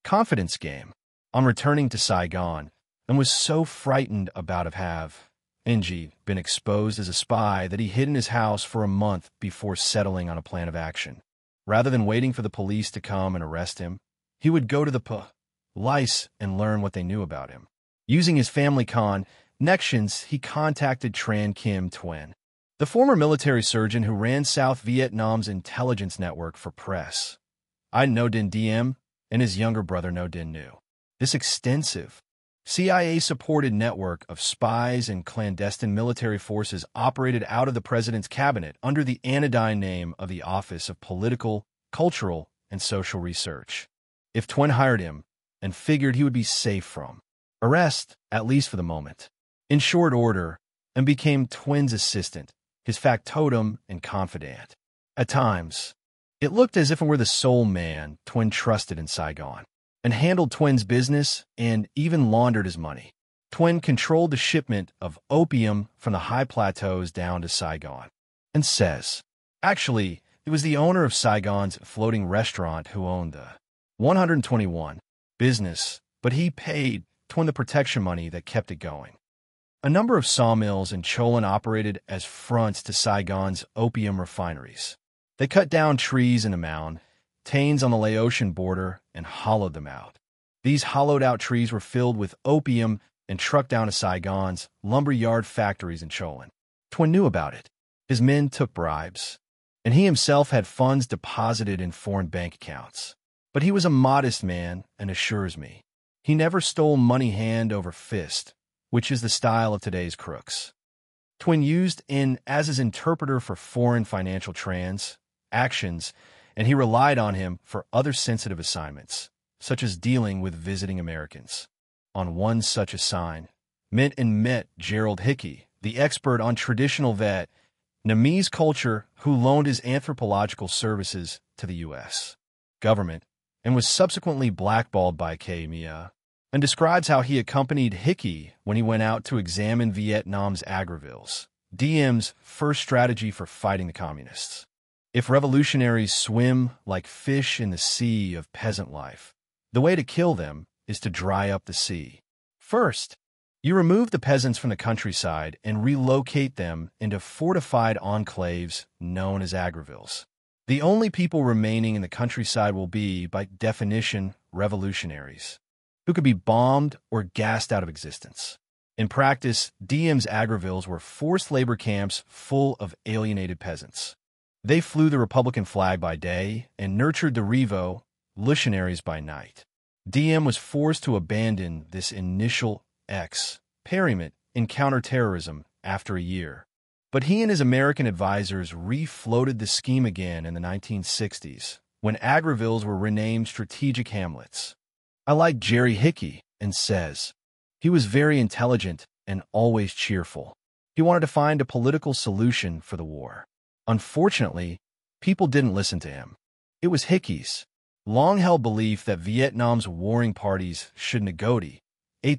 confidence game on returning to Saigon, and was so frightened about have NG been exposed as a spy that he hid in his house for a month before settling on a plan of action. Rather than waiting for the police to come and arrest him, he would go to the police and learn what they knew about him. Using his family connections, he contacted Tran Kim Tuen, the former military surgeon who ran South Vietnam's intelligence network for press. I No Din Diem and his younger brother No Din knew. This extensive CIA-supported network of spies and clandestine military forces operated out of the president's cabinet under the anodyne name of the Office of Political, Cultural, and Social Research. If Tuen hired him and figured he would be safe from arrest, at least for the moment, in short order, and became Tuen's assistant, his factotum and confidant. At times, it looked as if it were the sole man Tuen trusted in Saigon, and handled Tuen's business and even laundered his money. Tuen controlled the shipment of opium from the high plateaus down to Saigon, and says, actually, it was the owner of Saigon's floating restaurant who owned the 121 business, but he paid Tuen the protection money that kept it going. A number of sawmills in Cholon operated as fronts to Saigon's opium refineries. They cut down trees in a mound, tains on the Laotian border, and hollowed them out. These hollowed-out trees were filled with opium and trucked down to Saigon's lumberyard factories in Cholon. Tuen knew about it. His men took bribes, and he himself had funds deposited in foreign bank accounts. But he was a modest man and assures me he never stole money hand over fist, which is the style of today's crooks. Tuen used as his interpreter for foreign financial transactions, and he relied on him for other sensitive assignments, such as dealing with visiting Americans. On one such met Gerald Hickey, the expert on traditional Vietnamese culture who loaned his anthropological services to the U.S. government and was subsequently blackballed by academia, and describes how he accompanied Hickey when he went out to examine Vietnam's agrivilles, DM's first strategy for fighting the communists. If revolutionaries swim like fish in the sea of peasant life, the way to kill them is to dry up the sea. First, you remove the peasants from the countryside and relocate them into fortified enclaves known as agrivilles. The only people remaining in the countryside will be, by definition, revolutionaries, who could be bombed or gassed out of existence. In practice, DM's agrivilles were forced labor camps full of alienated peasants. They flew the Republican flag by day and nurtured the revolutionaries by night. DM was forced to abandon this initial experiment in counterterrorism after a year. But he and his American advisors refloated the scheme again in the 1960s, when agrivilles were renamed strategic hamlets. I like Jerry Hickey, and says, he was very intelligent and always cheerful. He wanted to find a political solution for the war. Unfortunately, people didn't listen to him. It was Hickey's long-held belief that Vietnam's warring parties should negotiate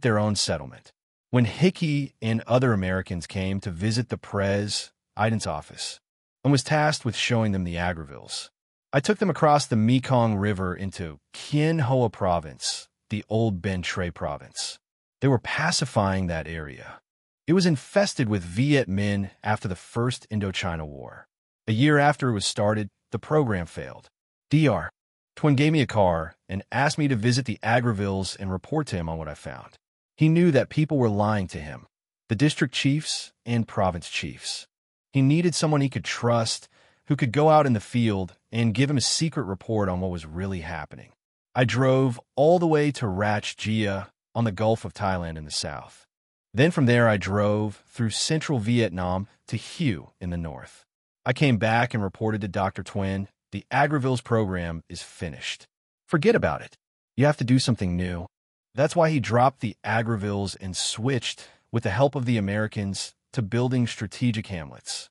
their own settlement. When Hickey and other Americans came to visit the President's office and was tasked with showing them the agrivilles, I took them across the Mekong River into Kien Hoa Province, the old Ben Tre Province. They were pacifying that area. It was infested with Viet Minh after the First Indochina War. A year after it was started, the program failed. Dr. Tuen gave me a car and asked me to visit the agrivilles and report to him on what I found. He knew that people were lying to him, the district chiefs and province chiefs. He needed someone he could trust, who could go out in the field and give him a secret report on what was really happening. I drove all the way to Rach Gia on the Gulf of Thailand in the south. Then from there I drove through central Vietnam to Hue in the north. I came back and reported to Dr. Tuen, the agrivilles program is finished. Forget about it. You have to do something new. That's why he dropped the agrivilles and switched, with the help of the Americans, to building strategic hamlets.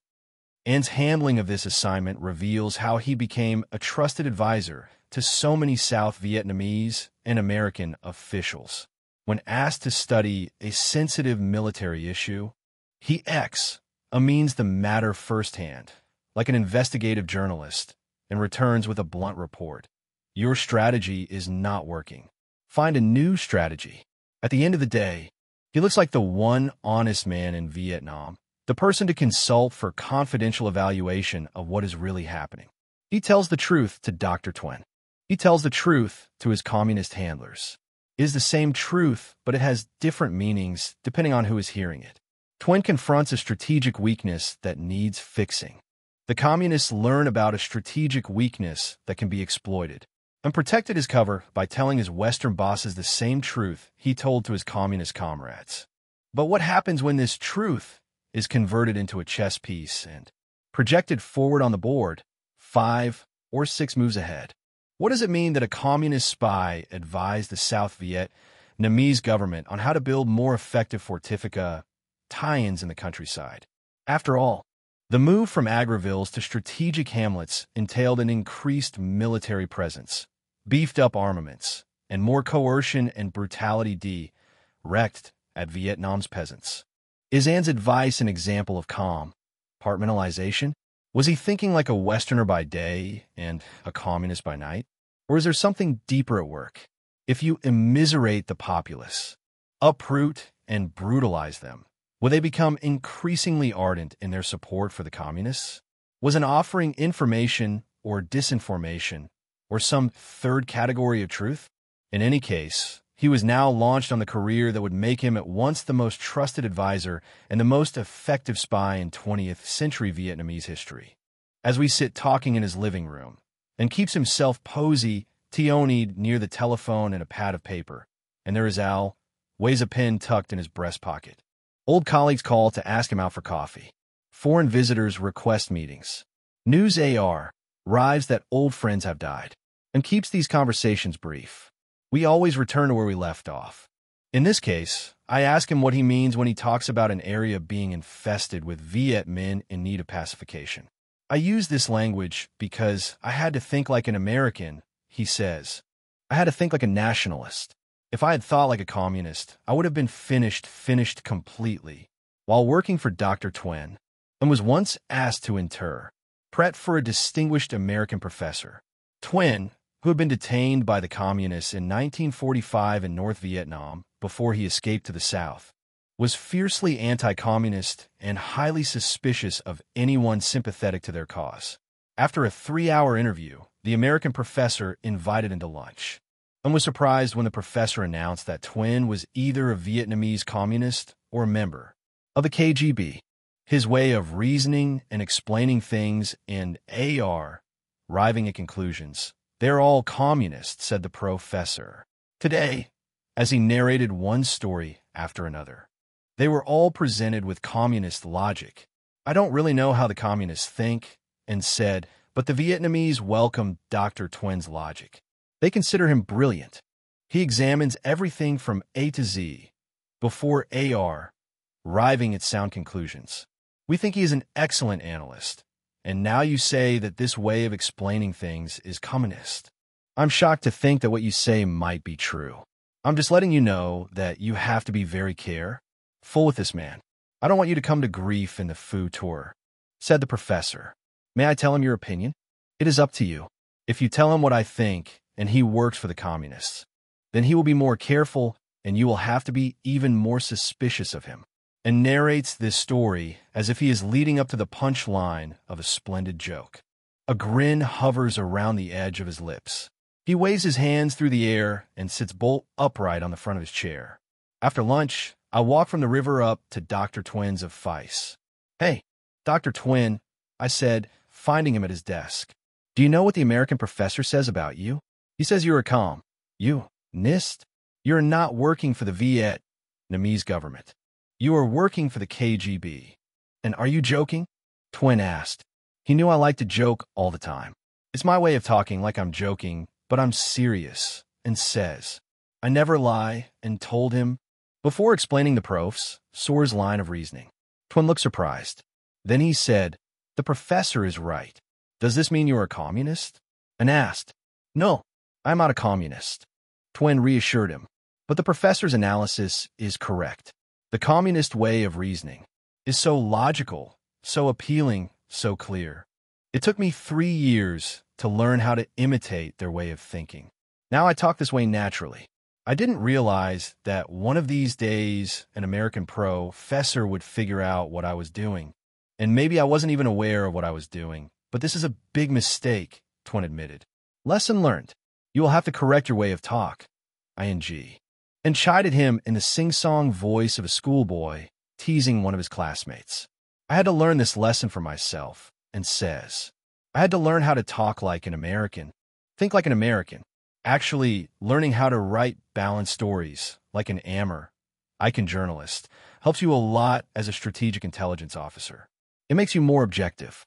An's handling of this assignment reveals how he became a trusted advisor to so many South Vietnamese and American officials. When asked to study a sensitive military issue, he means the matter firsthand, like an investigative journalist, and returns with a blunt report. Your strategy is not working. find a new strategy. At the end of the day, he looks like the one honest man in Vietnam, the person to consult for confidential evaluation of what is really happening. He tells the truth to Dr. Twen. He tells the truth to his communist handlers. It is the same truth, but it has different meanings depending on who is hearing it. Twen confronts a strategic weakness that needs fixing. The communists learn about a strategic weakness that can be exploited and protected his cover by telling his Western bosses the same truth he told to his communist comrades. But what happens when this truth is converted into a chess piece and projected forward on the board, 5 or 6 moves ahead? What does it mean that a communist spy advised the South Vietnamese government on how to build more effective fortifica tie-ins in the countryside? After all, the move from Agrivilles to strategic hamlets entailed an increased military presence, beefed-up armaments, and more coercion and brutality directed at Vietnam's peasants. Is An's advice an example of calm compartmentalization? Was he thinking like a Westerner by day and a communist by night? Or is there something deeper at work? If you immiserate the populace, uproot and brutalize them, will they become increasingly ardent in their support for the communists? Was an offering information or disinformation or some third category of truth? In any case, he was now launched on the career that would make him at once the most trusted advisor and the most effective spy in 20th century Vietnamese history. As we sit talking in his living room, and keeps himself posy-tionied near the telephone and a pad of paper, and there is Al, weighs a pen tucked in his breast pocket. Old colleagues call to ask him out for coffee. Foreign visitors request meetings. News AR arrives that old friends have died, and keeps these conversations brief. We always return to where we left off. In this case, I ask him what he means when he talks about an area being infested with Viet Minh in need of pacification. I use this language because I had to think like an American, he says. I had to think like a nationalist. If I had thought like a communist, I would have been finished completely. While working for Dr. Twen, and was once asked to interpret for a distinguished American professor. Twen, who had been detained by the communists in 1945 in North Vietnam before he escaped to the South, was fiercely anti-communist and highly suspicious of anyone sympathetic to their cause. After a 3-hour interview, the American professor invited him to lunch, and was surprised when the professor announced that Twen was either a Vietnamese communist or a member of the KGB. His way of reasoning and explaining things in AR, arriving at conclusions. "They're all communists," said the professor. Today, as he narrated one story after another, they were all presented with communist logic. I don't really know how the communists think, and said, but the Vietnamese welcomed Dr. Twen's logic. They consider him brilliant. He examines everything from A to Z, before AR, arriving at sound conclusions. We think he is an excellent analyst. And now you say that this way of explaining things is communist. I'm shocked to think that what you say might be true. I'm just letting you know that you have to be very careful with this man. I don't want you to come to grief in the Phu tour, said the professor. May I tell him your opinion? It is up to you. If you tell him what I think, and he works for the communists, then he will be more careful, and you will have to be even more suspicious of him. And narrates this story as if he is leading up to the punchline of a splendid joke. A grin hovers around the edge of his lips. He waves his hands through the air and sits bolt upright on the front of his chair. After lunch, I walk from the river up to Dr. Twen's of Feis. Hey, Dr. Twen, I said, finding him at his desk. Do you know what the American professor says about you? He says you're a communist. You're not working for the Vietnamese government. You are working for the KGB. And are you joking? Twen asked. He knew I liked to joke all the time. It's my way of talking like I'm joking, but I'm serious, and says, I never lie, and told him. Before explaining the prof's Soar's line of reasoning, Twen looked surprised. Then he said, the professor is right. Does this mean you're a communist? And asked, No, I'm not a communist. Twen reassured him, but the professor's analysis is correct. The communist way of reasoning is so logical, so appealing, so clear. It took me 3 years to learn how to imitate their way of thinking. Now I talk this way naturally. I didn't realize that one of these days an American professor would figure out what I was doing. And maybe I wasn't even aware of what I was doing. But this is a big mistake, Twin admitted. Lesson learned. You will have to correct your way of talk. ing. And chided him in the sing-song voice of a schoolboy, teasing one of his classmates. I had to learn this lesson for myself, and says, I had to learn how to talk like an American, think like an American. Actually, learning how to write balanced stories like an icon journalist helps you a lot as a strategic intelligence officer. It makes you more objective.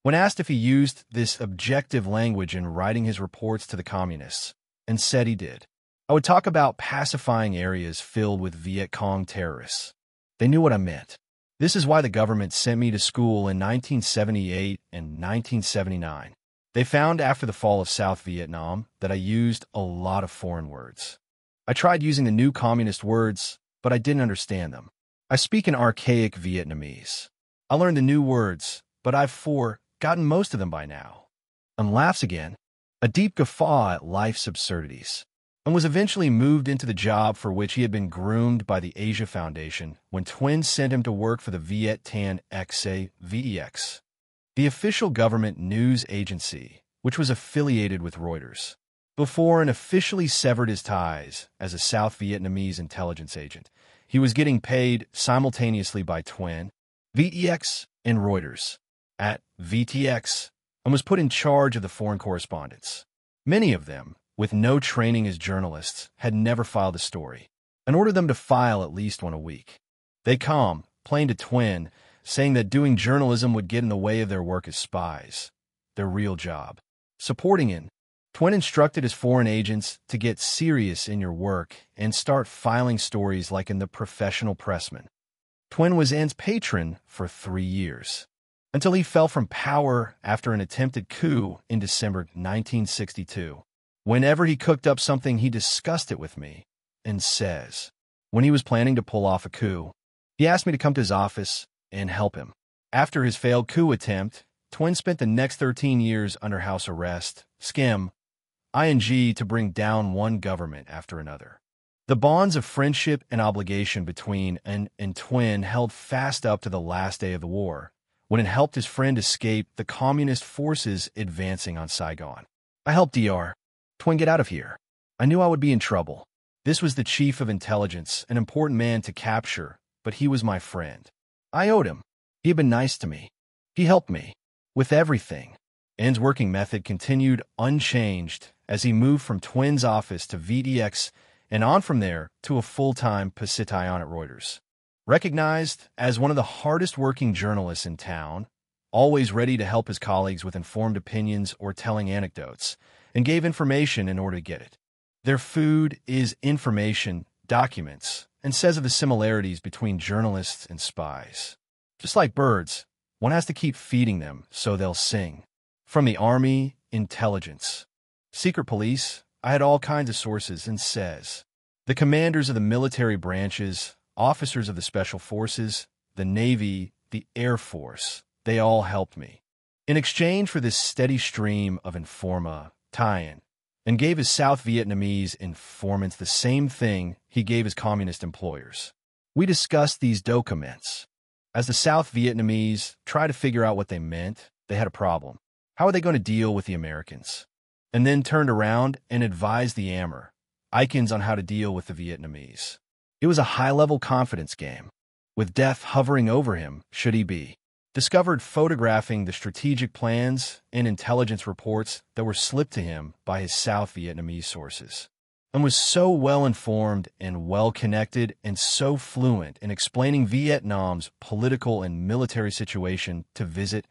When asked if he used this objective language in writing his reports to the communists, and said he did, I would talk about pacifying areas filled with Viet Cong terrorists. They knew what I meant. This is why the government sent me to school in 1978 and 1979. They found after the fall of South Vietnam that I used a lot of foreign words. I tried using the new communist words, but I didn't understand them. I speak in archaic Vietnamese. I learned the new words, but I've forgotten most of them by now. And laughs again, a deep guffaw at life's absurdities, and was eventually moved into the job for which he had been groomed by the Asia Foundation when Twin sent him to work for the Viet Thanh Xe VEX, the official government news agency, which was affiliated with Reuters. Before and officially severed his ties as a South Vietnamese intelligence agent, he was getting paid simultaneously by Twin, VEX, and Reuters at VTX, and was put in charge of the foreign correspondents. Many of them, with no training as journalists, had never filed a story, and ordered them to file at least one a week. They complained to Twin, saying that doing journalism would get in the way of their work as spies, their real job. Supporting it, Twin instructed his foreign agents to get serious in your work and start filing stories like in the Professional Pressman. Twin was An's patron for 3 years, until he fell from power after an attempted coup in December 1962. Whenever he cooked up something, he discussed it with me, and says, when he was planning to pull off a coup, he asked me to come to his office and help him. After his failed coup attempt, Twin spent the next 13 years under house arrest, ing to bring down one government after another. The bonds of friendship and obligation between An and Twin held fast up to the last day of the war, when it helped his friend escape the communist forces advancing on Saigon. I helped Dr. Twin get out of here. I knew I would be in trouble. This was the chief of intelligence, an important man to capture, but he was my friend. I owed him. He had been nice to me. He helped me with everything. An's working method continued unchanged as he moved from Twin's office to VDX and on from there to a full-time position at Reuters. Recognized as one of the hardest-working journalists in town, always ready to help his colleagues with informed opinions or telling anecdotes, and gave information in order to get it. Their food is information, documents, and says of the similarities between journalists and spies. Just like birds, one has to keep feeding them so they'll sing. From the Army, intelligence, secret police, I had all kinds of sources, and says, the commanders of the military branches, officers of the Special Forces, the Navy, the Air Force, they all helped me. In exchange for this steady stream of tie-in, and gave his South Vietnamese informants the same thing he gave his communist employers. We discussed these documents. As the South Vietnamese tried to figure out what they meant, they had a problem. How are they going to deal with the Americans? And then turned around and advised the icons on how to deal with the Vietnamese. It was a high-level confidence game, with death hovering over him should he be discovered photographing the strategic plans and intelligence reports that were slipped to him by his South Vietnamese sources, and was so well-informed and well-connected and so fluent in explaining Vietnam's political and military situation to visit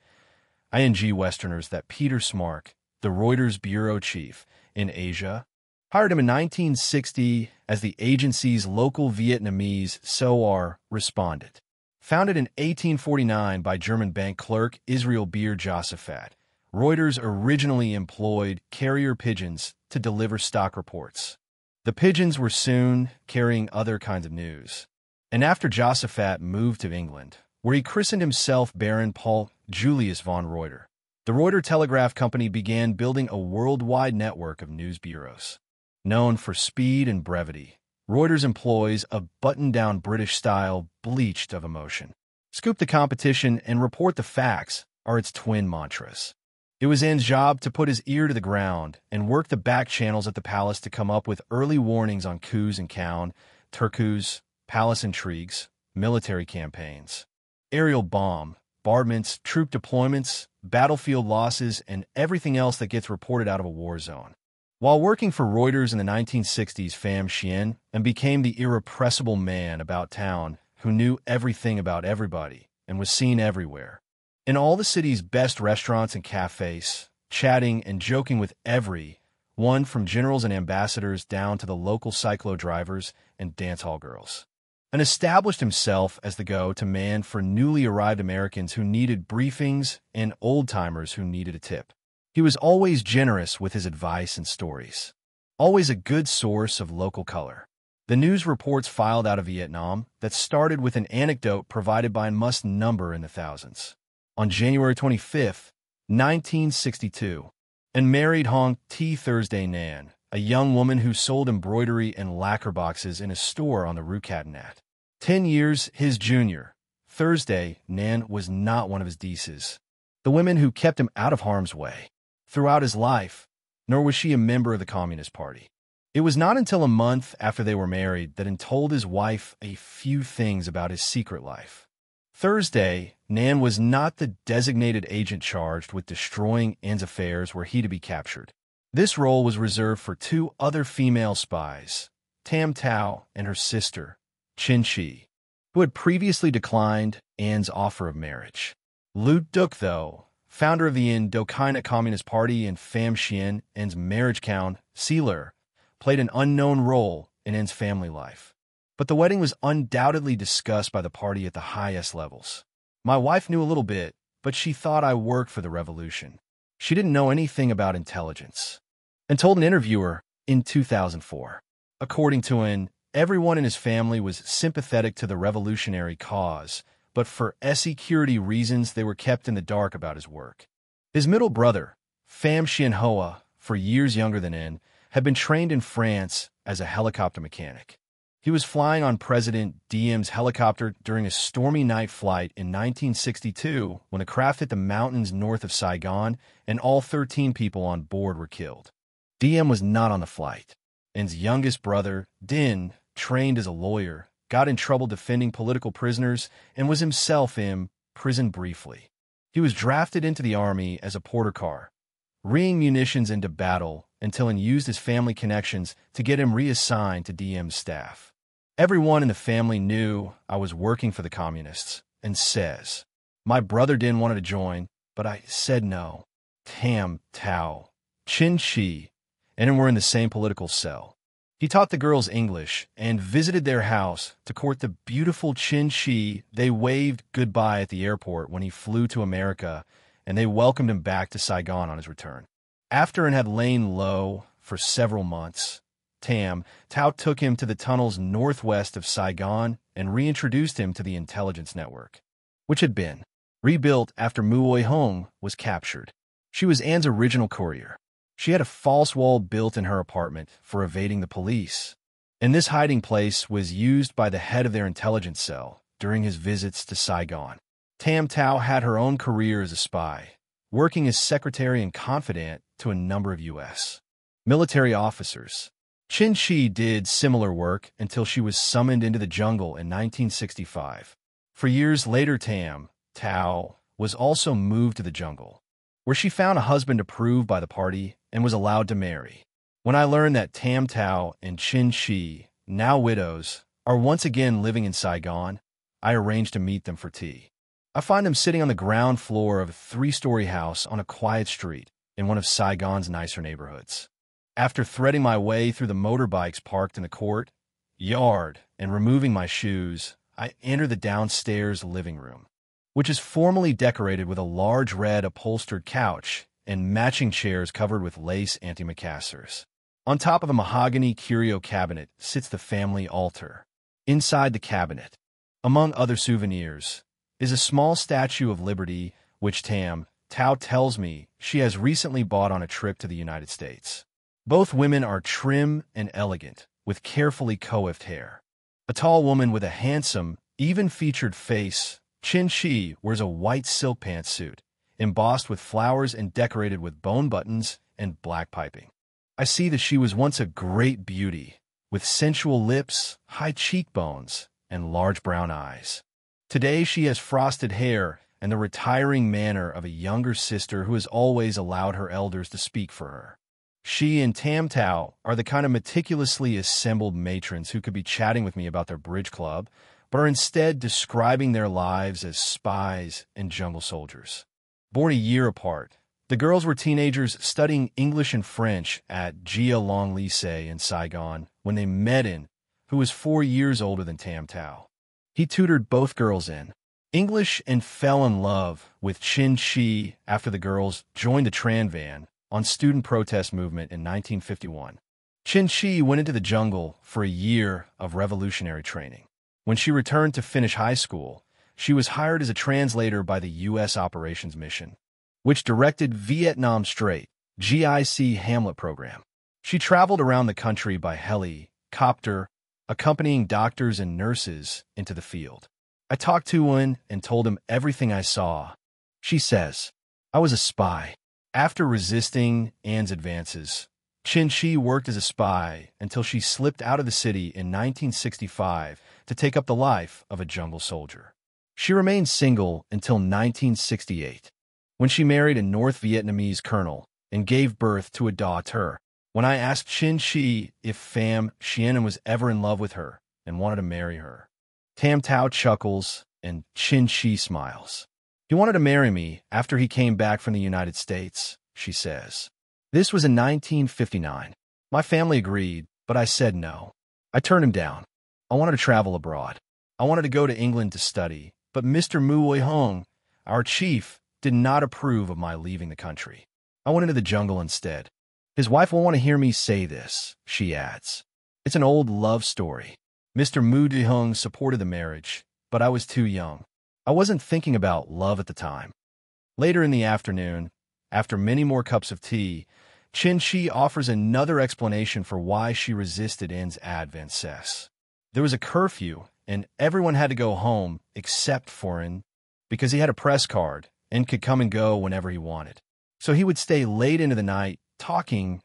ing Westerners that Peter Smark, the Reuters bureau chief in Asia, hired him in 1960 as the agency's local Vietnamese SOAR respondent. Founded in 1849 by German bank clerk Israel Beer Josaphat, Reuters originally employed carrier pigeons to deliver stock reports. The pigeons were soon carrying other kinds of news. And after Josaphat moved to England, where he christened himself Baron Paul Julius von Reuter, the Reuter Telegraph Company began building a worldwide network of news bureaus. Known for speed and brevity, Reuters employs a button-down British style bleached of emotion. Scoop the competition and report the facts are its twin mantras. It was An's job to put his ear to the ground and work the back channels at the palace to come up with early warnings on coups in Kaun, Turkus, palace intrigues, military campaigns, aerial bombardments, troop deployments, battlefield losses, and everything else that gets reported out of a war zone. While working for Reuters in the 1960s, Pham Xuan An became the irrepressible man about town who knew everything about everybody and was seen everywhere. In all the city's best restaurants and cafes, chatting and joking with everyone from generals and ambassadors down to the local cyclo drivers and dance hall girls. And established himself as the go-to man for newly arrived Americans who needed briefings and old-timers who needed a tip. He was always generous with his advice and stories, always a good source of local color. The news reports filed out of Vietnam that started with an anecdote provided by must number in the thousands. On January 25, 1962, and married Hong T. Thursday Nan, a young woman who sold embroidery and lacquer boxes in a store on the Rue Catinat. 10 years his junior, Thursday Nan was not one of his dieces, the women who kept him out of harm's way throughout his life, nor was she a member of the Communist Party. It was not until a month after they were married that An told his wife a few things about his secret life. Thursday, Nan was not the designated agent charged with destroying An's affairs were he to be captured. This role was reserved for two other female spies, Tam Tao and her sister, Chin Chi, who had previously declined An's offer of marriage. Lu Duc, though, founder of the Indochina Communist Party and Pham Xuan An's marriage counselor, played an unknown role in An's family life. But the wedding was undoubtedly discussed by the party at the highest levels. My wife knew a little bit, but she thought I worked for the revolution. She didn't know anything about intelligence. And told an interviewer in 2004. According to An, everyone in his family was sympathetic to the revolutionary cause, but for security reasons they were kept in the dark about his work. His middle brother, Pham Xuan Hoa, for years younger than An, had been trained in France as a helicopter mechanic. He was flying on President Diem's helicopter during a stormy night flight in 1962 when the craft hit the mountains north of Saigon and all 13 people on board were killed. Diem was not on the flight. An's youngest brother, Din, trained as a lawyer, got in trouble defending political prisoners and was himself in prison briefly. He was drafted into the army as a porter car, reeing munitions into battle until An used his family connections to get him reassigned to Diem's staff. Everyone in the family knew I was working for the communists, and says, my brother Din wanted to join, but I said no. Tam Tao, Chin Chi, and were in the same political cell. He taught the girls English and visited their house to court the beautiful Chin Chi. They waved goodbye at the airport when he flew to America, and they welcomed him back to Saigon on his return. After An had lain low for several months, Tam Tao took him to the tunnels northwest of Saigon and reintroduced him to the intelligence network, which had been rebuilt after Muoi Hong was captured. She was An's original courier. She had a false wall built in her apartment for evading the police, and this hiding place was used by the head of their intelligence cell during his visits to Saigon. Tam Tao had her own career as a spy, working as secretary and confidant to a number of U.S. military officers. Chin Chi did similar work until she was summoned into the jungle in 1965. For years later, Tam Tao was also moved to the jungle, where she found a husband approved by the party and was allowed to marry. When I learned that Tam Tao and Chin Chi, now widows, are once again living in Saigon, I arranged to meet them for tea. I find them sitting on the ground floor of a 3-story house on a quiet street in one of Saigon's nicer neighborhoods. After threading my way through the motorbikes parked in the courtyard and removing my shoes, I enter the downstairs living room, which is formally decorated with a large red upholstered couch and matching chairs covered with lace antimacassars. On top of a mahogany curio cabinet sits the family altar. Inside the cabinet, among other souvenirs, is a small statue of Liberty, which Tam Tao tells me she has recently bought on a trip to the United States. Both women are trim and elegant, with carefully coiffed hair. A tall woman with a handsome, even-featured face, Qin Shi, wears a white silk pantsuit, embossed with flowers and decorated with bone buttons and black piping. I see that she was once a great beauty, with sensual lips, high cheekbones, and large brown eyes. Today she has frosted hair and the retiring manner of a younger sister who has always allowed her elders to speak for her. She and Tam Tao are the kind of meticulously assembled matrons who could be chatting with me about their bridge club, but are instead describing their lives as spies and jungle soldiers. Born a year apart, the girls were teenagers studying English and French at Jia Long Lycée in Saigon when they met In, who was 4 years older than Tam Tao. He tutored both girls in English and fell in love with Qin Shi after the girls joined the Tran Van on student protest movement in 1951. Qin Shi went into the jungle for a year of revolutionary training. When she returned to finish high school, she was hired as a translator by the U.S. Operations Mission, which directed Vietnam Strait, GIC Hamlet program. She traveled around the country by helicopter, accompanying doctors and nurses into the field. I talked to Wen and told him everything I saw. She says, I was a spy. After resisting An's advances, Qin Shi worked as a spy until she slipped out of the city in 1965 to take up the life of a jungle soldier. She remained single until 1968, when she married a North Vietnamese colonel and gave birth to a daughter. When I asked Qin Shi if Pham Xuan An was ever in love with her and wanted to marry her, Tam Tao chuckles and Qin Shi smiles. He wanted to marry me after he came back from the United States, she says. This was in 1959. My family agreed, but I said no. I turned him down. I wanted to travel abroad. I wanted to go to England to study, but Mr. Mu Wei Hong, our chief, did not approve of my leaving the country. I went into the jungle instead. His wife will want to hear me say this, she adds. It's an old love story. Mr. Mu De Hong supported the marriage, but I was too young. I wasn't thinking about love at the time. Later in the afternoon, after many more cups of tea, Qin Shi offers another explanation for why she resisted An's advances. There was a curfew, and everyone had to go home except for An, because he had a press card and could come and go whenever he wanted. So he would stay late into the night, talking.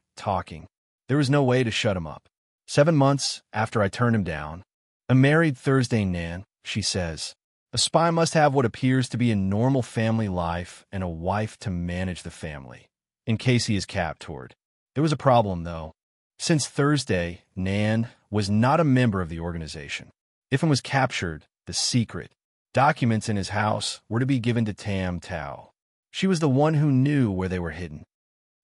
There was no way to shut him up. 7 months after I turned him down, a married Thursday Nan, she says, a spy must have what appears to be a normal family life and a wife to manage the family, in case he is captured. There was a problem, though. Since Thursday, Nan was not a member of the organization. If he was captured, the secret documents in his house were to be given to Tam Tao. She was the one who knew where they were hidden.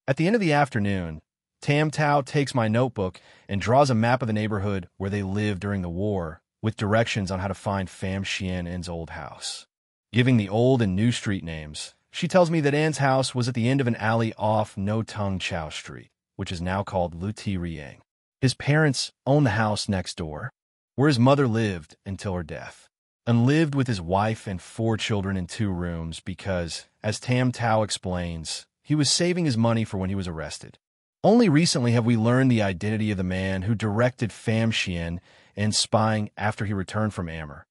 At the end of the afternoon, Tam Tao takes my notebook and draws a map of the neighborhood where they lived during the war, with directions on how to find Pham Xuan An's old house. Giving the old and new street names, she tells me that An's house was at the end of an alley off No Tung Chow Street, which is now called Lu Ti Riang. His parents owned the house next door, where his mother lived until her death, and lived with his wife and 4 children in 2 rooms because, as Tam Tao explains, he was saving his money for when he was arrested. Only recently have we learned the identity of the man who directed Pham Xuan and spying after he returned from Ammer,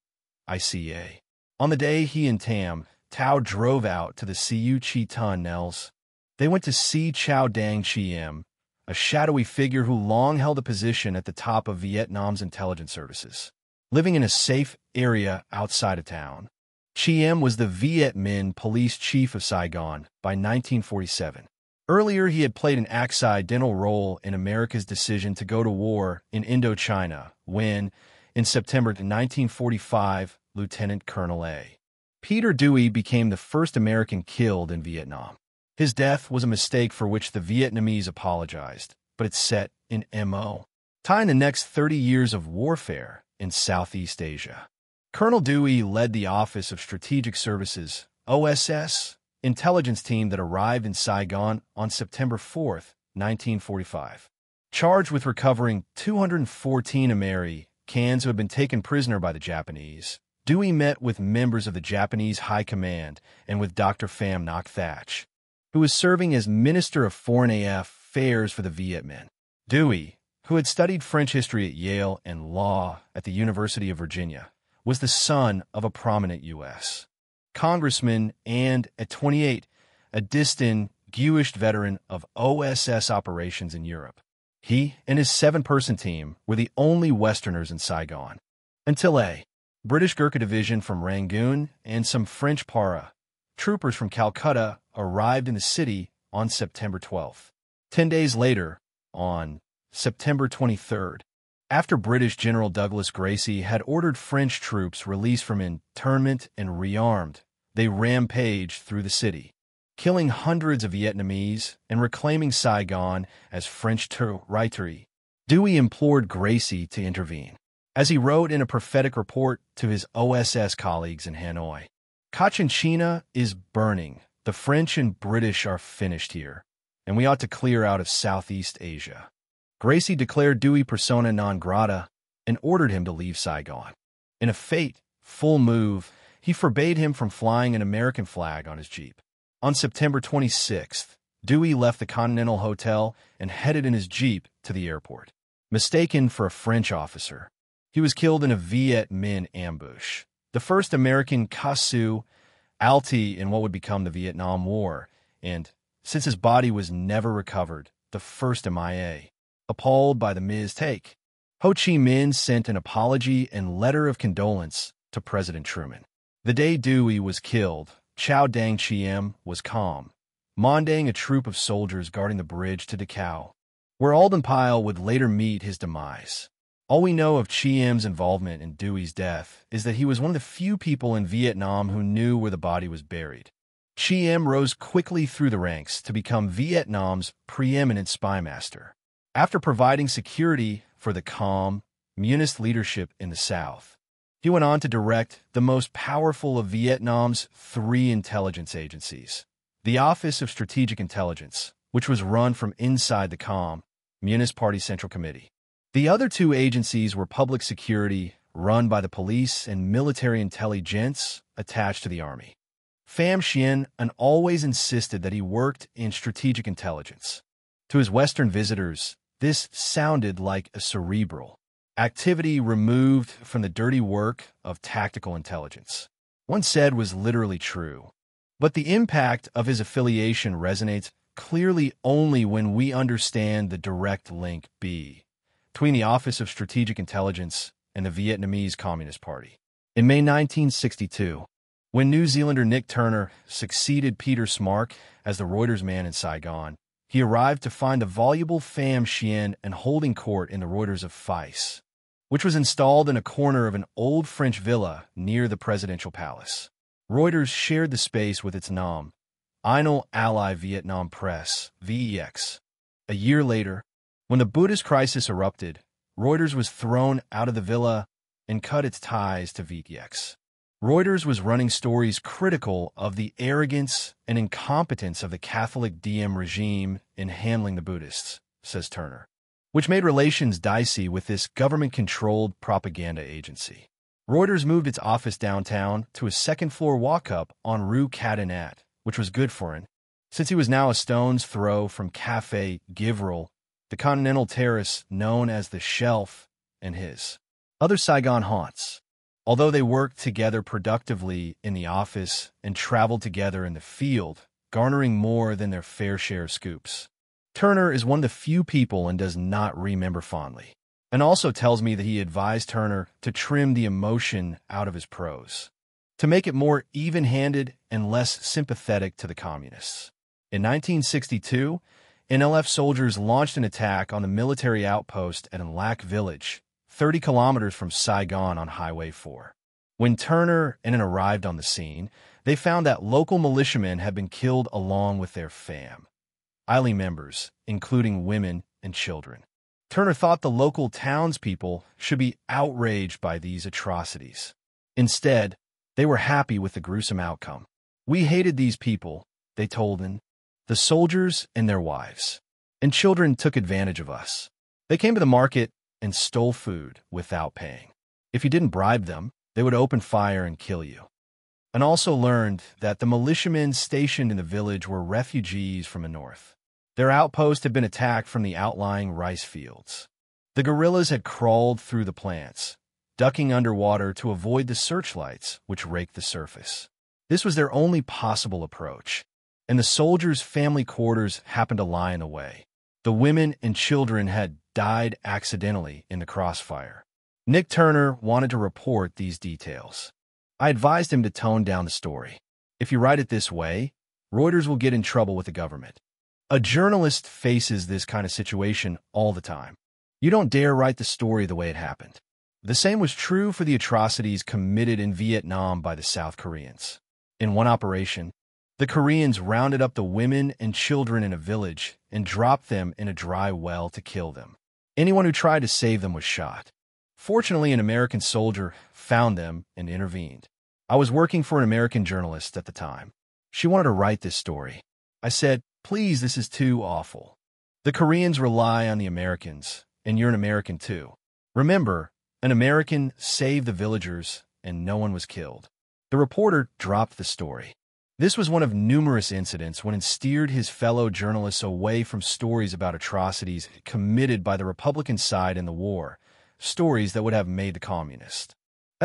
ICA. On the day he and Tam Tao drove out to the Siu Chi tunnels, they went to see Chow Dang Chiem, a shadowy figure who long held a position at the top of Vietnam's intelligence services, living in a safe area outside of town. Chiem was the Viet Minh police chief of Saigon by 1947. Earlier, he had played an accidental role in America's decision to go to war in Indochina when, in September 1945, Lieutenant Colonel A. Peter Dewey became the first American killed in Vietnam. His death was a mistake for which the Vietnamese apologized, but it's set in M.O. tying the next 30 years of warfare in Southeast Asia. Colonel Dewey led the Office of Strategic Services, OSS, intelligence team that arrived in Saigon on September 4, 1945. Charged with recovering 214 Americans who had been taken prisoner by the Japanese, Dewey met with members of the Japanese High Command and with Dr. Pham Ngoc Thach, who was serving as Minister of Foreign Affairs for the Viet Minh. Dewey, who had studied French history at Yale and law at the University of Virginia, was the son of a prominent U.S. congressman and, at 28, a distinguished veteran of OSS operations in Europe. He and his 7-person team were the only Westerners in Saigon, until a British Gurkha division from Rangoon and some French para-troopers from Calcutta arrived in the city on September 12th. 10 days later, on September 23rd, after British General Douglas Gracey had ordered French troops released from internment and rearmed, they rampaged through the city, killing hundreds of Vietnamese and reclaiming Saigon as French territory. Dewey implored Gracey to intervene, as he wrote in a prophetic report to his OSS colleagues in Hanoi. Cochinchina is burning. The French and British are finished here, and we ought to clear out of Southeast Asia. Gracey declared Dewey persona non grata and ordered him to leave Saigon. In a fateful move, he forbade him from flying an American flag on his Jeep. On September 26th, Dewey left the Continental Hotel and headed in his Jeep to the airport. Mistaken for a French officer, he was killed in a Viet Minh ambush, the first American casualty in what would become the Vietnam War, and, since his body was never recovered, the first MIA. Appalled by the mistake, Ho Chi Minh sent an apology and letter of condolence to President Truman. The day Dewey was killed, Chow Dang Chiem was calm, commanding a troop of soldiers guarding the bridge to Dachau, where Alden Pyle would later meet his demise. All we know of Chiem's involvement in Dewey's death is that he was one of the few people in Vietnam who knew where the body was buried. Chiem rose quickly through the ranks to become Vietnam's preeminent spy master. After providing security for the communist leadership in the South, he went on to direct the most powerful of Vietnam's 3 intelligence agencies, the Office of Strategic Intelligence, which was run from inside the Communist Party Central Committee. The other 2 agencies were public security, run by the police, and military intelligence attached to the army. Pham Xuan An always insisted that he worked in strategic intelligence. To his Western visitors, this sounded like a cerebral activity removed from the dirty work of tactical intelligence. One said was literally true. But the impact of his affiliation resonates clearly only when we understand the direct link between the Office of Strategic Intelligence and the Vietnamese Communist Party. In May 1962, when New Zealander Nick Turner succeeded Peter Smark as the Reuters man in Saigon, he arrived to find the voluble Pham Xuan An holding court in the Reuters of Vice, which was installed in a corner of an old French villa near the presidential palace. Reuters shared the space with its nominal ally Vietnam Press, VEX. A year later, when the Buddhist crisis erupted, Reuters was thrown out of the villa and cut its ties to VEX. Reuters was running stories critical of the arrogance and incompetence of the Catholic Diem regime in handling the Buddhists, says Turner, which made relations dicey with this government-controlled propaganda agency. Reuters moved its office downtown to a second-floor walk-up on Rue Cadenet, which was good for him, since he was now a stone's throw from Café Givril, the continental terrace known as the Shelf, and his other Saigon haunts. Although they worked together productively in the office and traveled together in the field, garnering more than their fair share of scoops, Turner is one of the few people and does not remember fondly, and also tells me that he advised Turner to trim the emotion out of his prose, to make it more even-handed and less sympathetic to the communists. In 1962, NLF soldiers launched an attack on the military outpost at Lac Village, 30 kilometers from Saigon on Highway 4. When Turner and An arrived on the scene, they found that local militiamen had been killed along with their family members, including women and children. Turner thought the local townspeople should be outraged by these atrocities. Instead, they were happy with the gruesome outcome. We hated these people, they told him, the soldiers and their wives. And children took advantage of us. They came to the market and stole food without paying. If you didn't bribe them, they would open fire and kill you. And also learned that the militiamen stationed in the village were refugees from the north. Their outpost had been attacked from the outlying rice fields. The guerrillas had crawled through the plants, ducking underwater to avoid the searchlights which raked the surface. This was their only possible approach, and the soldiers' family quarters happened to lie in the way. The women and children had died accidentally in the crossfire. Nick Turner wanted to report these details. I advised him to tone down the story. If you write it this way, Reuters will get in trouble with the government. A journalist faces this kind of situation all the time. You don't dare write the story the way it happened. The same was true for the atrocities committed in Vietnam by the South Koreans. In one operation, the Koreans rounded up the women and children in a village and dropped them in a dry well to kill them. Anyone who tried to save them was shot. Fortunately, an American soldier found them and intervened. I was working for an American journalist at the time. She wanted to write this story. I said, "Please, this is too awful. The Koreans rely on the Americans, and you're an American too. Remember, an American saved the villagers, and no one was killed." The reporter dropped the story. This was one of numerous incidents when it steered his fellow journalists away from stories about atrocities committed by the Republican side in the war, stories that would have made the communists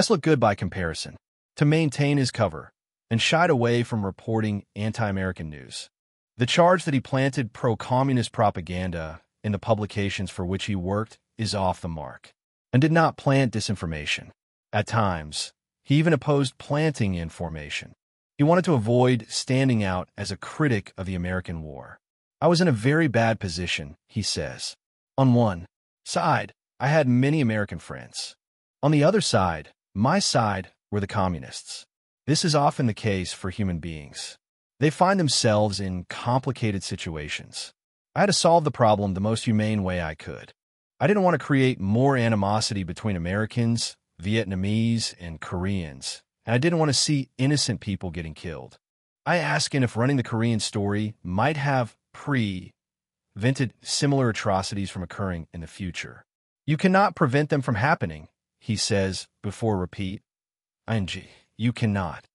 look good by comparison, to maintain his cover, and shied away from reporting anti-American news. The charge that he planted pro-communist propaganda in the publications for which he worked is off the mark, and did not plant disinformation. At times, he even opposed planting information. He wanted to avoid standing out as a critic of the American war. "I was in a very bad position," he says. "On one side, I had many American friends. On the other side, my side, were the communists. This is often the case for human beings. They find themselves in complicated situations. I had to solve the problem the most humane way I could. I didn't want to create more animosity between Americans, Vietnamese, and Koreans, and I didn't want to see innocent people getting killed. I asked him if running the Korean story might have prevented similar atrocities from occurring in the future. You cannot prevent them from happening," he says before repeat. You cannot.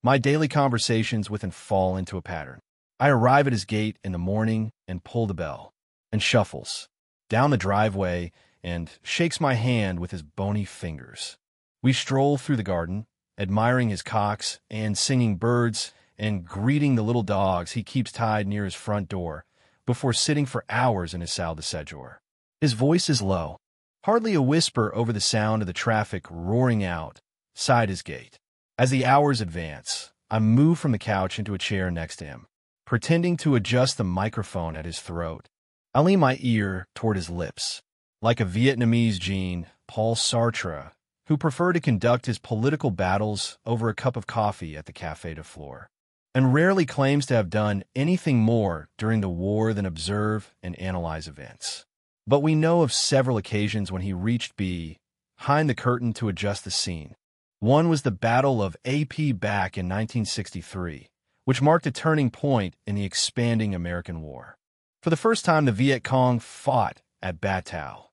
My daily conversations with him fall into a pattern. I arrive at his gate in the morning and pull the bell, and shuffles down the driveway and shakes my hand with his bony fingers. We stroll through the garden, admiring his cocks and singing birds and greeting the little dogs he keeps tied near his front door, before sitting for hours in his salle de séjour. His voice is low, hardly a whisper over the sound of the traffic roaring outside his gate. As the hours advance, I move from the couch into a chair next to him, pretending to adjust the microphone at his throat. I lean my ear toward his lips, like a Vietnamese Jean Paul Sartre, who preferred to conduct his political battles over a cup of coffee at the Café de Flore, and rarely claims to have done anything more during the war than observe and analyze events. But we know of several occasions when he reached behind the curtain to adjust the scene. One was the Battle of AP back in 1963, which marked a turning point in the expanding American war. For the first time, the Viet Cong fought at Battao,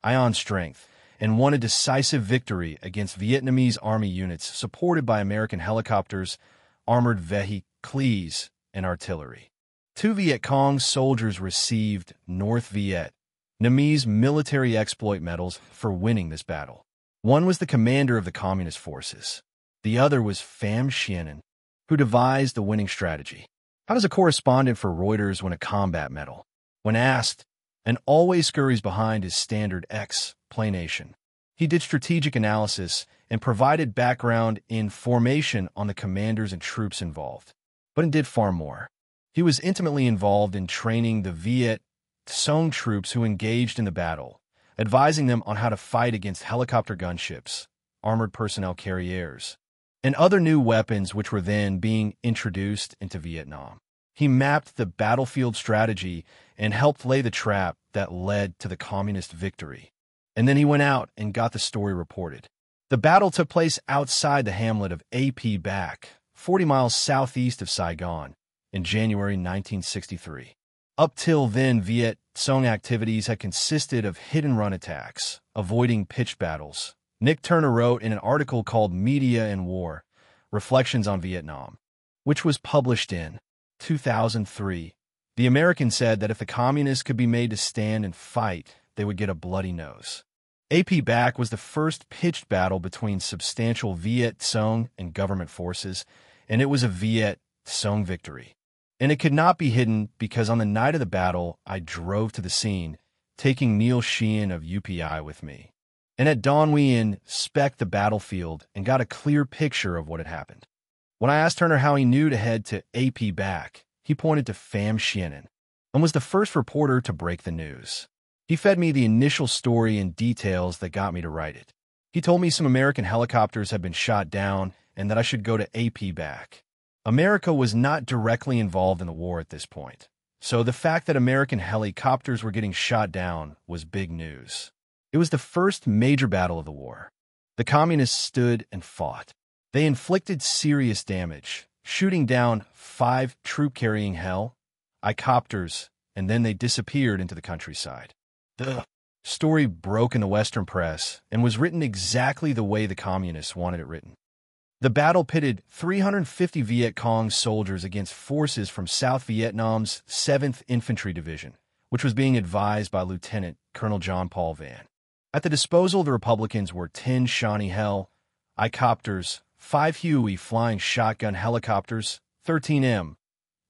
Ion strength, and won a decisive victory against Vietnamese army units supported by American helicopters, armored vehicles, and artillery. 2 Viet Cong soldiers received North Vietnamese military exploit medals for winning this battle. One was the commander of the communist forces. The other was Pham Xuan An, who devised the winning strategy. How does a correspondent for Reuters win a combat medal? When asked, and always scurries behind his standard explanation. He did strategic analysis and provided background information on the commanders and troops involved. But he did far more. He was intimately involved in training the Viet Cong troops who engaged in the battle, advising them on how to fight against helicopter gunships, armored personnel carriers, and other new weapons which were then being introduced into Vietnam. He mapped the battlefield strategy and helped lay the trap that led to the communist victory. And then he went out and got the story reported. The battle took place outside the hamlet of AP Bac, 40 miles southeast of Saigon, in January 1963. Up till then, Viet Cong activities had consisted of hit-and-run attacks, avoiding pitched battles. Nick Turner wrote in an article called Media and War, Reflections on Vietnam, which was published in 2003. The Americans said that if the communists could be made to stand and fight, they would get a bloody nose. AP Back was the first pitched battle between substantial Viet Cong and government forces, and it was a Viet Cong victory. And it could not be hidden because on the night of the battle, I drove to the scene, taking Neil Sheehan of UPI with me. And at dawn we inspected the battlefield and got a clear picture of what had happened. When I asked Turner how he knew to head to AP Back, he pointed to Pham Xuan An and was the first reporter to break the news. He fed me the initial story and details that got me to write it. He told me some American helicopters had been shot down and that I should go to AP Back. America was not directly involved in the war at this point, so the fact that American helicopters were getting shot down was big news. It was the first major battle of the war. The communists stood and fought. They inflicted serious damage, shooting down 5 troop-carrying helicopters, and then they disappeared into the countryside. The story broke in the Western press and was written exactly the way the communists wanted it written. The battle pitted 350 Viet Cong soldiers against forces from South Vietnam's 7th Infantry Division, which was being advised by Lieutenant Colonel John Paul Van. At the disposal of the Republicans were 10 Shawnee helicopters, 5 Huey flying shotgun helicopters, 13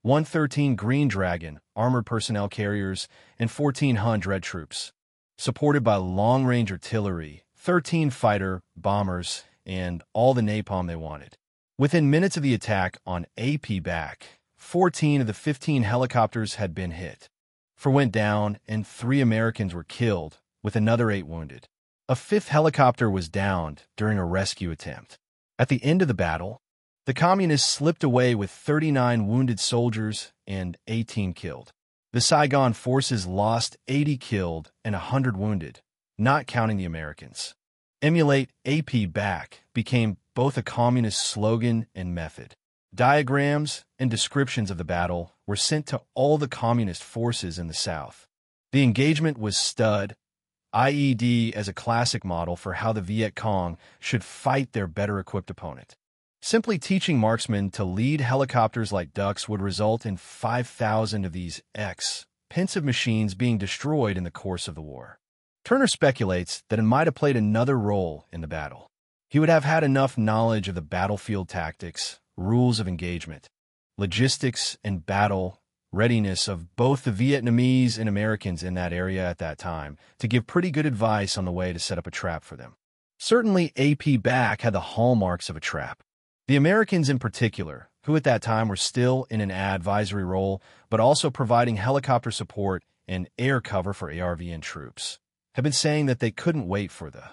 M113 Green Dragon armored personnel carriers, and 14 Hun Red troops, supported by long-range artillery, 13 fighter bombers, and all the napalm they wanted. Within minutes of the attack on AP Back, 14 of the 15 helicopters had been hit. 4 went down, and 3 Americans were killed, with another 8 wounded. A 5th helicopter was downed during a rescue attempt. At the end of the battle, the communists slipped away with 39 wounded soldiers and 18 killed. The Saigon forces lost 80 killed and 100 wounded, not counting the Americans. Emulate AP Back became both a communist slogan and method. Diagrams and descriptions of the battle were sent to all the communist forces in the South. The engagement was STUD, IED as a classic model for how the Viet Cong should fight their better-equipped opponent. Simply teaching marksmen to lead helicopters like ducks would result in 5,000 of these expensive machines being destroyed in the course of the war. Turner speculates that it might have played another role in the battle. He would have had enough knowledge of the battlefield tactics, rules of engagement, logistics, and battle readiness of both the Vietnamese and Americans in that area at that time to give pretty good advice on the way to set up a trap for them. Certainly, AP Back had the hallmarks of a trap. The Americans in particular, who at that time were still in an advisory role, but also providing helicopter support and air cover for ARVN troops, had been saying that they couldn't wait for the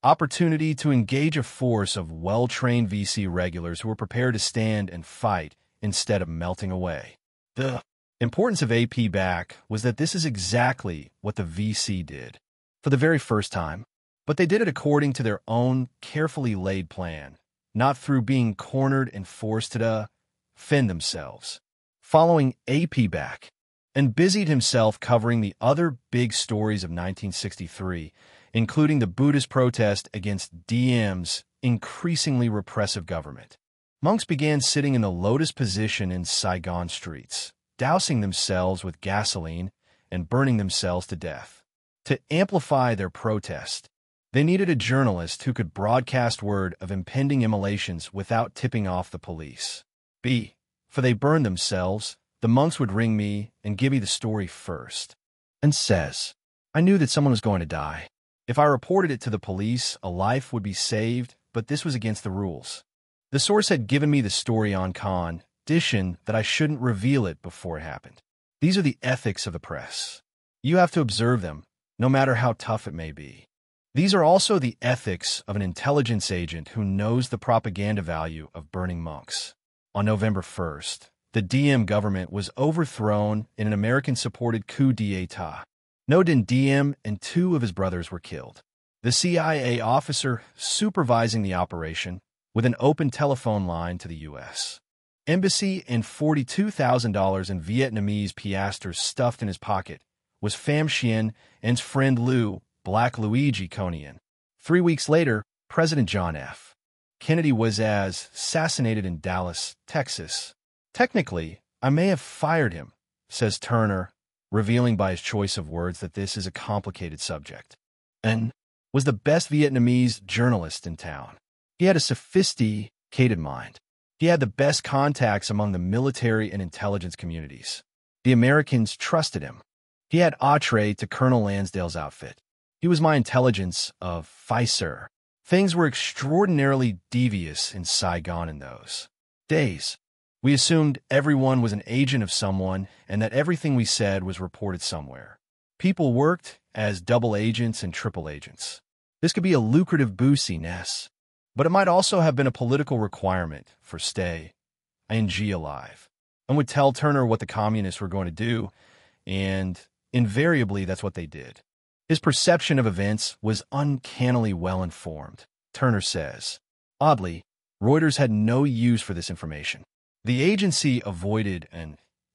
opportunity to engage a force of well-trained VC regulars who were prepared to stand and fight instead of melting away. The importance of AP Back was that this is exactly what the VC did for the very first time, but they did it according to their own carefully laid plan, not through being cornered and forced to defend themselves. Following AP Back, and busied himself covering the other big stories of 1963, including the Buddhist protest against Diem's increasingly repressive government. Monks began sitting in the lotus position in Saigon streets, dousing themselves with gasoline and burning themselves to death. To amplify their protest, they needed a journalist who could broadcast word of impending immolations without tipping off the police. For they burned themselves, the monks would ring me and give me the story first. And says, I knew that someone was going to die. If I reported it to the police, a life would be saved, but this was against the rules. The source had given me the story on condition that I shouldn't reveal it before it happened. These are the ethics of the press. You have to observe them, no matter how tough it may be. These are also the ethics of an intelligence agent who knows the propaganda value of burning monks. On November 1st, the Diem government was overthrown in an American-supported coup d'etat. Ngo Dinh Diem and 2 of his brothers were killed. The CIA officer supervising the operation, with an open telephone line to the U.S. Embassy and $42,000 in Vietnamese piastres stuffed in his pocket, was Pham Xuan An's friend Lou, Black Luigi Conian. 3 weeks later, President John F. Kennedy was assassinated in Dallas, Texas. Technically, I may have fired him, says Turner, revealing by his choice of words that this is a complicated subject. An was the best Vietnamese journalist in town. He had a sophisticated mind. He had the best contacts among the military and intelligence communities. The Americans trusted him. He had entree to Colonel Lansdale's outfit. He was my intelligence of Pfizer. Things were extraordinarily devious in Saigon in those days. We assumed everyone was an agent of someone and that everything we said was reported somewhere. People worked as double agents and triple agents. This could be a lucrative business, but it might also have been a political requirement for stay alive, and would tell Turner what the communists were going to do, and invariably that's what they did. His perception of events was uncannily well-informed, Turner says. Oddly, Reuters had no use for this information. The agency avoided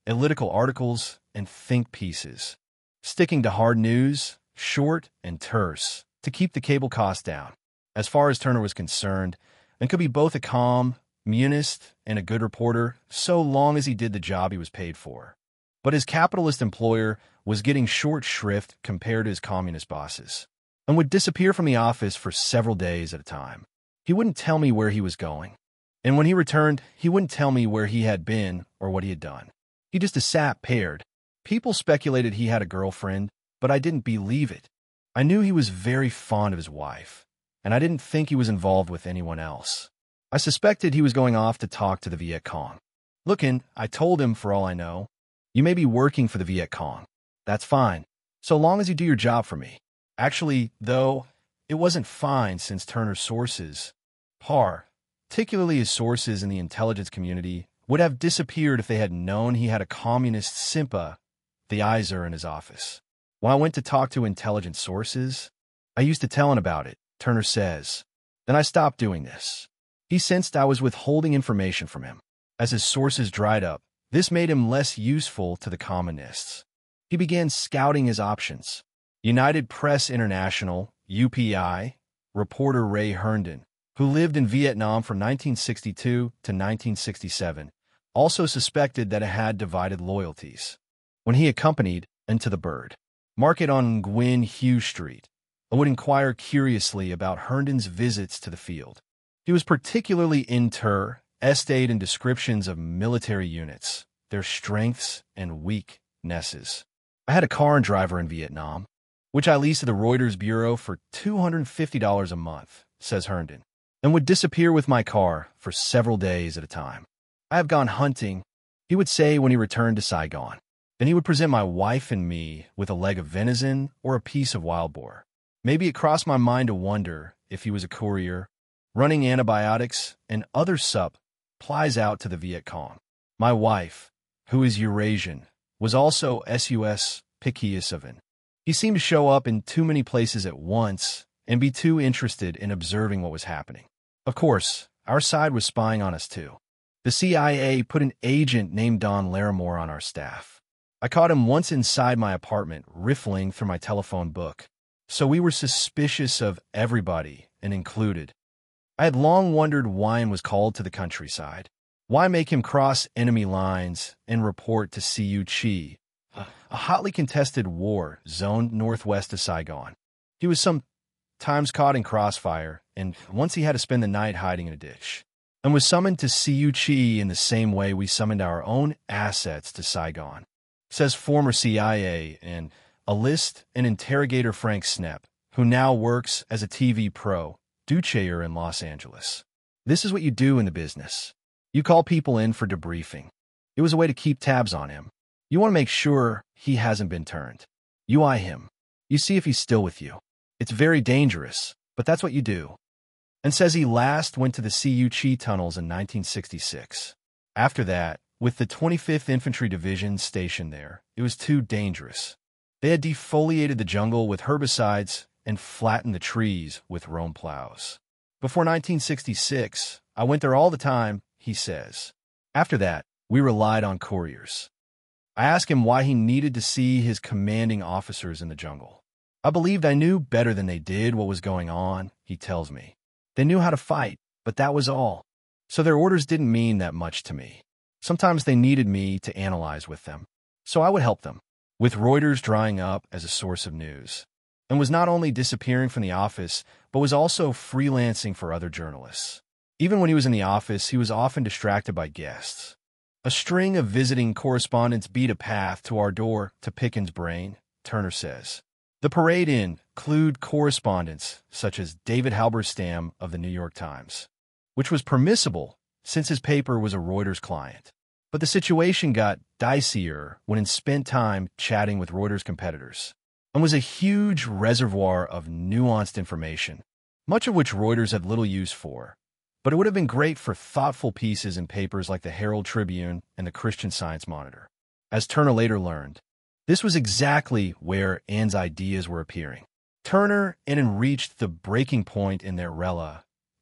analytical articles and think pieces, sticking to hard news, short and terse, to keep the cable costs down. As far as Turner was concerned, and could be both a communist and a good reporter so long as he did the job he was paid for. But his capitalist employer was getting short shrift compared to his communist bosses, and would disappear from the office for several days at a time. He wouldn't tell me where he was going, and when he returned, he wouldn't tell me where he had been or what he had done. He just disappeared. People speculated he had a girlfriend, but I didn't believe it. I knew he was very fond of his wife, and I didn't think he was involved with anyone else. I suspected he was going off to talk to the Viet Cong. Looking, I told him, for all I know, you may be working for the Viet Cong. That's fine, so long as you do your job for me. Actually, though, it wasn't fine since Turner's sources, particularly his sources in the intelligence community, would have disappeared if they had known he had a communist sympathizer in his office. When I went to talk to intelligence sources, I used to tell him about it, Turner says. Then I stopped doing this. He sensed I was withholding information from him. As his sources dried up, this made him less useful to the communists. He began scouting his options. United Press International, UPI, reporter Ray Herndon, who lived in Vietnam from 1962 to 1967, also suspected that it had divided loyalties. When he accompanied into the Bird Market on Nguyen Hue Street, I would inquire curiously about Herndon's visits to the field. He was particularly interested in descriptions of military units, their strengths and weaknesses. I had a car and driver in Vietnam, which I leased to the Reuters Bureau for $250 a month, says Herndon, and would disappear with my car for several days at a time. I have gone hunting, he would say when he returned to Saigon. Then he would present my wife and me with a leg of venison or a piece of wild boar. Maybe it crossed my mind to wonder if he was a courier, running antibiotics and other supplies out to the Viet Cong. My wife, who is Eurasian, was also sus Pikiasavan. He seemed to show up in too many places at once and be too interested in observing what was happening. Of course, our side was spying on us too. The CIA put an agent named Don Larimore on our staff. I caught him once inside my apartment, riffling through my telephone book. So we were suspicious of everybody, and included. I had long wondered why he was called to the countryside. Why make him cross enemy lines and report to Siu Chi, a hotly contested war zone northwest of Saigon? He was sometimes caught in crossfire, and once he had to spend the night hiding in a ditch, and was summoned to Siu Chi in the same way we summoned our own assets to Saigon, says former CIA and interrogator Frank Snepp, who now works as a TV producer in Los Angeles. This is what you do in the business. You call people in for debriefing. It was a way to keep tabs on him. You want to make sure he hasn't been turned. You eye him. You see if he's still with you. It's very dangerous, but that's what you do. And says he last went to the Siu Chi tunnels in 1966. After that, with the 25th Infantry Division stationed there, it was too dangerous. They had defoliated the jungle with herbicides and flattened the trees with roam plows. Before 1966, I went there all the time, he says. After that, we relied on couriers. I asked him why he needed to see his commanding officers in the jungle. I believed I knew better than they did what was going on, he tells me. They knew how to fight, but that was all. So their orders didn't mean that much to me. Sometimes they needed me to analyze with them. So I would help them, with Reuters drying up as a source of news, and was not only disappearing from the office, but was also freelancing for other journalists. Even when he was in the office, he was often distracted by guests. A string of visiting correspondents beat a path to our door to Pickens' brain, Turner says. The parade included correspondents such as David Halberstam of the New York Times, which was permissible since his paper was a Reuters client. But the situation got dicier when he spent time chatting with Reuters competitors, and was a huge reservoir of nuanced information, much of which Reuters had little use for. But it would have been great for thoughtful pieces in papers like the Herald Tribune and the Christian Science Monitor. As Turner later learned, this was exactly where Ann's ideas were appearing. Turner and Ann reached the breaking point in their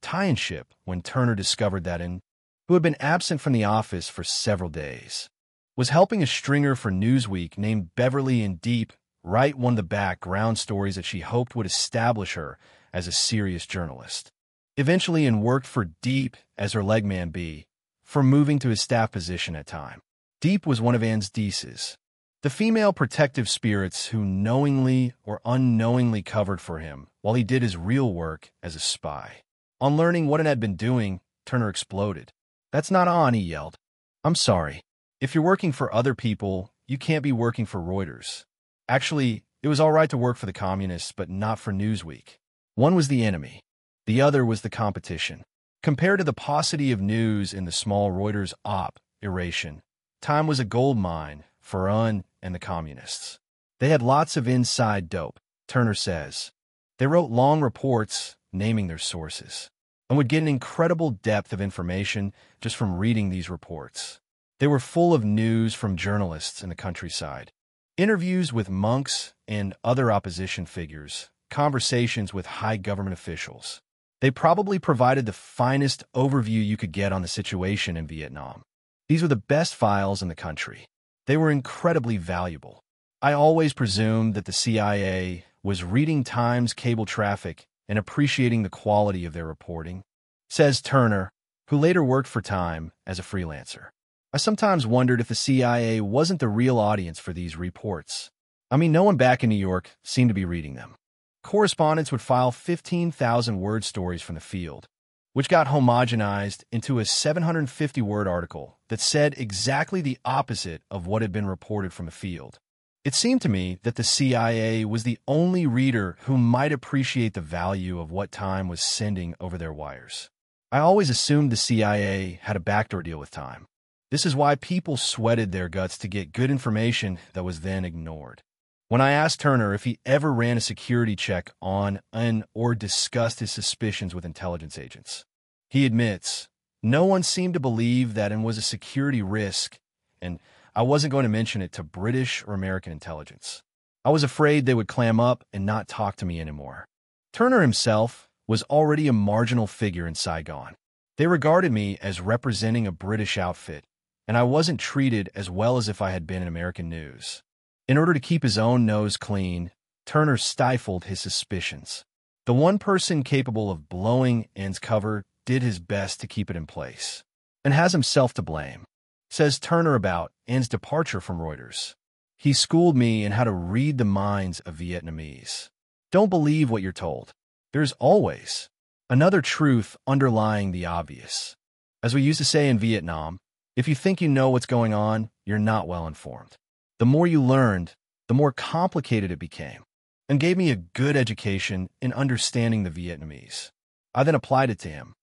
tie-in-ship when Turner discovered that Ann, who had been absent from the office for several days, was helping a stringer for Newsweek named Beverly and Deep write one of the background stories that she hoped would establish her as a serious journalist. Eventually, Ann worked for Deep as her legman B, for moving to his staff position at time. Deep was one of Ann's nieces, the female protective spirits who knowingly or unknowingly covered for him while he did his real work as a spy. On learning what Ann had been doing, Turner exploded. "That's not on," he yelled. "I'm sorry. If you're working for other people, you can't be working for Reuters. Actually, it was all right to work for the communists, but not for Newsweek." One was the enemy. The other was the competition. Compared to the paucity of news in the small Reuters operation, Time was a gold mine for Ann and the communists. They had lots of inside dope, Turner says. They wrote long reports naming their sources, and would get an incredible depth of information just from reading these reports. They were full of news from journalists in the countryside, interviews with monks and other opposition figures, conversations with high government officials. They probably provided the finest overview you could get on the situation in Vietnam. These were the best files in the country. They were incredibly valuable. I always presumed that the CIA was reading Time's cable traffic and appreciating the quality of their reporting, says Turner, who later worked for Time as a freelancer. I sometimes wondered if the CIA wasn't the real audience for these reports. I mean, no one back in New York seemed to be reading them. Correspondents would file 15,000-word stories from the field, which got homogenized into a 750-word article that said exactly the opposite of what had been reported from the field. It seemed to me that the CIA was the only reader who might appreciate the value of what Time was sending over their wires. I always assumed the CIA had a backdoor deal with Time. This is why people sweated their guts to get good information that was then ignored. When I asked Turner if he ever ran a security check on Ann or discussed his suspicions with intelligence agents, he admits, "No one seemed to believe that Ann was a security risk, and I wasn't going to mention it to British or American intelligence. I was afraid they would clam up and not talk to me anymore." Turner himself was already a marginal figure in Saigon. They regarded me as representing a British outfit, and I wasn't treated as well as if I had been in American news. In order to keep his own nose clean, Turner stifled his suspicions. The one person capable of blowing Ann's cover did his best to keep it in place, and has himself to blame, says Turner about Ann's departure from Reuters. "He schooled me in how to read the minds of Vietnamese. Don't believe what you're told. There's always another truth underlying the obvious. As we used to say in Vietnam, if you think you know what's going on, you're not well informed." The more you learned, the more complicated it became, and gave me a good education in understanding the Vietnamese. I then applied it to him.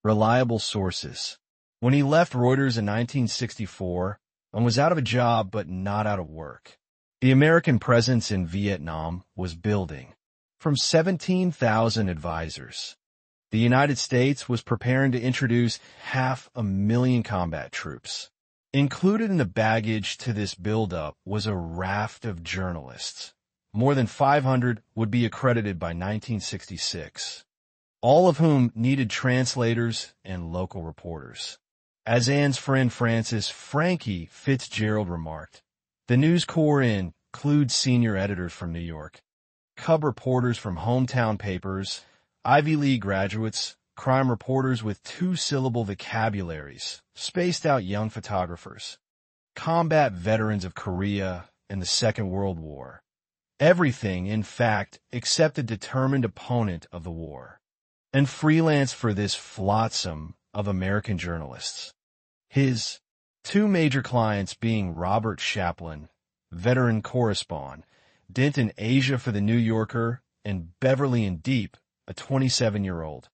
Reliable sources. When he left Reuters in 1964 and was out of a job but not out of work, the American presence in Vietnam was building. From 17,000 advisors, the United States was preparing to introduce 500,000 combat troops. Included in the baggage to this buildup was a raft of journalists. More than 500 would be accredited by 1966, all of whom needed translators and local reporters. As Ann's friend Francis Frankie Fitzgerald remarked, the News Corps includes senior editors from New York, cub reporters from hometown papers, Ivy League graduates, crime reporters with two-syllable vocabularies, spaced-out young photographers, combat veterans of Korea and the Second World War. Everything, in fact, except a determined opponent of the war. And freelanced for this flotsam of American journalists. His two major clients being Robert Chaplin, veteran correspondent in Asia for the New Yorker, and Beverly and Deep, a 27-year-old.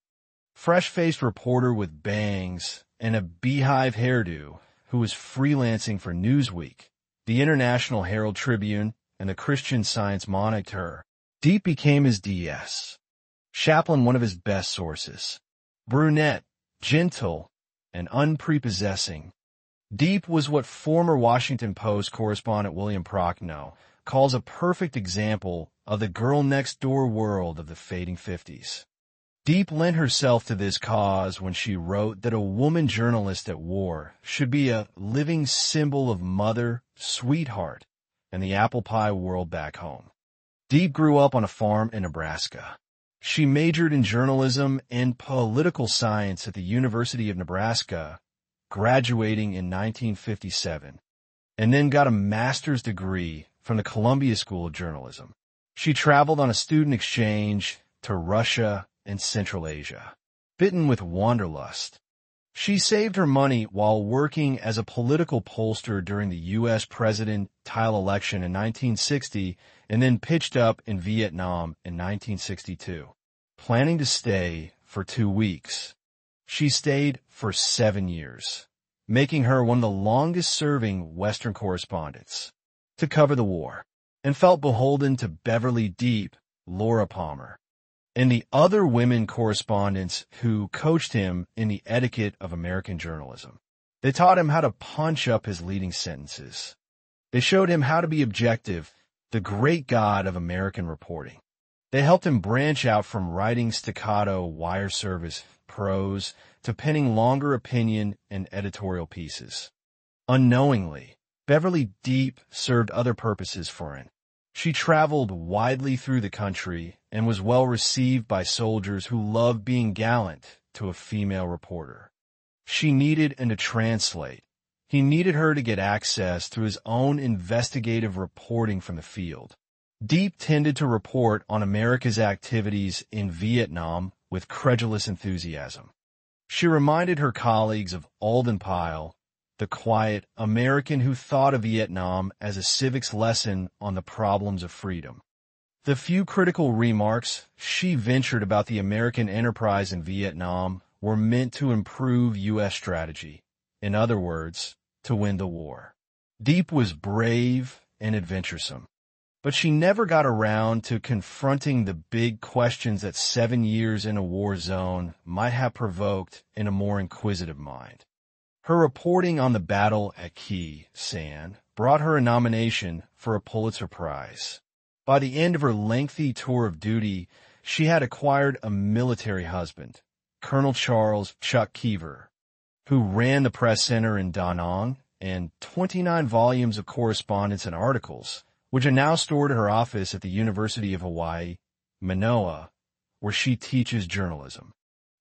Fresh-faced reporter with bangs and a beehive hairdo who was freelancing for Newsweek, the International Herald Tribune, and the Christian Science Monitor. Deep became his DS. Chaplin one of his best sources. Brunette, gentle, and unprepossessing. Deep was what former Washington Post correspondent William Prochnow calls a perfect example of the girl-next-door world of the fading 50s. Deep lent herself to this cause when she wrote that a woman journalist at war should be a living symbol of mother, sweetheart, and the apple pie world back home. Deep grew up on a farm in Nebraska. She majored in journalism and political science at the University of Nebraska, graduating in 1957, and then got a master's degree from the Columbia School of Journalism. She traveled on a student exchange to Russia and Central Asia. Bitten with wanderlust, she saved her money while working as a political pollster during the U.S. presidential election in 1960 and then pitched up in Vietnam in 1962. Planning to stay for 2 weeks, she stayed for 7 years, making her one of the longest-serving Western correspondents to cover the war, and felt beholden to Beverly Deep, Laura Palmer, and the other women correspondents who coached him in the etiquette of American journalism. They taught him how to punch up his leading sentences. They showed him how to be objective, the great god of American reporting. They helped him branch out from writing staccato wire service prose to penning longer opinion and editorial pieces. Unknowingly, Beverly Deep served other purposes for him. She traveled widely through the country and was well received by soldiers who loved being gallant to a female reporter. She needed him to translate. He needed her to get access through his own investigative reporting from the field. Deep tended to report on America's activities in Vietnam with credulous enthusiasm. She reminded her colleagues of Alden Pyle, the quiet American who thought of Vietnam as a civics lesson on the problems of freedom. The few critical remarks she ventured about the American enterprise in Vietnam were meant to improve U.S. strategy. In other words, to win the war. Deep was brave and adventuresome, but she never got around to confronting the big questions that 7 years in a war zone might have provoked in a more inquisitive mind. Her reporting on the battle at Khe Sanh brought her a nomination for a Pulitzer Prize. By the end of her lengthy tour of duty, she had acquired a military husband, Colonel Charles Chuck Keever, who ran the press center in Da Nang, and 29 volumes of correspondence and articles, which are now stored at her office at the University of Hawaii, Manoa, where she teaches journalism.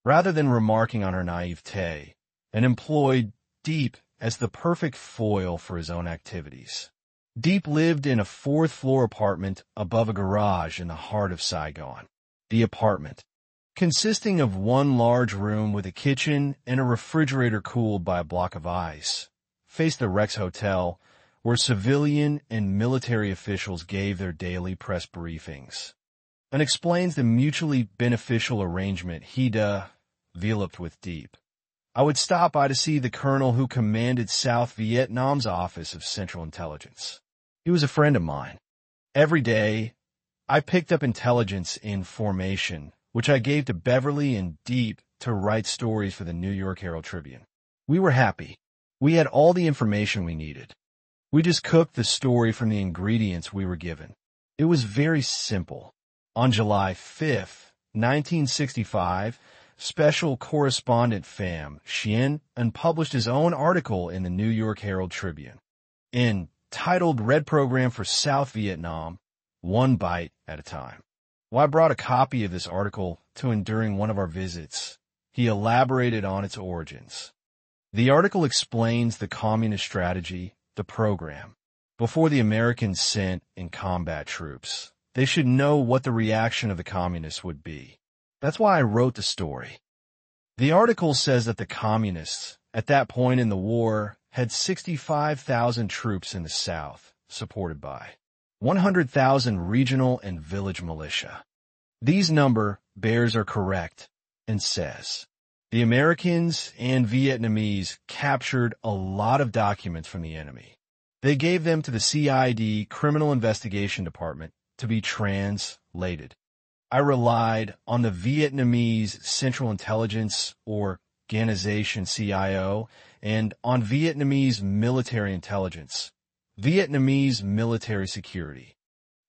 Rather than remarking on her naivete, and employed Deep as the perfect foil for his own activities. Deep lived in a 4th-floor apartment above a garage in the heart of Saigon. The apartment, consisting of one large room with a kitchen and a refrigerator cooled by a block of ice, faced the Rex Hotel, where civilian and military officials gave their daily press briefings, and explains the mutually beneficial arrangement he'd developed with Deep. I would stop by to see the colonel who commanded South Vietnam's Office of Central Intelligence. He was a friend of mine. Every day, I picked up intelligence in formation, which I gave to Beverly and Deep to write stories for the New York Herald Tribune. We were happy. We had all the information we needed. We just cooked the story from the ingredients we were given. It was very simple. On July 5th, 1965, Special Correspondent Pham Xuan An published his own article in the New York Herald Tribune, entitled Red Program for South Vietnam, One Bite at a Time. Well, I brought a copy of this article to him during one of our visits. He elaborated on its origins. The article explains the communist strategy the program. Before the Americans sent in combat troops, they should know what the reaction of the communists would be. That's why I wrote the story. The article says that the communists, at that point in the war, had 65,000 troops in the South, supported by 100,000 regional and village militia. These bears are correct and says, the Americans and Vietnamese captured a lot of documents from the enemy. They gave them to the CID Criminal Investigation Department to be translated. I relied on the Vietnamese Central Intelligence or Organization CIO and on Vietnamese military intelligence, Vietnamese military security,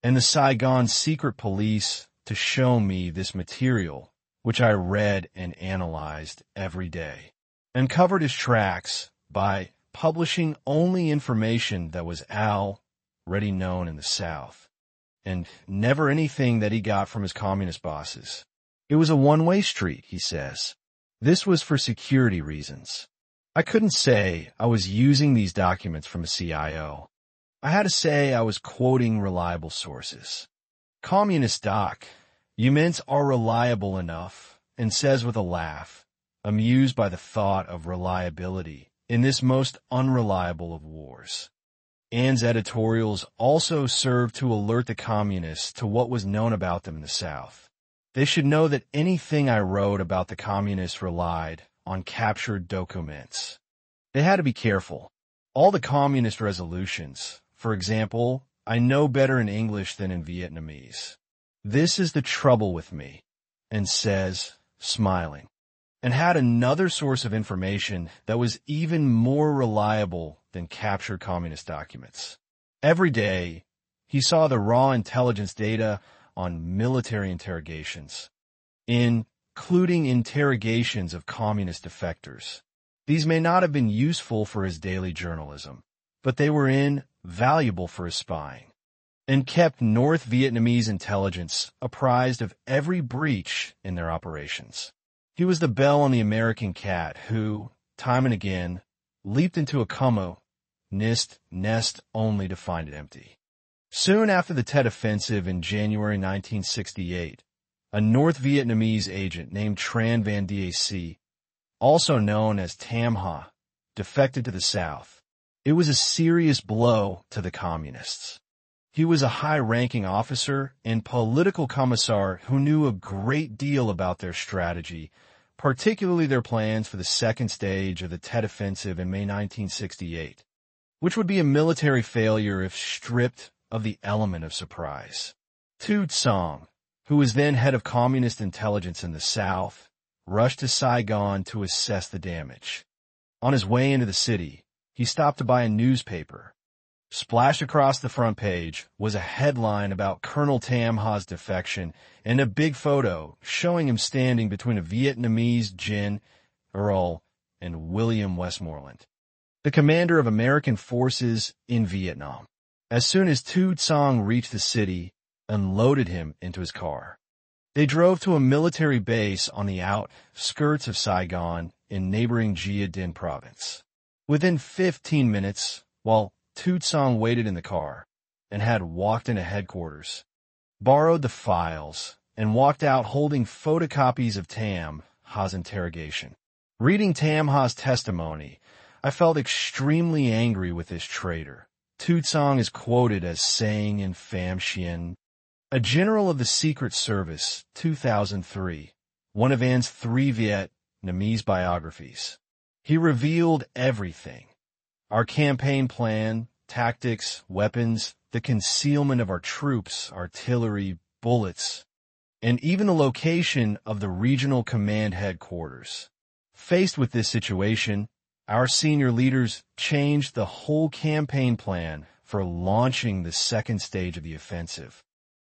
and the Saigon secret police to show me this material, which I read and analyzed every day, and covered his tracks by publishing only information that was already known in the South, and never anything that he got from his communist bosses. It was a one-way street, he says. This was for security reasons. I couldn't say I was using these documents from a CIO. I had to say I was quoting reliable sources. Communist documents are reliable enough, and says with a laugh, amused by the thought of reliability in this most unreliable of wars. Ann's editorials also served to alert the communists to what was known about them in the South. They should know that anything I wrote about the communists relied on captured documents. They had to be careful. All the communist resolutions, for example, I know better in English than in Vietnamese. This is the trouble with me, and says, smiling, and had another source of information that was even more reliable than captured communist documents. Every day, he saw the raw intelligence data on military interrogations, including interrogations of communist defectors. These may not have been useful for his daily journalism, but they were invaluable for his spying, and kept North Vietnamese intelligence apprised of every breach in their operations. He was the bell on the American cat who, time and again, leaped into a communist nest only to find it empty. Soon after the Tet Offensive in January 1968, a North Vietnamese agent named Tran Van Dac, also known as Tam Ha, defected to the South. It was a serious blow to the communists. He was a high-ranking officer and political commissar who knew a great deal about their strategy, particularly their plans for the second stage of the Tet Offensive in May 1968, which would be a military failure if stripped of the element of surprise. Tu Tsang, who was then head of communist intelligence in the South, rushed to Saigon to assess the damage. On his way into the city, he stopped to buy a newspaper. Splashed across the front page was a headline about Colonel Tam Ha's defection and a big photo showing him standing between a Vietnamese General and William Westmoreland, the commander of American forces in Vietnam. As soon as Tu Tsang reached the city, unloaded him into his car. They drove to a military base on the outskirts of Saigon in neighboring Gia Dinh province. Within 15 minutes, while Tu Tsang waited in the car and had walked into headquarters, borrowed the files, and walked out holding photocopies of Tam Ha's interrogation. Reading Tam Ha's testimony, I felt extremely angry with this traitor. Tu Tsang is quoted as saying in Pham Xuan An, a general of the Secret Service, 2003, one of Ann's 3 Vietnamese biographies. He revealed everything. Our campaign plan, tactics, weapons, the concealment of our troops, artillery, bullets, and even the location of the regional command headquarters. Faced with this situation, our senior leaders changed the whole campaign plan for launching the second stage of the offensive,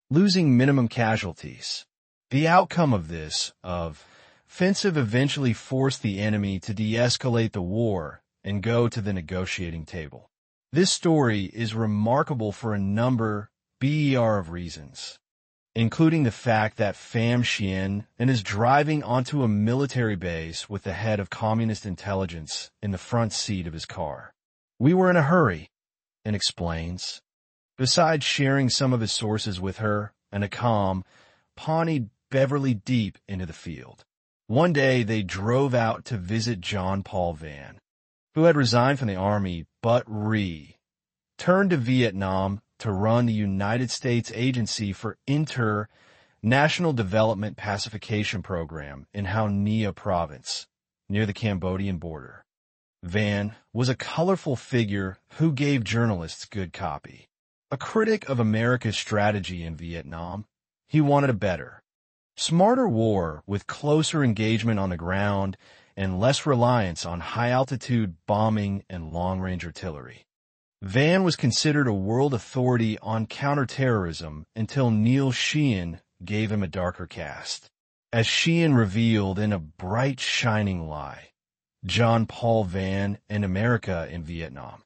losing minimum casualties. The outcome of this offensive eventually forced the enemy to de-escalate the war and go to the negotiating table. This story is remarkable for a number of reasons, including the fact that Pham Xuan An is driving onto a military base with the head of communist intelligence in the front seat of his car. We were in a hurry. and explains. Besides sharing some of his sources with her and a calm, pawnied Beverly deep into the field. One day they drove out to visit John Paul Van, who had resigned from the Army but returned to Vietnam to run the United States Agency for International Development Pacification Program in Hao Nha Province, near the Cambodian border. Van was a colorful figure who gave journalists good copy. A critic of America's strategy in Vietnam, he wanted a better, smarter war with closer engagement on the ground and less reliance on high-altitude bombing and long-range artillery. Van was considered a world authority on counterterrorism until Neil Sheehan gave him a darker cast. As Sheehan revealed in A Bright Shining Lie, John Paul Van and America in Vietnam.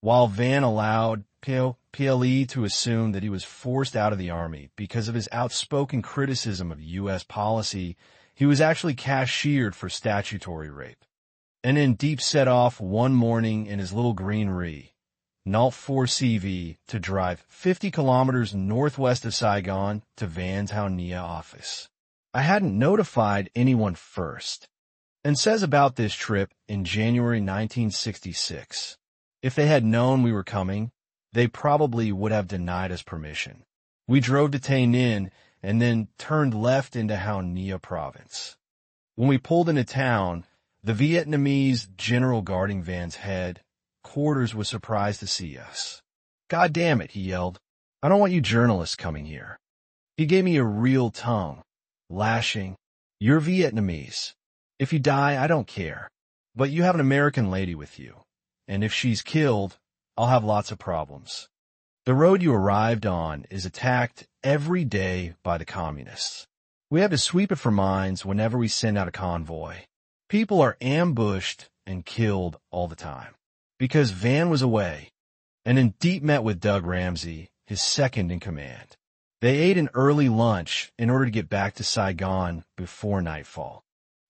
While Van allowed PLE to assume that he was forced out of the Army because of his outspoken criticism of U.S. policy, he was actually cashiered for statutory rape. And then Deep set off one morning in his little green Nault 4CV to drive 50 kilometers northwest of Saigon to Van's Hao Nha office. I hadn't notified anyone first, and says about this trip in January 1966. If they had known we were coming, they probably would have denied us permission. We drove to Tay Ninh and then turned left into Hao Nha province. When we pulled into town, the Vietnamese general guarding Van's headquarters was surprised to see us. "God damn it," he yelled. "I don't want you journalists coming here." He gave me a real tongue, lashing, "You're Vietnamese. If you die, I don't care. But you have an American lady with you, and if she's killed, I'll have lots of problems. The road you arrived on is attacked every day by the communists. We have to sweep it for mines whenever we send out a convoy. People are ambushed and killed all the time." Because Van was away, and in deep met with Doug Ramsey, his second in command. They ate an early lunch in order to get back to Saigon before nightfall.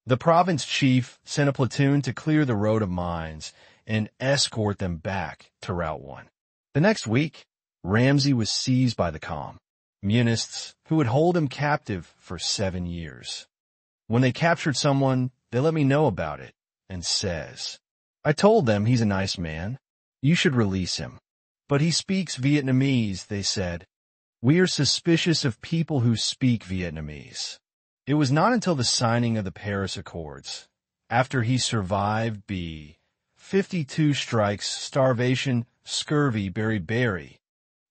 The province chief sent a platoon to clear the road of mines and escort them back to Route 1. The next week, Ramsey was seized by the communists, who would hold him captive for 7 years. When they captured someone, they let me know about it, and says, "I told them he's a nice man. You should release him. But he speaks Vietnamese," they said. "We are suspicious of people who speak Vietnamese." It was not until the signing of the Paris Accords, after he survived B-52 strikes, starvation, scurvy, beriberi,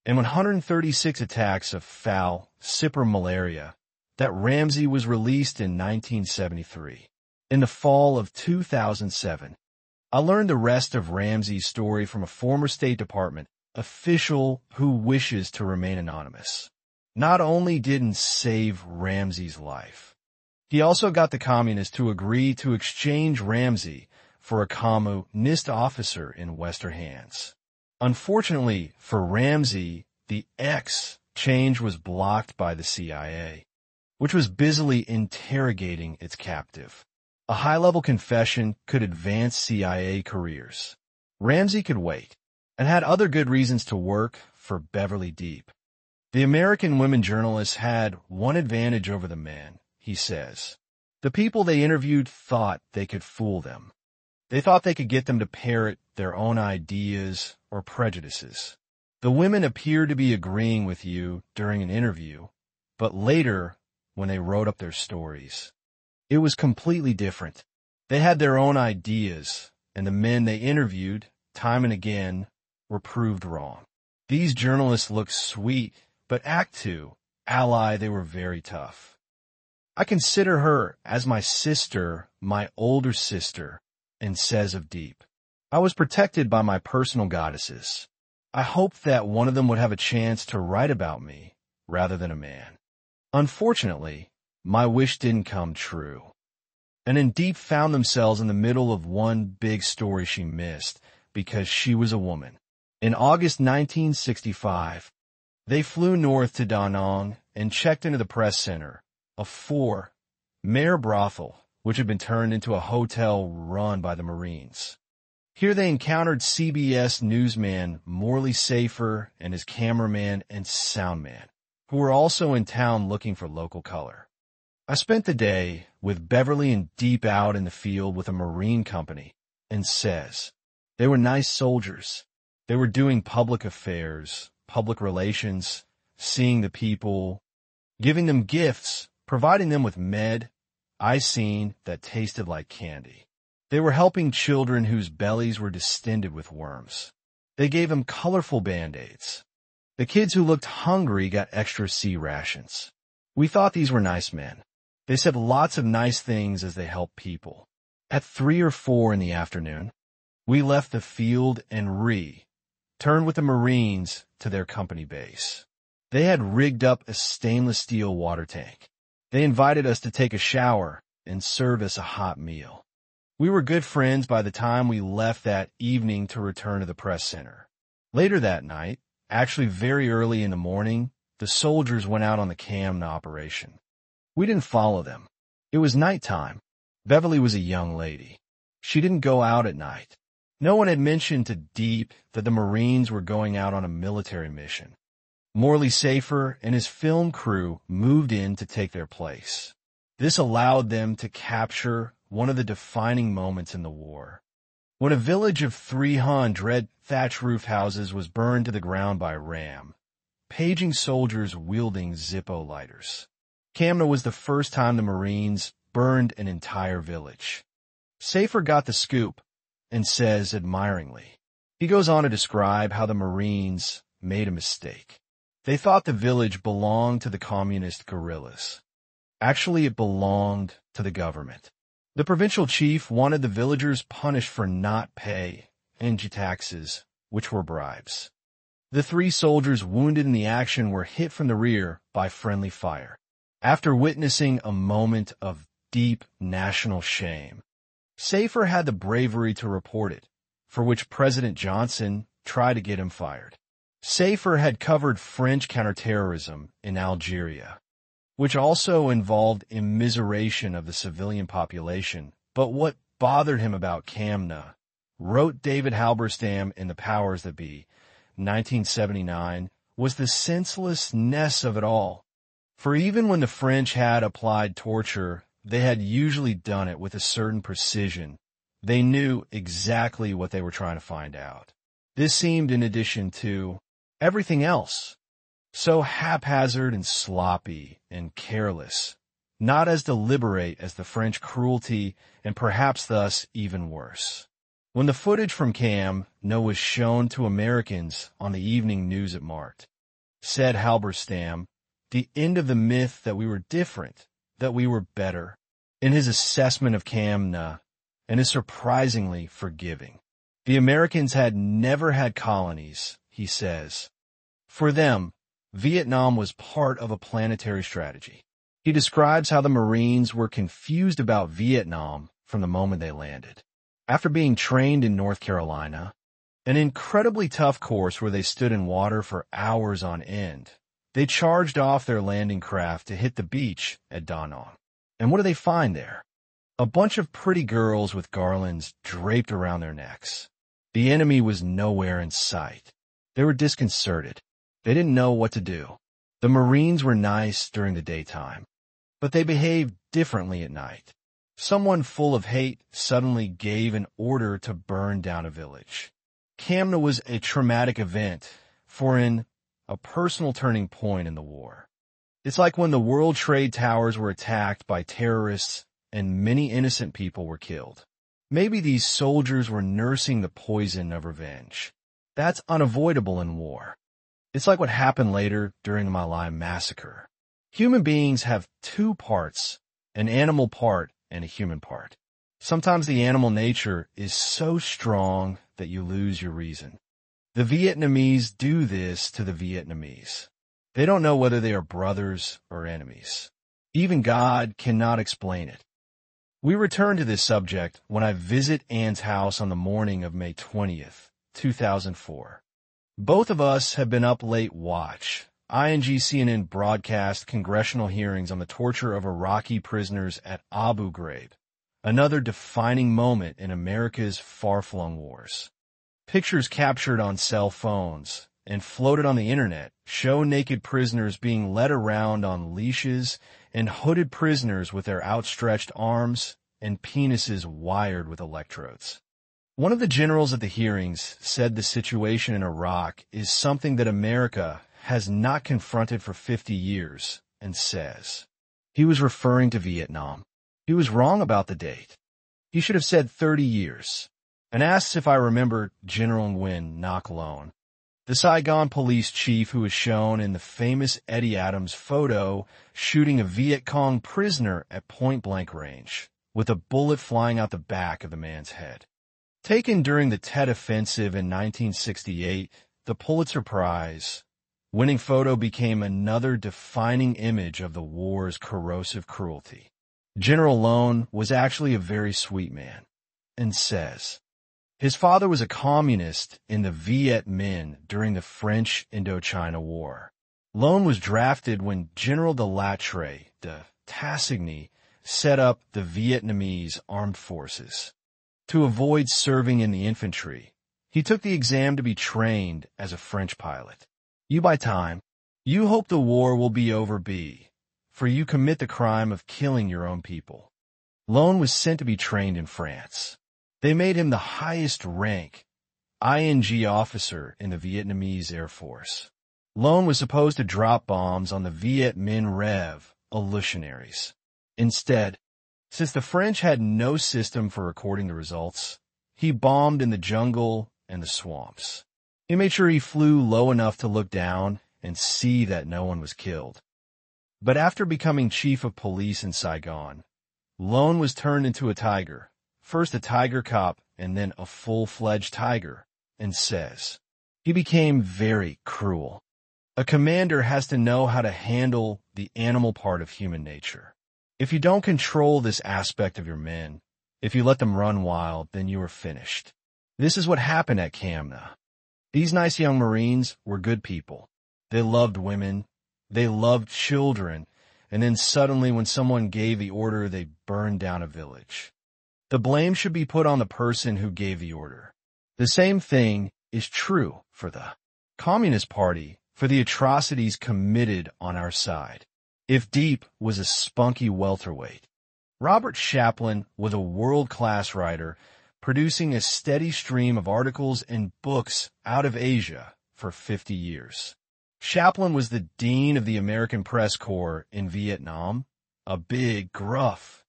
and 136 attacks of foul, Cipra malaria, that Ramsey was released in 1973. In the fall of 2007, I learned the rest of Ramsey's story from a former State Department official who wishes to remain anonymous. Not only didn't save Ramsey's life, he also got the communists to agree to exchange Ramsey for a communist officer in Western hands. Unfortunately for Ramsey, the exchange was blocked by the CIA, which was busily interrogating its captive. A high-level confession could advance CIA careers. Ramsey could wait, and had other good reasons to work for Beverly Deep. The American women journalists had one advantage over the men, he says. The people they interviewed thought they could fool them. They thought they could get them to parrot their own ideas or prejudices. The women appeared to be agreeing with you during an interview, but later, when they wrote up their stories, it was completely different. They had their own ideas, and the men they interviewed, time and again, were proved wrong. These journalists looked sweet, but Act Two, ally, they were very tough. I consider her as my sister, my older sister, and says of Deep. I was protected by my personal goddesses. I hoped that one of them would have a chance to write about me, rather than a man. Unfortunately, my wish didn't come true. And in Deep found themselves in the middle of one big story she missed because she was a woman. In August 1965, they flew north to Da Nang and checked into the press center, a four-mare brothel, which had been turned into a hotel run by the Marines. Here they encountered CBS newsman Morley Safer and his cameraman and soundman, who were also in town looking for local color. I spent the day with Beverly and Deep out in the field with a Marine company, and says, they were nice soldiers. They were doing public affairs, public relations, seeing the people, giving them gifts, providing them with med, Isine that tasted like candy. They were helping children whose bellies were distended with worms. They gave them colorful Band-Aids. The kids who looked hungry got extra C rations. We thought these were nice men. They said lots of nice things as they helped people. At 3 or 4 in the afternoon, we left the field and returned with the Marines to their company base. They had rigged up a stainless steel water tank. They invited us to take a shower and serve us a hot meal. We were good friends by the time we left that evening to return to the press center. Later that night, actually very early in the morning, the soldiers went out on the Camna operation. We didn't follow them. It was nighttime. Beverly was a young lady. She didn't go out at night. No one had mentioned to Deep that the Marines were going out on a military mission. Morley Safer and his film crew moved in to take their place. This allowed them to capture one of the defining moments in the war. When a village of 300 thatch roof houses was burned to the ground by RAM, paging soldiers wielding Zippo lighters. Camna was the first time the Marines burned an entire village. Safer got the scoop and says admiringly. He goes on to describe how the Marines made a mistake. They thought the village belonged to the communist guerrillas. Actually, it belonged to the government. The provincial chief wanted the villagers punished for not paying taxes, which were bribes. The 3 soldiers wounded in the action were hit from the rear by friendly fire. After witnessing a moment of deep national shame, Safer had the bravery to report it, for which President Johnson tried to get him fired. Safer had covered French counterterrorism in Algeria, which also involved immiseration of the civilian population. But what bothered him about Camna, wrote David Halberstam in The Powers That Be, 1979, was the senselessness of it all. For even when the French had applied torture, they had usually done it with a certain precision. They knew exactly what they were trying to find out. This seemed, in addition to everything else, so haphazard and sloppy and careless, not as deliberate as the French cruelty, and perhaps thus even worse. When the footage from Camna was shown to Americans on the evening news it marked, said Halberstam, the end of the myth that we were different, that we were better, in his assessment of Camna, and is surprisingly forgiving. The Americans had never had colonies, he says. For them, Vietnam was part of a planetary strategy. He describes how the Marines were confused about Vietnam from the moment they landed. After being trained in North Carolina, an incredibly tough course where they stood in water for hours on end, they charged off their landing craft to hit the beach at Da Nang. And what do they find there? A bunch of pretty girls with garlands draped around their necks. The enemy was nowhere in sight. They were disconcerted. They didn't know what to do. The Marines were nice during the daytime, but they behaved differently at night. Someone full of hate suddenly gave an order to burn down a village. Camna was a traumatic event, for in a personal turning point in the war. It's like when the World Trade Towers were attacked by terrorists and many innocent people were killed. Maybe these soldiers were nursing the poison of revenge. That's unavoidable in war. It's like what happened later during the My Lai massacre. Human beings have 2 parts, an animal part and a human part. Sometimes the animal nature is so strong that you lose your reason. The Vietnamese do this to the Vietnamese. They don't know whether they are brothers or enemies. Even God cannot explain it. We return to this subject when I visit Ann's house on the morning of May 20th, 2004. Both of us have been up late watch. CNN broadcast congressional hearings on the torture of Iraqi prisoners at Abu Ghraib, another defining moment in America's far-flung wars. Pictures captured on cell phones and floated on the internet show naked prisoners being led around on leashes and hooded prisoners with their outstretched arms and penises wired with electrodes. One of the generals at the hearings said the situation in Iraq is something that America has not confronted for 50 years, and says he was referring to Vietnam. He was wrong about the date. He should have said 30 years, and asks if I remember General Nguyen Ngoc Loan, the Saigon police chief who was shown in the famous Eddie Adams photo shooting a Viet Cong prisoner at point-blank range, with a bullet flying out the back of the man's head. Taken during the Tet Offensive in 1968, the Pulitzer Prize winning photo became another defining image of the war's corrosive cruelty. General Loan was actually a very sweet man, and says his father was a communist in the Viet Minh during the French Indochina War. Loan was drafted when General de Lattre de Tassigny set up the Vietnamese armed forces. To avoid serving in the infantry, he took the exam to be trained as a French pilot. You buy time. You hope the war will be over for you commit the crime of killing your own people. Loan was sent to be trained in France. They made him the highest rank ING officer in the Vietnamese Air Force. Loan was supposed to drop bombs on the Viet Minh revolutionaries. Instead, since the French had no system for recording the results, he bombed in the jungle and the swamps. He made sure he flew low enough to look down and see that no one was killed. But after becoming chief of police in Saigon, Loan was turned into a tiger, first a tiger cop and then a full-fledged tiger, and says he became very cruel. A commander has to know how to handle the animal part of human nature. If you don't control this aspect of your men, if you let them run wild, then you are finished. This is what happened at Cam Nha. These nice young Marines were good people. They loved women. They loved children. And then suddenly when someone gave the order, they burned down a village. The blame should be put on the person who gave the order. The same thing is true for the Communist Party, for the atrocities committed on our side. If Deep was a spunky welterweight, Robert Chaplin was a world-class writer, producing a steady stream of articles and books out of Asia for 50 years. Chaplin was the dean of the American Press Corps in Vietnam, a big, gruff,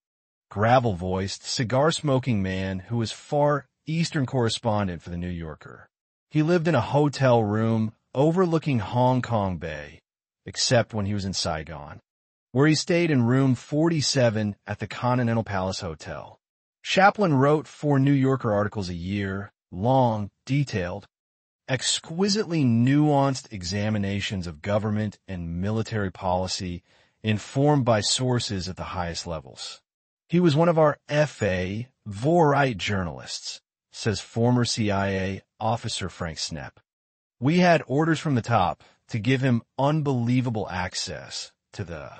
gravel-voiced, cigar-smoking man who was Far Eastern correspondent for The New Yorker. He lived in a hotel room overlooking Hong Kong Bay, except when he was in Saigon, where he stayed in room 47 at the Continental Palace Hotel. Chaplin wrote 4 New Yorker articles a year, long, detailed, exquisitely nuanced examinations of government and military policy informed by sources at the highest levels. He was one of our F.A. Vorite journalists, says former CIA officer Frank Snepp. We had orders from the top to give him unbelievable access to the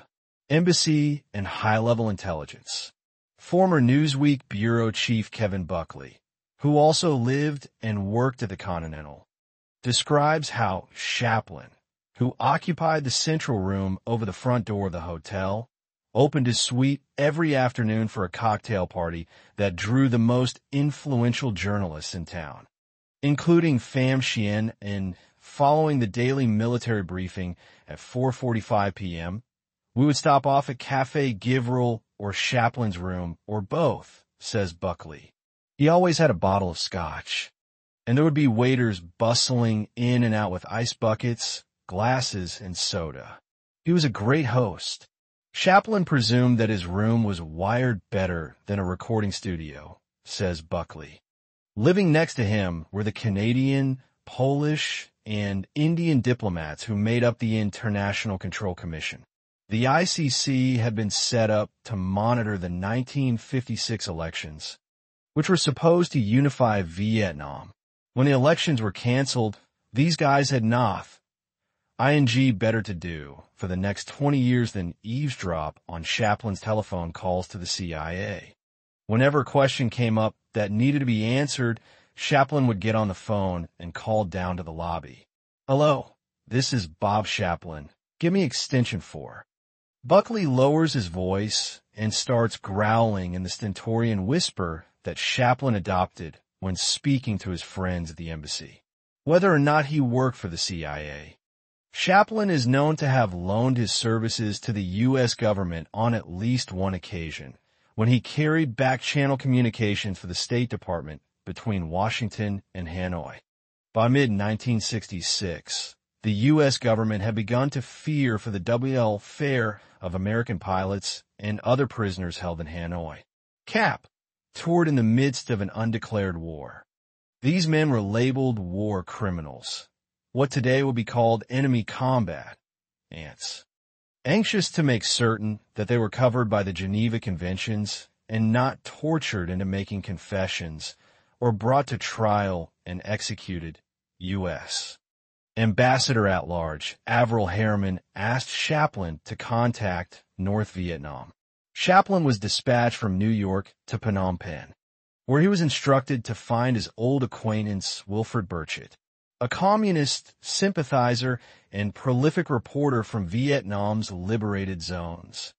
embassy and high-level intelligence. Former Newsweek bureau chief Kevin Buckley, who also lived and worked at the Continental, describes how Chaplin, who occupied the central room over the front door of the hotel, opened his suite every afternoon for a cocktail party that drew the most influential journalists in town, including Pham Xuan An. Following the daily military briefing at 4:45 p.m., we would stop off at Café Givril or Chaplin's room, or both, says Buckley. He always had a bottle of scotch, and there would be waiters bustling in and out with ice buckets, glasses, and soda. He was a great host. Chaplin presumed that his room was wired better than a recording studio, says Buckley. Living next to him were the Canadian, Polish, and Indian diplomats who made up the International Control Commission. The ICC had been set up to monitor the 1956 elections, which were supposed to unify Vietnam. When the elections were canceled, these guys had ING better to do for the next 20 years than eavesdrop on Chaplin's telephone calls to the CIA. Whenever a question came up that needed to be answered, Chaplin would get on the phone and call down to the lobby. "Hello, this is Bob Chaplin. Give me extension 4. Buckley lowers his voice and starts growling in the stentorian whisper that Chaplin adopted when speaking to his friends at the embassy. Whether or not he worked for the CIA, Chaplin is known to have loaned his services to the U.S. government on at least one occasion, when he carried back-channel communications for the State Department between Washington and Hanoi. By mid-1966, the U.S. government had begun to fear for the welfare of American pilots and other prisoners held in Hanoi. Cap toured in the midst of an undeclared war. These men were labeled war criminals, what today would be called enemy combat ants. Anxious to make certain that they were covered by the Geneva Conventions and not tortured into making confessions or brought to trial and executed, U.S. Ambassador at Large Averell Harriman asked Chaplin to contact North Vietnam. Chaplin was dispatched from New York to Phnom Penh, where he was instructed to find his old acquaintance Wilfred Burchett, a communist sympathizer and prolific reporter from Vietnam's liberated zones.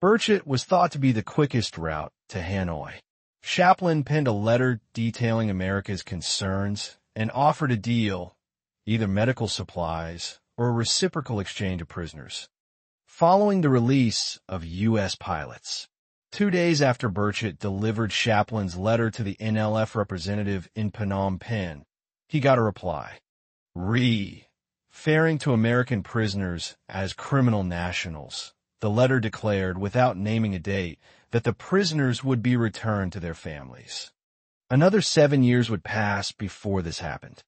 Burchett was thought to be the quickest route to Hanoi. Chaplin penned a letter detailing America's concerns and offered a deal, either medical supplies or a reciprocal exchange of prisoners. Following the release of U.S. pilots, 2 days after Burchett delivered Chaplin's letter to the NLF representative in Phnom Penh, he got a reply. Referring to American prisoners as criminal nationals, the letter declared, without naming a date, that the prisoners would be returned to their families. Another 7 years would pass before this happened.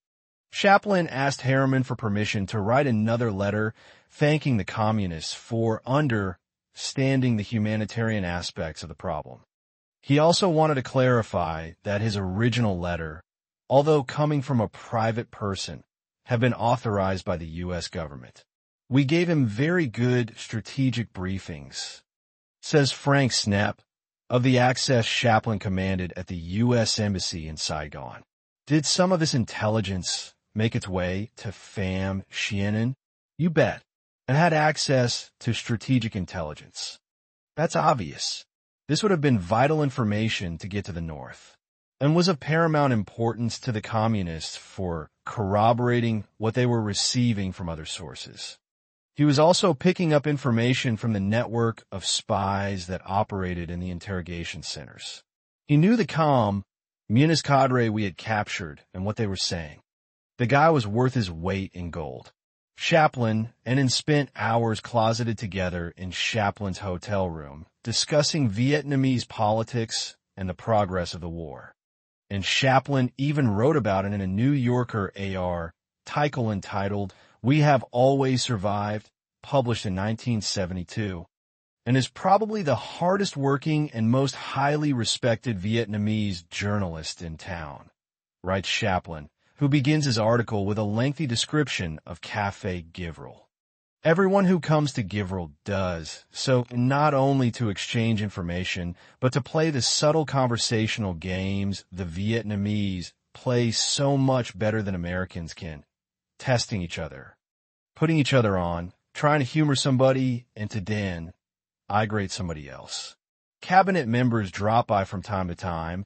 Chaplin asked Harriman for permission to write another letter thanking the communists for understanding the humanitarian aspects of the problem. He also wanted to clarify that his original letter, although coming from a private person, had been authorized by the U.S. government. "We gave him very good strategic briefings," says Frank Snepp of the Access Chaplin commanded at the U.S. Embassy in Saigon. "Did some of this intelligence make its way to Pham Xuan An? You bet. And had access to strategic intelligence. That's obvious. This would have been vital information to get to the North, and was of paramount importance to the communists for corroborating what they were receiving from other sources. He was also picking up information from the network of spies that operated in the interrogation centers. He knew the communist cadre we had captured and what they were saying. The guy was worth his weight in gold." Chaplin and An spent hours closeted together in Chaplin's hotel room, discussing Vietnamese politics and the progress of the war. And Chaplin even wrote about it in a New Yorker article entitled "We Have Always Survived," published in 1972, and is probably the hardest working and most highly respected Vietnamese journalist in town, writes Chaplin, who begins his article with a lengthy description of Café Givril. Everyone who comes to Givril does so not only to exchange information, but to play the subtle conversational games the Vietnamese play so much better than Americans can, testing each other, putting each other on, trying to humor somebody, and to then I-grade somebody else. Cabinet members drop by from time to time,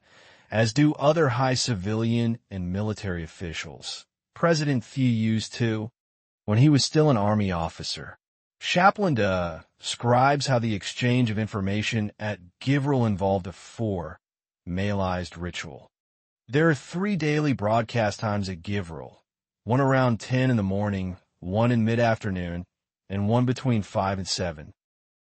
as do other high civilian and military officials. President Thieu used to, when he was still an Army officer. Chaplin describes how the exchange of information at Givril involved a formalized ritual. There are 3 daily broadcast times at Givril, one around 10 in the morning, one in mid-afternoon, and one between 5 and 7.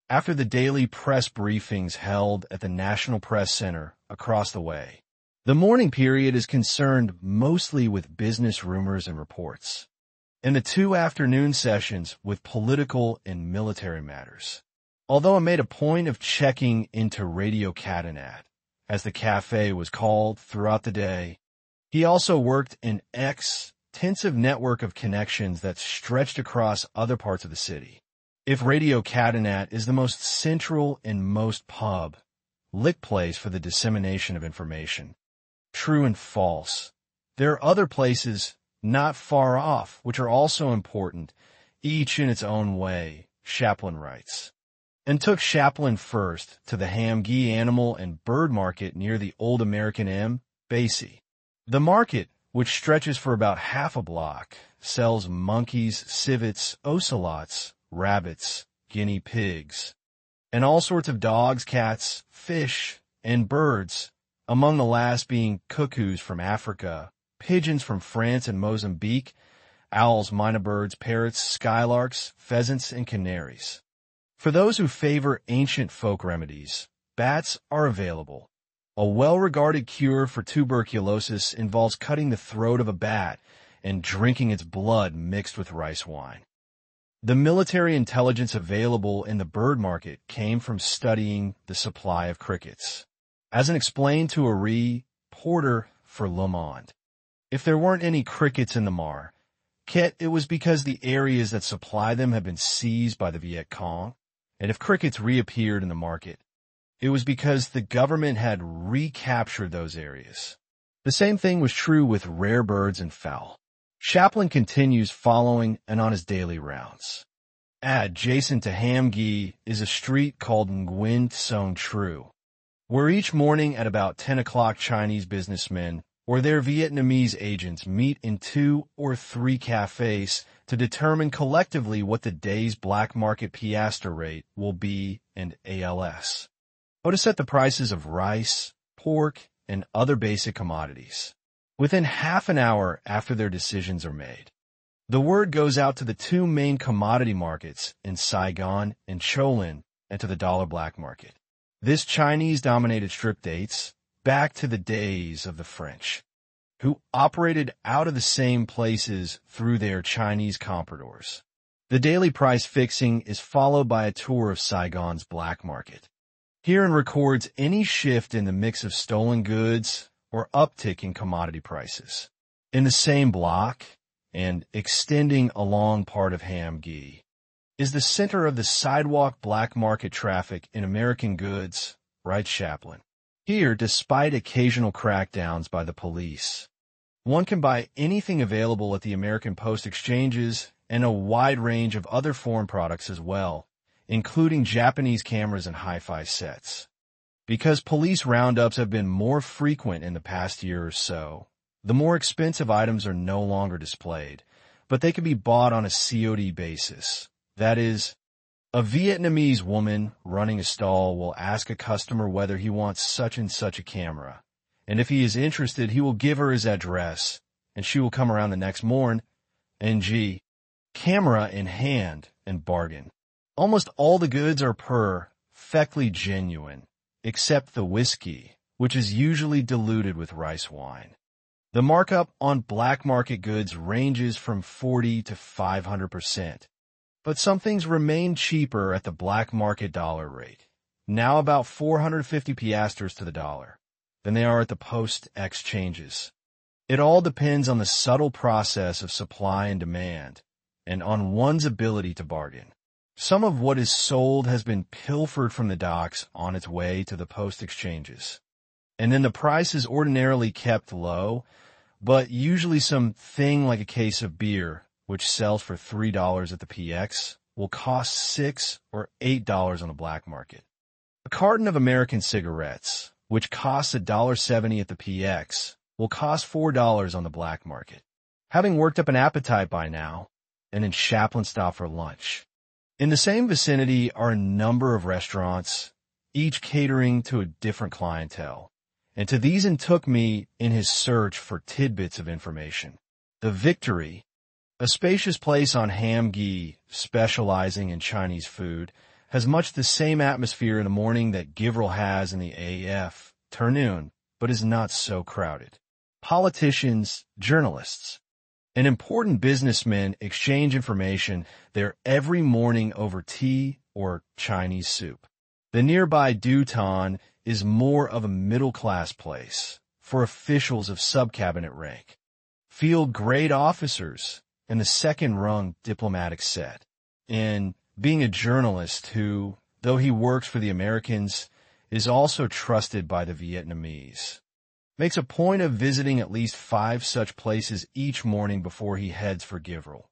After the daily press briefings held at the National Press Center across the way. The morning period is concerned mostly with business rumors and reports, and the 2 afternoon sessions with political and military matters. Although I made a point of checking into Radio Catanat, as the cafe was called, throughout the day, he also worked an extensive network of connections that stretched across other parts of the city. If Radio Catanat is the most central and most pub, lick place for the dissemination of information. True and false. There are other places not far off which are also important, each in its own way, Chaplin writes, and took Chaplin first to the ham, ghee, animal, and bird market near the old American M. Basie. The market, which stretches for about half a block, sells monkeys, civets, ocelots, rabbits, guinea pigs, and all sorts of dogs, cats, fish, and birds, among the last being cuckoos from Africa, pigeons from France and Mozambique, owls, mynah birds, parrots, skylarks, pheasants, and canaries. For those who favor ancient folk remedies, bats are available. A well-regarded cure for tuberculosis involves cutting the throat of a bat and drinking its blood mixed with rice wine. The military intelligence available in the bird market came from studying the supply of crickets. As an explained to a reporter for Le Monde, if there weren't any crickets in the market, it was because the areas that supply them had been seized by the Viet Cong, and if crickets reappeared in the market, it was because the government had recaptured those areas. The same thing was true with rare birds and fowl. Chaplin continues following and on his daily rounds. Adjacent to Ham Ghee is a street called Nguyen Song Tru, where each morning at about 10 o'clock Chinese businessmen or their Vietnamese agents meet in 2 or 3 cafes to determine collectively what the day's black market piastre rate will be and ALS, or to set the prices of rice, pork, and other basic commodities. Within half an hour after their decisions are made, the word goes out to the 2 main commodity markets in Saigon and Cholin and to the dollar black market. This Chinese-dominated strip dates back to the days of the French, who operated out of the same places through their Chinese compradors. The daily price fixing is followed by a tour of Saigon's black market. Herein records any shift in the mix of stolen goods or uptick in commodity prices. In the same block, and extending along part of Ham Ghee, is the center of the sidewalk black market traffic in American goods, writes Chaplin. Here, despite occasional crackdowns by the police, one can buy anything available at the American Post exchanges and a wide range of other foreign products as well, including Japanese cameras and hi-fi sets. Because police roundups have been more frequent in the past year or so, the more expensive items are no longer displayed, but they can be bought on a COD basis. That is, a Vietnamese woman running a stall will ask a customer whether he wants such and such a camera, and if he is interested, he will give her his address, and she will come around the next morn, NG, camera in hand, and bargain. Almost all the goods are perfectly genuine, except the whiskey, which is usually diluted with rice wine. The markup on black market goods ranges from 40 to 500%, but some things remain cheaper at the black market dollar rate, now about 450 piastres to the dollar, than they are at the post exchanges. It all depends on the subtle process of supply and demand, and on one's ability to bargain. Some of what is sold has been pilfered from the docks on its way to the post exchanges, and then the price is ordinarily kept low, but usually some thing like a case of beer, which sells for $3 at the PX, will cost $6 or $8 on the black market. A carton of American cigarettes, which costs $1.70 at the PX, will cost $4 on the black market. Having worked up an appetite by now, and in Chaplin stopped for lunch. In the same vicinity are a number of restaurants, each catering to a different clientele, and to these took me in his search for tidbits of information. The Victory, a spacious place on Ham Ghee specializing in Chinese food, has much the same atmosphere in the morning that Givril has in the afternoon, but is not so crowded. Politicians, journalists, and important businessmen exchange information there every morning over tea or Chinese soup. The nearby Duton is more of a middle-class place for officials of sub-cabinet rank, field grade officers, and the second-rung diplomatic set. And being a journalist who, though he works for the Americans, is also trusted by the Vietnamese. Makes a point of visiting at least 5 such places each morning before he heads for Givral.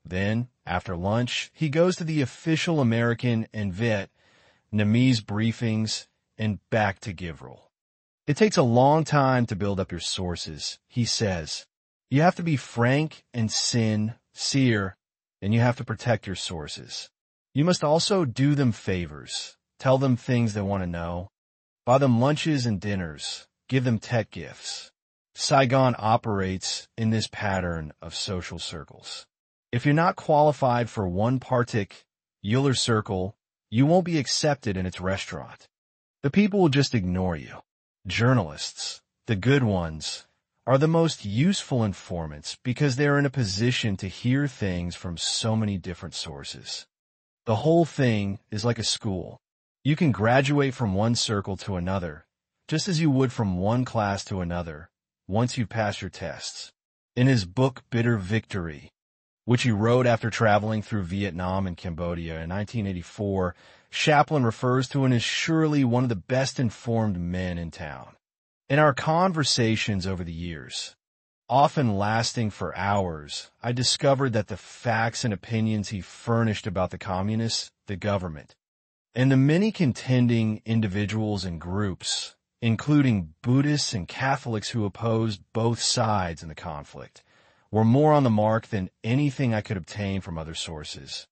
Then, after lunch, he goes to the official American and Vietnamese briefings and back to Givral. It takes a long time to build up your sources, he says. You have to be frank and sincere, and you have to protect your sources. You must also do them favors, tell them things they want to know, buy them lunches and dinners, give them tech gifts. Saigon operates in this pattern of social circles. If you're not qualified for one particular circle, you won't be accepted in its restaurant. The people will just ignore you. Journalists, the good ones, are the most useful informants because they're in a position to hear things from so many different sources. The whole thing is like a school. You can graduate from one circle to another, just as you would from one class to another, once you've passed your tests. In his book, Bitter Victory, which he wrote after traveling through Vietnam and Cambodia in 1984, Chaplin refers to him as surely one of the best informed men in town. In our conversations over the years, often lasting for hours, I discovered that the facts and opinions he furnished about the communists, the government, and the many contending individuals and groups, including Buddhists and Catholics who opposed both sides in the conflict, were more on the mark than anything I could obtain from other sources.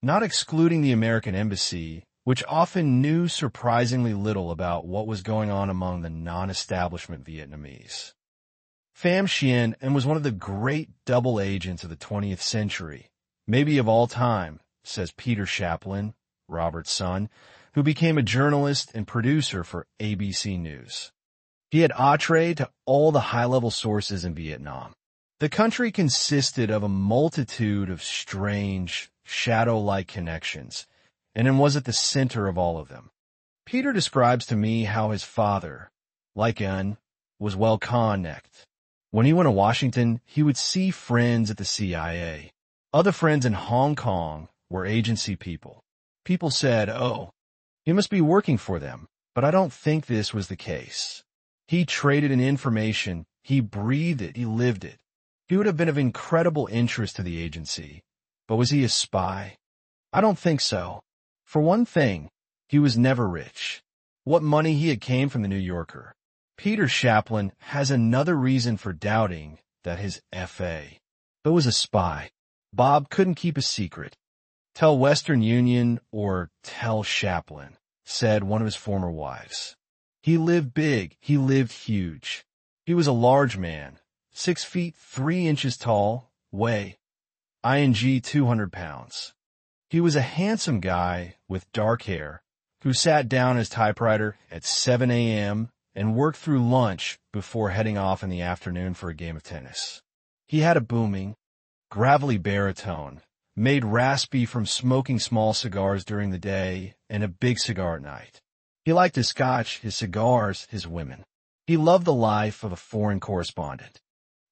Not excluding the American embassy, which often knew surprisingly little about what was going on among the non-establishment Vietnamese. Pham Xuan An was one of the great double agents of the 20th century, maybe of all time, says Peter Chaplin, Robert's son, who became a journalist and producer for ABC News. He had entree to all the high-level sources in Vietnam. The country consisted of a multitude of strange, shadow-like connections, and was at the center of all of them. Peter describes to me how his father, like An, was well connected. When he went to Washington, he would see friends at the CIA. Other friends in Hong Kong were agency people. People said, "Oh, he must be working for them," but I don't think this was the case. He traded in information, he breathed it, he lived it. He would have been of incredible interest to the agency. But was he a spy? I don't think so. For one thing, he was never rich. What money he had came from the New Yorker. Peter Chaplin has another reason for doubting that his F.A. was a spy. Bob couldn't keep a secret. Tell Western Union or tell Chaplin, said one of his former wives. He lived big, he lived huge. He was a large man. 6 feet 3 inches tall, weigh, 200 pounds. He was a handsome guy with dark hair who sat down at his typewriter at 7 a.m. and worked through lunch before heading off in the afternoon for a game of tennis. He had a booming, gravelly baritone, made raspy from smoking small cigars during the day and a big cigar at night. He liked his scotch, his cigars, his women. He loved the life of a foreign correspondent.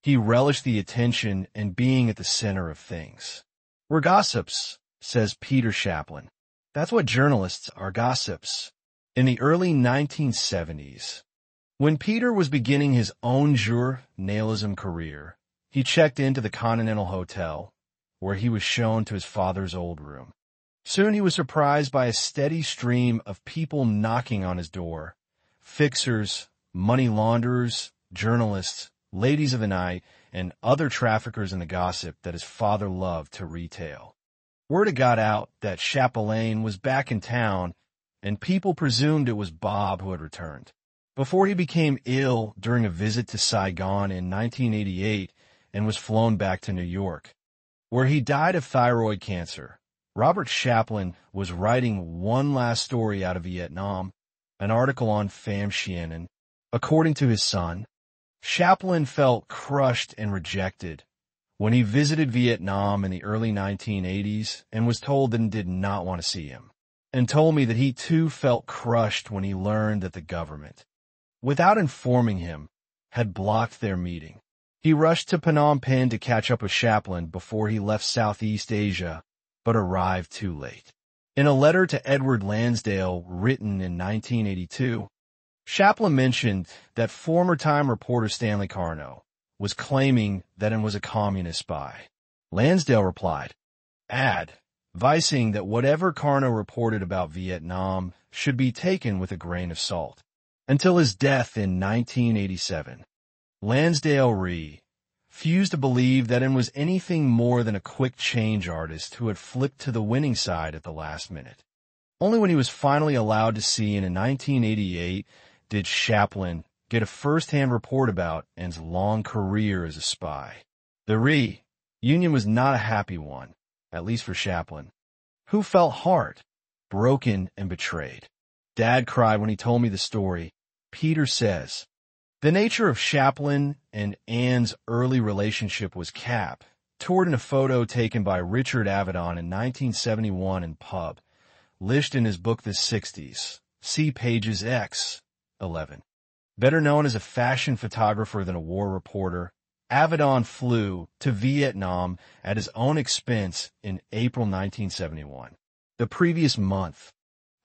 He relished the attention and being at the center of things. We're gossips, says Peter Chaplin. That's what journalists are, gossips. In the early 1970s, when Peter was beginning his own journalism career, he checked into the Continental Hotel, where he was shown to his father's old room. Soon he was surprised by a steady stream of people knocking on his door. Fixers, money launderers, journalists, ladies of the night, and other traffickers in the gossip that his father loved to retail. Word had got out that Chaplin was back in town, and people presumed it was Bob who had returned. Before he became ill during a visit to Saigon in 1988 and was flown back to New York, where he died of thyroid cancer, Robert Chaplin was writing one last story out of Vietnam, an article on Pham Xuan An. According to his son, Chaplin felt crushed and rejected when he visited Vietnam in the early 1980s and was told that he did not want to see him, and told me that he too felt crushed when he learned that the government, without informing him, had blocked their meeting. He rushed to Phnom Penh to catch up with Chaplin before he left Southeast Asia, but arrived too late. In a letter to Edward Lansdale written in 1982, Chaplin mentioned that former Time reporter Stanley Carno was claiming that An was a communist spy. Lansdale replied, advising that whatever Carno reported about Vietnam should be taken with a grain of salt. Until his death in 1987, Lansdale refused to believe that An was anything more than a quick change artist who had flipped to the winning side at the last minute. Only when he was finally allowed to see An in 1988 did Chaplin get a first-hand report about An's long career as a spy. The reunion was not a happy one, at least for Chaplin, who felt heart broken and betrayed. Dad cried when he told me the story. Peter says, the nature of Chaplin and An's early relationship was captured in a photo taken by Richard Avedon in 1971 in pub, listed in his book The 60s. See pages X11. Better known as a fashion photographer than a war reporter, Avedon flew to Vietnam at his own expense in April 1971. The previous month,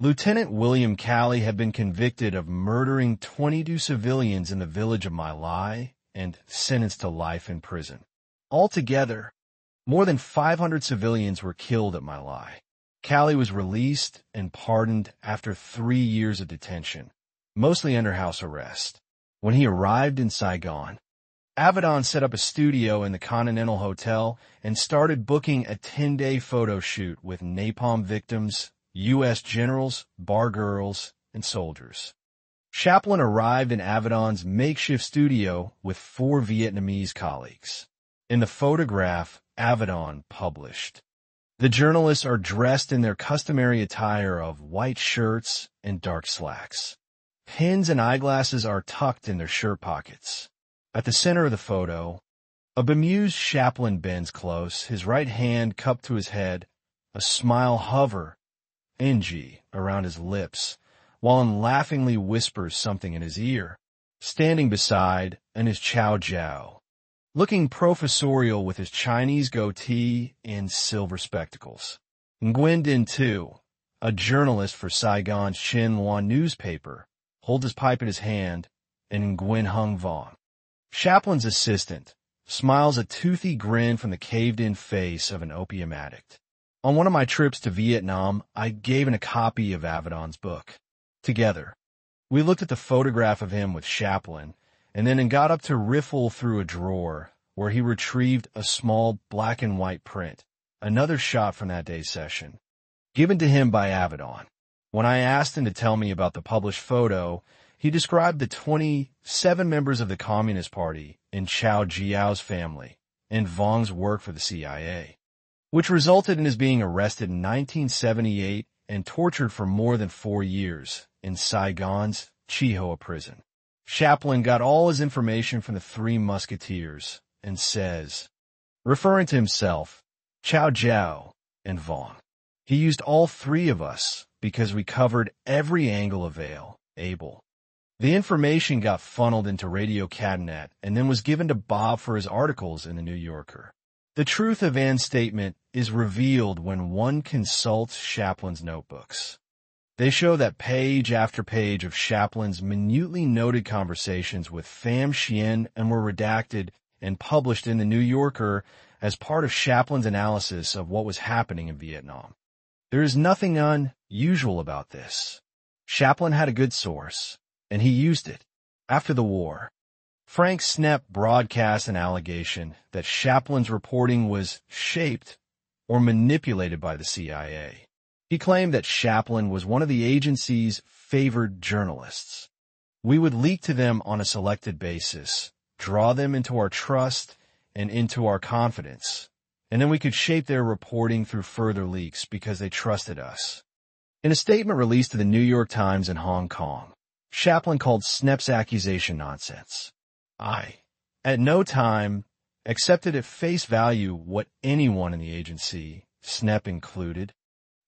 Lieutenant William Calley had been convicted of murdering 22 civilians in the village of My Lai and sentenced to life in prison. Altogether, more than 500 civilians were killed at My Lai. Calley was released and pardoned after 3 years of detention, mostly under house arrest. When he arrived in Saigon, Avedon set up a studio in the Continental Hotel and started booking a 10-day photo shoot with napalm victims, U.S. generals, bar girls, and soldiers. Chaplin arrived in Avedon's makeshift studio with 4 Vietnamese colleagues. In the photograph Avedon published, the journalists are dressed in their customary attire of white shirts and dark slacks. Pins and eyeglasses are tucked in their shirt pockets. At the center of the photo, a bemused Chaplin bends close, his right hand cupped to his head, a smile hovers around his lips, while An laughingly whispers something in his ear. Standing beside An is Chow Jiao, looking professorial with his Chinese goatee and silver spectacles. Nguyen Din Tu, a journalist for Saigon's Xinhua newspaper, holds his pipe in his hand, and Nguyen Hung Vong, Chaplin's assistant, smiles a toothy grin from the caved-in face of an opium addict. On one of my trips to Vietnam, I gave An a copy of Avedon's book. Together, we looked at the photograph of him with Chaplin, and then got up to riffle through a drawer where he retrieved a small black and white print, another shot from that day's session, given to him by Avedon. When I asked him to tell me about the published photo, he described the 27 members of the Communist Party in Chow Jiao's family and Vong's work for the CIA, which resulted in his being arrested in 1978 and tortured for more than 4 years in Saigon's Chi-Hoa prison. Chaplin got all his information from the 3 Musketeers and says, referring to himself, Chow Jiao and Vong, he used all 3 of us because we covered every angle available. The information got funneled into Radio Cabinet and then was given to Bob for his articles in the New Yorker. The truth of An's statement is revealed when one consults Chaplin's notebooks. They show that page after page of Chaplin's minutely noted conversations with Pham Xuan An were redacted and published in the New Yorker as part of Chaplin's analysis of what was happening in Vietnam. There is nothing unusual about this. Chaplin had a good source, and he used it. After the war, Frank Snepp broadcast an allegation that Chaplin's reporting was shaped or manipulated by the CIA. He claimed that Chaplin was one of the agency's favored journalists. We would leak to them on a selected basis, draw them into our trust and into our confidence, and then we could shape their reporting through further leaks because they trusted us. In a statement released to the New York Times in Hong Kong, Chaplin called Snepp's accusation nonsense. I, at no time, accepted at face value what anyone in the agency, Snepp included,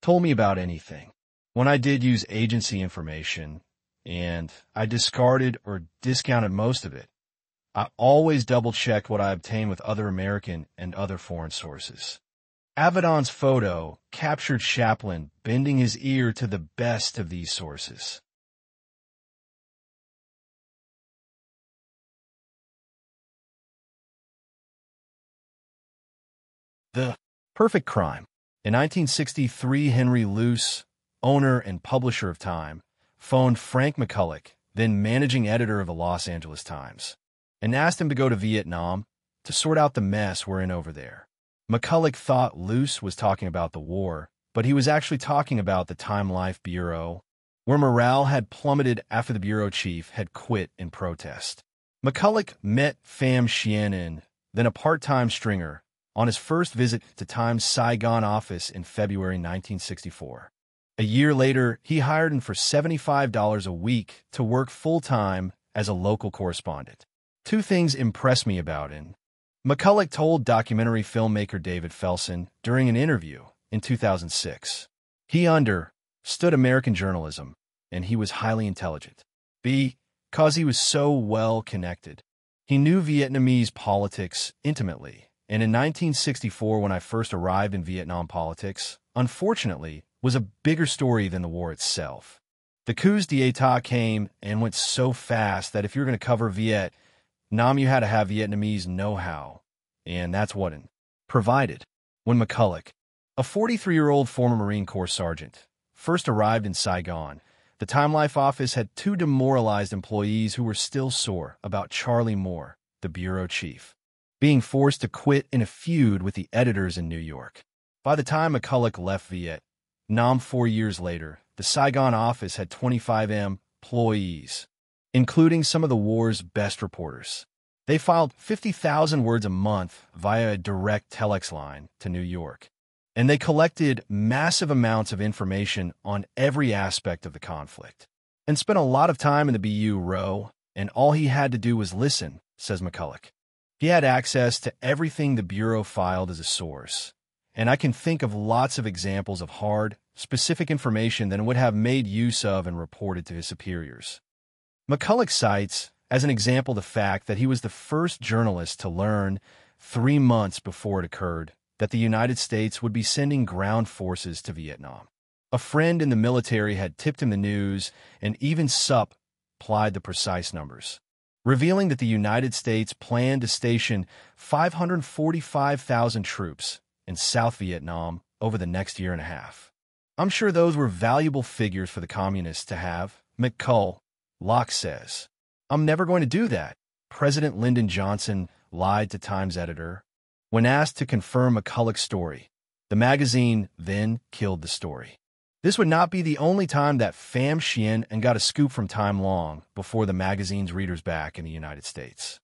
told me about anything. When I did use agency information, and I discarded or discounted most of it, I always double-checked what I obtained with other American and other foreign sources. Avedon's photo captured Chaplin bending his ear to the best of these sources. The Perfect Crime. In 1963, Henry Luce, owner and publisher of Time, phoned Frank McCulloch, then managing editor of the Los Angeles Times, and asked him to go to Vietnam to sort out the mess we're in over there. McCulloch thought Luce was talking about the war, but he was actually talking about the Time Life Bureau, where morale had plummeted after the bureau chief had quit in protest. McCulloch met Pham Xuan An, then a part-time stringer, on his first visit to Time's Saigon office in February 1964. A year later, he hired him for $75 a week to work full-time as a local correspondent. Two things impressed me about him. McCulloch told documentary filmmaker David Felsen during an interview in 2006. He understood American journalism, and he was highly intelligent. Because he was so well connected. He knew Vietnamese politics intimately, and in 1964, when I first arrived in Vietnam politics, unfortunately, was a bigger story than the war itself. The coups d'etat came and went so fast that if you're going to cover Vietnam, you had to have Vietnamese know-how, and that's what it provided. When McCulloch, a 43-year-old former Marine Corps sergeant, first arrived in Saigon, the Time Life office had two demoralized employees who were still sore about Charlie Moore, the bureau chief, being forced to quit in a feud with the editors in New York. By the time McCulloch left Vietnam 4 years later, the Saigon office had 25 employees, including some of the war's best reporters. They filed 50,000 words a month via a direct telex line to New York, and they collected massive amounts of information on every aspect of the conflict, and spent a lot of time in the bureau, and all he had to do was listen, says McCulloch. He had access to everything the bureau filed as a source, and I can think of lots of examples of hard, specific information that would have made use of and reported to his superiors. McCulloch cites, as an example, the fact that he was the first journalist to learn 3 months before it occurred that the United States would be sending ground forces to Vietnam. A friend in the military had tipped him the news, and even supplied the precise numbers, revealing that the United States planned to station 545,000 troops in South Vietnam over the next year and a half. I'm sure those were valuable figures for the communists to have, McCulloch says. I'm never going to do that. President Lyndon Johnson lied to Times editor. When asked to confirm McCulloch's story, the magazine then killed the story. This would not be the only time that Pham Xuan An got a scoop from Time long before the magazine's readers back in the United States.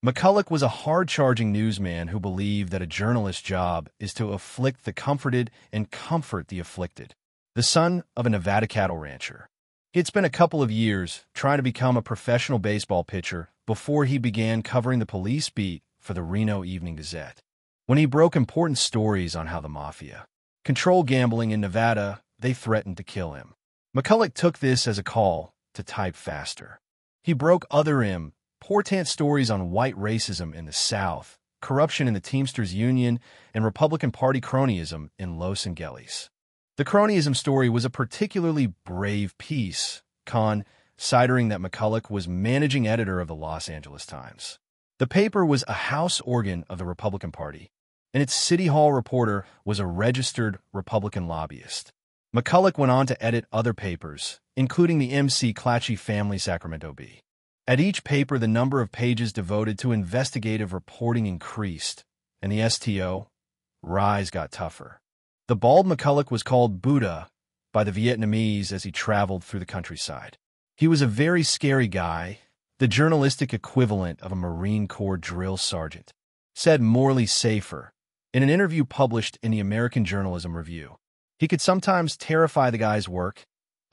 McCulloch was a hard-charging newsman who believed that a journalist's job is to afflict the comforted and comfort the afflicted. The son of a Nevada cattle rancher, he had spent a couple of years trying to become a professional baseball pitcher before he began covering the police beat for the Reno Evening Gazette. When he broke important stories on how the mafia controlled gambling in Nevada, they threatened to kill him. McCulloch took this as a call to type faster. He broke other important stories on white racism in the South, corruption in the Teamsters Union, and Republican Party cronyism in Los Angeles. The cronyism story was a particularly brave piece, considering that McCulloch was managing editor of the Los Angeles Times. The paper was a house organ of the Republican Party, and its City Hall reporter was a registered Republican lobbyist. McCulloch went on to edit other papers, including the MC Clatchy Family Sacramento Bee. At each paper, the number of pages devoted to investigative reporting increased, and the STO rise got tougher. The bald McCulloch was called Buddha by the Vietnamese as he traveled through the countryside. He was a very scary guy, the journalistic equivalent of a Marine Corps drill sergeant, said Morley Safer in an interview published in the American Journalism Review. He could sometimes terrify the guy's work,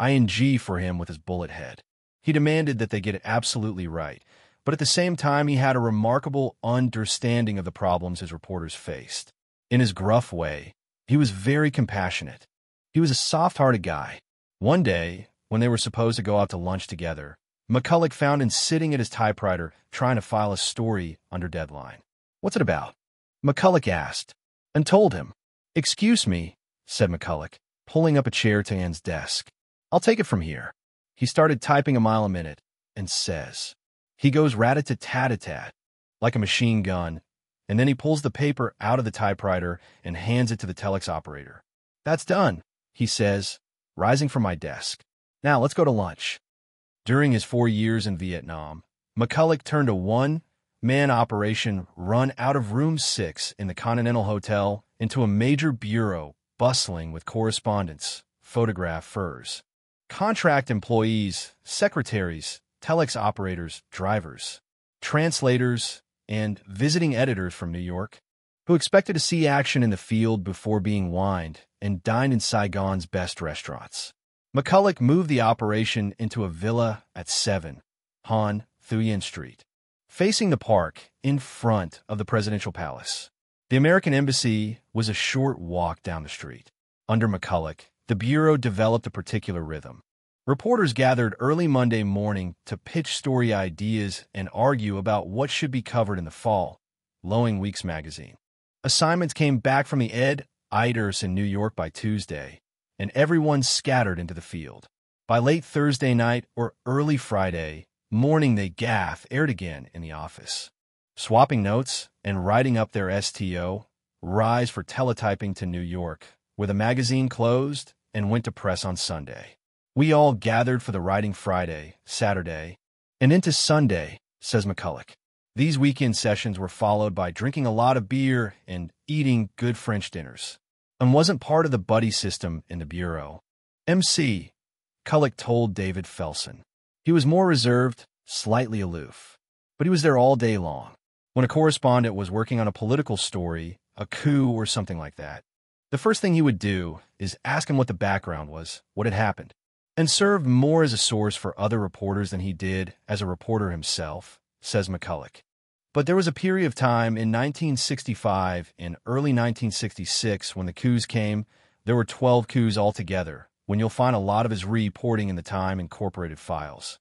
ing for him with his bullet head. He demanded that they get it absolutely right, but at the same time he had a remarkable understanding of the problems his reporters faced. In his gruff way, he was very compassionate. He was a soft-hearted guy. One day, when they were supposed to go out to lunch together, McCulloch found him sitting at his typewriter trying to file a story under deadline. "What's it about?" McCulloch asked, and told him. "Excuse me," said McCulloch, pulling up a chair to Ann's desk. "I'll take it from here." He started typing a mile a minute and says, he goes rat-a-tat-tat-a-tat, like a machine gun, and then he pulls the paper out of the typewriter and hands it to the telex operator. "That's done," he says, rising from my desk. "Now let's go to lunch." During his 4 years in Vietnam, McCulloch turned a one-man operation run out of Room 6 in the Continental Hotel into a major bureau bustling with correspondence, photographers, contract employees, secretaries, telex operators, drivers, translators, and visiting editors from New York, who expected to see action in the field before being wined and dined in Saigon's best restaurants. McCulloch moved the operation into a villa at 7 Han Thuyen Street, facing the park in front of the presidential palace. The American embassy was a short walk down the street. Under McCulloch, the bureau developed a particular rhythm. Reporters gathered early Monday morning to pitch story ideas and argue about what should be covered in the fall, Lowing Weeks magazine. Assignments came back from the editors in New York by Tuesday, and everyone scattered into the field. By late Thursday night or early Friday morning, they gathered again in the office, swapping notes and writing up their STO, rise for teletyping to New York, where the magazine closed and went to press on Sunday. "We all gathered for the writing Friday, Saturday, and into Sunday," says McCulloch. These weekend sessions were followed by drinking a lot of beer and eating good French dinners, and wasn't part of the buddy system in the bureau. MC. Culloch told David Felsen. He was more reserved, slightly aloof, but he was there all day long. When a correspondent was working on a political story, a coup or something like that, the first thing he would do is ask him what the background was, what had happened, and served more as a source for other reporters than he did as a reporter himself, says McCulloch. But there was a period of time in 1965 and early 1966 when the coups came. There were 12 coups altogether, when you'll find a lot of his reporting in the Time Incorporated files,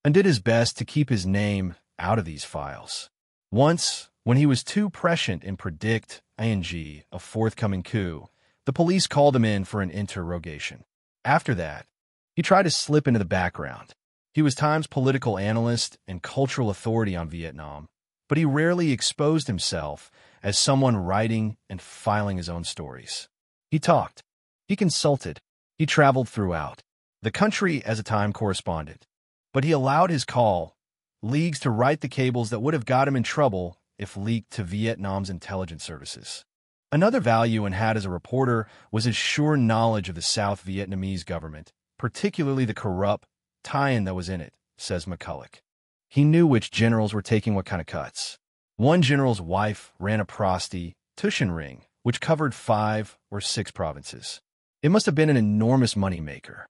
and did his best to keep his name out of these files. Once, when he was too prescient in predict a forthcoming coup, the police called him in for an interrogation. After that, he tried to slip into the background. He was Time's political analyst and cultural authority on Vietnam, but he rarely exposed himself as someone writing and filing his own stories. He talked. He consulted. He traveled throughout the country as a Time correspondent, but he allowed his colleagues to write the cables that would have got him in trouble if leaked to Vietnam's intelligence services. Another value he had as a reporter was his sure knowledge of the South Vietnamese government, particularly the corrupt tie-in that was in it, says McCulloch. He knew which generals were taking what kind of cuts. One general's wife ran a prostitution ring, which covered 5 or 6 provinces. It must have been an enormous moneymaker,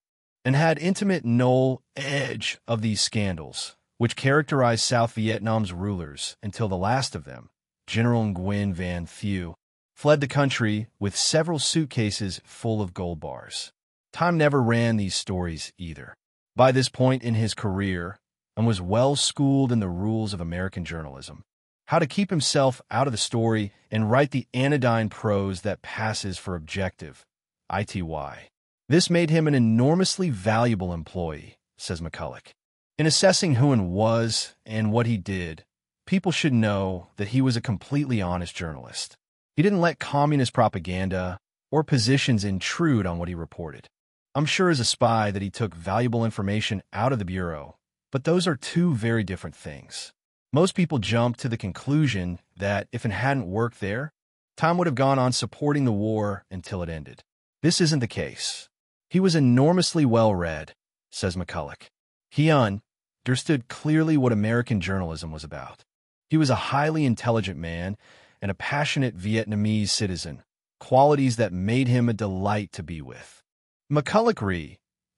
and had intimate knowledge of these scandals, which characterized South Vietnam's rulers until the last of them, General Nguyen Van Thieu, fled the country with several suitcases full of gold bars. Time never ran these stories either. By this point in his career, and was well schooled in the rules of American journalism, how to keep himself out of the story and write the anodyne prose that passes for objective, ity. This made him an enormously valuable employee, says McCulloch. In assessing who and was and what he did, people should know that he was a completely honest journalist. He didn't let communist propaganda or positions intrude on what he reported. I'm sure as a spy that he took valuable information out of the bureau, but those are two very different things. Most people jump to the conclusion that if it hadn't worked there, Time would have gone on supporting the war until it ended. This isn't the case. He was enormously well-read, says McCulloch. He understood clearly what American journalism was about. He was a highly intelligent man and a passionate Vietnamese citizen, qualities that made him a delight to be with. McCulloch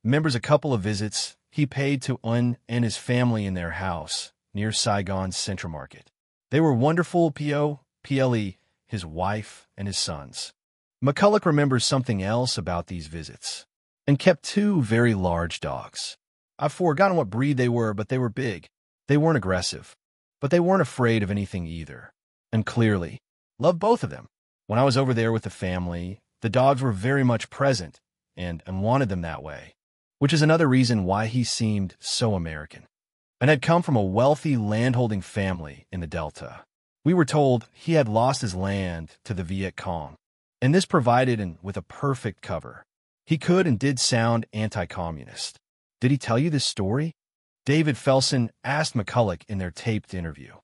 remembers a couple of visits he paid to Un and his family in their house near Saigon's Central Market. They were wonderful PLE, his wife and his sons. McCulloch remembers something else about these visits, and kept 2 very large dogs. I've forgotten what breed they were, but they were big. They weren't aggressive, but they weren't afraid of anything either, and clearly loved both of them. When I was over there with the family, The dogs were very much present and wanted them that way, which is another reason why he seemed so American, and had come from a wealthy landholding family in the Delta. We were told he had lost his land to the Viet Cong, and this provided him with a perfect cover. He could and did sound anti-communist. Did he tell you this story? David Felsen asked McCulloch in their taped interview.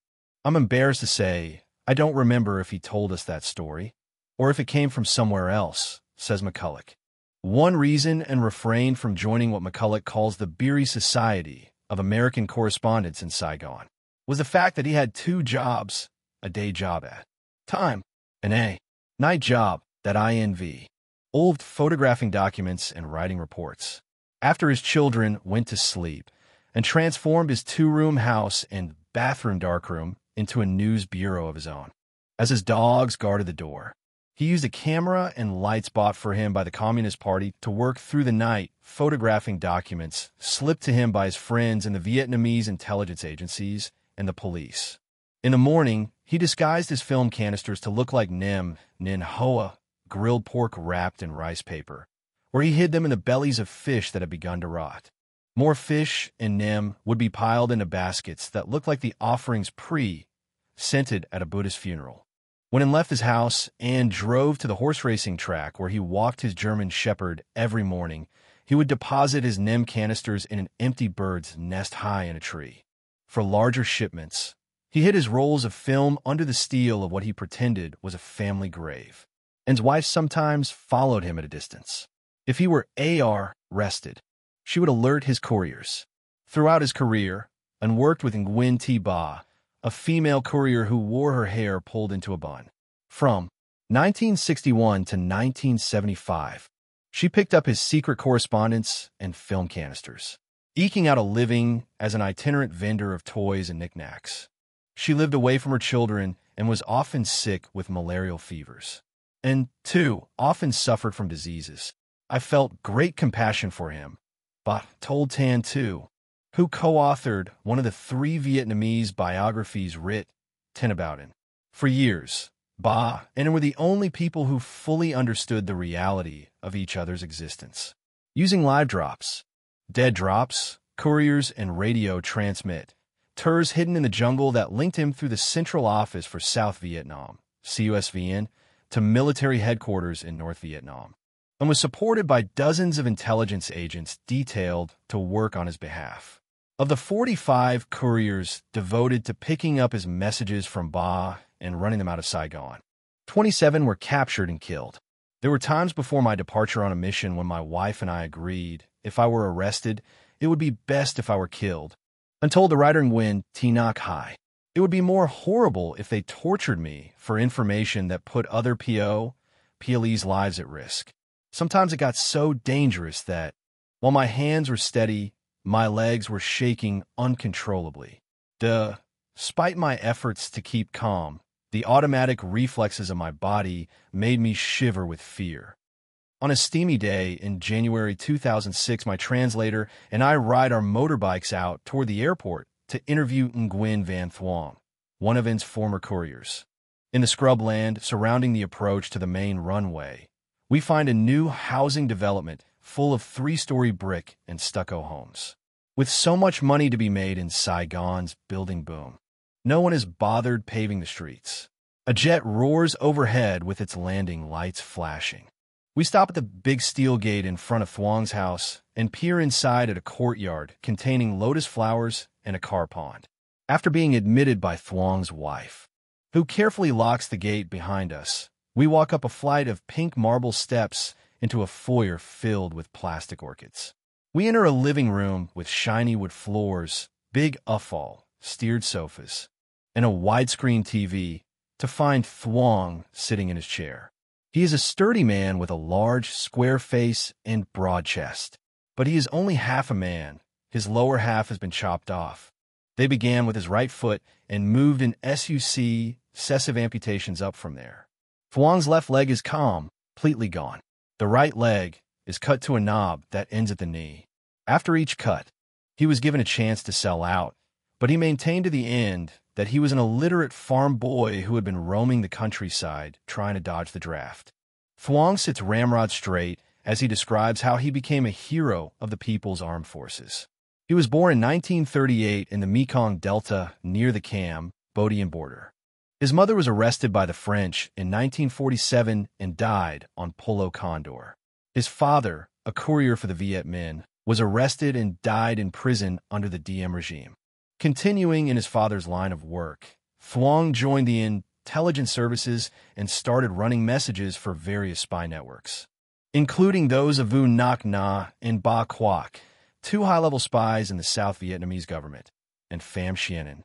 I'm embarrassed to say I don't remember if he told us that story, or if it came from somewhere else, says McCulloch. One reason and refrained from joining what McCulloch calls the Beery Society of American Correspondents in Saigon was the fact that he had two jobs: a day job at Time and a night job at INV, old photographing documents and writing reports. After his children went to sleep and transformed his two-room house and bathroom darkroom into a news bureau of his own, as his dogs guarded the door, he used a camera and lights bought for him by the Communist Party to work through the night photographing documents slipped to him by his friends in the Vietnamese intelligence agencies and the police. In the morning, he disguised his film canisters to look like nem, nin hoa, grilled pork wrapped in rice paper, where he hid them in the bellies of fish that had begun to rot. More fish and nem would be piled into baskets that looked like the offerings scented at a Buddhist funeral. When he left his house and drove to the horse racing track where he walked his German shepherd every morning, he would deposit his nem canisters in an empty bird's nest high in a tree. For larger shipments, he hid his rolls of film under the steel of what he pretended was a family grave, and his wife sometimes followed him at a distance. If he were arrested, she would alert his couriers. Throughout his career, and worked with Nguyen Thi Ba, a female courier who wore her hair pulled into a bun. From 1961 to 1975, she picked up his secret correspondence and film canisters, eking out a living as an itinerant vendor of toys and knickknacks. She lived away from her children and was often sick with malarial fevers, and, too, often suffered from diseases. I felt great compassion for him, Ba told Tan Tu, who co-authored one of the 3 Vietnamese biographies written about him. For years, Ba and him were the only people who fully understood the reality of each other's existence. Using live drops, dead drops, couriers, and radio transmit tours hidden in the jungle that linked him through the Central Office for South Vietnam, CUSVN, to military headquarters in North Vietnam, and was supported by dozens of intelligence agents detailed to work on his behalf. Of the 45 couriers devoted to picking up his messages from Ba and running them out of Saigon, 27 were captured and killed. There were times before my departure on a mission when my wife and I agreed, if I were arrested, it would be best if I were killed. And told the writer Nguyen Thi Ngoc Hai, it would be more horrible if they tortured me for information that put other PLE's lives at risk. Sometimes it got so dangerous that, while my hands were steady, my legs were shaking uncontrollably. Despite my efforts to keep calm, the automatic reflexes of my body made me shiver with fear. On a steamy day in January 2006, my translator and I ride our motorbikes out toward the airport to interview Nguyen Van Thuong, one of N's former couriers. In the scrubland surrounding the approach to the main runway, we find a new housing development full of 3-story brick and stucco homes. With so much money to be made in Saigon's building boom, no one is bothered paving the streets. A jet roars overhead with its landing lights flashing. We stop at the big steel gate in front of Thuong's house and peer inside at a courtyard containing lotus flowers and a car pond. After being admitted by Thuong's wife, who carefully locks the gate behind us, we walk up a flight of pink marble steps into a foyer filled with plastic orchids. We enter a living room with shiny wood floors, big uffall, steered sofas, and a widescreen TV to find Thuong sitting in his chair. He is a sturdy man with a large, square face and broad chest, but he is only half a man. His lower half has been chopped off. They began with his right foot and moved in successive amputations up from there. Thuong's left leg is completely gone. The right leg is cut to a knob that ends at the knee. After each cut, he was given a chance to sell out, but he maintained to the end that he was an illiterate farm boy who had been roaming the countryside trying to dodge the draft. Thuong sits ramrod straight as he describes how he became a hero of the People's Armed Forces. He was born in 1938 in the Mekong Delta near the Cambodian border. His mother was arrested by the French in 1947 and died on Polo Condor. His father, a courier for the Viet Minh, was arrested and died in prison under the Diem regime. Continuing in his father's line of work, Thuong joined the intelligence services and started running messages for various spy networks, including those of Vu Ngoc Na and Ba Quoc, two high-level spies in the South Vietnamese government, and Pham Xuan An.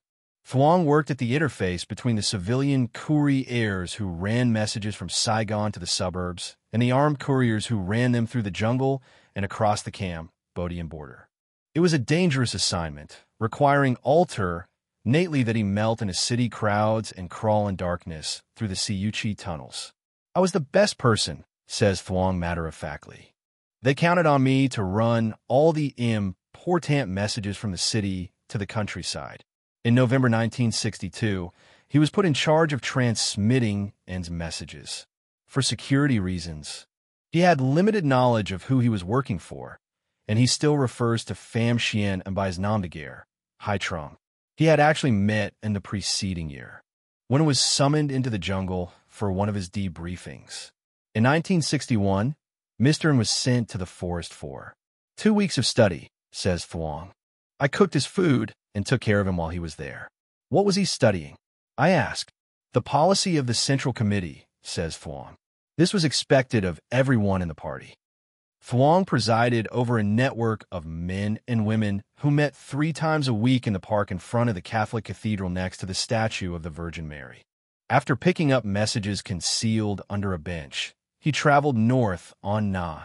Thuong worked at the interface between the civilian couriers who ran messages from Saigon to the suburbs and the armed couriers who ran them through the jungle and across the Cambodian border. It was a dangerous assignment, requiring alternately that he melt into city crowds and crawl in darkness through the Siu Chi tunnels. I was the best person, says Thuong matter-of-factly. They counted on me to run all the important messages from the city to the countryside. In November 1962, he was put in charge of transmitting An's messages. For security reasons, he had limited knowledge of who he was working for, and he still refers to Pham Xuan An by his nom de guerre, Hai Trung. He had actually met in the preceding year, when he was summoned into the jungle for one of his debriefings. In 1961, Mr. An was sent to the forest for 2 weeks of study, says Thuong. I cooked his food and took care of him while he was there. What was he studying? I asked. The policy of the Central Committee, says Thuong. This was expected of everyone in the party. Thuong presided over a network of men and women who met 3 times a week in the park in front of the Catholic Cathedral next to the statue of the Virgin Mary. After picking up messages concealed under a bench, he traveled north on Na,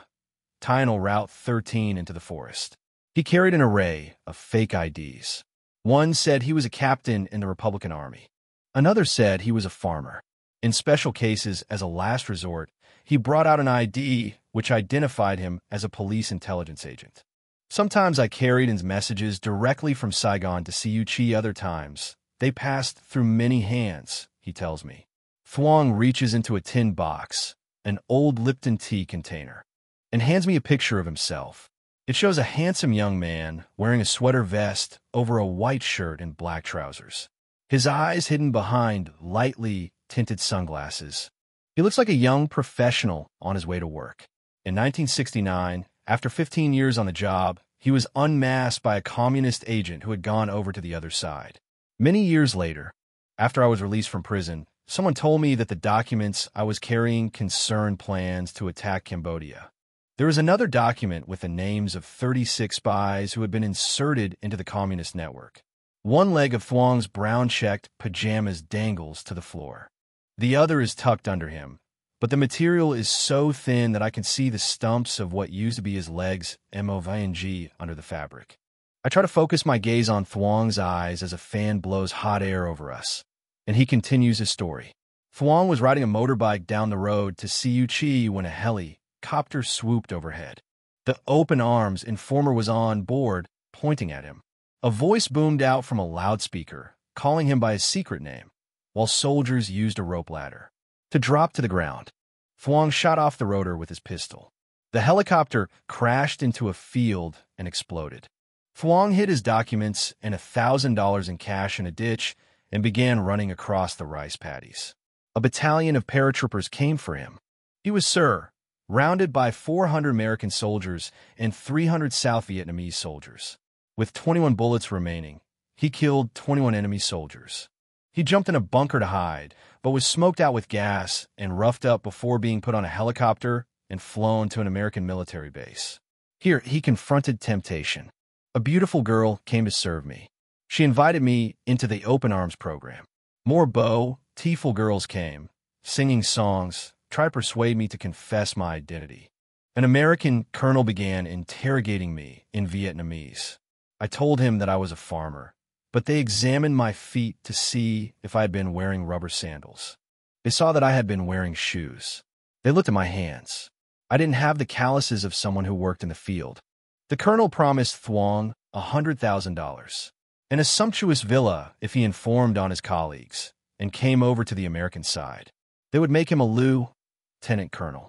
Tynal Route 13 into the forest. He carried an array of fake IDs. One said he was a captain in the Republican Army. Another said he was a farmer. In special cases, as a last resort, he brought out an ID which identified him as a police intelligence agent. Sometimes I carried his messages directly from Saigon to Siu Chi. Other times, they passed through many hands, he tells me. Thuong reaches into a tin box, an old Lipton tea container, and hands me a picture of himself. It shows a handsome young man wearing a sweater vest over a white shirt and black trousers, his eyes hidden behind lightly tinted sunglasses. He looks like a young professional on his way to work. In 1969, after 15 years on the job, he was unmasked by a communist agent who had gone over to the other side. Many years later, after I was released from prison, someone told me that the documents I was carrying concerned plans to attack Cambodia. There was another document with the names of 36 spies who had been inserted into the communist network. One leg of Thuong's brown-checked pajamas dangles to the floor. The other is tucked under him, but the material is so thin that I can see the stumps of what used to be his legs MOVNG under the fabric. I try to focus my gaze on Thuong's eyes as a fan blows hot air over us, and he continues his story. Thuong was riding a motorbike down the road to Siu Chi when a helicopter swooped overhead. The open arms informer was on board, pointing at him. A voice boomed out from a loudspeaker, calling him by his secret name, while soldiers used a rope ladder to drop to the ground. Thuong shot off the rotor with his pistol. The helicopter crashed into a field and exploded. Thuong hid his documents and $1,000 in cash in a ditch and began running across the rice paddies. A battalion of paratroopers came for him. He was surrounded by 400 American soldiers and 300 South Vietnamese soldiers. With 21 bullets remaining, he killed 21 enemy soldiers. He jumped in a bunker to hide, but was smoked out with gas and roughed up before being put on a helicopter and flown to an American military base. Here, he confronted temptation. A beautiful girl came to serve me. She invited me into the Open Arms program. More beautiful girls came, singing songs, tried to persuade me to confess my identity. An American colonel began interrogating me in Vietnamese. I told him that I was a farmer, but they examined my feet to see if I had been wearing rubber sandals. They saw that I had been wearing shoes. They looked at my hands. I didn't have the calluses of someone who worked in the field. The colonel promised Thuong $100,000 and a sumptuous villa if he informed on his colleagues and came over to the American side. They would make him a lieutenant colonel.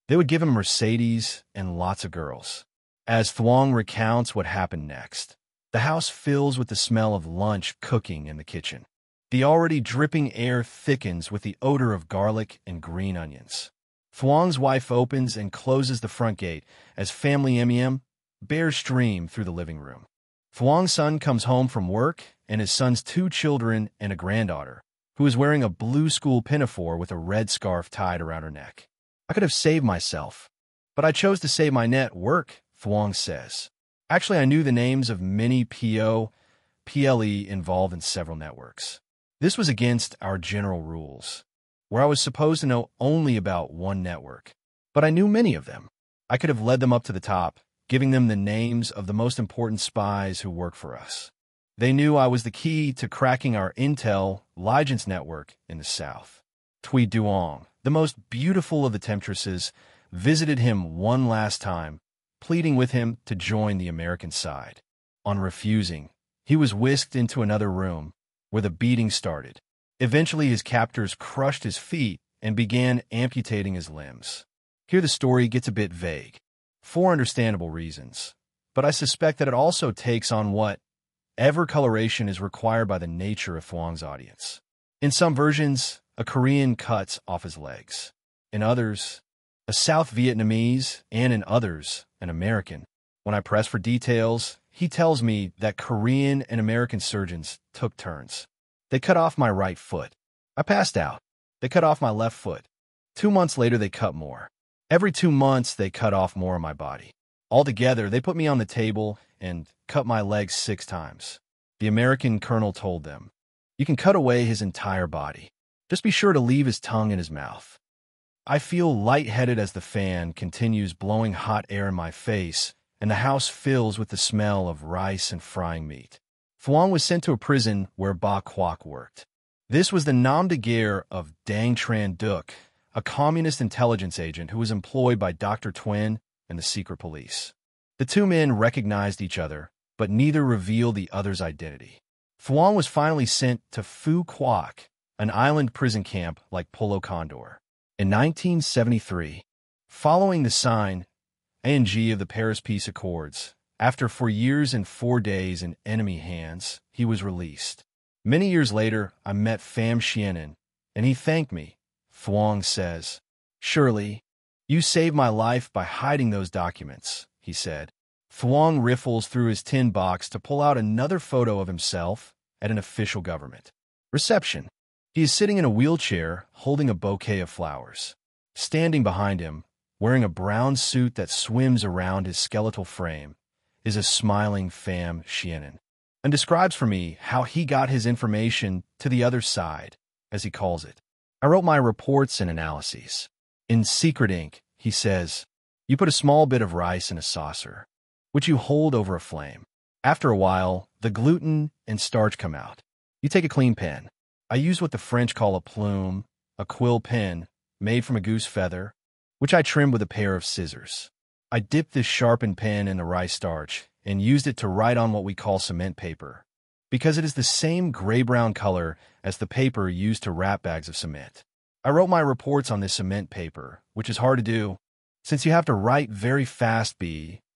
They would give him Mercedes and lots of girls. As Thuong recounts what happened next, the house fills with the smell of lunch cooking in the kitchen. The already dripping air thickens with the odor of garlic and green onions. Thuong's wife opens and closes the front gate as family bears stream through the living room. Thuong's son comes home from work and his son's 2 children and a granddaughter, who is wearing a blue school pinafore with a red scarf tied around her neck. I could have saved myself, but I chose to save my network, Thuong says. Actually, I knew the names of many PLE involved in several networks. This was against our general rules, where I was supposed to know only about one network, but I knew many of them. I could have led them up to the top, giving them the names of the most important spies who work for us. They knew I was the key to cracking our intel intelligence network in the south. Thuy Duong, the most beautiful of the temptresses, visited him one last time, pleading with him to join the American side. On refusing, he was whisked into another room, where the beating started. Eventually, his captors crushed his feet and began amputating his limbs. Here the story gets a bit vague, for understandable reasons, but I suspect that it also takes on whatever coloration is required by the nature of Thuong's audience. In some versions, a Korean cuts off his legs. In others, a South Vietnamese, and in others, an American. When I press for details, he tells me that Korean and American surgeons took turns. They cut off my right foot. I passed out. They cut off my left foot. 2 months later, they cut more. Every 2 months, they cut off more of my body. Altogether, they put me on the table and cut my legs 6 times. The American colonel told them, "You can cut away his entire body. Just be sure to leave his tongue in his mouth." I feel lightheaded as the fan continues blowing hot air in my face, and the house fills with the smell of rice and frying meat. Thuong was sent to a prison where Ba Quoc worked. This was the nom de guerre of Dang Tran Duc, a communist intelligence agent who was employed by Dr. Nguyen and the secret police. The 2 men recognized each other, but neither revealed the other's identity. Thuong was finally sent to Phu Quoc, an island prison camp like Polo Condor. In 1973, following the sign of the Paris Peace Accords, after 4 years and 4 days in enemy hands, he was released. Many years later, I met Pham Xuan An, and he thanked me. Thuong says, "Surely, you saved my life by hiding those documents," he said. Thuong riffles through his tin box to pull out another photo of himself at an official government reception. He is sitting in a wheelchair, holding a bouquet of flowers. Standing behind him, wearing a brown suit that swims around his skeletal frame, is a smiling Pham Xuan An, and describes for me how he got his information to the other side, as he calls it. I wrote my reports and analyses. In secret ink, he says, you put a small bit of rice in a saucer, which you hold over a flame. After a while, the gluten and starch come out. You take a clean pen. I use what the French call a plume, a quill pen, made from a goose feather, which I trimmed with a pair of scissors. I dipped this sharpened pen in the rice starch and used it to write on what we call cement paper, because it is the same gray-brown color as the paper used to wrap bags of cement. I wrote my reports on this cement paper, which is hard to do, since you have to write very fast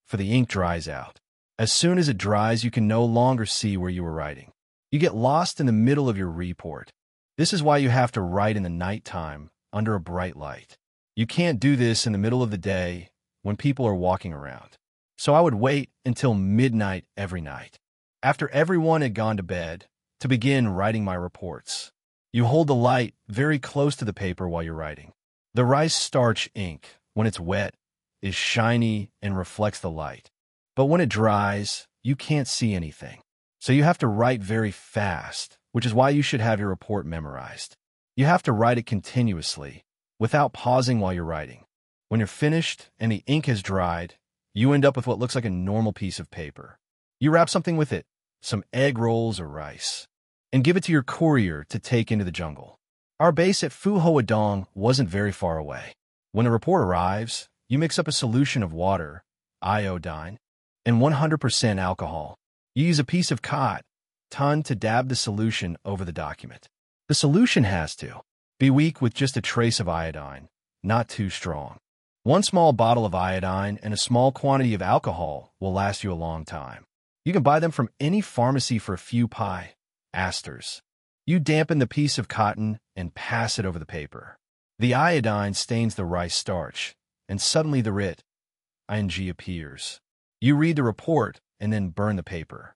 for the ink dries out. As soon as it dries, you can no longer see where you were writing. You get lost in the middle of your report. This is why you have to write in the nighttime, under a bright light. You can't do this in the middle of the day when people are walking around. So I would wait until midnight every night, after everyone had gone to bed, to begin writing my reports. You hold the light very close to the paper while you're writing. The rice starch ink, when it's wet, is shiny and reflects the light. But when it dries, you can't see anything. So you have to write very fast, which is why you should have your report memorized. You have to write it continuously, without pausing while you're writing. When you're finished and the ink has dried, you end up with what looks like a normal piece of paper. You wrap something with it, some egg rolls or rice, and give it to your courier to take into the jungle. Our base at Phu Hoa Dong wasn't very far away. When the report arrives, you mix up a solution of water, iodine, and 100% alcohol. You use a piece of cotton to dab the solution over the document. The solution has to be weak with just a trace of iodine, not too strong. One small bottle of iodine and a small quantity of alcohol will last you a long time. You can buy them from any pharmacy for a few pi asters. You dampen the piece of cotton and pass it over the paper. The iodine stains the rice starch, and suddenly the writ ing appears. You read the report and then burn the paper.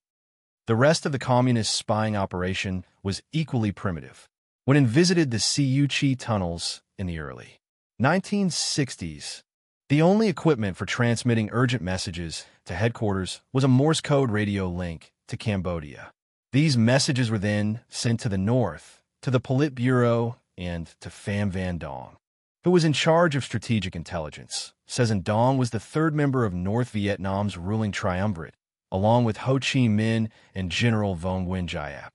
The rest of the communist spying operation was equally primitive. When I visited the Cu-Chi tunnels in the early 1960s, the only equipment for transmitting urgent messages to headquarters was a Morse code radio link to Cambodia. These messages were then sent to the north, to the Politburo, and to Pham Van Dong, who was in charge of strategic intelligence. Van Dong was the third member of North Vietnam's ruling triumvirate, along with Ho Chi Minh and General Von Nguyen Giap.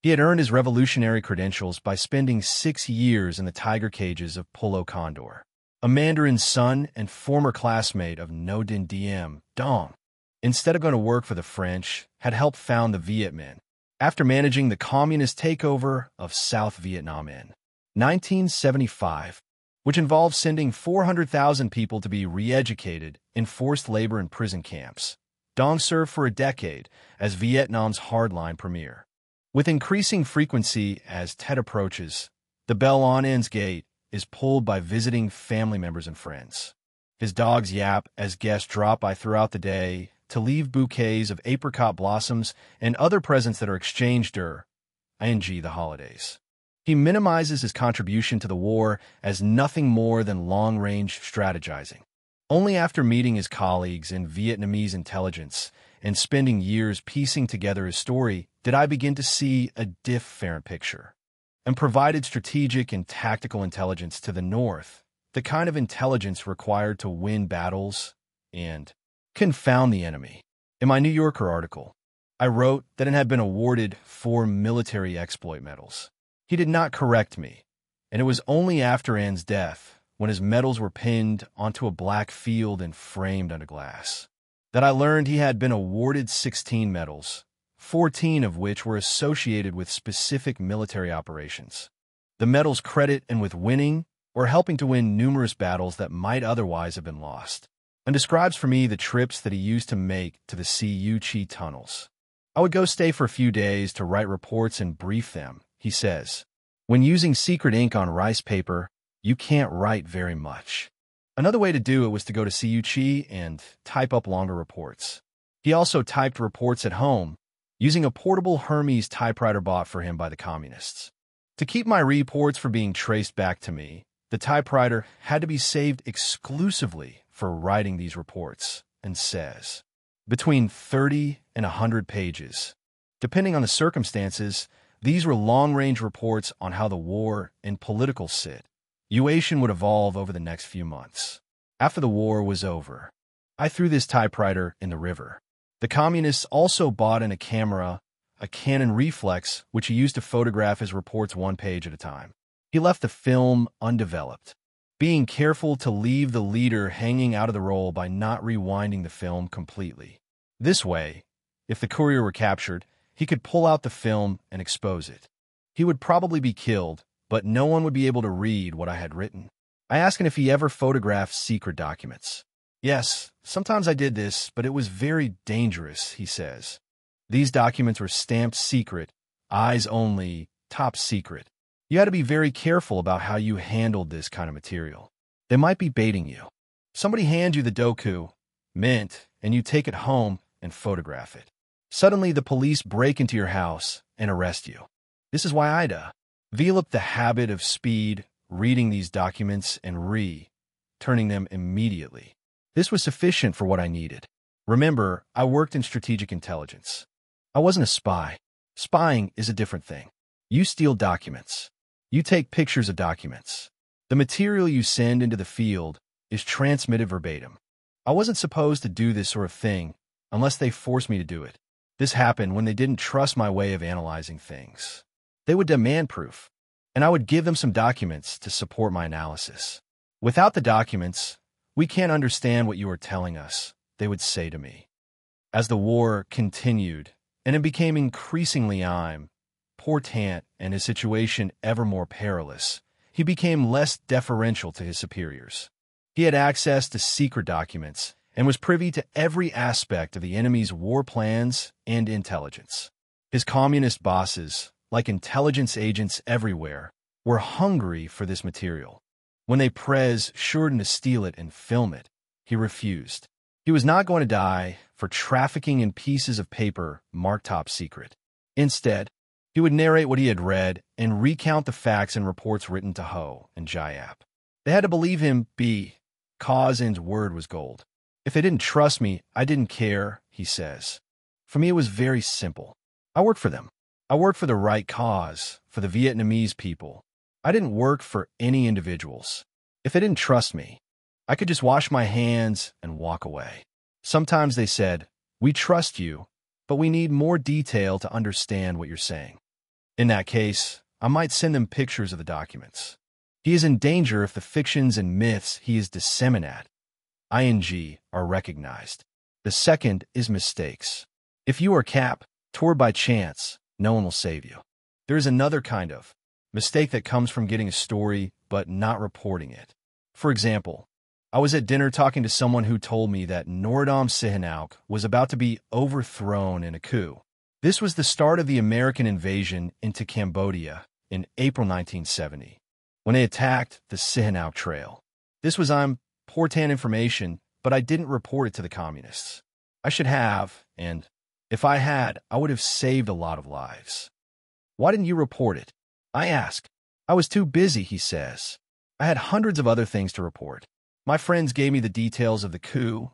He had earned his revolutionary credentials by spending 6 years in the tiger cages of Pulo Condor. A Mandarin's son and former classmate of Ngo Dinh Diem, Dong, instead of going to work for the French, had helped found the Viet Minh after managing the communist takeover of South Vietnam in 1975, which involved sending 400,000 people to be re-educated in forced labor and prison camps. Dong served for a decade as Vietnam's hardline premier. With increasing frequency as Tet approaches, the bell on N's gate is pulled by visiting family members and friends. His dogs yap as guests drop by throughout the day to leave bouquets of apricot blossoms and other presents that are exchanged ing the holidays. He minimizes his contribution to the war as nothing more than long-range strategizing. Only after meeting his colleagues in Vietnamese intelligence and spending years piecing together his story did I begin to see a different picture, and provided strategic and tactical intelligence to the North, the kind of intelligence required to win battles and confound the enemy. In my New Yorker article, I wrote that it had been awarded 4 military exploit medals. He did not correct me, and it was only after An's death, when his medals were pinned onto a black field and framed under glass, that I learned he had been awarded 16 medals, 14 of which were associated with specific military operations. The medals credit him with winning or helping to win numerous battles that might otherwise have been lost, and describes for me the trips that he used to make to the Cu-Chi tunnels. I would go stay for a few days to write reports and brief them, he says. When using secret ink on rice paper, you can't write very much. Another way to do it was to go to Cu-Chi and type up longer reports. He also typed reports at home, using a portable Hermes typewriter bought for him by the communists. To keep my reports from being traced back to me, the typewriter had to be saved exclusively for writing these reports, and says, between 30 and 100 pages. Depending on the circumstances, these were long-range reports on how the war and political situation would evolve over the next few months. After the war was over, I threw this typewriter in the river. The communists also bought in a camera, a Canon reflex, which he used to photograph his reports 1 page at a time. He left the film undeveloped, being careful to leave the leader hanging out of the roll by not rewinding the film completely. This way, if the courier were captured, he could pull out the film and expose it. He would probably be killed, but no one would be able to read what I had written. I asked him if he ever photographed secret documents. Yes, sometimes I did this, but it was very dangerous, he says. These documents were stamped secret, eyes only, top secret. You had to be very careful about how you handled this kind of material. They might be baiting you. Somebody hands you the docu, mint, and you take it home and photograph it. Suddenly, the police break into your house and arrest you. This is why I developed the habit of speed, reading these documents and turning them immediately. This was sufficient for what I needed. Remember, I worked in strategic intelligence. I wasn't a spy. Spying is a different thing. You steal documents. You take pictures of documents. The material you send into the field is transmitted verbatim. I wasn't supposed to do this sort of thing unless they forced me to do it. This happened when they didn't trust my way of analyzing things. They would demand proof, and I would give them some documents to support my analysis. Without the documents, we can't understand what you are telling us, they would say to me. As the war continued, and it became increasingly important and his situation ever more perilous, he became less deferential to his superiors. He had access to secret documents and was privy to every aspect of the enemy's war plans and intelligence. His communist bosses, like intelligence agents everywhere, were hungry for this material. When they pressured him to steal it and film it, he refused. He was not going to die for trafficking in pieces of paper marked top secret. Instead, he would narrate what he had read and recount the facts and reports written to Ho and Jayap. They had to believe him because An's word was gold. If they didn't trust me, I didn't care, he says. For me, it was very simple. I worked for them. I worked for the right cause, for the Vietnamese people. I didn't work for any individuals. If they didn't trust me, I could just wash my hands and walk away. Sometimes they said, "We trust you, but we need more detail to understand what you're saying." In that case, I might send them pictures of the documents. He is in danger if the fictions and myths he is disseminating are recognized. The second is mistakes. If you are captured by chance, no one will save you. There is another kind of mistake that comes from getting a story but not reporting it. For example, I was at dinner talking to someone who told me that Norodom Sihanouk was about to be overthrown in a coup. This was the start of the American invasion into Cambodia in April 1970, when they attacked the Sihanouk Trail. This was important information, but I didn't report it to the communists. I should have, and if I had, I would have saved a lot of lives. Why didn't you report it? I asked. I was too busy, he says. I had hundreds of other things to report. My friends gave me the details of the coup,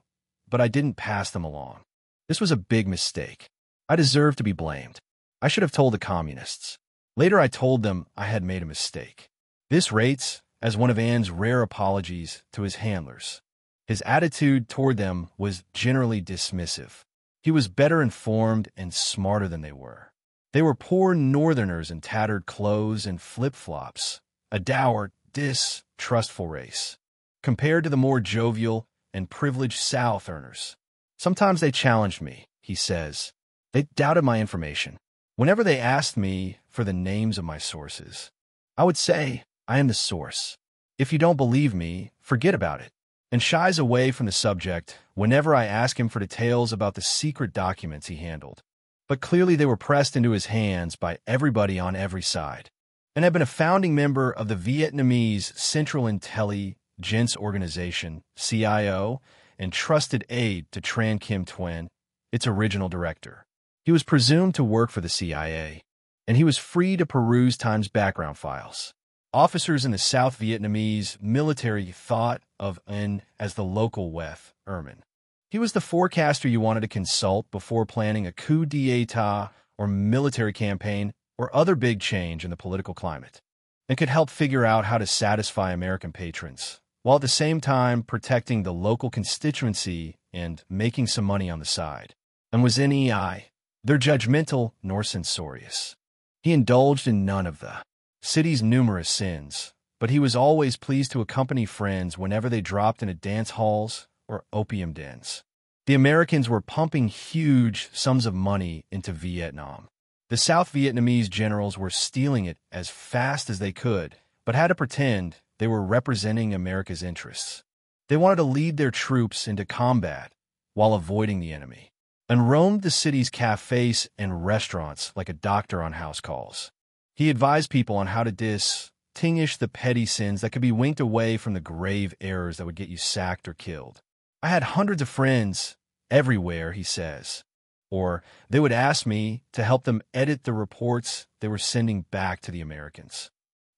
but I didn't pass them along. This was a big mistake. I deserve to be blamed. I should have told the communists. Later I told them I had made a mistake. This rates as one of An's rare apologies to his handlers. His attitude toward them was generally dismissive. He was better informed and smarter than they were. They were poor northerners in tattered clothes and flip-flops, a dour, distrustful race, compared to the more jovial and privileged Southerners. Sometimes they challenged me, he says. They doubted my information. Whenever they asked me for the names of my sources, I would say, I am the source. If you don't believe me, forget about it. And shies away from the subject whenever I ask him for details about the secret documents he handled. But clearly they were pressed into his hands by everybody on every side, and had been a founding member of the Vietnamese Central Intelligence Organization, CIO, and trusted aide to Tran Kim Tuen, its original director. He was presumed to work for the CIA, and he was free to peruse Time's background files. Officers in the South Vietnamese military thought of An as the local Weth Erman. He was the forecaster you wanted to consult before planning a coup d'etat or military campaign or other big change in the political climate, and could help figure out how to satisfy American patrons, while at the same time protecting the local constituency and making some money on the side. And was neither judgmental nor censorious. He indulged in none of the city's numerous sins, but he was always pleased to accompany friends whenever they dropped into dance halls or opium dens. The Americans were pumping huge sums of money into Vietnam. The South Vietnamese generals were stealing it as fast as they could, but had to pretend they were representing America's interests. They wanted to lead their troops into combat while avoiding the enemy, and roamed the city's cafes and restaurants like a doctor on house calls. He advised people on how to distinguish the petty sins that could be winked away from the grave errors that would get you sacked or killed. I had hundreds of friends everywhere, he says, or they would ask me to help them edit the reports they were sending back to the Americans.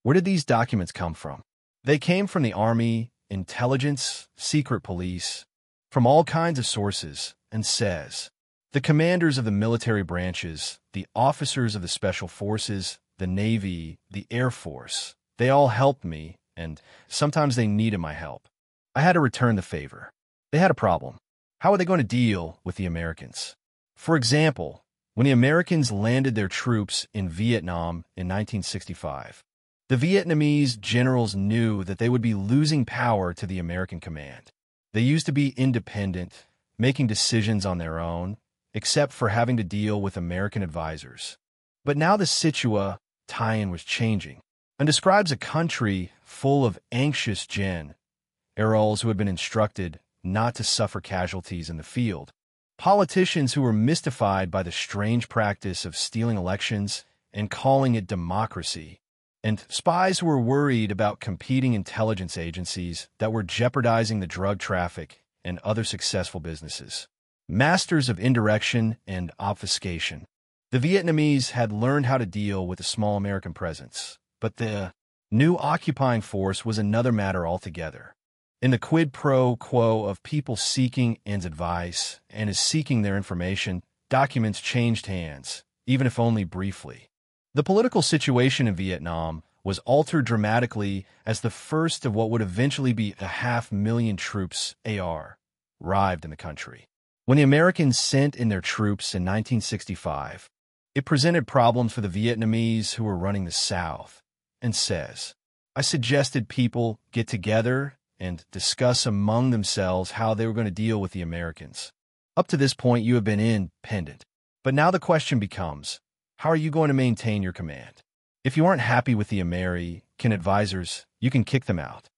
Where did these documents come from? They came from the Army, intelligence, secret police, from all kinds of sources, and says, the commanders of the military branches, the officers of the special forces, the Navy, the Air Force, they all helped me, and sometimes they needed my help. I had to return the favor. They had a problem. How were they going to deal with the Americans? For example, when the Americans landed their troops in Vietnam in 1965, the Vietnamese generals knew that they would be losing power to the American command. They used to be independent, making decisions on their own, except for having to deal with American advisors. But now the situation was changing, and describes a country full of anxious gen, airals who had been instructed not to suffer casualties in the field, politicians who were mystified by the strange practice of stealing elections and calling it democracy, and spies who were worried about competing intelligence agencies that were jeopardizing the drug traffic and other successful businesses. Masters of indirection and obfuscation. The Vietnamese had learned how to deal with a small American presence, but the new occupying force was another matter altogether. In the quid pro quo of people seeking An's advice and as seeking their information, documents changed hands, even if only briefly. The political situation in Vietnam was altered dramatically as the first of what would eventually be 500,000 troops arrived in the country. When the Americans sent in their troops in 1965, it presented problems for the Vietnamese who were running the South, and says, I suggested people get together and discuss among themselves how they were going to deal with the Americans. Up to this point, you have been independent. But now the question becomes, how are you going to maintain your command? If you aren't happy with the American advisors, you can kick them out.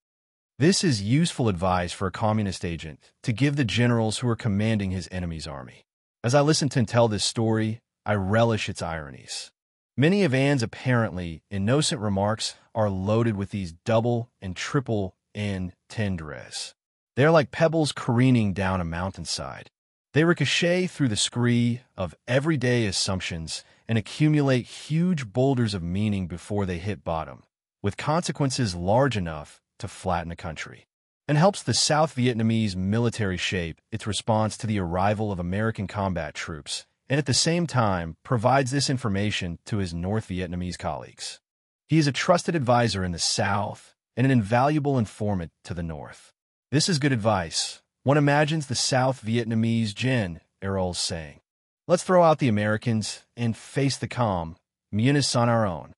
This is useful advice for a communist agent to give the generals who are commanding his enemy's army. As I listen to and tell this story, I relish its ironies. Many of An's apparently innocent remarks are loaded with these double and triple entendres. They are like pebbles careening down a mountainside. They ricochet through the scree of everyday assumptions and accumulate huge boulders of meaning before they hit bottom, with consequences large enough to flatten a country, and helps the South Vietnamese military shape its response to the arrival of American combat troops, and at the same time provides this information to his North Vietnamese colleagues. He is a trusted advisor in the South and an invaluable informant to the North. This is good advice. One imagines the South Vietnamese generals saying, let's throw out the Americans and face the communists on our own.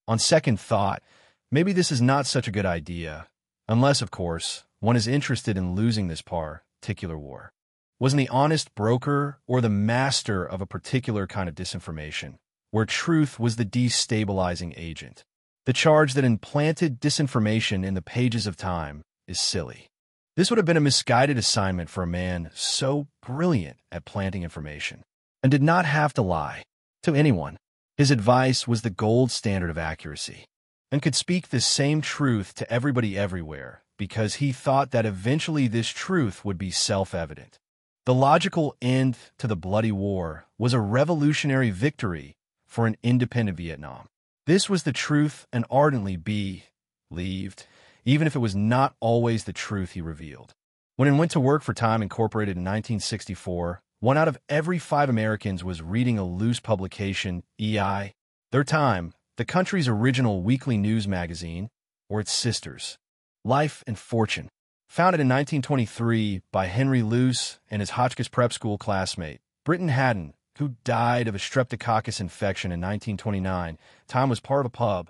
On second thought, maybe this is not such a good idea, unless, of course, one is interested in losing this particular war. Wasn't the honest broker or the master of a particular kind of disinformation, where truth was the destabilizing agent? The charge that implanted disinformation in the pages of time is silly. This would have been a misguided assignment for a man so brilliant at planting information, and did not have to lie to anyone. His advice was the gold standard of accuracy, and could speak the same truth to everybody everywhere, because he thought that eventually this truth would be self-evident. The logical end to the bloody war was a revolutionary victory for an independent Vietnam. This was the truth and ardently believed, even if it was not always the truth he revealed. When he went to work for Time Incorporated in 1964, 1 out of every 5 Americans was reading a loose publication, their Time, the country's original weekly news magazine, or its sisters, Life and Fortune. Founded in 1923 by Henry Luce and his Hotchkiss Prep School classmate, Britton Haddon, who died of a streptococcus infection in 1929, Time was part of a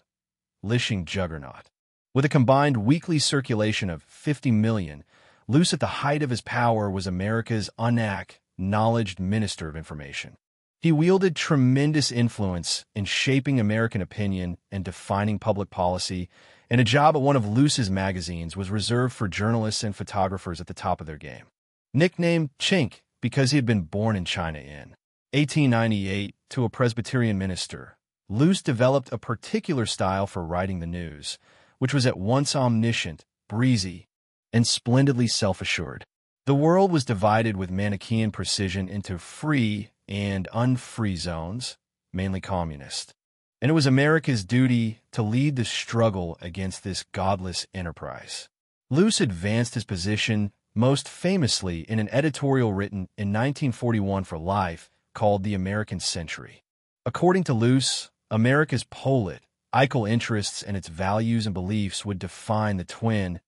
publishing juggernaut. With a combined weekly circulation of 50 million, Luce at the height of his power was America's unacknowledged minister of information. He wielded tremendous influence in shaping American opinion and defining public policy, and a job at one of Luce's magazines was reserved for journalists and photographers at the top of their game. Nicknamed Chink because he had been born in China in 1898 to a Presbyterian minister, Luce developed a particular style for writing the news, which was at once omniscient, breezy, and splendidly self-assured. The world was divided with Manichaean precision into free and unfree zones, mainly communist. And it was America's duty to lead the struggle against this godless enterprise. Luce advanced his position most famously in an editorial written in 1941 for Life called The American Century. According to Luce, America's political interests and its values and beliefs would define the 20th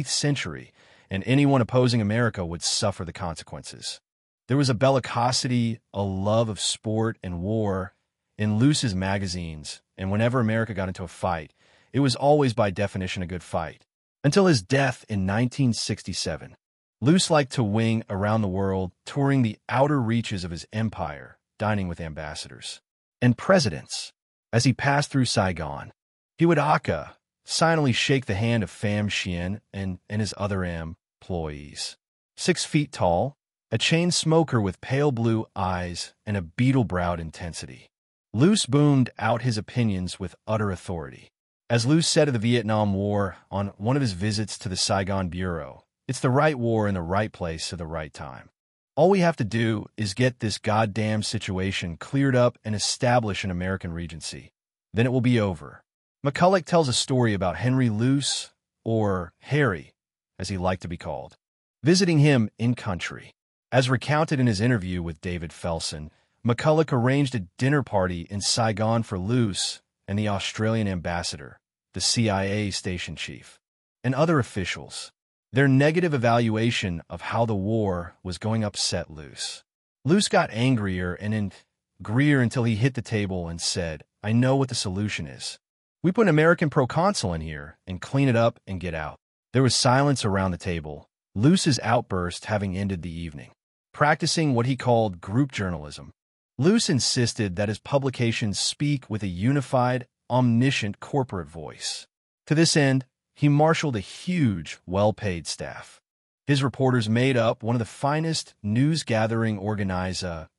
century, and anyone opposing America would suffer the consequences. There was a bellicosity, a love of sport and war in Luce's magazines, and whenever America got into a fight, it was always by definition a good fight. Until his death in 1967, Luce liked to wing around the world, touring the outer reaches of his empire, dining with ambassadors and presidents. As he passed through Saigon, he would aka silently shake the hand of Pham Xuan An and his other employees. 6 feet tall, a chain smoker with pale blue eyes and a beetle-browed intensity. Luce boomed out his opinions with utter authority. As Luce said of the Vietnam War on one of his visits to the Saigon Bureau, "It's the right war in the right place at the right time. All we have to do is get this goddamn situation cleared up and establish an American Regency. Then it will be over." McCulloch tells a story about Henry Luce, or Harry, as he liked to be called, visiting him in country. As recounted in his interview with David Felsen, McCulloch arranged a dinner party in Saigon for Luce and the Australian ambassador, the CIA station chief, and other officials. Their negative evaluation of how the war was going upset Luce. Luce got angrier and angrier until he hit the table and said, "I know what the solution is. We put an American proconsul in here and clean it up and get out." There was silence around the table, Luce's outburst having ended the evening. Practicing what he called group journalism, Luce insisted that his publications speak with a unified, omniscient corporate voice. To this end, he marshaled a huge, well-paid staff. His reporters made up one of the finest news-gathering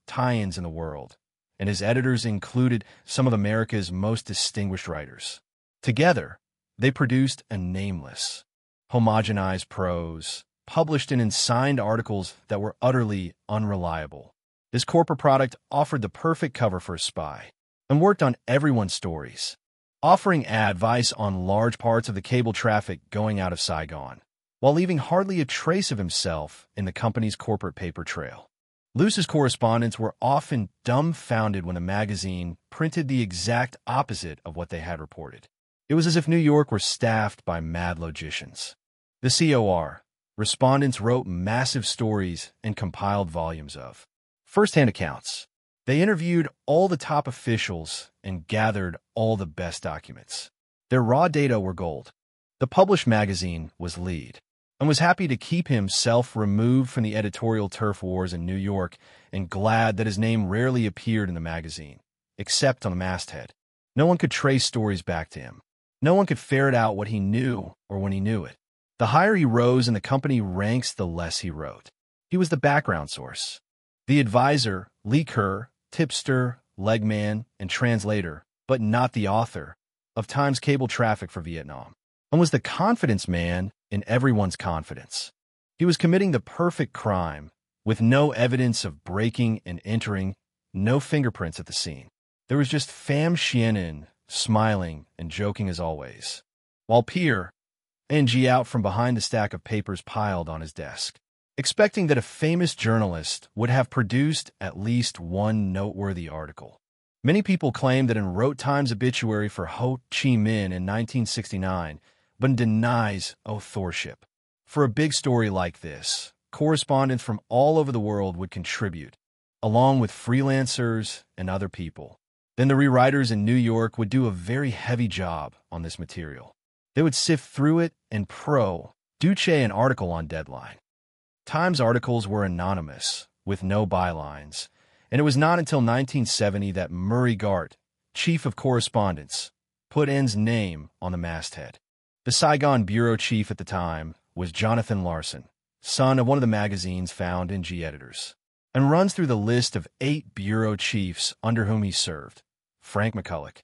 tie-ins in the world, and his editors included some of America's most distinguished writers. Together, they produced a nameless, homogenized prose, published in signed articles that were utterly unreliable. This corporate product offered the perfect cover for a spy and worked on everyone's stories, offering advice on large parts of the cable traffic going out of Saigon, while leaving hardly a trace of himself in the company's corporate paper trail. Luce's correspondents were often dumbfounded when the magazine printed the exact opposite of what they had reported. It was as if New York were staffed by mad logicians. The COR respondents wrote massive stories and compiled volumes of first-hand accounts. They interviewed all the top officials and gathered all the best documents. Their raw data were gold. The published magazine was lead and was happy to keep himself removed from the editorial turf wars in New York and glad that his name rarely appeared in the magazine, except on the masthead. No one could trace stories back to him. No one could ferret out what he knew or when he knew it. The higher he rose in the company ranks, the less he wrote. He was the background source, the advisor, leaker, tipster, legman, and translator, but not the author, of Times cable traffic for Vietnam, and was the confidence man in everyone's confidence. He was committing the perfect crime, with no evidence of breaking and entering, no fingerprints at the scene. There was just Pham Xuan An, smiling and joking as always, while Pierre NG out from behind the stack of papers piled on his desk, expecting that a famous journalist would have produced at least one noteworthy article. Many people claim that An wrote Times obituary for Ho Chi Minh in 1969, but denies authorship. For a big story like this, correspondents from all over the world would contribute, along with freelancers and other people. Then the rewriters in New York would do a very heavy job on this material. They would sift through it and produce an article on deadline. Times articles were anonymous, with no bylines, and it was not until 1970 that Murray Gart, chief of correspondence, put An's name on the masthead. The Saigon bureau chief at the time was Jonathan Larson, son of one of the magazine's found NG editors, and runs through the list of 8 bureau chiefs under whom he served: Frank McCulloch,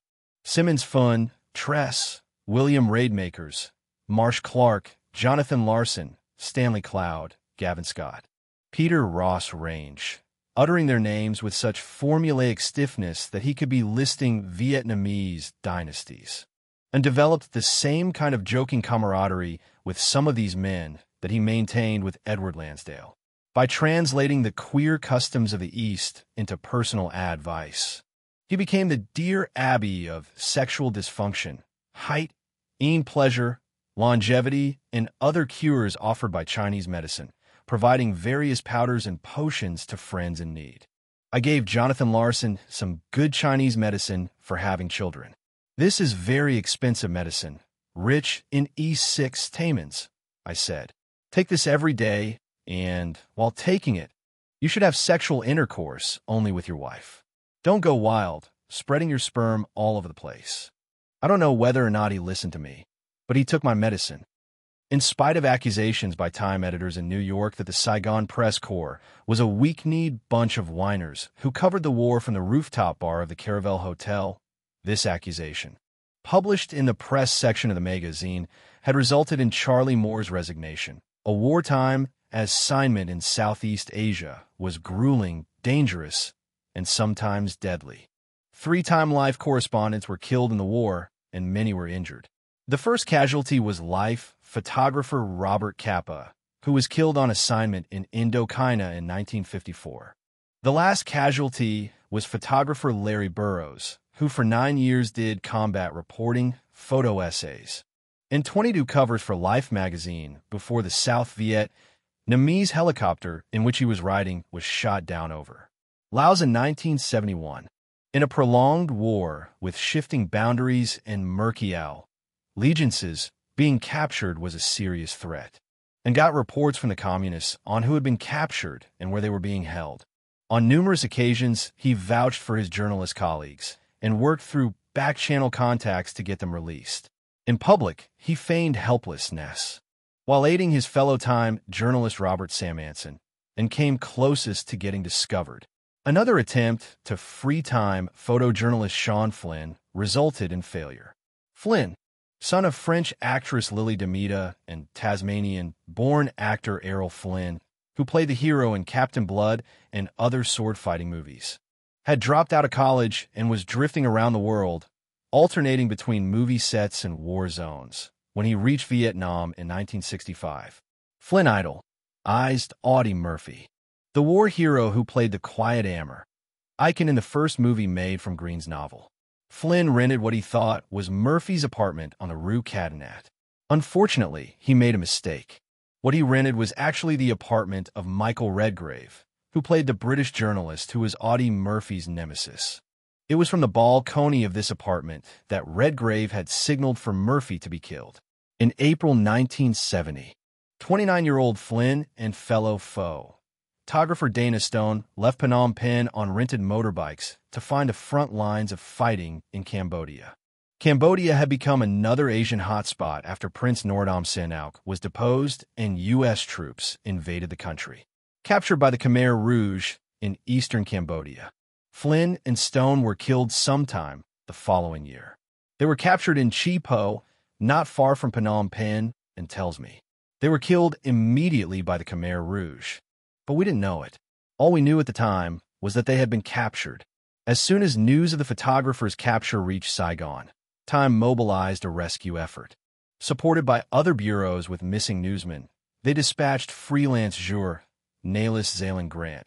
Simmons Fund, Tress, William Raidmakers, Marsh Clark, Jonathan Larson, Stanley Cloud, Gavin Scott, Peter Ross Range, uttering their names with such formulaic stiffness that he could be listing Vietnamese dynasties, and developed the same kind of joking camaraderie with some of these men that he maintained with Edward Lansdale, by translating the queer customs of the East into personal advice. He became the Dear Abby of sexual dysfunction, height, pleasure, longevity, and other cures offered by Chinese medicine, providing various powders and potions to friends in need. I gave Jonathan Larson some good Chinese medicine for having children. This is very expensive medicine, rich in E6 tamins, I said. Take this every day, and while taking it, you should have sexual intercourse only with your wife. Don't go wild, spreading your sperm all over the place. I don't know whether or not he listened to me, but he took my medicine. In spite of accusations by Time editors in New York that the Saigon Press Corps was a weak-kneed bunch of whiners who covered the war from the rooftop bar of the Caravel Hotel, this accusation, published in the press section of the magazine, had resulted in Charlie Moore's resignation. A wartime assignment in Southeast Asia was grueling, dangerous, and sometimes deadly. 3 Time Life correspondents were killed in the war, and many were injured. The first casualty was Life photographer Robert Capa, who was killed on assignment in Indochina in 1954. The last casualty was photographer Larry Burrows, who for 9 years did combat reporting, photo essays, and 22 covers for Life magazine before the South Vietnamese helicopter in which he was riding was shot down over Laos in 1971. In a prolonged war with shifting boundaries and murky allegiances, being captured was a serious threat, and got reports from the communists on who had been captured and where they were being held. On numerous occasions, he vouched for his journalist colleagues and worked through back-channel contacts to get them released. In public, he feigned helplessness, while aiding his fellow Time journalist Robert Samanson, and came closest to getting discovered. Another attempt to free Time photojournalist Sean Flynn resulted in failure. Flynn, son of French actress Lily Demita and Tasmanian-born actor Errol Flynn, who played the hero in Captain Blood and other sword-fighting movies, had dropped out of college and was drifting around the world, alternating between movie sets and war zones, when he reached Vietnam in 1965. Flynn idolized Audie Murphy, the war hero who played the quiet Amber icon in the first movie made from Green's novel. Flynn rented what he thought was Murphy's apartment on the Rue Cadenet. Unfortunately, he made a mistake. What he rented was actually the apartment of Michael Redgrave, who played the British journalist who was Audie Murphy's nemesis. It was from the balcony of this apartment that Redgrave had signaled for Murphy to be killed. In April 1970, 29-year-old Flynn and fellow photographer Dana Stone left Phnom Penh on rented motorbikes to find the front lines of fighting in Cambodia. Cambodia had become another Asian hotspot after Prince Norodom Sihanouk was deposed and U.S. troops invaded the country. Captured by the Khmer Rouge in eastern Cambodia, Flynn and Stone were killed sometime the following year. They were captured in Chi Po, not far from Phnom Penh, and tells me. They were killed immediately by the Khmer Rouge. But we didn't know it. All we knew at the time was that they had been captured. As soon as news of the photographer's capture reached Saigon, Time mobilized a rescue effort. Supported by other bureaus with missing newsmen, they dispatched freelance juror Nalis Zaylan Grant,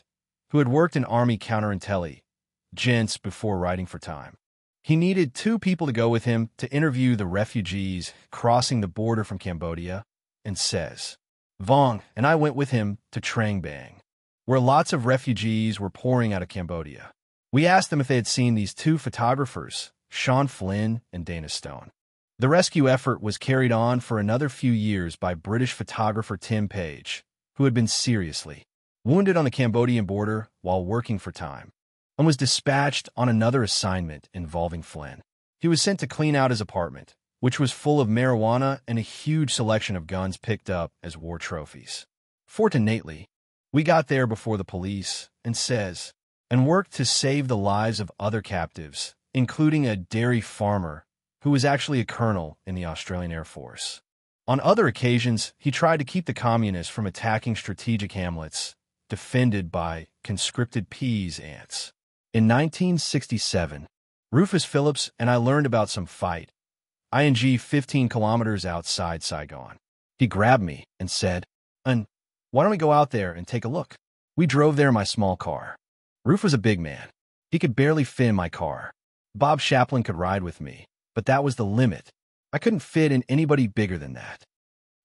who had worked in Army counterintelligence before writing for Time. He needed 2 people to go with him to interview the refugees crossing the border from Cambodia, and says, Vong and I went with him to Trang Bang, where lots of refugees were pouring out of Cambodia. We asked them if they had seen these 2 photographers, Sean Flynn and Dana Stone. The rescue effort was carried on for another few years by British photographer Tim Page, who had been seriously wounded on the Cambodian border while working for Time, and was dispatched on another assignment involving Flynn. He was sent to clean out his apartment, which was full of marijuana and a huge selection of guns picked up as war trophies. Fortunately, we got there before the police, and worked to save the lives of other captives, including a dairy farmer who was actually a colonel in the Australian Air Force. On other occasions, he tried to keep the communists from attacking strategic hamlets defended by conscripted peasants. In 1967, Rufus Phillips and I learned about some fight, 15 kilometers outside Saigon. He grabbed me and said, why don't we go out there and take a look? We drove there in my small car. Ruf was a big man. He could barely fit in my car. Bob Chaplin could ride with me, but that was the limit. I couldn't fit in anybody bigger than that.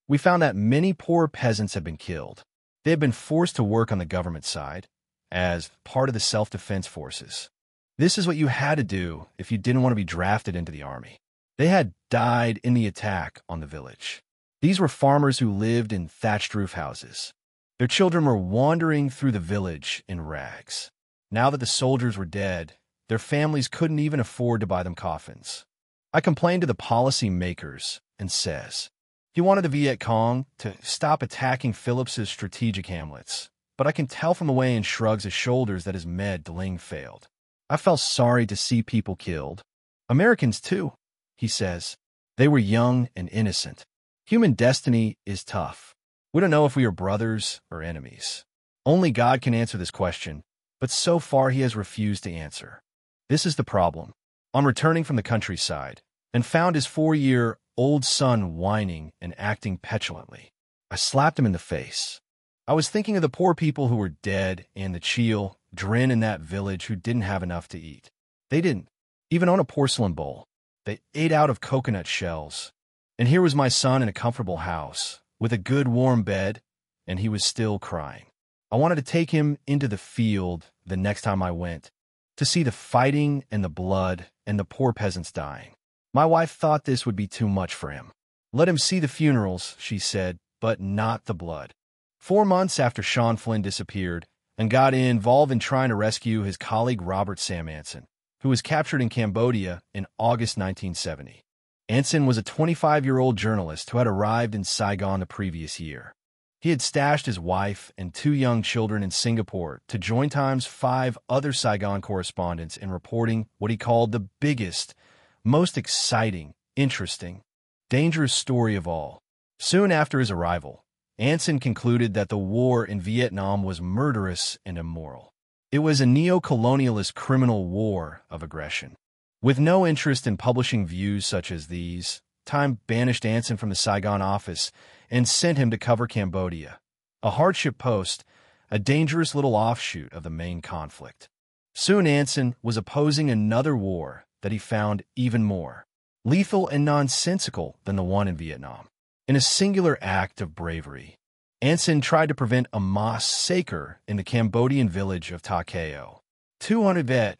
We found that many poor peasants had been killed. They had been forced to work on the government side, as part of the self-defense forces. This is what you had to do if you didn't want to be drafted into the army. They had died in the attack on the village. These were farmers who lived in thatched roof houses. Their children were wandering through the village in rags. Now that the soldiers were dead, their families couldn't even afford to buy them coffins. I complained to the policy makers and says, he wanted the Viet Cong to stop attacking Phillips's strategic hamlets, but I can tell from the way he shrugs his shoulders that his med delaying failed. I felt sorry to see people killed. Americans too, he says. They were young and innocent. Human destiny is tough. We don't know if we are brothers or enemies. Only God can answer this question, but so far he has refused to answer. This is the problem. On returning from the countryside, and found his 4-year-old son whining and acting petulantly, I slapped him in the face. I was thinking of the poor people who were dead and the children in that village who didn't have enough to eat. They didn't even own a porcelain bowl. They ate out of coconut shells. And here was my son in a comfortable house, with a good warm bed, and he was still crying. I wanted to take him into the field the next time I went, to see the fighting and the blood and the poor peasants dying. My wife thought this would be too much for him. Let him see the funerals, she said, but not the blood. 4 months after Sean Flynn disappeared and got involved in trying to rescue his colleague Robert Sam Anson, who was captured in Cambodia in August 1970. Anson was a 25-year-old journalist who had arrived in Saigon the previous year. He had stashed his wife and 2 young children in Singapore to join Time's 5 other Saigon correspondents in reporting what he called the biggest, most exciting, interesting, dangerous story of all. Soon after his arrival, Anson concluded that the war in Vietnam was murderous and immoral. It was a neo-colonialist criminal war of aggression. With no interest in publishing views such as these, Time banished Anson from the Saigon office and sent him to cover Cambodia, a hardship post, a dangerous little offshoot of the main conflict. Soon Anson was opposing another war that he found even more lethal and nonsensical than the one in Vietnam. In a singular act of bravery, Anson tried to prevent a massacre in the Cambodian village of Ta Keo. 200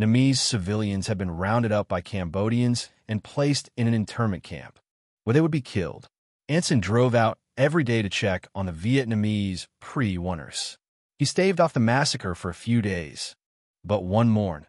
Vietnamese civilians had been rounded up by Cambodians and placed in an internment camp, where they would be killed. Anson drove out every day to check on the Vietnamese pre-winners. He staved off the massacre for a few days, but one morn,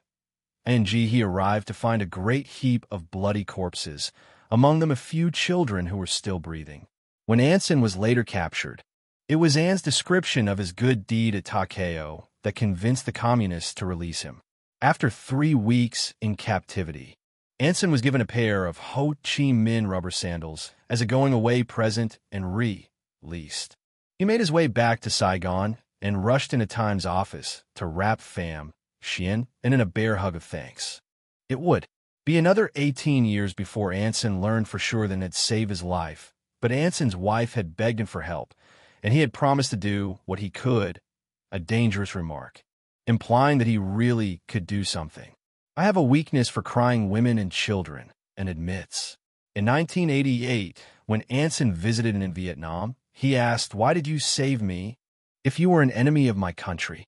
he arrived to find a great heap of bloody corpses, among them a few children who were still breathing. When Anson was later captured, it was An's description of his good deed at Ta Keo that convinced the communists to release him. After 3 weeks in captivity, Anson was given a pair of Ho Chi Minh rubber sandals as a going-away present and released. He made his way back to Saigon and rushed into Time's office to wrap Pham Xuan An in a bear hug of thanks. It would be another 18 years before Anson learned for sure that it'd save his life, but Anson's wife had begged him for help, and he had promised to do what he could, a dangerous remark, implying that he really could do something. I have a weakness for crying women and children, and admits. In 1988, when Anson visited in Vietnam, he asked, "Why did you save me if you were an enemy of my country?"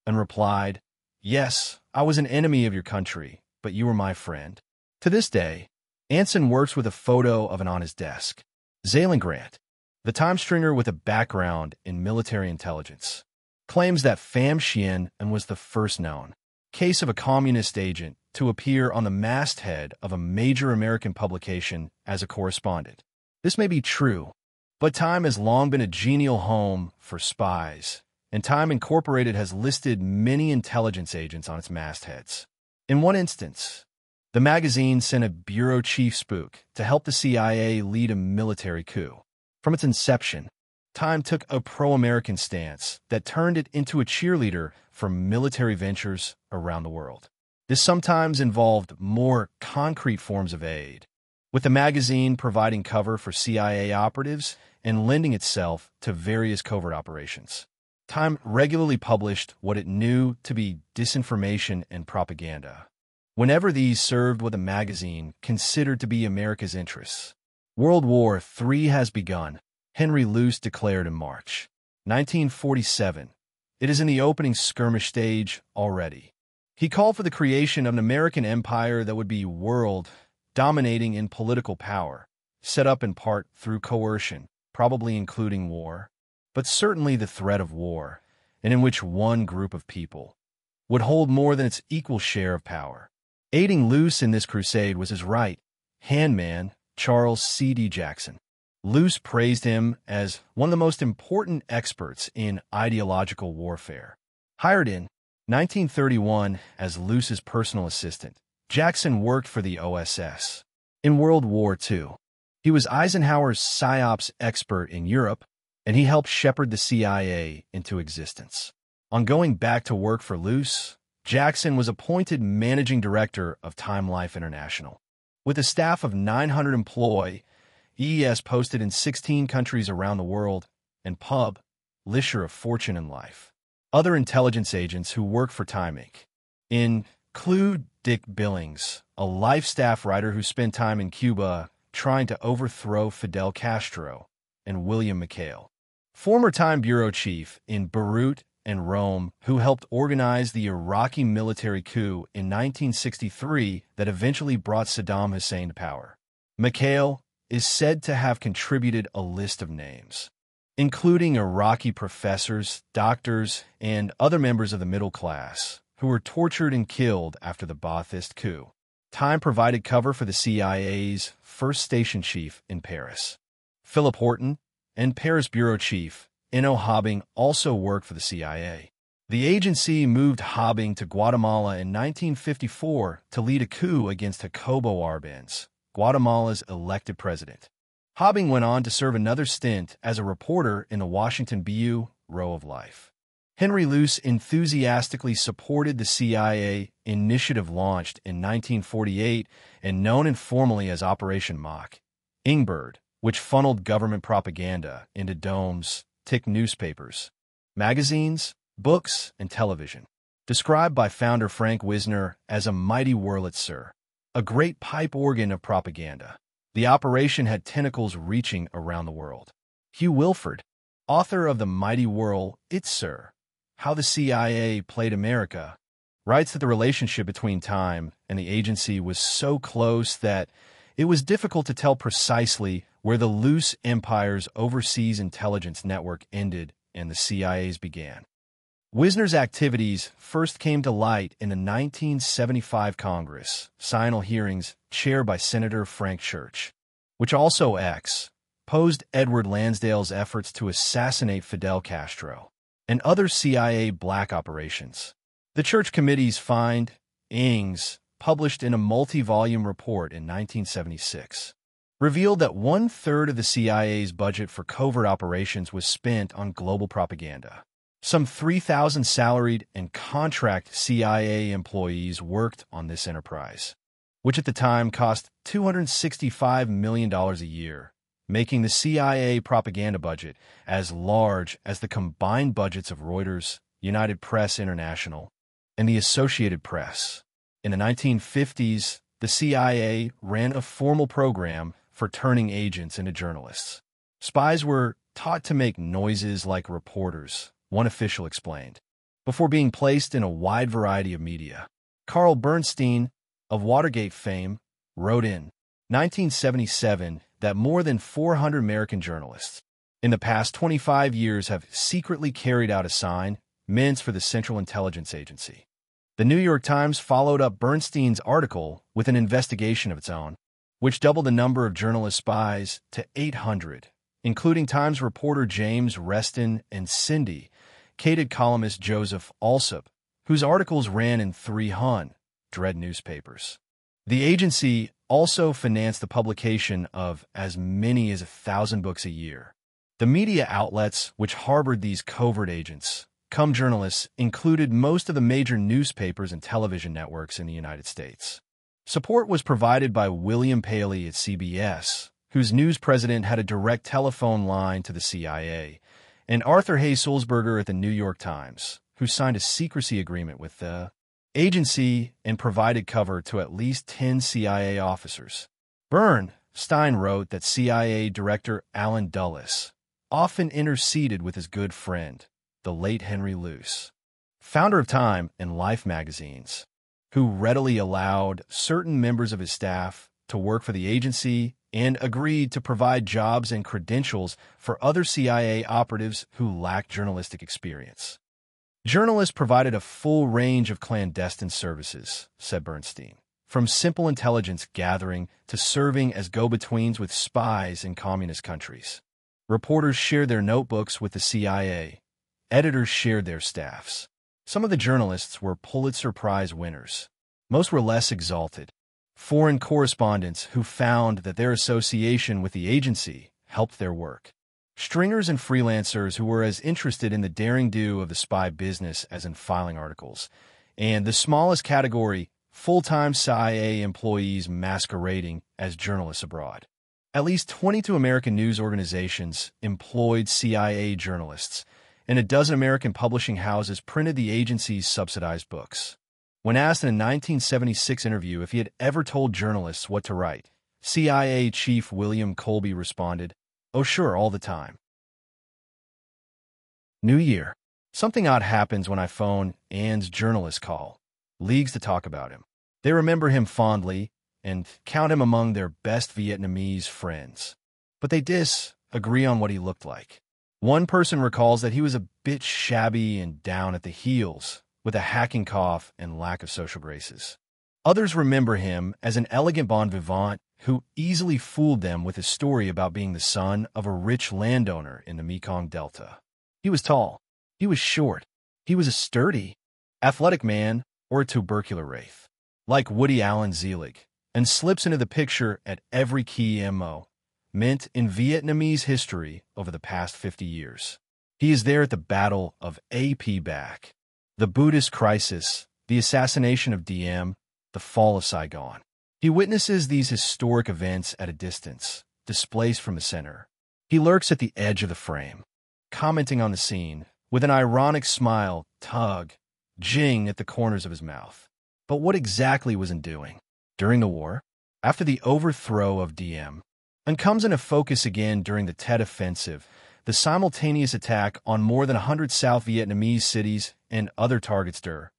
And replied, "Yes, I was an enemy of your country, but you were my friend." To this day, Anson works with a photo of it on his desk. Zaylen Grant, the Time stringer with a background in military intelligence, claims that Pham Xuan An was the first known case of a communist agent to appear on the masthead of a major American publication as a correspondent. This may be true, but Time has long been a genial home for spies, and Time Incorporated has listed many intelligence agents on its mastheads. In one instance, the magazine sent a bureau chief spook to help the CIA lead a military coup. From its inception, Time took a pro-American stance that turned it into a cheerleader for military ventures around the world. This sometimes involved more concrete forms of aid, with the magazine providing cover for CIA operatives and lending itself to various covert operations. Time regularly published what it knew to be disinformation and propaganda, whenever these served what the magazine considered to be America's interests. World War III has begun, Henry Luce declared in March 1947. It is in the opening skirmish stage already. He called for the creation of an American empire that would be world-dominating in political power, set up in part through coercion, probably including war, but certainly the threat of war, and in which one group of people would hold more than its equal share of power. Aiding Luce in this crusade was his right-hand man, Charles C.D. Jackson. Luce praised him as one of the most important experts in ideological warfare. Hired in 1931 as Luce's personal assistant, Jackson worked for the OSS. In World War II, he was Eisenhower's PSYOPs expert in Europe, and he helped shepherd the CIA into existence. On going back to work for Luce, Jackson was appointed managing director of Time Life International. With a staff of 900 employees, EES posted in 16 countries around the world, and publisher of Fortune and Life. Other intelligence agents who work for Time Inc. include Dick Billings, a Life staff writer who spent time in Cuba trying to overthrow Fidel Castro, and William McHale, former Time bureau chief in Beirut and Rome, who helped organize the Iraqi military coup in 1963 that eventually brought Saddam Hussein to power. McHale is said to have contributed a list of names, including Iraqi professors, doctors, and other members of the middle class, who were tortured and killed after the Ba'athist coup. Time provided cover for the CIA's first station chief in Paris, Philip Horton, and Paris bureau chief, Inno Hobbing, also worked for the CIA. The agency moved Hobbing to Guatemala in 1954 to lead a coup against Jacobo Arbenz, Guatemala's elected president. Hobbing went on to serve another stint as a reporter in the Washington Bureau of Life. Henry Luce enthusiastically supported the CIA initiative launched in 1948 and known informally as Operation Mockingbird, which funneled government propaganda into domestic newspapers, magazines, books, and television. Described by founder Frank Wisner as a mighty Wurlitzer, a great pipe organ of propaganda, the operation had tentacles reaching around the world. Hugh Wilford, author of The Mighty Wurlitzer, How the CIA Played America, writes that the relationship between Time and the agency was so close that it was difficult to tell precisely where the Luce Empire's overseas intelligence network ended and the CIA's began. Wisner's activities first came to light in the 1975 Congress Sinal hearings chaired by Senator Frank Church, which also exposed Edward Lansdale's efforts to assassinate Fidel Castro and other CIA black operations. The Church Committee's findings, published in a multi-volume report in 1976, revealed that one-third of the CIA's budget for covert operations was spent on global propaganda. Some 3,000 salaried and contract CIA employees worked on this enterprise, which at the time cost $265 million a year, making the CIA propaganda budget as large as the combined budgets of Reuters, United Press International, and the Associated Press. In the 1950s, the CIA ran a formal program for turning agents into journalists. Spies were taught to make noises like reporters, one official explained, before being placed in a wide variety of media. Carl Bernstein, of Watergate fame, wrote in 1977 that more than 400 American journalists in the past 25 years have secretly carried out assignments for the Central Intelligence Agency. The New York Times followed up Bernstein's article with an investigation of its own, which doubled the number of journalist spies to 800, including Times reporter James Reston and syndicated columnist Joseph Alsop, whose articles ran in 300 newspapers. The agency also financed the publication of as many as 1,000 books a year. The media outlets which harbored these covert agents, cum journalists, included most of the major newspapers and television networks in the United States. Support was provided by William Paley at CBS, whose news president had a direct telephone line to the CIA, and Arthur Hay Sulzberger at the New York Times, who signed a secrecy agreement with the agency and provided cover to at least 10 CIA officers. Bernstein wrote that CIA Director Allen Dulles often interceded with his good friend, the late Henry Luce, founder of Time and Life magazines, who readily allowed certain members of his staff to work for the agency and agreed to provide jobs and credentials for other CIA operatives who lacked journalistic experience. Journalists provided a full range of clandestine services, said Bernstein, from simple intelligence gathering to serving as go-betweens with spies in communist countries. Reporters shared their notebooks with the CIA. Editors shared their staffs. Some of the journalists were Pulitzer Prize winners. Most were less exalted. Foreign correspondents who found that their association with the agency helped their work. Stringers and freelancers who were as interested in the daring-do of the spy business as in filing articles. And the smallest category, full-time CIA employees masquerading as journalists abroad. At least 22 American news organizations employed CIA journalists, and a dozen American publishing houses printed the agency's subsidized books. When asked in a 1976 interview if he had ever told journalists what to write, CIA Chief William Colby responded, "Oh sure, all the time." New Year. Something odd happens when I phone Ann's journalist call. Leagues to talk about him. They remember him fondly and count him among their best Vietnamese friends. But they disagree on what he looked like. One person recalls that he was a bit shabby and down at the heels, with a hacking cough and lack of social graces. Others remember him as an elegant bon vivant who easily fooled them with his story about being the son of a rich landowner in the Mekong Delta. He was tall. He was short. He was a sturdy, athletic man or a tubercular wraith, like Woody Allen Zelig, and slips into the picture at every key MO, meant in Vietnamese history over the past 50 years. He is there at the Battle of AP Bac, the Buddhist crisis, the assassination of Diem, the fall of Saigon. He witnesses these historic events at a distance, displaced from the center. He lurks at the edge of the frame, commenting on the scene, with an ironic smile, jing at the corners of his mouth. But what exactly was he doing? During the war? After the overthrow of Diem? And comes into focus again during the Tet Offensive, the simultaneous attack on more than 100 South Vietnamese cities and other targets the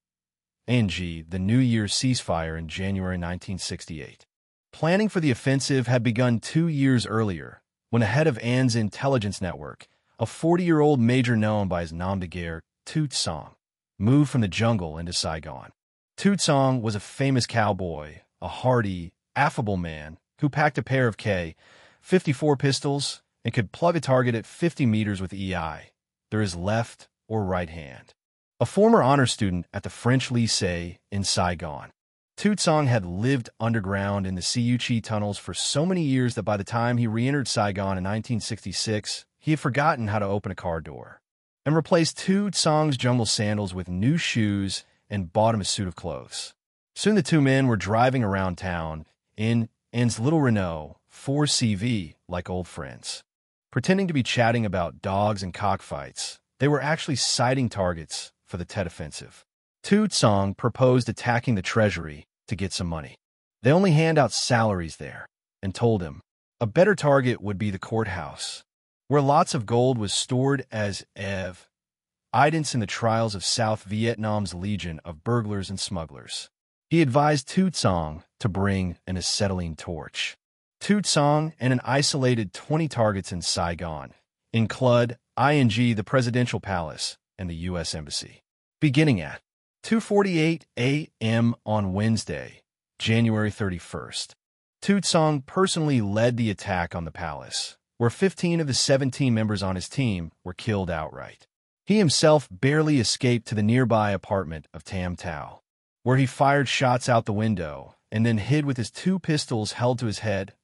New Year's ceasefire in January 1968. Planning for the offensive had begun 2 years earlier, when the head of Ann's intelligence network, a 40-year-old major known by his nom de guerre, Toot Song, moved from the jungle into Saigon. Toot Song was a famous cowboy, a hardy, affable man who packed a pair of K-54 pistols and could plug a target at 50 meters with EI, through his left or right hand. A former honor student at the French Lycée in Saigon, Toot Song had lived underground in the Siu Chi tunnels for so many years that by the time he re-entered Saigon in 1966, he had forgotten how to open a car door, and replaced Toot Song's jungle sandals with new shoes and bought him a suit of clothes. Soon the two men were driving around town in Ann's little Renault 4CV like old friends. Pretending to be chatting about dogs and cockfights, they were actually sighting targets for the Tet Offensive. Toot Song proposed attacking the treasury to get some money. They only hand out salaries there, and told him a better target would be the courthouse, where lots of gold was stored as evidence in the trials of South Vietnam's legion of burglars and smugglers. He advised Toot Song to bring an acetylene torch. Toot Song and an isolated 20 targets in Saigon, include the Presidential Palace and the U.S. Embassy. Beginning at 2:48 a.m. on Wednesday, January 31st, Toot Song personally led the attack on the palace, where 15 of the 17 members on his team were killed outright. He himself barely escaped to the nearby apartment of Tam Tao, where he fired shots out the window and then hid with his 2 pistols held to his head,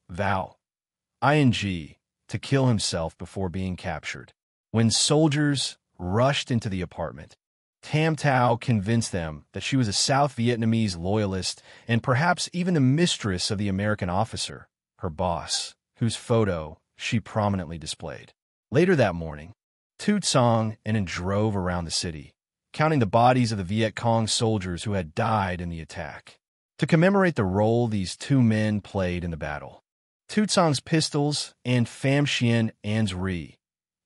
to kill himself before being captured. When soldiers rushed into the apartment, Tam Tao convinced them that she was a South Vietnamese loyalist and perhaps even the mistress of the American officer, her boss, whose photo she prominently displayed. Later that morning, Toot Song and An drove around the city, counting the bodies of the Viet Cong soldiers who had died in the attack, to commemorate the role these 2 men played in the battle. Toot Song's pistols and Pham Xuan An's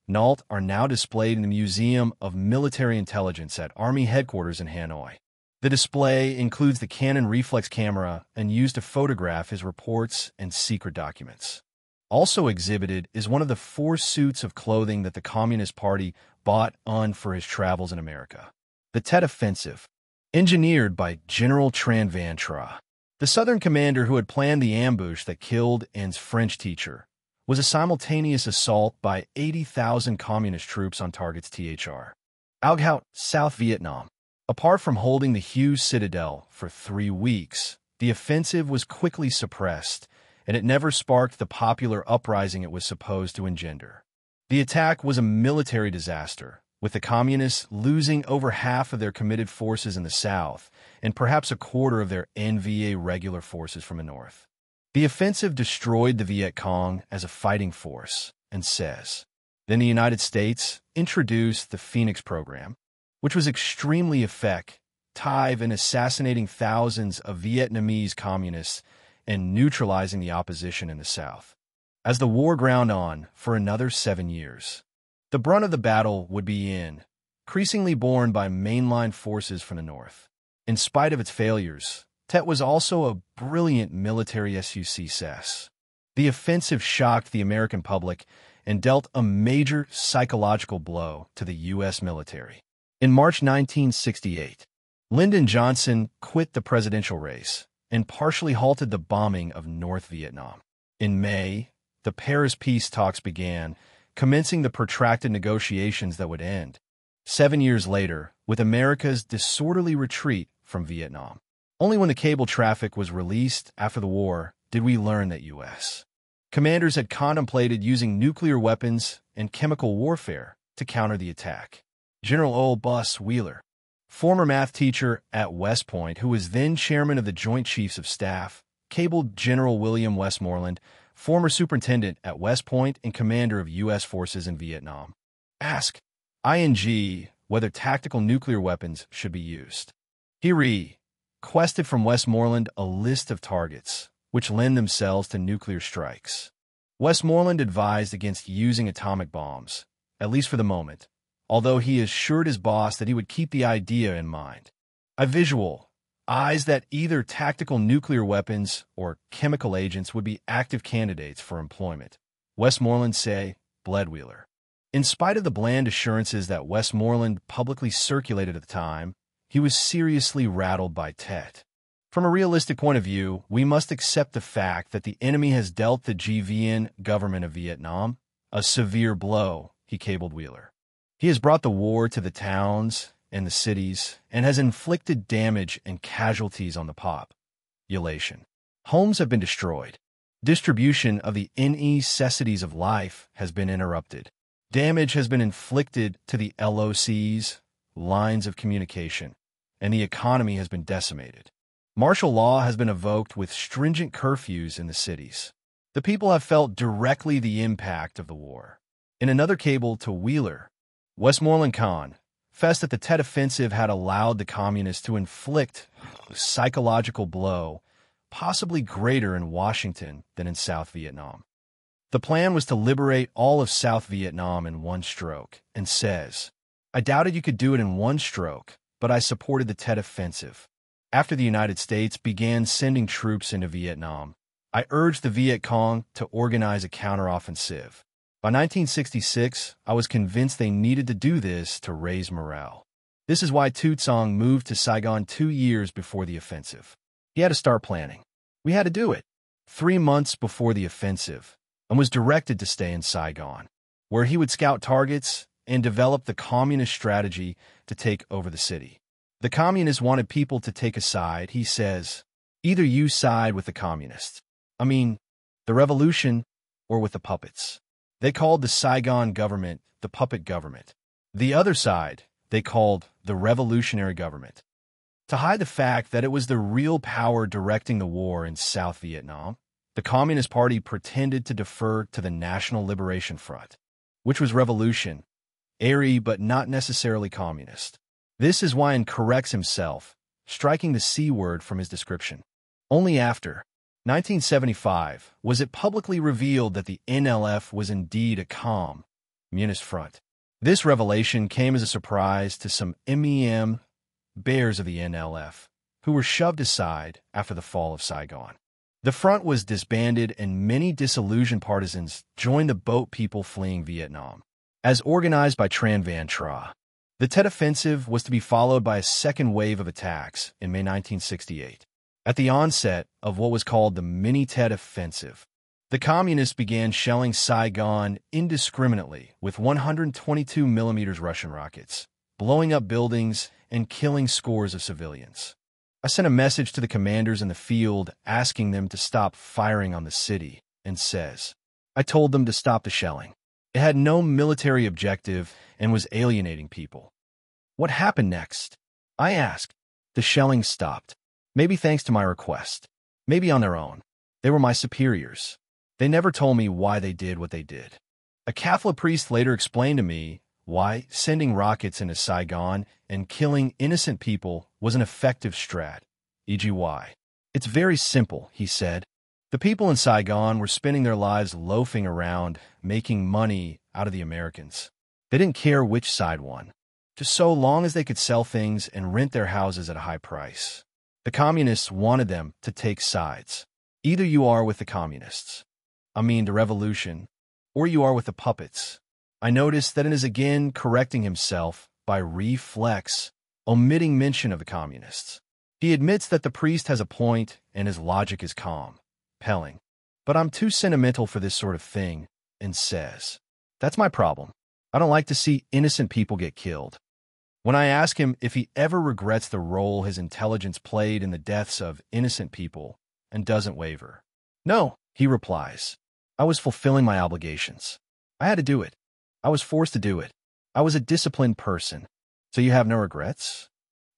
Nault are now displayed in the Museum of Military Intelligence at Army Headquarters in Hanoi. The display includes the Canon reflex camera and used to photograph his reports and secret documents. Also exhibited is one of the 4 suits of clothing that the Communist Party bought on for his travels in America. The Tet Offensive, engineered by General Tran Van Tra, The Southern commander who had planned the ambush that killed An's French teacher was a simultaneous assault by 80,000 communist troops on targets Thr. Alghout, South Vietnam. Apart from holding the Hue Citadel for 3 weeks, the offensive was quickly suppressed, and it never sparked the popular uprising it was supposed to engender. The attack was a military disaster, with the Communists losing over half of their committed forces in the south and perhaps a quarter of their NVA regular forces from the north. The offensive destroyed the Viet Cong as a fighting force, and says. Then the United States introduced the Phoenix program, which was extremely effective in assassinating thousands of Vietnamese communists and neutralizing the opposition in the south. As the war ground on for another 7 years, the brunt of the battle would be increasingly borne by mainline forces from the north. In spite of its failures, Tet was also a brilliant military success. The offensive shocked the American public and dealt a major psychological blow to the U.S. military. In March 1968, Lyndon Johnson quit the presidential race and partially halted the bombing of North Vietnam. In May, the Paris peace talks began, commencing the protracted negotiations that would end 7 years later with America's disorderly retreat from Vietnam. Only when the cable traffic was released after the war did we learn that U.S. commanders had contemplated using nuclear weapons and chemical warfare to counter the attack. General Ole Bus Wheeler, former math teacher at West Point, who was then chairman of the Joint Chiefs of Staff, cabled General William Westmoreland, former superintendent at West Point and commander of U.S. forces in Vietnam, ask ING whether tactical nuclear weapons should be used. He requested from Westmoreland a list of targets which lend themselves to nuclear strikes. Westmoreland advised against using atomic bombs, at least for the moment, although he assured his boss that he would keep the idea in mind. I visualized that either tactical nuclear weapons or chemical agents would be active candidates for employment. Westmoreland say, bled Wheeler. In spite of the bland assurances that Westmoreland publicly circulated at the time, he was seriously rattled by Tet. From a realistic point of view, we must accept the fact that the enemy has dealt the GVN government of Vietnam a severe blow, he cabled Wheeler. He has brought the war to the towns and the cities and has inflicted damage and casualties on the population. Homes have been destroyed. Distribution of the necessities of life has been interrupted. Damage has been inflicted to the LOCs, lines of communication, and the economy has been decimated. Martial law has been invoked with stringent curfews in the cities. The people have felt directly the impact of the war. In another cable to Wheeler, Westmoreland confessed that the Tet Offensive had allowed the communists to inflict a psychological blow, possibly greater in Washington than in South Vietnam. The plan was to liberate all of South Vietnam in one stroke, and says, I doubted you could do it in one stroke, but I supported the Tet Offensive. After the United States began sending troops into Vietnam, I urged the Viet Cong to organize a counteroffensive. By 1966, I was convinced they needed to do this to raise morale. This is why Tu Tsong moved to Saigon 2 years before the offensive. He had to start planning. We had to do it 3 months before the offensive, and was directed to stay in Saigon, where he would scout targets and develop the communist strategy to take over the city. The communists wanted people to take a side, he says. Either you side with the communists, the revolution, or with the puppets. They called the Saigon government the puppet government. The other side they called the revolutionary government. To hide the fact that it was the real power directing the war in South Vietnam, the Communist Party pretended to defer to the National Liberation Front, which was revolution, airy but not necessarily communist. This is why An corrects himself, striking the C word from his description. Only after 1975 was it publicly revealed that the NLF was indeed a communist front. This revelation came as a surprise to some MEM bears of the NLF, who were shoved aside after the fall of Saigon. The front was disbanded and many disillusioned partisans joined the boat people fleeing Vietnam. As organized by Tran Van Tra, the Tet Offensive was to be followed by a second wave of attacks in May 1968. At the onset of what was called the Mini-Tet Offensive, the Communists began shelling Saigon indiscriminately with 122mm Russian rockets, blowing up buildings and killing scores of civilians. I sent a message to the commanders in the field asking them to stop firing on the city, and says, I told them to stop the shelling. It had no military objective and was alienating people. What happened next? I asked. The shelling stopped. Maybe thanks to my request. Maybe on their own. They were my superiors. They never told me why they did what they did. A Catholic priest later explained to me why sending rockets into Saigon and killing innocent people was an effective strat, e.g. why. It's very simple, he said. The people in Saigon were spending their lives loafing around, making money out of the Americans. They didn't care which side won, just so long as they could sell things and rent their houses at a high price. The communists wanted them to take sides. Either you are with the communists, the revolution, or you are with the puppets. I noticed that it is again correcting himself by reflex, omitting mention of the communists. He admits that the priest has a point and his logic is calm, compelling. But I'm too sentimental for this sort of thing, and says, that's my problem. I don't like to see innocent people get killed. When I ask him if he ever regrets the role his intelligence played in the deaths of innocent people and doesn't waver. No, he replies. I was fulfilling my obligations. I had to do it. I was forced to do it. I was a disciplined person. So you have no regrets?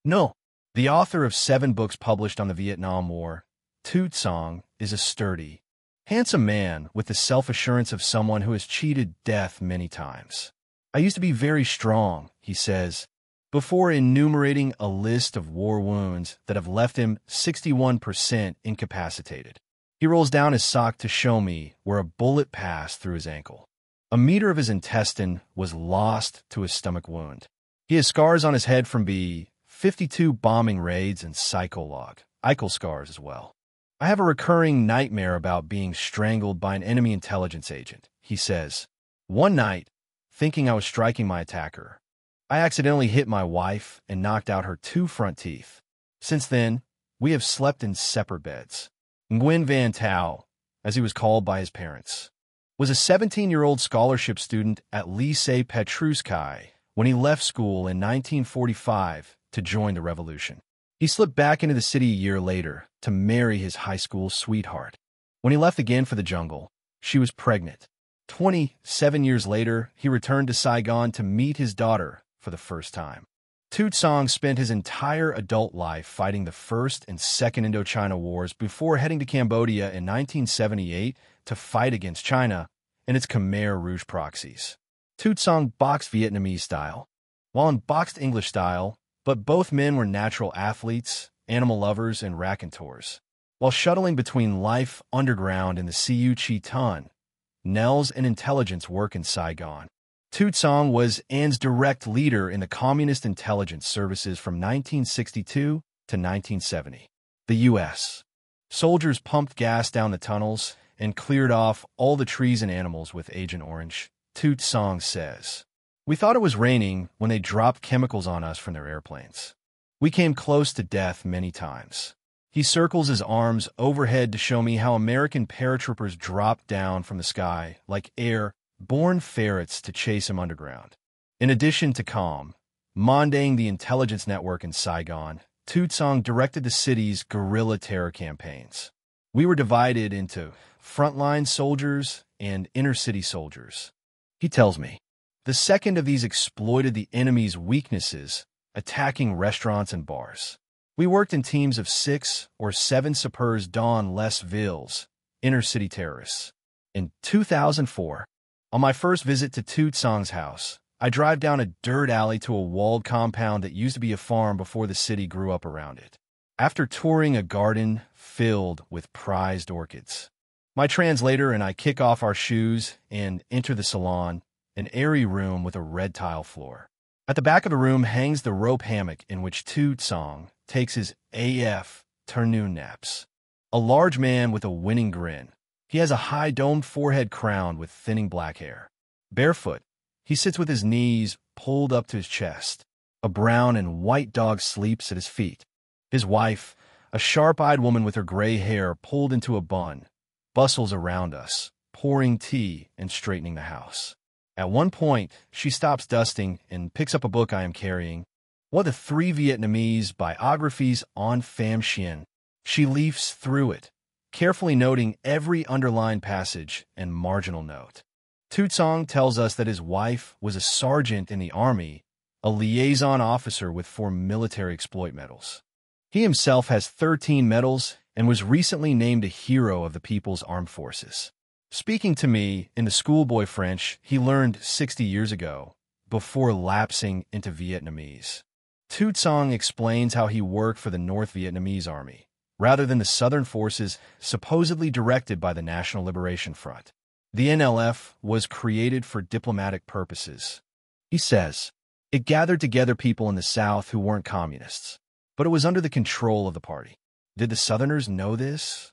No. The author of 7 books published on the Vietnam War, Tu Tsang, is a sturdy, handsome man with the self-assurance of someone who has cheated death many times. I used to be very strong, he says, before enumerating a list of war wounds that have left him 61% incapacitated. He rolls down his sock to show me where a bullet passed through his ankle. A meter of his intestine was lost to his stomach wound. He has scars on his head from B-52 bombing raids and Eichel scars as well. I have a recurring nightmare about being strangled by an enemy intelligence agent, he says. One night, thinking I was striking my attacker, I accidentally hit my wife and knocked out her 2 front teeth. Since then, we have slept in separate beds. Nguyen Van Tao, as he was called by his parents, was a 17-year-old scholarship student at Lycée Petruskai when he left school in 1945 to join the revolution. He slipped back into the city a year later to marry his high school sweetheart. When he left again for the jungle, she was pregnant. 27 years later, he returned to Saigon to meet his daughter for the first time. Tu Tsang spent his entire adult life fighting the First and Second Indochina Wars before heading to Cambodia in 1978 to fight against China and its Khmer Rouge proxies. Tu Tsang boxed Vietnamese style, while boxed English style, but both men were natural athletes, animal lovers, and raconteurs. While shuttling between life underground in the Siu Chi Tun, Nels and intelligence work in Saigon. Tu Tsang was An's direct leader in the Communist Intelligence Services from 1962 to 1970. The U.S. soldiers pumped gas down the tunnels and cleared off all the trees and animals with Agent Orange, Tu Tsang says. We thought it was raining when they dropped chemicals on us from their airplanes. We came close to death many times. He circles his arms overhead to show me how American paratroopers dropped down from the sky like air-borne ferrets to chase him underground. In addition to commanding the intelligence network in Saigon, Tu Tsang directed the city's guerrilla terror campaigns. We were divided into frontline soldiers and inner-city soldiers. He tells me. The second of these exploited the enemy's weaknesses, attacking restaurants and bars. We worked in teams of 6 or 7 sapeurs dans les villes, inner-city terrorists. In 2004, on my first visit to Tu Tsang's house, I drive down a dirt alley to a walled compound that used to be a farm before the city grew up around it. After touring a garden filled with prized orchids, my translator and I kick off our shoes and enter the salon, an airy room with a red tile floor. At the back of the room hangs the rope hammock in which Tu Tsang takes his afternoon naps. A large man with a winning grin. He has a high domed forehead crowned with thinning black hair. Barefoot, he sits with his knees pulled up to his chest. A brown and white dog sleeps at his feet. His wife, A sharp-eyed woman with her gray hair pulled into a bun, bustles around us, pouring tea and straightening the house. At one point, she stops dusting and picks up a book I am carrying. One of the 3 Vietnamese biographies on Pham Xuan. She leafs through it, carefully noting every underlined passage and marginal note. Tu Tsong tells us that his wife was a sergeant in the army, a liaison officer with 4 military exploit medals. He himself has 13 medals and was recently named a hero of the People's Armed Forces. Speaking to me in the schoolboy French he learned 60 years ago, before lapsing into Vietnamese. Tu Tsong explains how he worked for the North Vietnamese Army, rather than the Southern forces supposedly directed by the National Liberation Front. The NLF was created for diplomatic purposes. He says, it gathered together people in the South who weren't communists, but it was under the control of the party. Did the Southerners know this?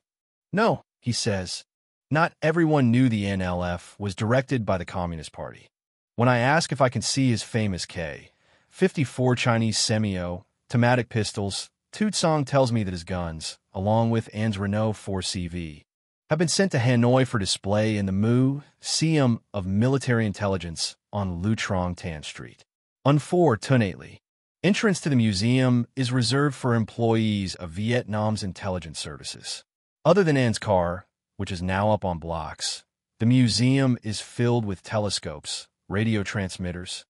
No, he says. Not everyone knew the NLF was directed by the Communist Party. When I ask if I can see his famous K-54 Chinese semi-automatic pistols, Tu Tsong tells me that his guns, along with An's Renault 4CV, have been sent to Hanoi for display in the Museum of Military Intelligence on Lu Trong Tan Street. Unfortunately, entrance to the museum is reserved for employees of Vietnam's intelligence services. Other than An's car, which is now up on blocks, the museum is filled with telescopes, radio transmitters,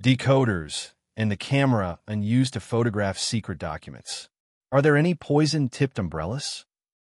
decoders, and the camera used to photograph secret documents. Are there any poison-tipped umbrellas?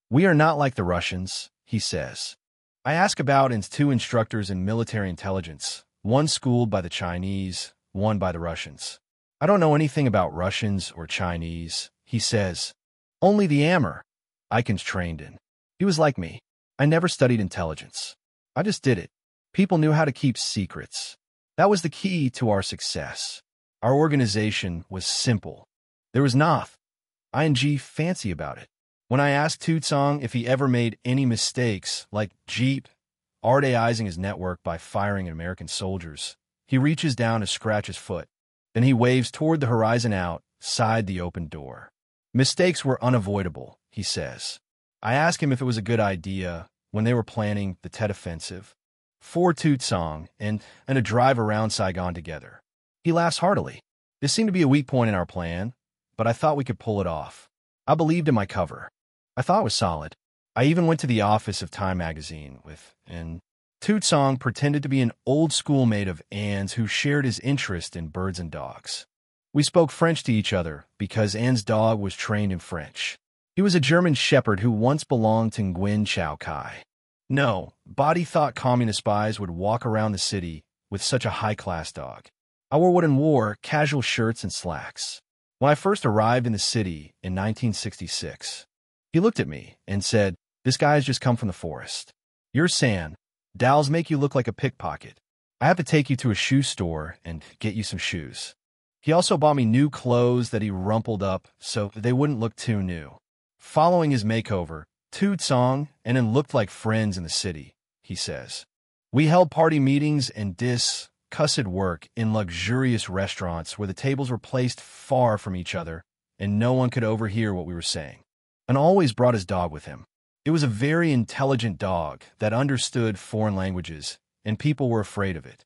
We are not like the Russians, he says. I ask about An's 2 instructors in military intelligence, one schooled by the Chinese, one by the Russians. I don't know anything about Russians or Chinese, he says. Only the Ammer Icon's trained in. He was like me. I never studied intelligence. I just did it. People knew how to keep secrets. That was the key to our success. Our organization was simple. There was nothing fancy about it. When I asked Tu Tsong if he ever made any mistakes, like RDAizing his network by firing at American soldiers, he reaches down to scratch his foot. Then he waves toward the horizon outside the open door. Mistakes were unavoidable, he says. I ask him if it was a good idea when they were planning the Tet Offensive for Tu Tsong and a drive around Saigon together. He laughs heartily. This seemed to be a weak point in our plan, but I thought we could pull it off. I believed in my cover. I thought it was solid. I even went to the office of Time magazine and Tu Tsong pretended to be an old schoolmate of An's who shared his interest in birds and dogs. We spoke French to each other because An's dog was trained in French. He was a German shepherd who once belonged to Nguyen Chao Kai. No, Body thought communist spies would walk around the city with such a high-class dog. I wore what and wore casual shirts and slacks. When I first arrived in the city in 1966, he looked at me and said, "This guy's just come from the forest. You're San. Dals make you look like a pickpocket. I have to take you to a shoe store and get you some shoes." He also bought me new clothes that he rumpled up so they wouldn't look too new. Following his makeover, Tu Tsong and An looked like friends in the city, he says. We held party meetings and discussed work in luxurious restaurants where the tables were placed far from each other and no one could overhear what we were saying. An always brought his dog with him. It was a very intelligent dog that understood foreign languages, and people were afraid of it.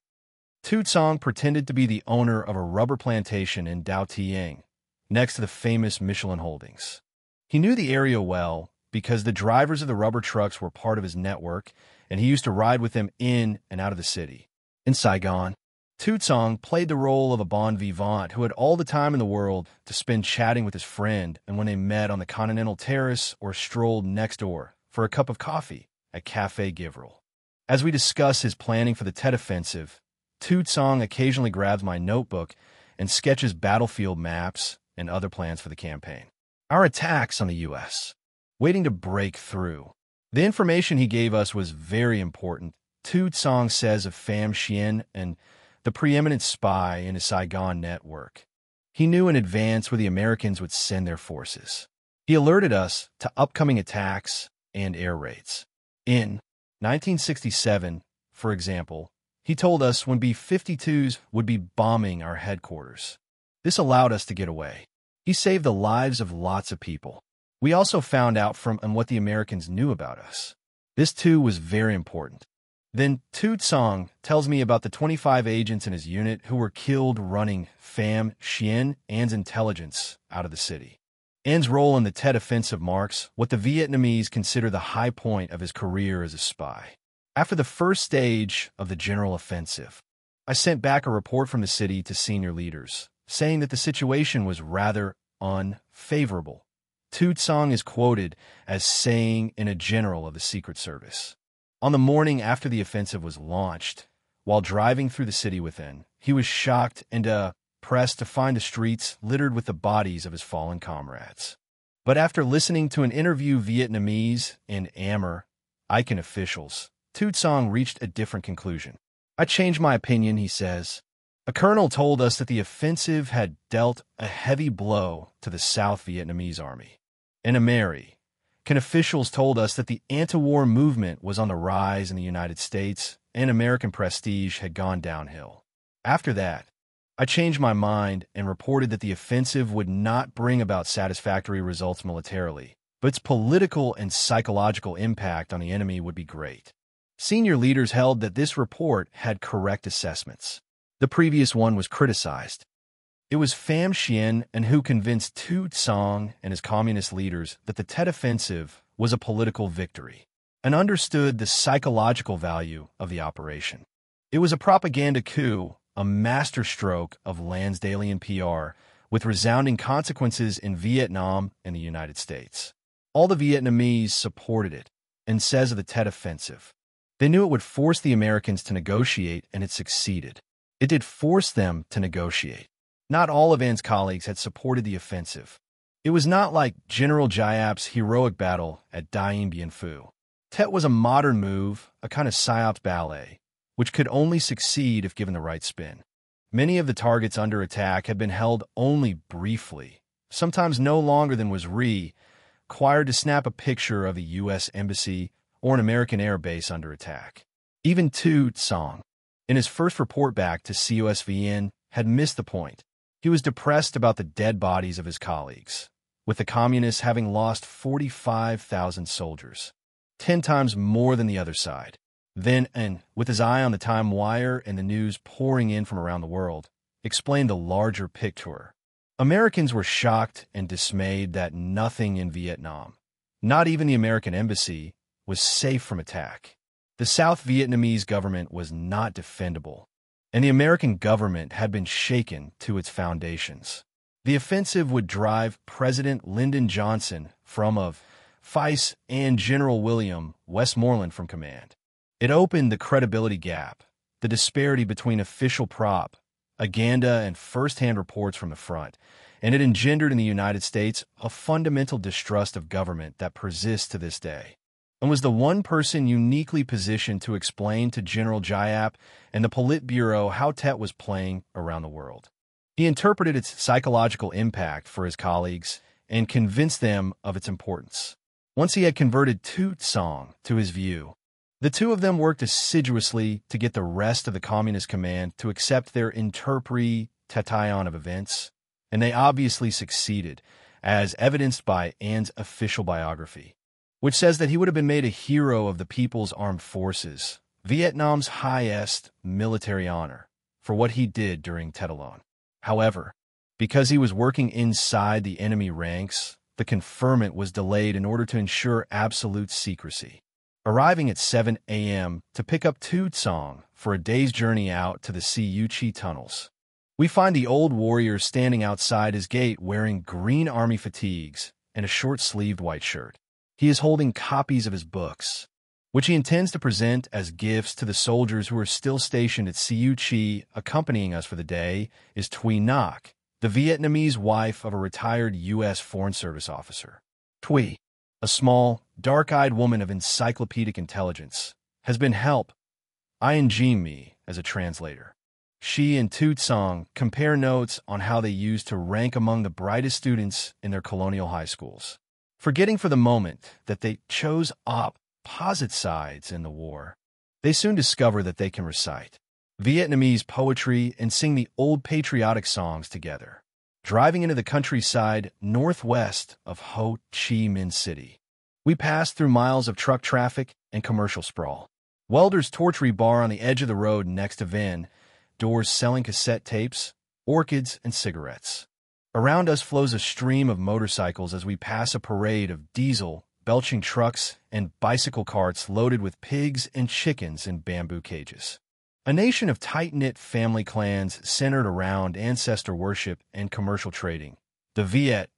Tu Tsong pretended to be the owner of a rubber plantation in Dao Tiang, next to the famous Michelin Holdings. He knew the area well because the drivers of the rubber trucks were part of his network, and he used to ride with them in and out of the city. In Saigon, Tu Tsong played the role of a bon vivant who had all the time in the world to spend chatting with his friend and when they met on the Continental Terrace or strolled next door for a cup of coffee at Café Givril. As we discuss his planning for the Tet Offensive, Tu Tsong occasionally grabs my notebook and sketches battlefield maps and other plans for the campaign. Our attacks on the U.S., waiting to break through. The information he gave us was very important. Tu Tsong says of Pham Xuan An, the preeminent spy in his Saigon network. He knew in advance where the Americans would send their forces. He alerted us to upcoming attacks and air raids. In 1967, for example, he told us when B-52s would be bombing our headquarters. This allowed us to get away. He saved the lives of lots of people. We also found out from and what the Americans knew about us. This too was very important. Then Tu Tsang tells me about the 25 agents in his unit who were killed running Pham Xuan An's intelligence out of the city. An's role in the Tet Offensive marks what the Vietnamese consider the high point of his career as a spy. After the first stage of the general offensive, I sent back a report from the city to senior leaders, saying that the situation was rather unfavorable. Tu Tsang is quoted as saying in a general of the Secret Service. On the morning after the offensive was launched, while driving through the city within, he was shocked and pressed to find the streets littered with the bodies of his fallen comrades. But after listening to an interview Vietnamese and Icon officials, Tu Tsang reached a different conclusion. I changed my opinion, he says. A colonel told us that the offensive had dealt a heavy blow to the South Vietnamese army. And American officials told us that the anti-war movement was on the rise in the United States and American prestige had gone downhill. After that, I changed my mind and reported that the offensive would not bring about satisfactory results militarily, but its political and psychological impact on the enemy would be great. Senior leaders held that this report had correct assessments. The previous one was criticized. It was Pham Xuan An who convinced Tu Tsang and his communist leaders that the Tet Offensive was a political victory and understood the psychological value of the operation. It was a propaganda coup, a masterstroke of Lansdalean PR, with resounding consequences in Vietnam and the United States. All the Vietnamese supported it, and says of the Tet Offensive. They knew it would force the Americans to negotiate, and it succeeded. It did force them to negotiate. Not all of An's colleagues had supported the offensive. It was not like General Giap's heroic battle at Dien Bien Phu. Tet was a modern move, a kind of psyops ballet, which could only succeed if given the right spin. Many of the targets under attack had been held only briefly, sometimes no longer than was required to snap a picture of a U.S. embassy or an American air base under attack. Even Tu Tsang, in his first report back to COSVN, had missed the point. He was depressed about the dead bodies of his colleagues, with the communists having lost 45,000 soldiers, 10 times more than the other side. Then, and with his eye on the time wire and the news pouring in from around the world, explained the larger picture. Americans were shocked and dismayed that nothing in Vietnam, not even the American embassy, was safe from attack. The South Vietnamese government was not defendable, and the American government had been shaken to its foundations. The offensive would drive President Lyndon Johnson from Vice and General William Westmoreland from command. It opened the credibility gap, the disparity between official propaganda and first-hand reports from the front, and it engendered in the United States a fundamental distrust of government that persists to this day, and was the one person uniquely positioned to explain to General Giap and the Politburo how Tet was playing around the world. He interpreted its psychological impact for his colleagues and convinced them of its importance. Once he had converted Tu Tsang to his view, the two of them worked assiduously to get the rest of the Communist command to accept their interpretation of events, and they obviously succeeded, as evidenced by An's official biography, which says that he would have been made a hero of the People's Armed Forces, Vietnam's highest military honor, for what he did during Tet alone. However, because he was working inside the enemy ranks, the conferment was delayed in order to ensure absolute secrecy. Arriving at 7 a.m. to pick up Tu Tsang for a day's journey out to the Siu Chi tunnels, we find the old warrior standing outside his gate wearing green army fatigues and a short-sleeved white shirt. He is holding copies of his books, which he intends to present as gifts to the soldiers who are still stationed at Siu Chi. Accompanying us for the day is Thuy Ngoc, the Vietnamese wife of a retired U.S. Foreign Service officer. Thuy, a small, dark-eyed woman of encyclopedic intelligence, has been helping me as a translator. She and Tu Tsang compare notes on how they used to rank among the brightest students in their colonial high schools, forgetting for the moment that they chose opposite sides in the war. They soon discover that they can recite Vietnamese poetry and sing the old patriotic songs together. driving into the countryside northwest of Ho Chi Minh City. We passed through miles of truck traffic and commercial sprawl. Welder's torch bar on the edge of the road next to Van, doors selling cassette tapes, orchids, and cigarettes. Around us flows a stream of motorcycles as we pass a parade of diesel, belching trucks, and bicycle carts loaded with pigs and chickens in bamboo cages. A nation of tight-knit family clans centered around ancestor worship and commercial trading. The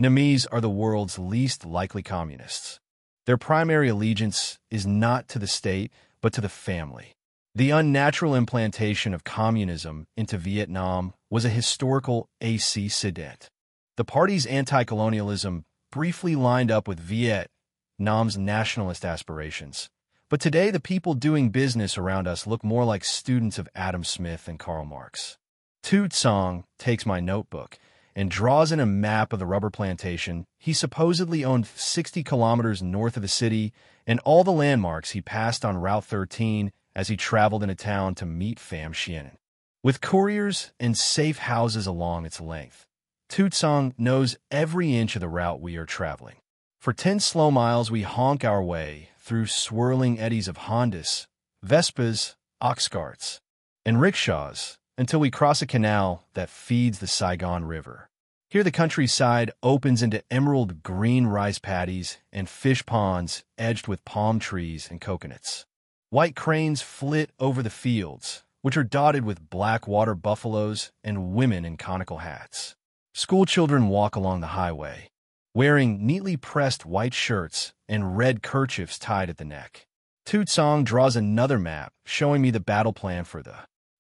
Vietnamese are the world's least likely communists. Their primary allegiance is not to the state, but to the family. The unnatural implantation of communism into Vietnam was a historical accident. The party's anti-colonialism briefly lined up with Vietnam's nationalist aspirations. But today, the people doing business around us look more like students of Adam Smith and Karl Marx. Toot Song takes my notebook and draws in a map of the rubber plantation he supposedly owned 60 kilometers north of the city and all the landmarks he passed on Route 13 as he traveled into town to meet Pham Xuan An. With couriers and safe houses along its length, Toot Song knows every inch of the route we are traveling. For 10 slow miles, we honk our way through swirling eddies of Hondas, Vespas, ox carts, and rickshaws until we cross a canal that feeds the Saigon River. Here the countryside opens into emerald green rice paddies and fish ponds edged with palm trees and coconuts. White cranes flit over the fields, which are dotted with black water buffaloes and women in conical hats. School children walk along the highway, wearing neatly pressed white shirts and red kerchiefs tied at the neck. Toot Song draws another map showing me the battle plan for the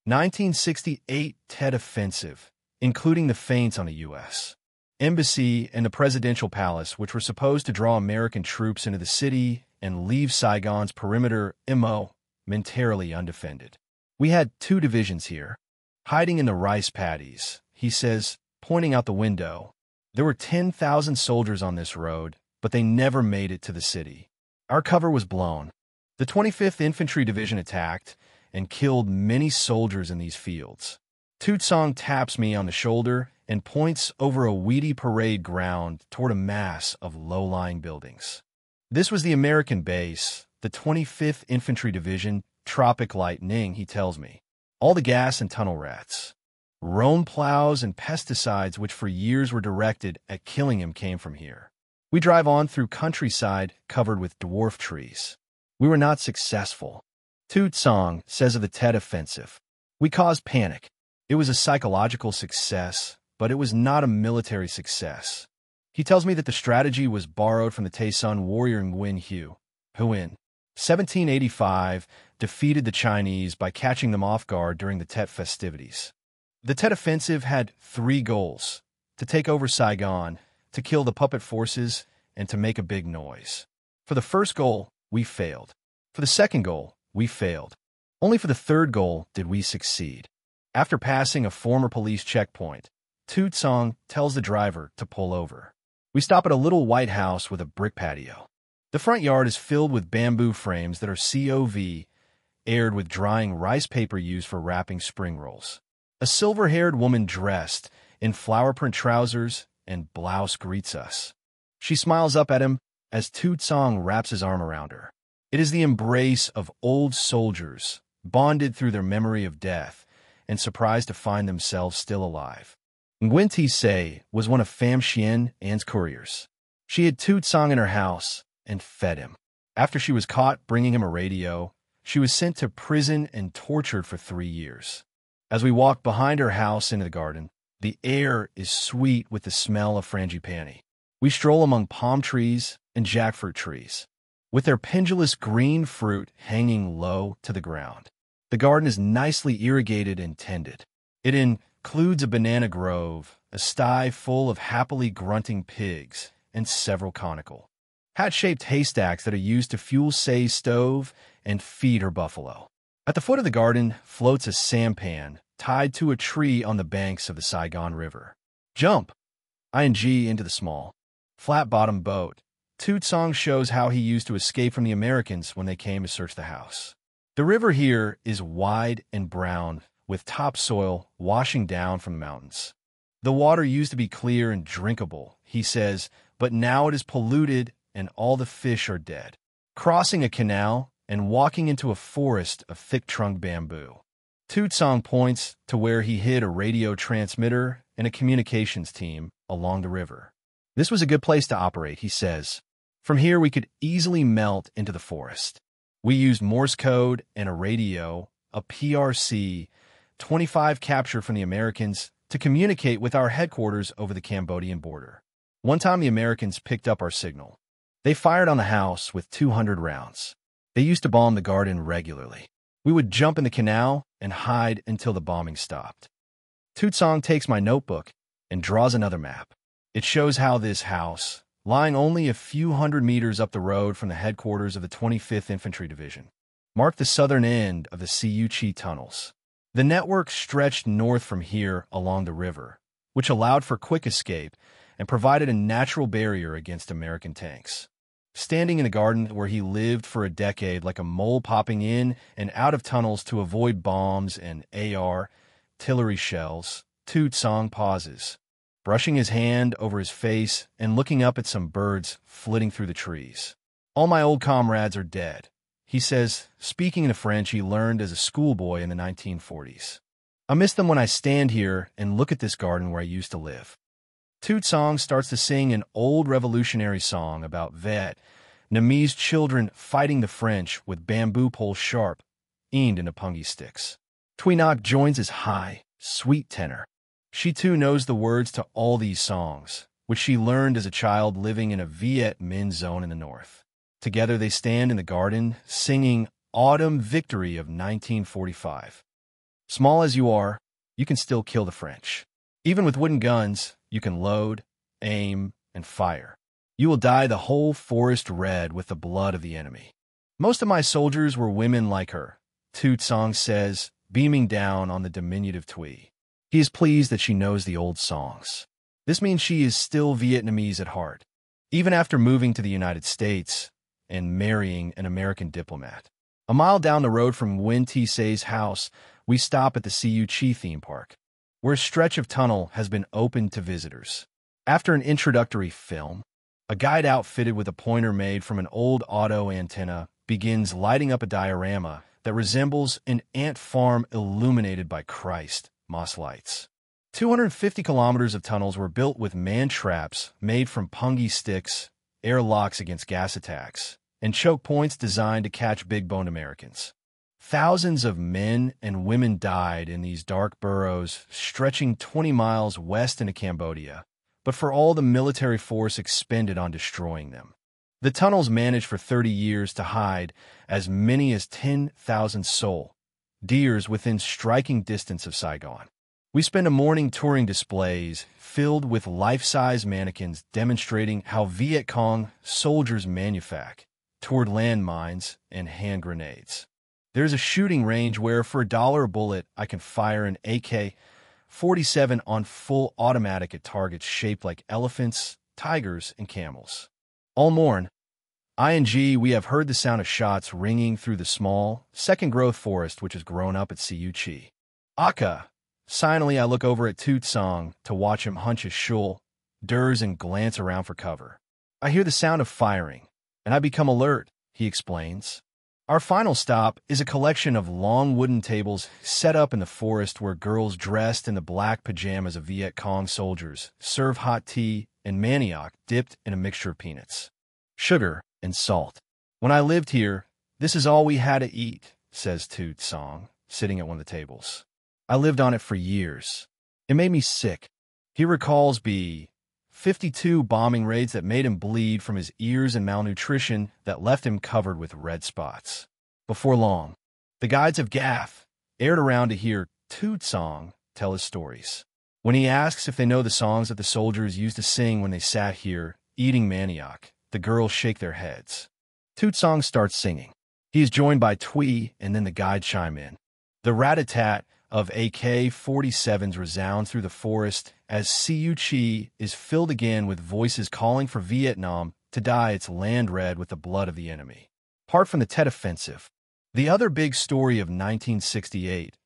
1968 Tet Offensive, including the feints on the U.S. Embassy and the Presidential Palace, which were supposed to draw American troops into the city and leave Saigon's perimeter momentarily undefended. We had 2 divisions here, hiding in the rice paddies, he says, pointing out the window. There were 10,000 soldiers on this road, but they never made it to the city. Our cover was blown. The 25th Infantry Division attacked and killed many soldiers in these fields. Toot Song taps me on the shoulder and points over a weedy parade ground toward a mass of low-lying buildings. This was the American base, the 25th Infantry Division, Tropic Lightning, he tells me. All the gas and tunnel rats, roan plows and pesticides which for years were directed at killing him came from here. We drive on through countryside covered with dwarf trees. We were not successful. Toot Song says of the Tet Offensive, we caused panic. It was a psychological success, but it was not a military success. He tells me that the strategy was borrowed from the Tay Son warrior Nguyen Hue, who in 1785 defeated the Chinese by catching them off guard during the Tet festivities. The Tet Offensive had 3 goals: to take over Saigon, to kill the puppet forces, and to make a big noise. For the first goal, we failed. For the second goal, we failed. Only for the third goal did we succeed. After passing a former police checkpoint, Toot Song tells the driver to pull over. We stop at a little white house with a brick patio. The front yard is filled with bamboo frames that are COV, aired with drying rice paper used for wrapping spring rolls. A silver-haired woman dressed in flower-print trousers and blouse greets us. She smiles up at him as Toot Song wraps his arm around her. It is the embrace of old soldiers, bonded through their memory of death and surprised to find themselves still alive. Nguyen Thi Se was one of Pham Xuan An's couriers. She had Toot Song in her house and fed him. After she was caught bringing him a radio, she was sent to prison and tortured for 3 years. As we walk behind her house into the garden, the air is sweet with the smell of frangipani. We stroll among palm trees and jackfruit trees, with their pendulous green fruit hanging low to the ground. The garden is nicely irrigated and tended. It includes a banana grove, a sty full of happily grunting pigs, and several conical, hat-shaped haystacks that are used to fuel Say's stove and feed her buffalo. At the foot of the garden floats a sampan tied to a tree on the banks of the Saigon River. Jump! ING into the small, flat-bottomed boat. Toot Song shows how he used to escape from the Americans when they came to search the house. The river here is wide and brown, with topsoil washing down from the mountains. The water used to be clear and drinkable, he says, but now it is polluted and all the fish are dead. Crossing a canal and walking into a forest of thick-trunked bamboo. Tutsong points to where he hid a radio transmitter and a communications team along the river. This was a good place to operate, he says. From here, we could easily melt into the forest. We used Morse code and a radio, a PRC, 25 capture from the Americans, to communicate with our headquarters over the Cambodian border. One time, the Americans picked up our signal. They fired on the house with 200 rounds. They used to bomb the garden regularly. We would jump in the canal and hide until the bombing stopped. Tutsong takes my notebook and draws another map. It shows how this house, lying only a few hundred meters up the road from the headquarters of the 25th Infantry Division, marked the southern end of the Siu-Chi tunnels. The network stretched north from here along the river, which allowed for quick escape and provided a natural barrier against American tanks. Standing in the garden where he lived for a decade like a mole popping in and out of tunnels to avoid bombs and artillery shells, Tutsong pauses, brushing his hand over his face and looking up at some birds flitting through the trees. All my old comrades are dead, he says, speaking in the French he learned as a schoolboy in the 1940s. I miss them when I stand here and look at this garden where I used to live. Tutsong starts to sing an old revolutionary song about Vietnamese children fighting the French with bamboo poles sharp, aimed into pungi sticks. Thuy Ngoc joins his high, sweet tenor. She too knows the words to all these songs, which she learned as a child living in a Viet Minh zone in the north. Together they stand in the garden, singing Autumn Victory of 1945. Small as you are, you can still kill the French. Even with wooden guns, you can load, aim, and fire. You will dye the whole forest red with the blood of the enemy. Most of my soldiers were women like her, Tutsong says, beaming down on the diminutive Thuy. He is pleased that she knows the old songs. This means she is still Vietnamese at heart, even after moving to the United States and marrying an American diplomat. A mile down the road from Nguyen Thi Say's house, we stop at the Siu-Chi theme park, where a stretch of tunnel has been opened to visitors. After an introductory film, a guide outfitted with a pointer made from an old auto antenna begins lighting up a diorama that resembles an ant farm illuminated by Christ moss lights. 250 kilometers of tunnels were built with man-traps made from pungi sticks, airlocks against gas attacks, and choke points designed to catch big-boned Americans. Thousands of men and women died in these dark burrows stretching 20 miles west into Cambodia, but for all the military force expended on destroying them. The tunnels managed for 30 years to hide as many as 10,000 soldiers within striking distance of Saigon. We spend a morning touring displays filled with life-size mannequins demonstrating how Viet Cong soldiers manufactured landmines and hand grenades. There's a shooting range where, for $1 a bullet, I can fire an AK-47 on full automatic at targets shaped like elephants, tigers, and camels. All morn, we have heard the sound of shots ringing through the small, second-growth forest which has grown up at Siu-Chi. Aka. Silently, I look over at Tutsong to watch him hunch his shoulders and glance around for cover. I hear the sound of firing, and I become alert, he explains. Our final stop is a collection of long wooden tables set up in the forest where girls dressed in the black pajamas of Viet Cong soldiers serve hot tea and manioc dipped in a mixture of peanuts, sugar, and salt. When I lived here, this is all we had to eat, says Tutsong, sitting at one of the tables. I lived on it for years. It made me sick. He recalls B-52 bombing raids that made him bleed from his ears and malnutrition that left him covered with red spots. Before long, the guides of Gath aired around to hear Tutsong tell his stories. When he asks if they know the songs that the soldiers used to sing when they sat here, eating manioc, the girls shake their heads. Tutsong starts singing. He is joined by Thuy, and then the guide chime in. The rat-a-tat of AK-47s resound through the forest as Siu-Chi is filled again with voices calling for Vietnam to dye its land red with the blood of the enemy. Apart from the Tet Offensive, the other big story of 1968,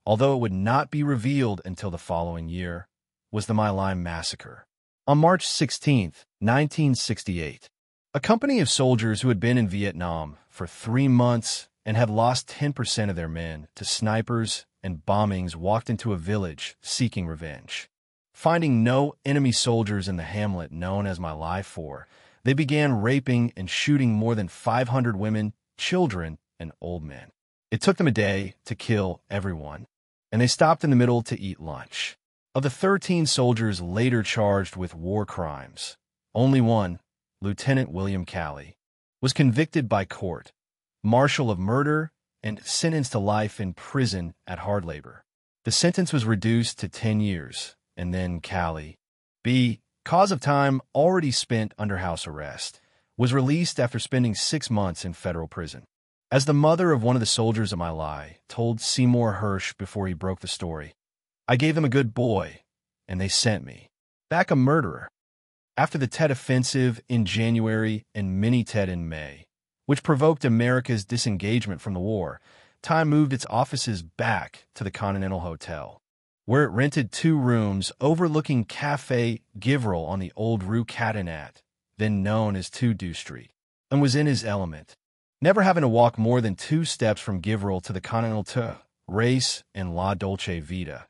although it would not be revealed until the following year, was the My Lai massacre. On March 16, 1968, a company of soldiers who had been in Vietnam for 3 months and had lost 10% of their men to snipers and bombings walked into a village seeking revenge. Finding no enemy soldiers in the hamlet known as My Lai 4, they began raping and shooting more than 500 women, children, and old men. It took them a day to kill everyone, and they stopped in the middle to eat lunch. Of the 13 soldiers later charged with war crimes, only one, Lieutenant William Calley, was convicted by court, martial of murder, and sentenced to life in prison at hard labor. The sentence was reduced to 10 years, and then Calley, cause of time already spent under house arrest, was released after spending 6 months in federal prison. As the mother of one of the soldiers of My Lai told Seymour Hersh before he broke the story, "I gave them a good boy, and they sent me back a murderer." After the Tet Offensive in January and Mini-Tet in May, which provoked America's disengagement from the war, Thai moved its offices back to the Continental Hotel, where it rented 2 rooms overlooking Café Givril on the old Rue Catinat, then known as 2 Dew Street, and was in his element, never having to walk more than 2 steps from Givril to the Continental Race and La Dolce Vita,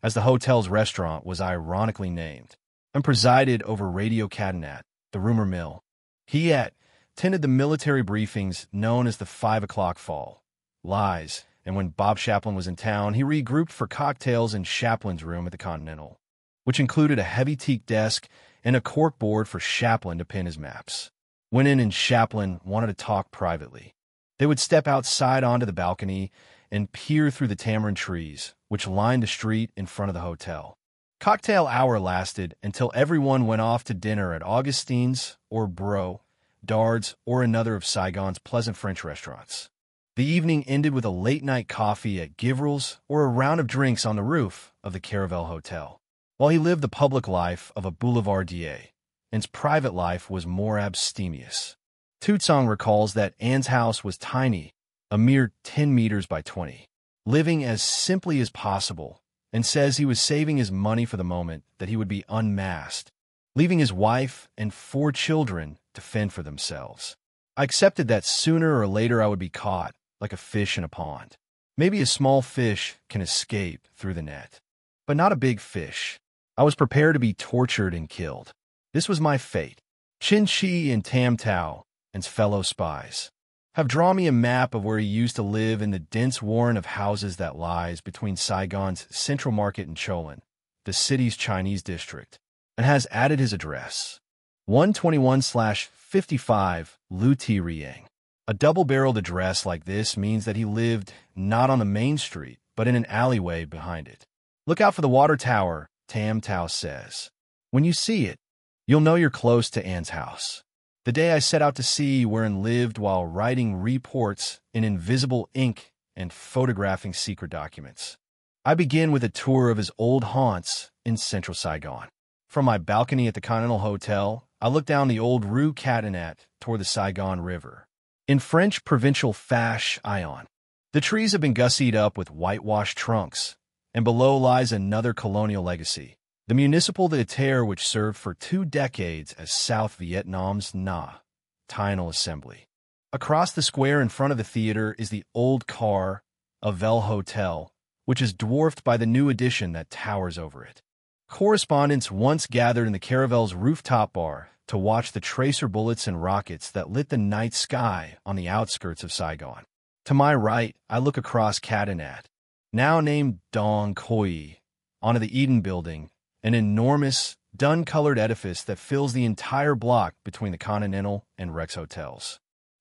as the hotel's restaurant was ironically named, and presided over Radio Catinat, the rumor mill. He attended the military briefings known as the 5 o'clock fall, lies, and when Bob Chaplin was in town, he regrouped for cocktails in Chaplin's room at the Continental, which included a heavy teak desk and a corkboard for Chaplin to pin his maps. Winnan and Chaplin wanted to talk privately. They would step outside onto the balcony and peer through the tamarind trees, which lined the street in front of the hotel. Cocktail hour lasted until everyone went off to dinner at Augustine's or Bro, Dard's, or another of Saigon's pleasant French restaurants. The evening ended with a late-night coffee at Givril's or a round of drinks on the roof of the Caravel Hotel. While he lived the public life of a boulevardier, An's private life was more abstemious. Tutsong recalls that An's house was tiny, a mere 10 meters by 20, living as simply as possible, and says he was saving his money for the moment that he would be unmasked, leaving his wife and 4 children to fend for themselves. I accepted that sooner or later I would be caught, like a fish in a pond. Maybe a small fish can escape through the net, but not a big fish. I was prepared to be tortured and killed. This was my fate. Chin Chi and Tam Tao, An's fellow spies, have drawn me a map of where he used to live in the dense warren of houses that lies between Saigon's Central Market and Cholon, the city's Chinese district, and has added his address, 121/55 Lu Ti Riang. A double-barreled address like this means that he lived not on the main street, but in an alleyway behind it. Look out for the water tower, Tam Tao says. When you see it, you'll know you're close to An's house. The day I set out to see where An lived while writing reports in invisible ink and photographing secret documents. I begin with a tour of his old haunts in central Saigon. From my balcony at the Continental Hotel, I look down the old Rue Catinat toward the Saigon River. In French provincial Fache Ion, the trees have been gussied up with whitewashed trunks, and below lies another colonial legacy, the municipal theater which served for 2 decades as South Vietnam's National Assembly. Across the square in front of the theater is the old car, Avel Hotel, which is dwarfed by the new addition that towers over it. Correspondents once gathered in the Caravel's rooftop bar to watch the tracer bullets and rockets that lit the night sky on the outskirts of Saigon. To my right, I look across Catinat, now named Dong Khoi, onto the Eden Building, an enormous, dun-colored edifice that fills the entire block between the Continental and Rex hotels.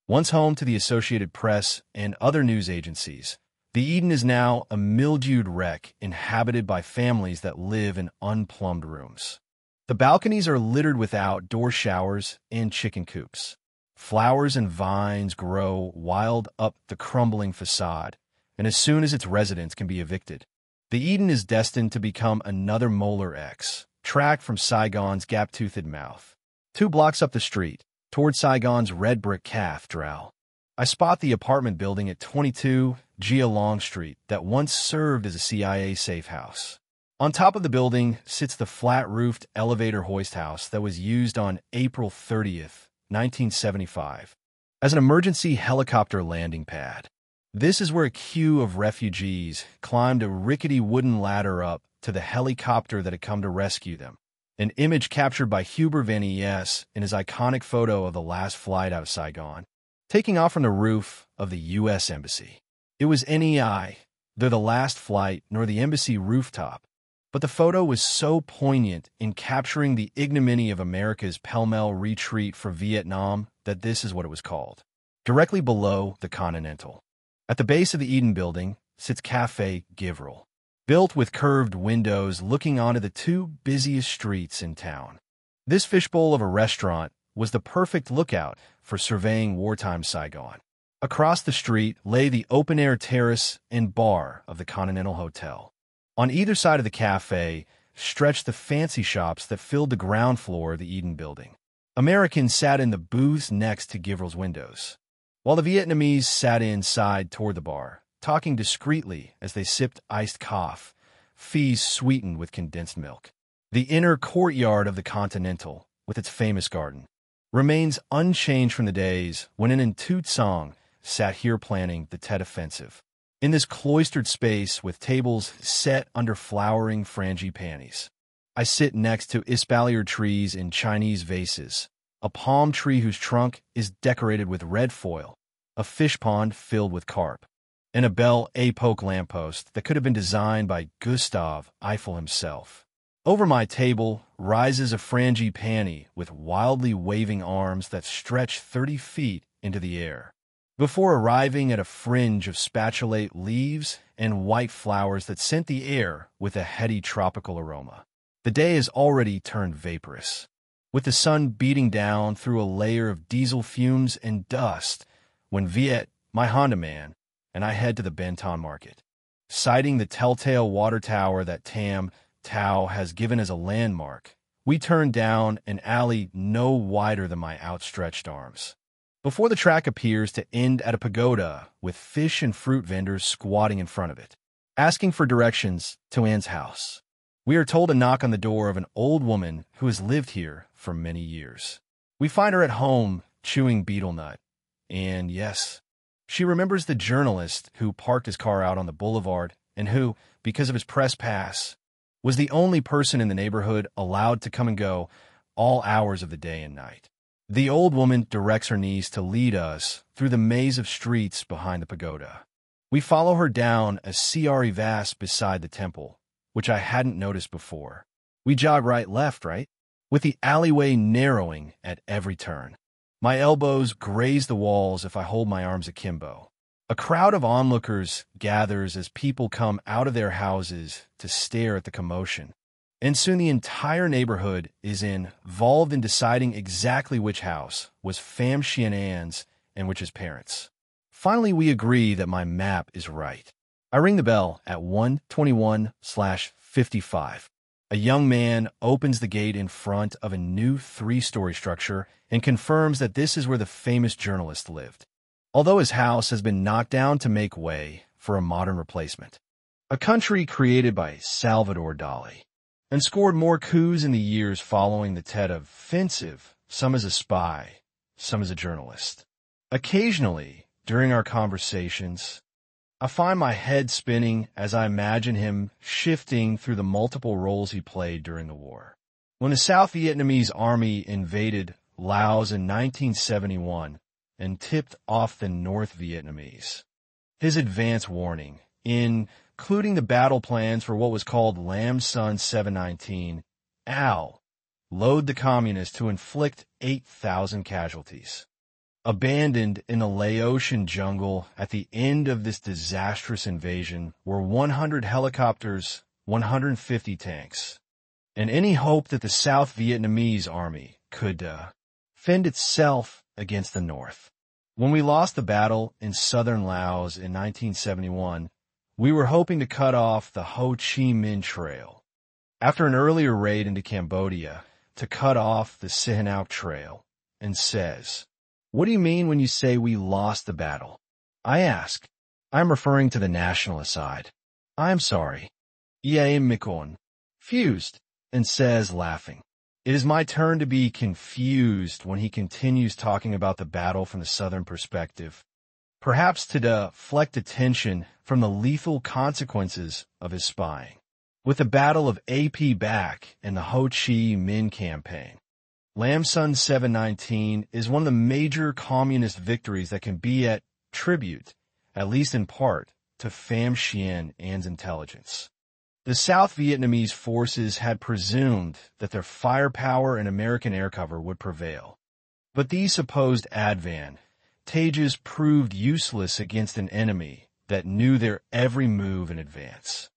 Once home to the Associated Press and other news agencies, the Eden is now a mildewed wreck inhabited by families that live in unplumbed rooms. The balconies are littered with outdoor showers and chicken coops. Flowers and vines grow wild up the crumbling facade, and as soon as its residents can be evicted, the Eden is destined to become another Molar X, tracked from Saigon's gap-toothed mouth. 2 blocks up the street, toward Saigon's red brick cathedral, I spot the apartment building at 22 Gia Long Street that once served as a CIA safe house. On top of the building sits the flat-roofed elevator hoist house that was used on April 30th, 1975, as an emergency helicopter landing pad. This is where a queue of refugees climbed a rickety wooden ladder up to the helicopter that had come to rescue them, an image captured by Hubert Van Es in his iconic photo of the last flight out of Saigon, taking off from the roof of the U.S. Embassy. It was NEI, though the last flight nor the embassy rooftop, but the photo was so poignant in capturing the ignominy of America's pell-mell retreat for Vietnam that this is what it was called. Directly below the Continental, at the base of the Eden Building, sits Café Givril, built with curved windows looking onto the two busiest streets in town. This fishbowl of a restaurant was the perfect lookout for surveying wartime Saigon. Across the street lay the open-air terrace and bar of the Continental Hotel. On either side of the cafe stretched the fancy shops that filled the ground floor of the Eden Building. Americans sat in the booths next to Givril's windows, while the Vietnamese sat inside toward the bar, talking discreetly as they sipped iced coffee, fees sweetened with condensed milk. The inner courtyard of the Continental, with its famous garden, remains unchanged from the days when an Intut Song sat here planning the Tet Offensive. In this cloistered space with tables set under flowering frangipanis, I sit next to espalier trees in Chinese vases, a palm tree whose trunk is decorated with red foil, a fish pond filled with carp, and a Belle Epoque lamppost that could have been designed by Gustave Eiffel himself. Over my table rises a frangipani with wildly waving arms that stretch 30 feet into the air, before arriving at a fringe of spatulate leaves and white flowers that scent the air with a heady tropical aroma. The day has already turned vaporous, with the sun beating down through a layer of diesel fumes and dust when Viet, my Honda man, and I head to the Benton market. Citing the telltale water tower that Tam Tao has given as a landmark, we turn down an alley no wider than my outstretched arms, before the track appears to end at a pagoda with fish and fruit vendors squatting in front of it, asking for directions to Anne's house. We are told to knock on the door of an old woman who has lived here for many years. We find her at home chewing betel nut, and yes, she remembers the journalist who parked his car out on the boulevard and who, because of his press pass, was the only person in the neighborhood allowed to come and go all hours of the day and night. The old woman directs her niece to lead us through the maze of streets behind the pagoda. We follow her down a CRE vast beside the temple, which I hadn't noticed before. We jog right-left, right? With the alleyway narrowing at every turn. My elbows graze the walls if I hold my arms akimbo. A crowd of onlookers gathers as people come out of their houses to stare at the commotion. And soon the entire neighborhood is involved in deciding exactly which house was Pham Xuan An's and which his parents'. Finally, we agree that my map is right. I ring the bell at 121/55. A young man opens the gate in front of a new 3-story structure and confirms that this is where the famous journalist lived, although his house has been knocked down to make way for a modern replacement. A country created by Salvador Dali, and scored more coups in the years following the Tet Offensive, some as a spy, some as a journalist. Occasionally, during our conversations, I find my head spinning as I imagine him shifting through the multiple roles he played during the war. When the South Vietnamese army invaded Laos in 1971 and tipped off the North Vietnamese, his advance warning, including the battle plans for what was called Lam Son 719, load the communists to inflict 8,000 casualties. Abandoned in the Laotian jungle at the end of this disastrous invasion were 100 helicopters, 150 tanks, and any hope that the South Vietnamese army could fend itself against the North. When we lost the battle in southern Laos in 1971, we were hoping to cut off the Ho Chi Minh Trail. After an earlier raid into Cambodia, to cut off the Sihanouk Trail, and says, "What do you mean when you say we lost the battle?" I ask. I'm referring to the nationalist side. I'm sorry. Ie Mikon. fused, and says, laughing, "It is my turn to be confused," when he continues talking about the battle from the Southern perspective, perhaps to deflect attention from the lethal consequences of his spying. With the Battle of AP back and the Ho Chi Minh Campaign, Lam Son 719 is one of the major communist victories that can be at tribute, at least in part, to Pham Xuan An's intelligence. The South Vietnamese forces had presumed that their firepower and American air cover would prevail. But these supposed advantages proved useless against an enemy that knew their every move in advance.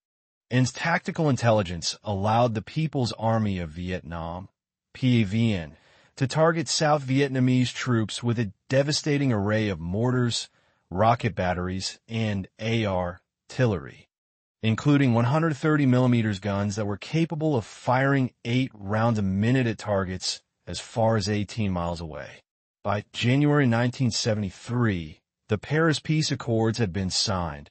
An's tactical intelligence allowed the People's Army of Vietnam, PAVN, to target South Vietnamese troops with a devastating array of mortars, rocket batteries, and artillery, including 130mm guns that were capable of firing 8 rounds a minute at targets as far as 18 miles away. By January 1973, the Paris Peace Accords had been signed,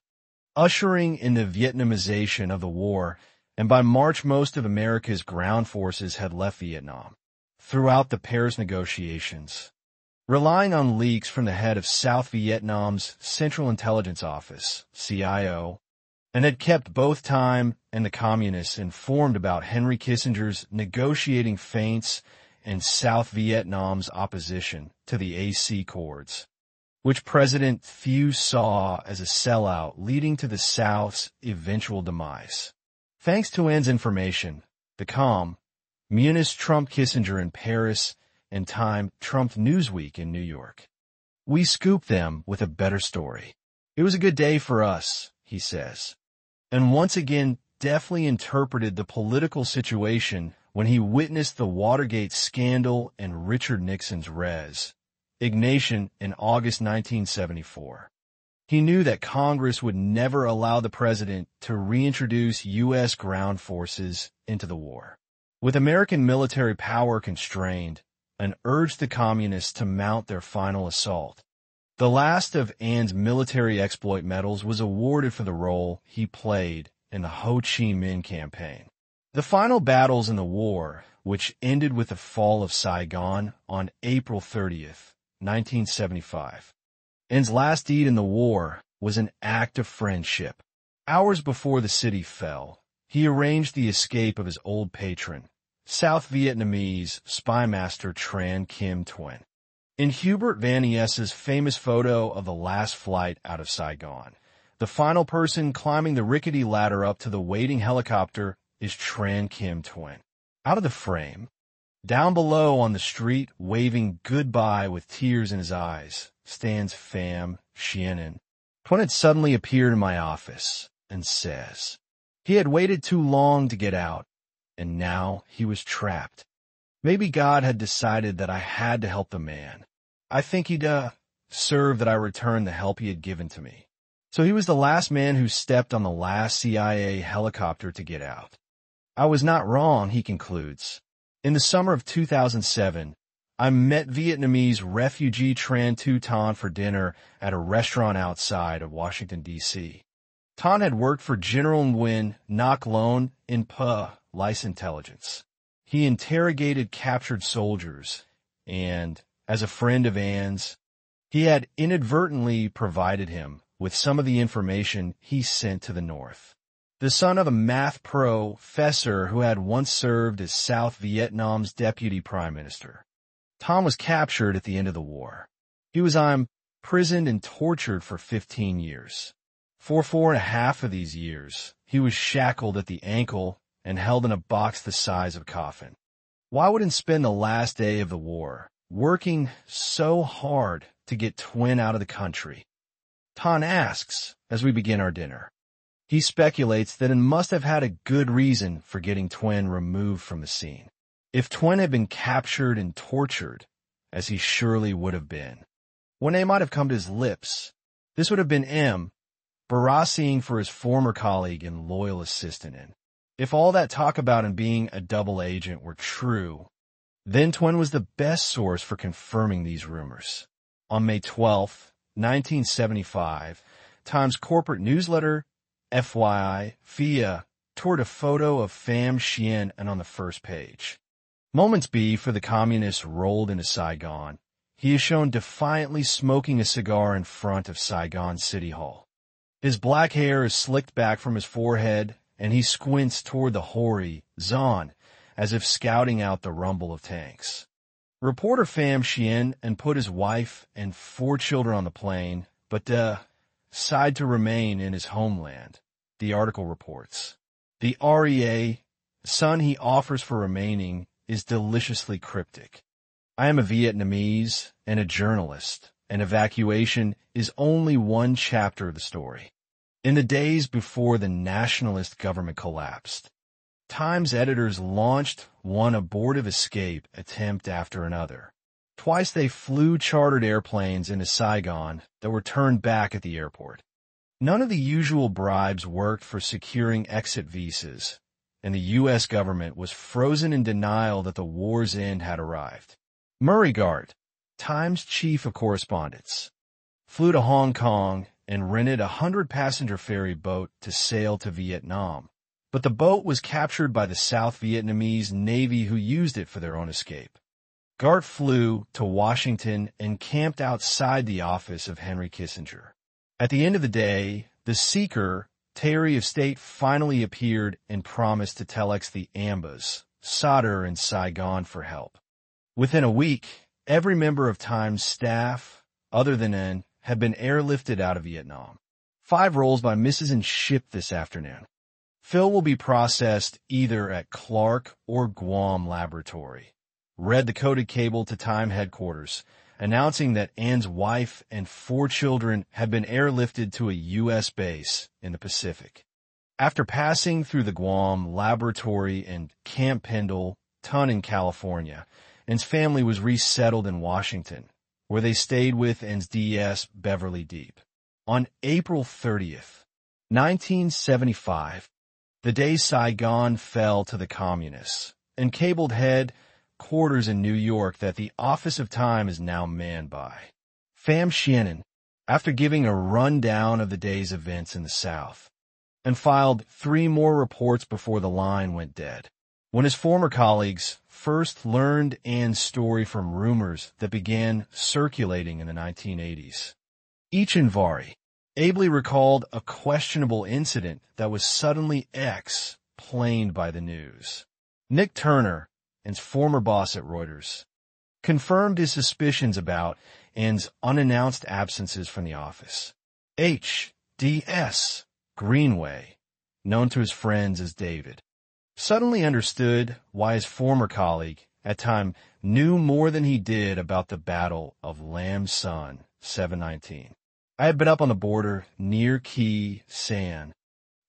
ushering in the Vietnamization of the war, and by March most of America's ground forces had left Vietnam. Throughout the Paris negotiations, relying on leaks from the head of South Vietnam's Central Intelligence Office, CIO, and had kept both time and the Communists informed about Henry Kissinger's negotiating feints and South Vietnam's opposition to the AC Accords, which President Thieu saw as a sellout leading to the South's eventual demise. Thanks to An's information, the Communists trumped Kissinger in Paris and Time trumped Newsweek in New York. "We scooped them with a better story. It was a good day for us," he says, and once again deftly interpreted the political situation when he witnessed the Watergate scandal and Richard Nixon's resignation in August 1974. He knew that Congress would never allow the president to reintroduce U.S. ground forces into the war, with American military power constrained, and urged the Communists to mount their final assault. The last of An's military exploit medals was awarded for the role he played in the Ho Chi Minh Campaign. The final battles in the war, which ended with the fall of Saigon on April 30th, 1975. An's last deed in the war was an act of friendship. Hours before the city fell, he arranged the escape of his old patron, South Vietnamese spy master Tran Kim Nguyen. In Hubert Van Nies's famous photo of the last flight out of Saigon, the final person climbing the rickety ladder up to the waiting helicopter is Tran Kim Nguyen. Out of the frame, down below on the street, waving goodbye with tears in his eyes, stands Pham Xuan An. Nguyen had suddenly appeared in my office and says he had waited too long to get out, and now he was trapped. Maybe God had decided that I had to help the man. I think he'd serve that I returned the help he had given to me. So he was the last man who stepped on the last CIA helicopter to get out. I was not wrong, he concludes. In the summer of 2007, I met Vietnamese refugee Tran Tu Ton for dinner at a restaurant outside of Washington, D.C. Ton had worked for General Nguyen Ngoc Loan in Police Intelligence. He interrogated captured soldiers, and, as a friend of An's, he had inadvertently provided him with some of the information he sent to the North. The son of a math professor who had once served as South Vietnam's deputy prime minister, Tom was captured at the end of the war. He was imprisoned and tortured for 15 years. For 4.5 of these years, he was shackled at the ankle and held in a box the size of a coffin. Why wouldn't spend the last day of the war working so hard to get Nguyen out of the country? Ton asks as we begin our dinner. He speculates that it must have had a good reason for getting Nguyen removed from the scene. If Nguyen had been captured and tortured, as he surely would have been, one name might have come to his lips. This would have been M, barrasing for his former colleague and loyal assistant. And if all that talk about him being a double agent were true, then Nguyen was the best source for confirming these rumors. On May 12, 1975, Times corporate newsletter, FYI, via toward a photo of Pham Xuan An on the first page. Moments before the communists rolled into Saigon, he is shown defiantly smoking a cigar in front of Saigon City Hall. His black hair is slicked back from his forehead, and he squints toward the horizon, as if scouting out the rumble of tanks. Reporter Pham Xuan An put his wife and 4 children on the plane, but decided to remain in his homeland, the article reports. The son he offers for remaining is deliciously cryptic. I am a Vietnamese and a journalist, and evacuation is only one chapter of the story. In the days before the nationalist government collapsed, Times editors launched one abortive escape attempt after another. Twice they flew chartered airplanes into Saigon that were turned back at the airport. None of the usual bribes worked for securing exit visas, and the U.S. government was frozen in denial that the war's end had arrived. Murray Gart, Times chief of correspondence, flew to Hong Kong and rented a 100-passenger ferry boat to sail to Vietnam. But the boat was captured by the South Vietnamese Navy, who used it for their own escape. Gart flew to Washington and camped outside the office of Henry Kissinger. At the end of the day, the seeker, Secretary of State, finally appeared and promised to telex the Ambas, Sadr, in Saigon for help. Within a week, every member of Times staff, other than An, had been airlifted out of Vietnam. 5 rolls by Mrs. An shipped this afternoon. Phil will be processed either at Clark or Guam Laboratory. Read the coded cable to Time headquarters, announcing that An's wife and 4 children had been airlifted to a U.S. base in the Pacific. After passing through the Guam Laboratory and Camp Pendle, Ton in California, An's family was resettled in Washington, where they stayed with An's DS Beverly Deep. On April 30th, 1975, the day Saigon fell to the communists, and cabled headquarters in New York that the Office of Time is now manned by Pham Xuan An, after giving a rundown of the day's events in the South, and filed 3 more reports before the line went dead. When his former colleagues first learned An's story from rumors that began circulating in the 1980s, each and Vari ably recalled a questionable incident that was suddenly explained by the news. Nick Turner, An's former boss at Reuters, confirmed his suspicions about An's unannounced absences from the office. H.D.S. Greenway, known to his friends as David, suddenly understood why his former colleague, at time, knew more than he did about the Battle of Lam Son, 719. I had been up on the border near Khe Sanh,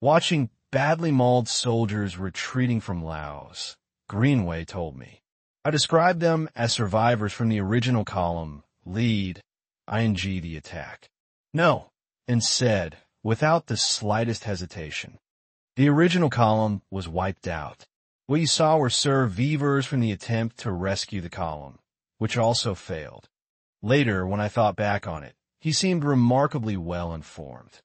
watching badly mauled soldiers retreating from Laos, Greenway told me. I described them as survivors from the original column, lead, ing the attack. No, and said, without the slightest hesitation. The original column was wiped out. What you saw were survivors from the attempt to rescue the column, which also failed. Later, when I thought back on it, he seemed remarkably well informed.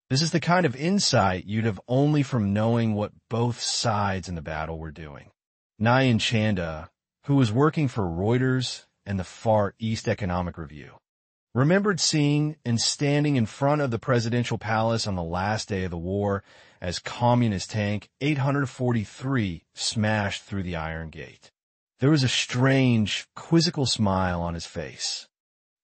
This is the kind of insight you'd have only from knowing what both sides in the battle were doing. Nyan Chanda, who was working for Reuters and the Far East Economic Review, remembered seeing and standing in front of the presidential palace on the last day of the war as Communist Tank 843 smashed through the Iron Gate. There was a strange, quizzical smile on his face.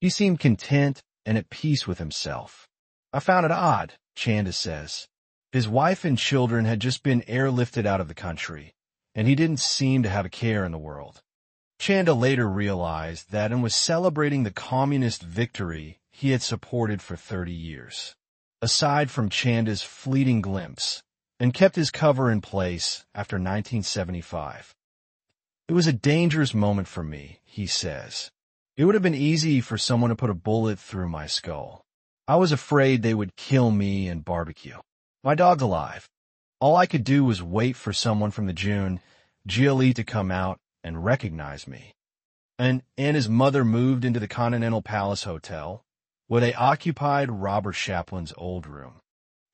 He seemed content and at peace with himself. I found it odd, Chanda says. His wife and children had just been airlifted out of the country, and he didn't seem to have a care in the world. Chanda later realized that and was celebrating the communist victory he had supported for 30 years, aside from Chanda's fleeting glimpse, and kept his cover in place after 1975. It was a dangerous moment for me, he says. It would have been easy for someone to put a bullet through my skull. I was afraid they would kill me and barbecue. My dog's alive. All I could do was wait for someone from the June GLE to come out and recognize me. And his mother moved into the Continental Palace Hotel, where they occupied Robert Chaplin's old room.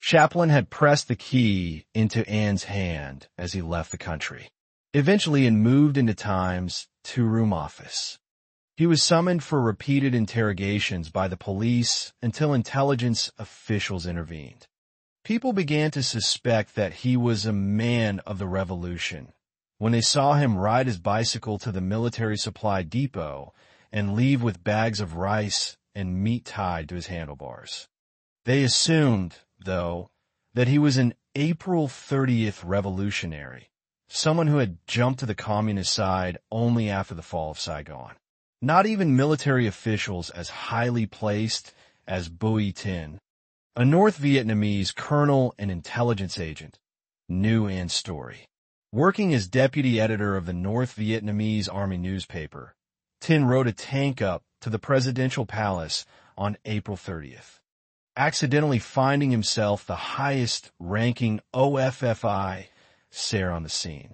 Chaplin had pressed the key into An's hand as he left the country. Eventually, it moved into Time's two-room office. He was summoned for repeated interrogations by the police until intelligence officials intervened. People began to suspect that he was a man of the revolution when they saw him ride his bicycle to the military supply depot and leave with bags of rice and meat tied to his handlebars. They assumed, though, that he was an April 30th revolutionary, someone who had jumped to the communist side only after the fall of Saigon. Not even military officials as highly placed as Bui Tin, a North Vietnamese colonel and intelligence agent, knew An's story. Working as deputy editor of the North Vietnamese Army newspaper, Tin rode a tank up to the presidential palace on April 30th, accidentally finding himself the highest-ranking OFFI ser on the scene.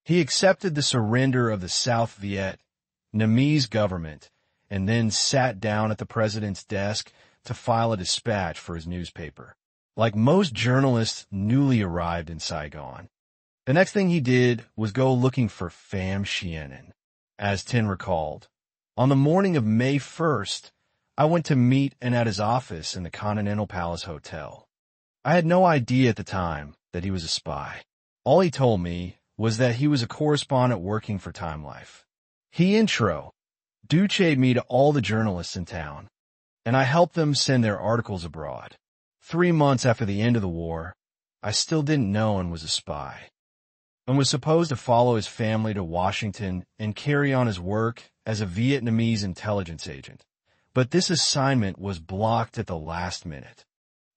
He accepted the surrender of the South Vietnamese government and then sat down at the president's desk to file a dispatch for his newspaper. Like most journalists newly arrived in Saigon, the next thing he did was go looking for Pham Xuan An. As Tin recalled, on the morning of May 1st, I went to meet him at his office in the Continental Palace Hotel. I had no idea at the time that he was a spy. All he told me was that he was a correspondent working for Time Life. He duced me to all the journalists in town, and I helped them send their articles abroad. 3 months after the end of the war, I still didn't know and was a spy, and was supposed to follow his family to Washington and carry on his work as a Vietnamese intelligence agent. But this assignment was blocked at the last minute.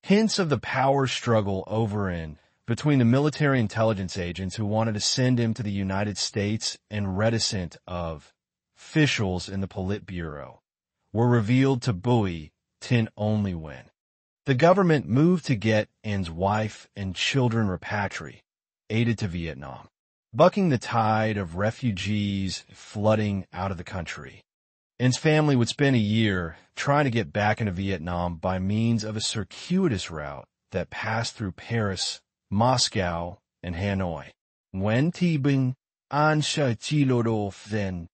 Hints of the power struggle over and between the military intelligence agents who wanted to send him to the United States and reticent of officials in the Politburo were revealed to Bui Tin only when the government moved to get An's wife and children repatriated to Vietnam, bucking the tide of refugees flooding out of the country. An's family would spend a year trying to get back into Vietnam by means of a circuitous route that passed through Paris, Moscow, and Hanoi. When Tibing An then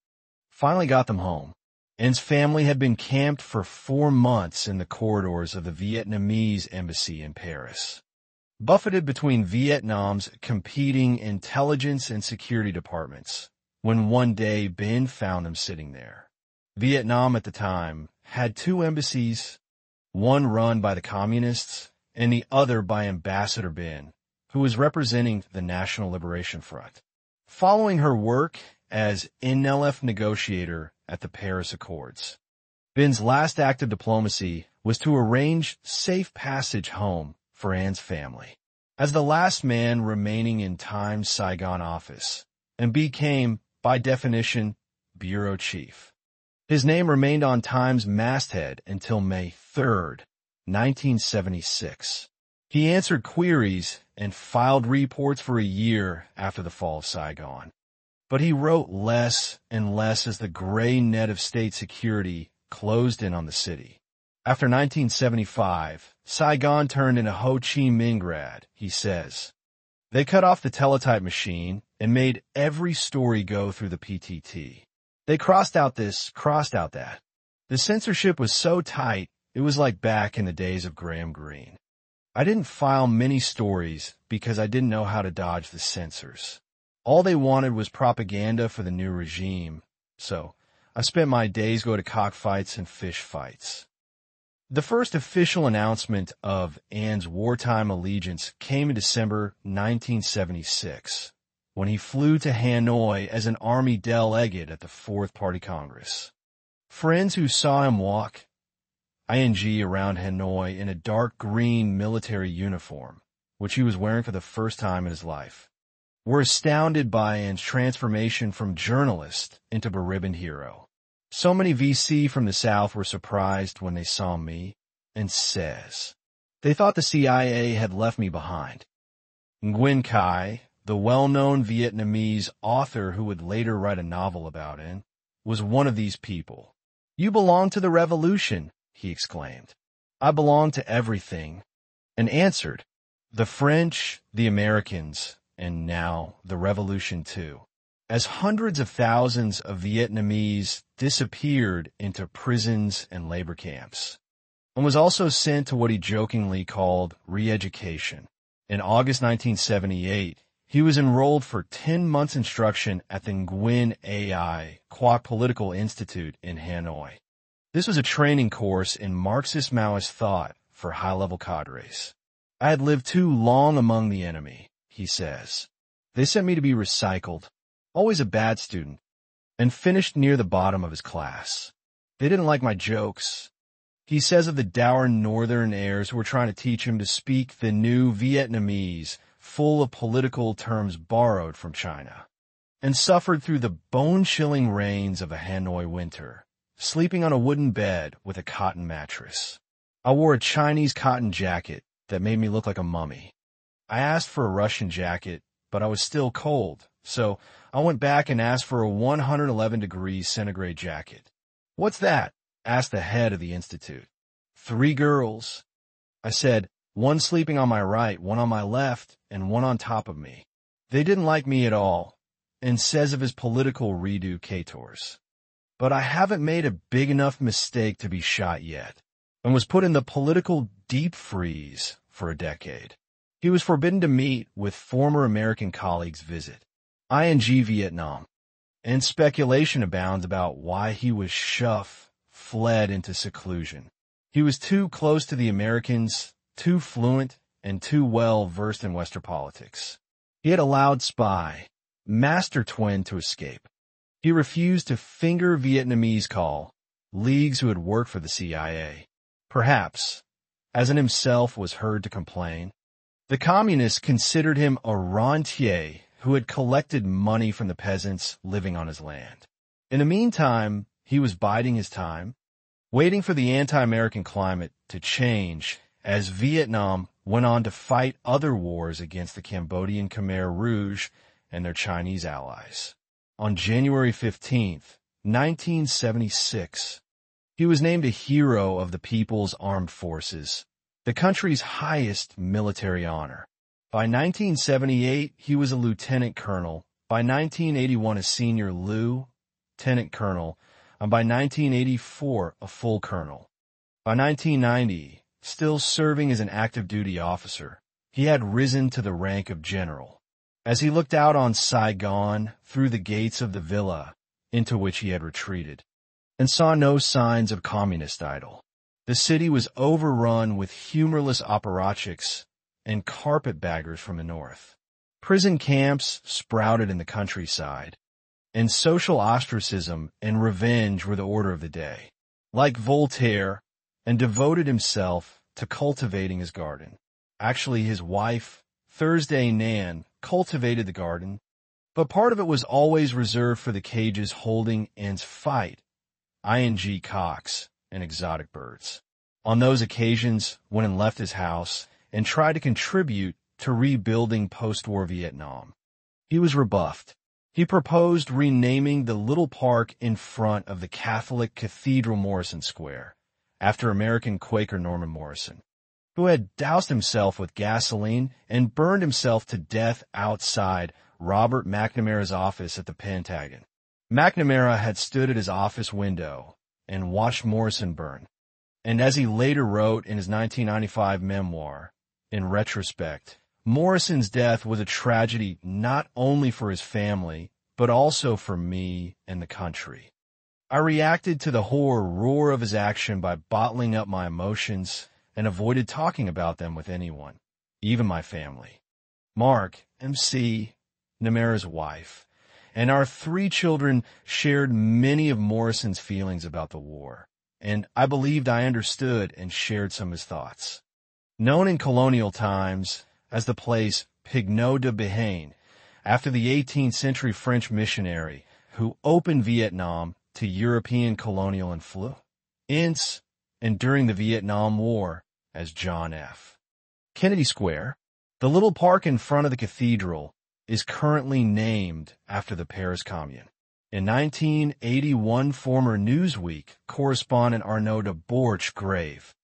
finally got them home, An's family had been camped for 4 months in the corridors of the Vietnamese embassy in Paris, buffeted between Vietnam's competing intelligence and security departments, when one day Ben found them sitting there. Vietnam at the time had 2 embassies, one run by the communists and the other by Ambassador Ben, who was representing the National Liberation Front. Following her work as NLF negotiator at the Paris Accords, Ben's last act of diplomacy was to arrange safe passage home for An's family. As the last man remaining in Time's Saigon office, and became, by definition, bureau chief. His name remained on Time's masthead until May 3rd, 1976. He answered queries and filed reports for a year after the fall of Saigon. But he wrote less and less as the gray net of state security closed in on the city. After 1975, Saigon turned into Ho Chi Minh Grad, he says. They cut off the teletype machine and made every story go through the PTT. They crossed out this, crossed out that. The censorship was so tight, it was like back in the days of Graham Greene. I didn't file many stories because I didn't know how to dodge the censors. All they wanted was propaganda for the new regime, so I spent my days going to cockfights and fish fights. The first official announcement of An's wartime allegiance came in December 1976, when he flew to Hanoi as an Army delegate at the Fourth Party Congress. Friends who saw him walk around Hanoi in a dark green military uniform, which he was wearing for the first time in his life, were astounded by An's transformation from journalist into beribboned hero. So many VC from the South were surprised when they saw me, and says, they thought the CIA had left me behind. Nguyen Khai, the well-known Vietnamese author who would later write a novel about him, was one of these people. You belong to the revolution, he exclaimed. I belong to everything, and answered, The French, the Americans, and now the revolution too, as hundreds of thousands of Vietnamese disappeared into prisons and labor camps, and was also sent to what he jokingly called re-education. In August 1978, he was enrolled for 10 months instruction at the Nguyen Ai Quoc Political Institute in Hanoi. This was a training course in Marxist-Maoist thought for high-level cadres. I had lived too long among the enemy, he says. They sent me to be recycled, always a bad student, and finished near the bottom of his class. They didn't like my jokes. He says of the dour northern heirs who were trying to teach him to speak the new Vietnamese, full of political terms borrowed from China, and suffered through the bone-chilling rains of a Hanoi winter, sleeping on a wooden bed with a cotton mattress. I wore a Chinese cotton jacket that made me look like a mummy. I asked for a Russian jacket, but I was still cold, so I went back and asked for a 111 degrees centigrade jacket. "What's that?" asked the head of the institute. "3 girls." I said, "One sleeping on my right, one on my left, and one on top of me." They didn't like me at all, and says of his political reeducators. But I haven't made a big enough mistake to be shot yet, and was put in the political deep freeze for a decade. He was forbidden to meet with former American colleagues visit ING Vietnam, and speculation abounds about why he was fled into seclusion. He was too close to the Americans, too fluent, and too well versed in Western politics. He had allowed spy, master twin to escape. He refused to finger Vietnamese call leagues who had worked for the CIA. Perhaps, as in himself was heard to complain, the communists considered him a rentier who had collected money from the peasants living on his land. In the meantime, he was biding his time, waiting for the anti-American climate to change as Vietnam went on to fight other wars against the Cambodian Khmer Rouge and their Chinese allies. On January 15th, 1976, he was named a hero of the People's Armed Forces, the country's highest military honor. By 1978, he was a lieutenant colonel. By 1981, a senior lieutenant colonel. And by 1984, a full colonel. By 1990, still serving as an active duty officer, he had risen to the rank of general. As he looked out on Saigon through the gates of the villa into which he had retreated, and saw no signs of communist idol, the city was overrun with humorless apparatchiks and carpetbaggers from the north. Prison camps sprouted in the countryside, and social ostracism and revenge were the order of the day. Like Voltaire, and devoted himself to cultivating his garden. Actually, his wife, Thursday Nan, cultivated the garden, but part of it was always reserved for the cages holding and fight ING cocks and exotic birds. On those occasions, Nguyen left his house and tried to contribute to rebuilding post-war Vietnam. He was rebuffed. He proposed renaming the little park in front of the Catholic Cathedral Morrison Square, after American Quaker Norman Morrison, who had doused himself with gasoline and burned himself to death outside Robert McNamara's office at the Pentagon. McNamara had stood at his office window and watched Morrison burn. And as he later wrote in his 1995 memoir, in retrospect, Morrison's death was a tragedy not only for his family, but also for me and the country. I reacted to the horror roar of his action by bottling up my emotions and avoided talking about them with anyone, even my family. Mark, MC, Namara's wife, and our 3 children shared many of Morrison's feelings about the war, and I believed I understood and shared some of his thoughts. Known in colonial times as the place Pignot de Behaine, after the 18th century French missionary who opened Vietnam to European colonial influence, and during the Vietnam War as John F. Kennedy Square, the little park in front of the cathedral, is currently named after the Paris Commune. In 1981, former Newsweek correspondent Arnaud de Borch grave.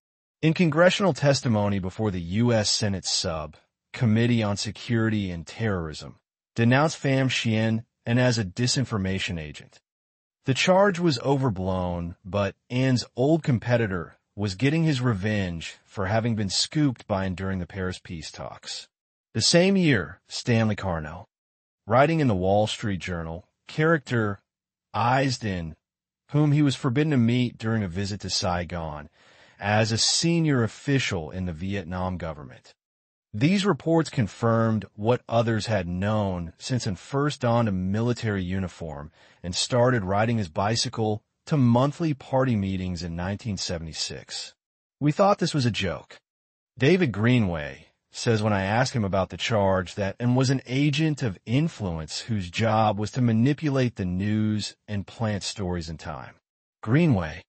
In congressional testimony before the U.S. Senate sub, Committee on Security and Terrorism, denounced Pham Xuan An as a disinformation agent. The charge was overblown, but An's old competitor was getting his revenge for having been scooped by An during the Paris peace talks. The same year, Stanley Carnell, writing in the Wall Street Journal, character An, whom he was forbidden to meet during a visit to Saigon, as a senior official in the Vietnam government. These reports confirmed what others had known since An first donned a military uniform and started riding his bicycle to monthly party meetings in 1976. We thought this was a joke. David Greenway says when I asked him about the charge that An was an agent of influence whose job was to manipulate the news and plant stories in time. Greenway,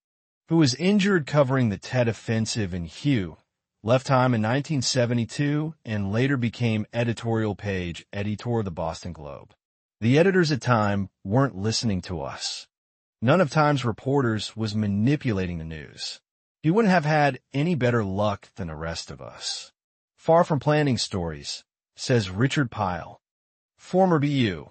who was injured covering the Tet Offensive in Hue, left Time in 1972 and later became editorial page editor of the Boston Globe. The editors at Time weren't listening to us. None of Time's reporters was manipulating the news. He wouldn't have had any better luck than the rest of us. Far from planning stories, says Richard Pyle, former BU,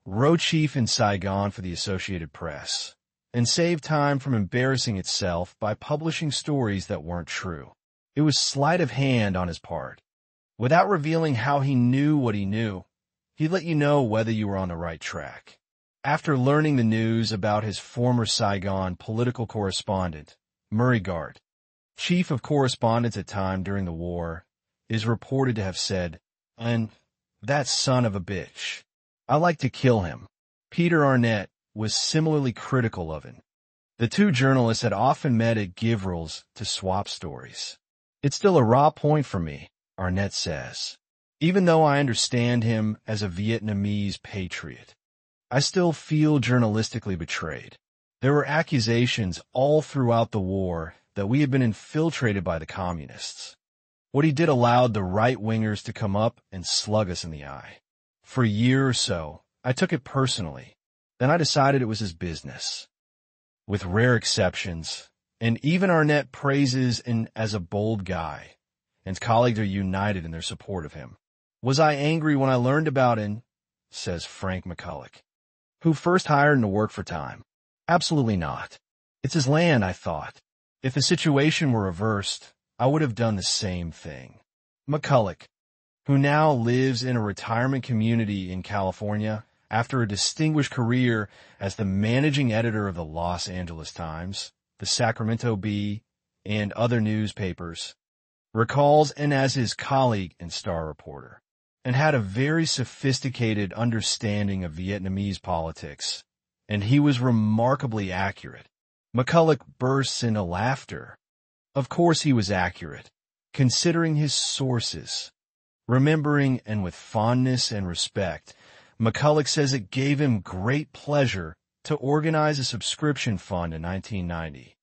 row chief in Saigon for the Associated Press, and saved Time from embarrassing itself by publishing stories that weren't true. It was sleight of hand on his part. Without revealing how he knew what he knew, he'd let you know whether you were on the right track. After learning the news about his former Saigon political correspondent, Murray Gart, chief of correspondence at Time during the war, is reported to have said, "And that son of a bitch. I like to kill him." Peter Arnett was similarly critical of him. The two journalists had often met at Givral's to swap stories. "It's still a raw point for me," Arnett says. "Even though I understand him as a Vietnamese patriot, I still feel journalistically betrayed. There were accusations all throughout the war that we had been infiltrated by the communists. What he did allowed the right-wingers to come up and slug us in the eye. For a year or so, I took it personally. Then I decided it was his business." With rare exceptions, and even Arnett praises An as a bold guy, and colleagues are united in their support of him. "Was I angry when I learned about An?" says Frank McCulloch, who first hired An to work for Time. "Absolutely not. It's his land, I thought. If the situation were reversed, I would have done the same thing." McCulloch, who now lives in a retirement community in California after a distinguished career as the managing editor of the Los Angeles Times, the Sacramento Bee, and other newspapers, recalls An as his colleague and star reporter, and had a very sophisticated understanding of Vietnamese politics, and he was remarkably accurate. McCulloch bursts into laughter. Of course he was accurate, considering his sources. Remembering and with fondness and respect, McCulloch says it gave him great pleasure to organize a subscription fund in 1990,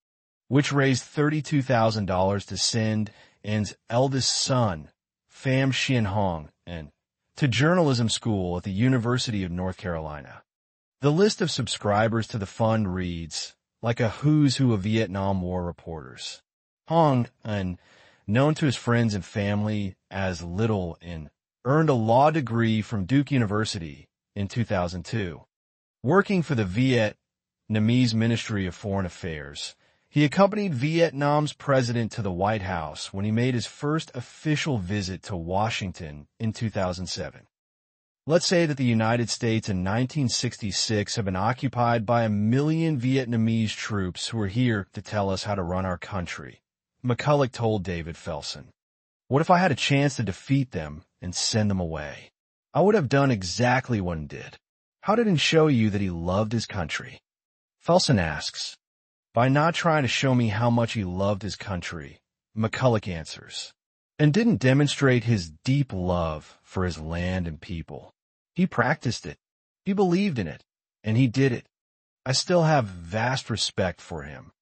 which raised $32,000 to send An's eldest son, Pham Xuan An, to journalism school at the University of North Carolina. The list of subscribers to the fund reads like a who's who of Vietnam War reporters. Hong An, known to his friends and family as Little An, earned a law degree from Duke University in 2002. Working for the Vietnamese Ministry of Foreign Affairs, he accompanied Vietnam's president to the White House when he made his first official visit to Washington in 2007. Let's say that the United States in 1966 have been occupied by 1 million Vietnamese troops who are here to tell us how to run our country. McCulloch told David Felsen, "What if I had a chance to defeat them and send them away? I would have done exactly what he did. How did it show you that he loved his country?" Felsen asks, "By not trying to show me how much he loved his country," McCulloch answers, "and didn't demonstrate his deep love for his land and people. He practiced it, he believed in it, and he did it. I still have vast respect for him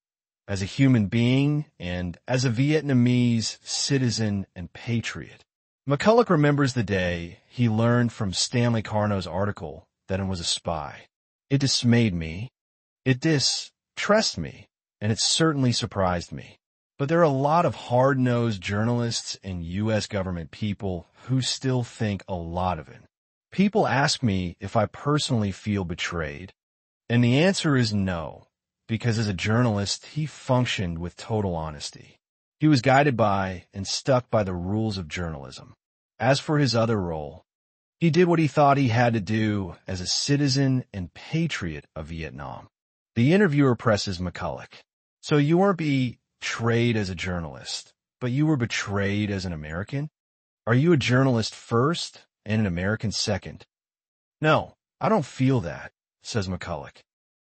as a human being and as a Vietnamese citizen and patriot." McCulloch remembers the day he learned from Stanley Carnell's article that An was a spy. "It dismayed me, it distressed me, and it certainly surprised me. But there are a lot of hard-nosed journalists and U.S. government people who still think a lot of it. People ask me if I personally feel betrayed, and the answer is no, because as a journalist, he functioned with total honesty. He was guided by and stuck by the rules of journalism. As for his other role, he did what he thought he had to do as a citizen and patriot of Vietnam. The interviewer presses McCulloch. So you weren't betrayed as a journalist, but you were betrayed as an American? Are you a journalist first and an American second? No, I don't feel that, says McCulloch.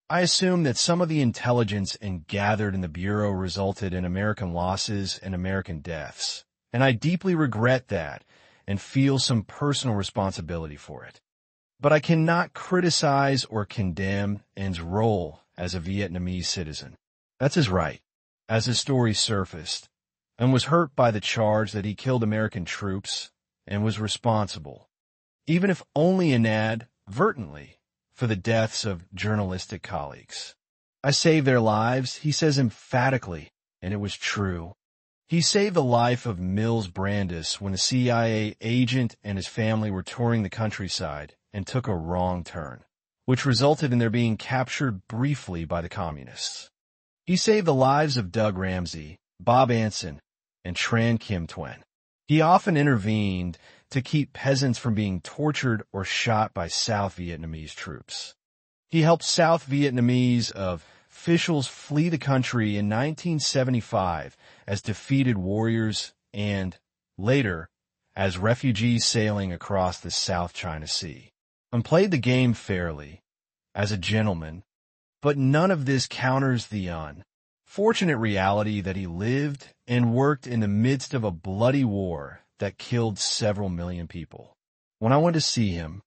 I assume that some of the intelligence gathered in the Bureau resulted in American losses and American deaths, and I deeply regret that and feel some personal responsibility for it. But I cannot criticize or condemn An's role as a Vietnamese citizen. That's his right, as his story surfaced, and was hurt by the charge that he killed American troops and was responsible, even if only inadvertently, for the deaths of journalistic colleagues. I saved their lives, he says emphatically, and it was true. He saved the life of Mills Brandis when a CIA agent and his family were touring the countryside and took a wrong turn, which resulted in their being captured briefly by the communists. He saved the lives of Doug Ramsey, Bob Anson, and Tran Kim Tuen. He often intervened to keep peasants from being tortured or shot by South Vietnamese troops. He helped South Vietnamese officials flee the country in 1975 as defeated warriors and, later, as refugees sailing across the South China Sea, and played the game fairly, as a gentleman, but none of this counters the unfortunate reality that he lived and worked in the midst of a bloody war that killed several million people. When I went to see him,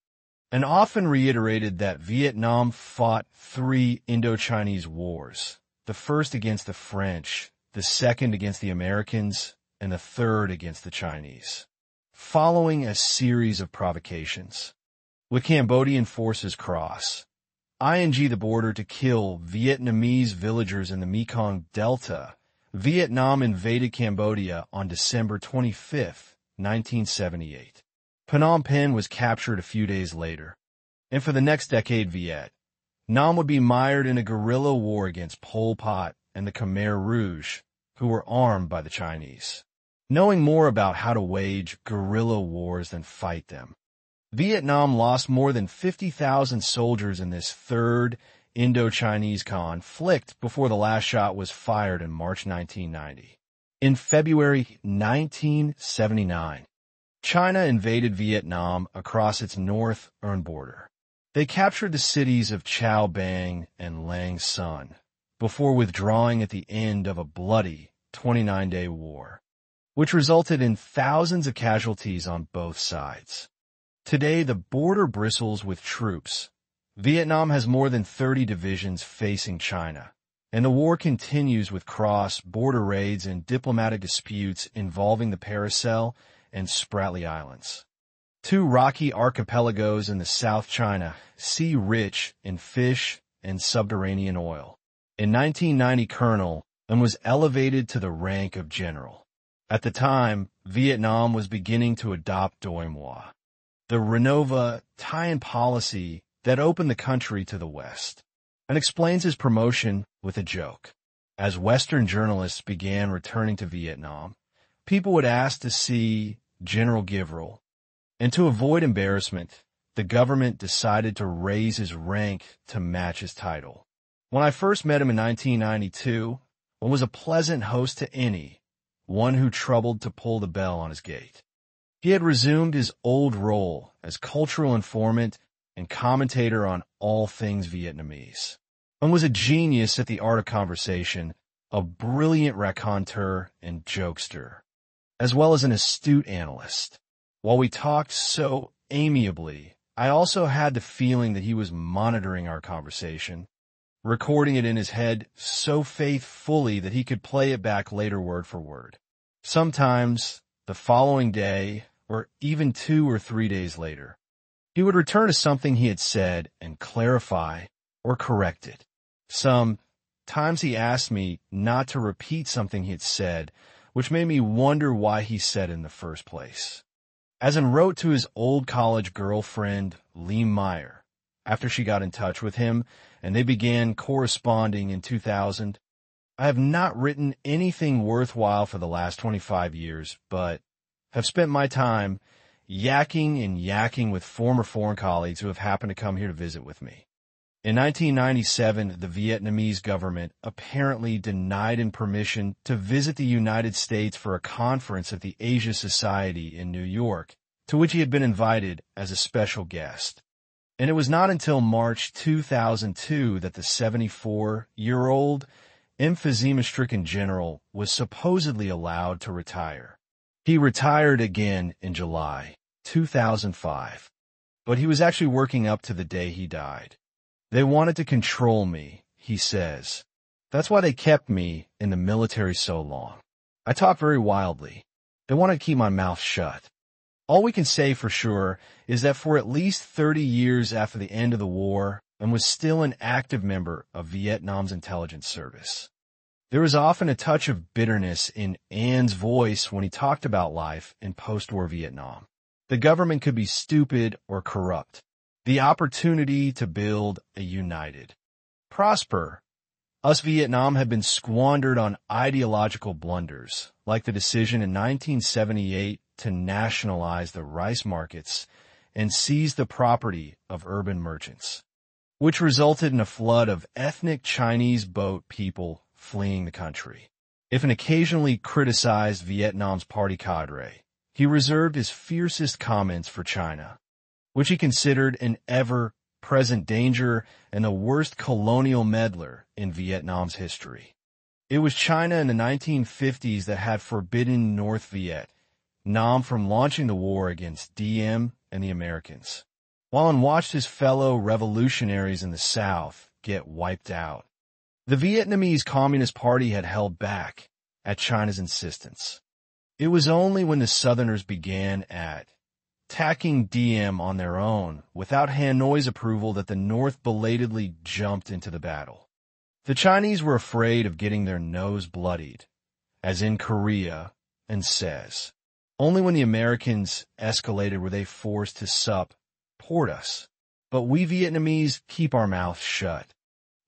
and often reiterated that Vietnam fought 3 Indo-Chinese wars, the first against the French, the second against the Americans, and the third against the Chinese, following a series of provocations. With Cambodian forces cross, ing the border to kill Vietnamese villagers in the Mekong Delta, Vietnam invaded Cambodia on December 25, 1978. Phnom Penh was captured a few days later, and for the next decade Vietnam would be mired in a guerrilla war against Pol Pot and the Khmer Rouge, who were armed by the Chinese. Knowing more about how to wage guerrilla wars than fight them, Vietnam lost more than 50,000 soldiers in this third Indo-Chinese conflict before the last shot was fired in March 1990. In February 1979, China invaded Vietnam across its northern border. They captured the cities of Chao Bang and Lang Son before withdrawing at the end of a bloody 29-day war, which resulted in thousands of casualties on both sides. Today, the border bristles with troops. Vietnam has more than 30 divisions facing China, and the war continues with cross-border raids and diplomatic disputes involving the Paracel and Spratly Islands, 2 rocky archipelagos in the South China Sea rich in fish and subterranean oil. In 1990, colonel, and was elevated to the rank of general. At the time, Vietnam was beginning to adopt Doi Moi, the Renova tie-in policy that opened the country to the West, and explains his promotion with a joke. As Western journalists began returning to Vietnam, people would ask to see General Givril, and to avoid embarrassment, the government decided to raise his rank to match his title. When I first met him in 1992, one was a pleasant host to any, one who troubled to pull the bell on his gate. He had resumed his old role as cultural informant and commentator on all things Vietnamese, and was a genius at the art of conversation, a brilliant raconteur and jokester, as well as an astute analyst. While we talked so amiably, I also had the feeling that he was monitoring our conversation, recording it in his head so faithfully that he could play it back later word for word. Sometimes, the following day, or even 2 or 3 days later, he would return to something he had said and clarify or correct it. Some times he asked me not to repeat something he had said, which made me wonder why he said it in the first place. As An wrote to his old college girlfriend, Lee Meyer, after she got in touch with him and they began corresponding in 2000, I have not written anything worthwhile for the last 25 years, but have spent my time yakking with former foreign colleagues who have happened to come here to visit with me. In 1997, the Vietnamese government apparently denied him permission to visit the United States for a conference of the Asia Society in New York, to which he had been invited as a special guest. And it was not until March 2002 that the 74-year-old emphysema-stricken general was supposedly allowed to retire. He retired again in July 2005, but he was actually working up to the day he died. They wanted to control me, he says. That's why they kept me in the military so long. I talk very wildly. They wanted to keep my mouth shut. All we can say for sure is that for at least 30 years after the end of the war, and was still an active member of Vietnam's intelligence service. There was often a touch of bitterness in An's voice when he talked about life in post-war Vietnam. The government could be stupid or corrupt. The opportunity to build a united, prosper, us Vietnam had been squandered on ideological blunders, like the decision in 1978 to nationalize the rice markets and seize the property of urban merchants, which resulted in a flood of ethnic Chinese boat people fleeing the country. If an occasionally criticized Vietnam's party cadre, he reserved his fiercest comments for China, which he considered an ever-present danger and the worst colonial meddler in Vietnam's history. It was China in the 1950s that had forbidden North Vietnam from launching the war against Diem and the Americans, while An watched his fellow revolutionaries in the South get wiped out. The Vietnamese Communist Party had held back at China's insistence. It was only when the Southerners began attacking Diem on their own, without Hanoi's approval, that the North belatedly jumped into the battle. The Chinese were afraid of getting their nose bloodied, as in Korea, and says, only when the Americans escalated were they forced to support us. But we Vietnamese keep our mouths shut.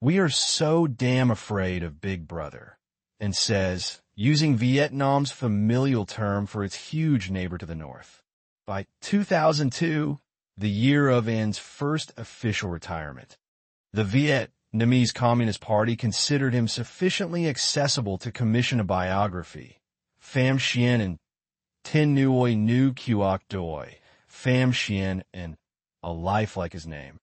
We are so damn afraid of Big Brother, and says, using Vietnam's familial term for its huge neighbor to the north. By 2002, the year of An's first official retirement, the Vietnamese Communist Party considered him sufficiently accessible to commission a biography, Pham Xuan An, Tin Nuoi Nu Quoc Doi, Pham Xuan An, A Life Like His Name.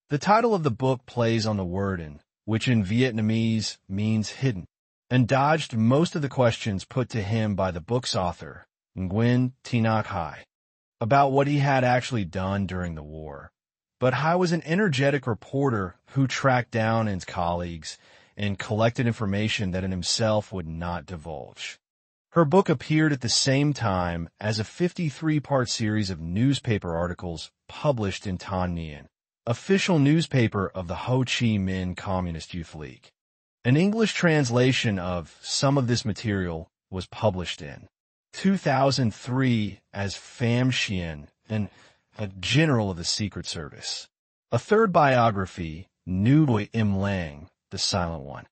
The title of the book plays on the word An, which in Vietnamese means hidden, and dodged most of the questions put to him by the book's author, Nguyen Thi Hai, about what he had actually done during the war. But Hai was an energetic reporter who tracked down An's colleagues and collected information that An himself would not divulge. Her book appeared at the same time as a 53-part series of newspaper articles published in Thanh Nien, official newspaper of the Ho Chi Minh Communist Youth League. An English translation of some of this material was published in 2003 as Pham Xuan An, a general of the Secret Service. A third biography, Nuoi Im Lang, the Silent One,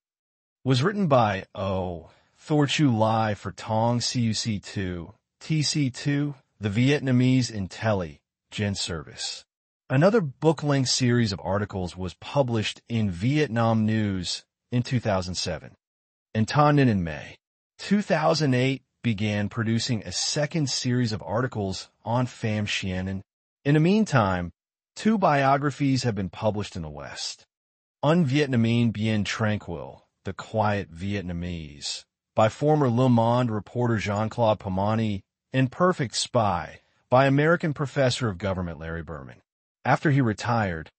was written by Thor Chu Lai for Tong CUC2, TC2, the Vietnamese Intelligence Service. Another book-length series of articles was published in Vietnam News in 2007. And Thanh Nien in May 2008 began producing a second series of articles on Pham Xuan An. In the meantime, 2 biographies have been published in the West. Un Vietnamien Bien Tranquille, The Quiet Vietnamese, by former Le Monde reporter Jean-Claude Pomani, and Perfect Spy, by American professor of government Larry Berman, after he retired,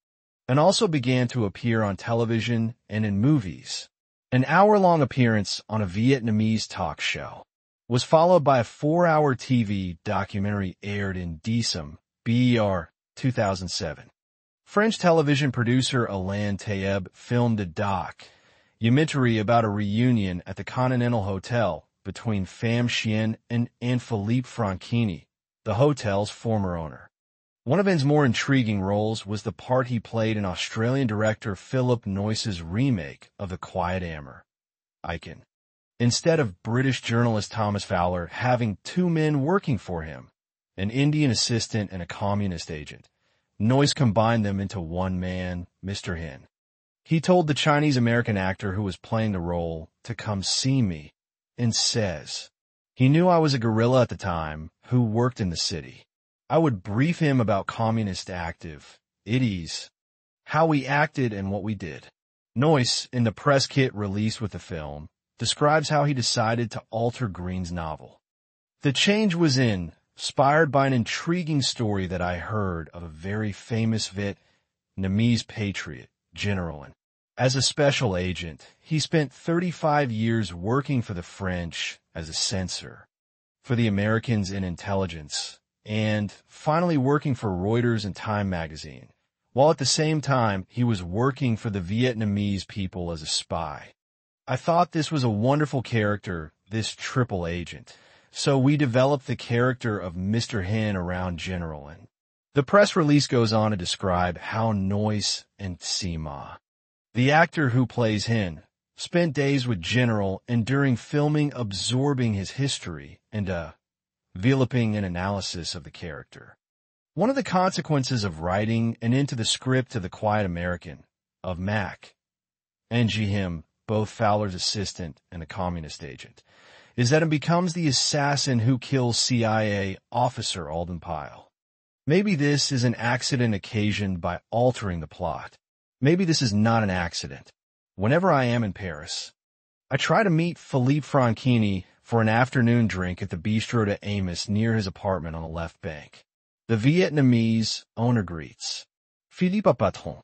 and also began to appear on television and in movies. An hour-long appearance on a Vietnamese talk show was followed by a 4-hour TV documentary aired in December, BER, 2007. French television producer Alain Taeb filmed a doc Documentary about a reunion at the Continental Hotel between Pham Xuan An and Philippe Franchini, the hotel's former owner. One of An's more intriguing roles was the part he played in Australian director Philip Noyce's remake of The Quiet Amber, Icon. Instead of British journalist Thomas Fowler having two men working for him, an Indian assistant and a communist agent, Noyce combined them into one man, Mr. Hin. He told the Chinese-American actor who was playing the role to come see me, and says, he knew I was a guerrilla at the time who worked in the city. I would brief him about communist active, idiots, how we acted and what we did. Noyce, in the press kit released with the film, describes how he decided to alter Green's novel. The change was inspired by an intriguing story that I heard of a very famous Vietnamese patriot, General An. As a special agent, he spent 35 years working for the French as a censor, for the Americans in intelligence, and finally working for Reuters and Time magazine, while at the same time he was working for the Vietnamese people as a spy. I thought this was a wonderful character, this triple agent, so we developed the character of Mr. Hin around General An. The press release goes on to describe how Noyce and Sima, the actor who plays Hin, spent days with General and during filming absorbing his history and developing an analysis of the character. One of the consequences of writing and into the script of The Quiet American, of Mac, and Him, both Fowler's assistant and a communist agent, is that it becomes the assassin who kills CIA officer Alden Pyle. Maybe this is an accident occasioned by altering the plot. Maybe this is not an accident. Whenever I am in Paris, I try to meet Philippe Franchini for an afternoon drink at the Bistro de Amos near his apartment on the left bank. The Vietnamese owner greets, Philippe Patron.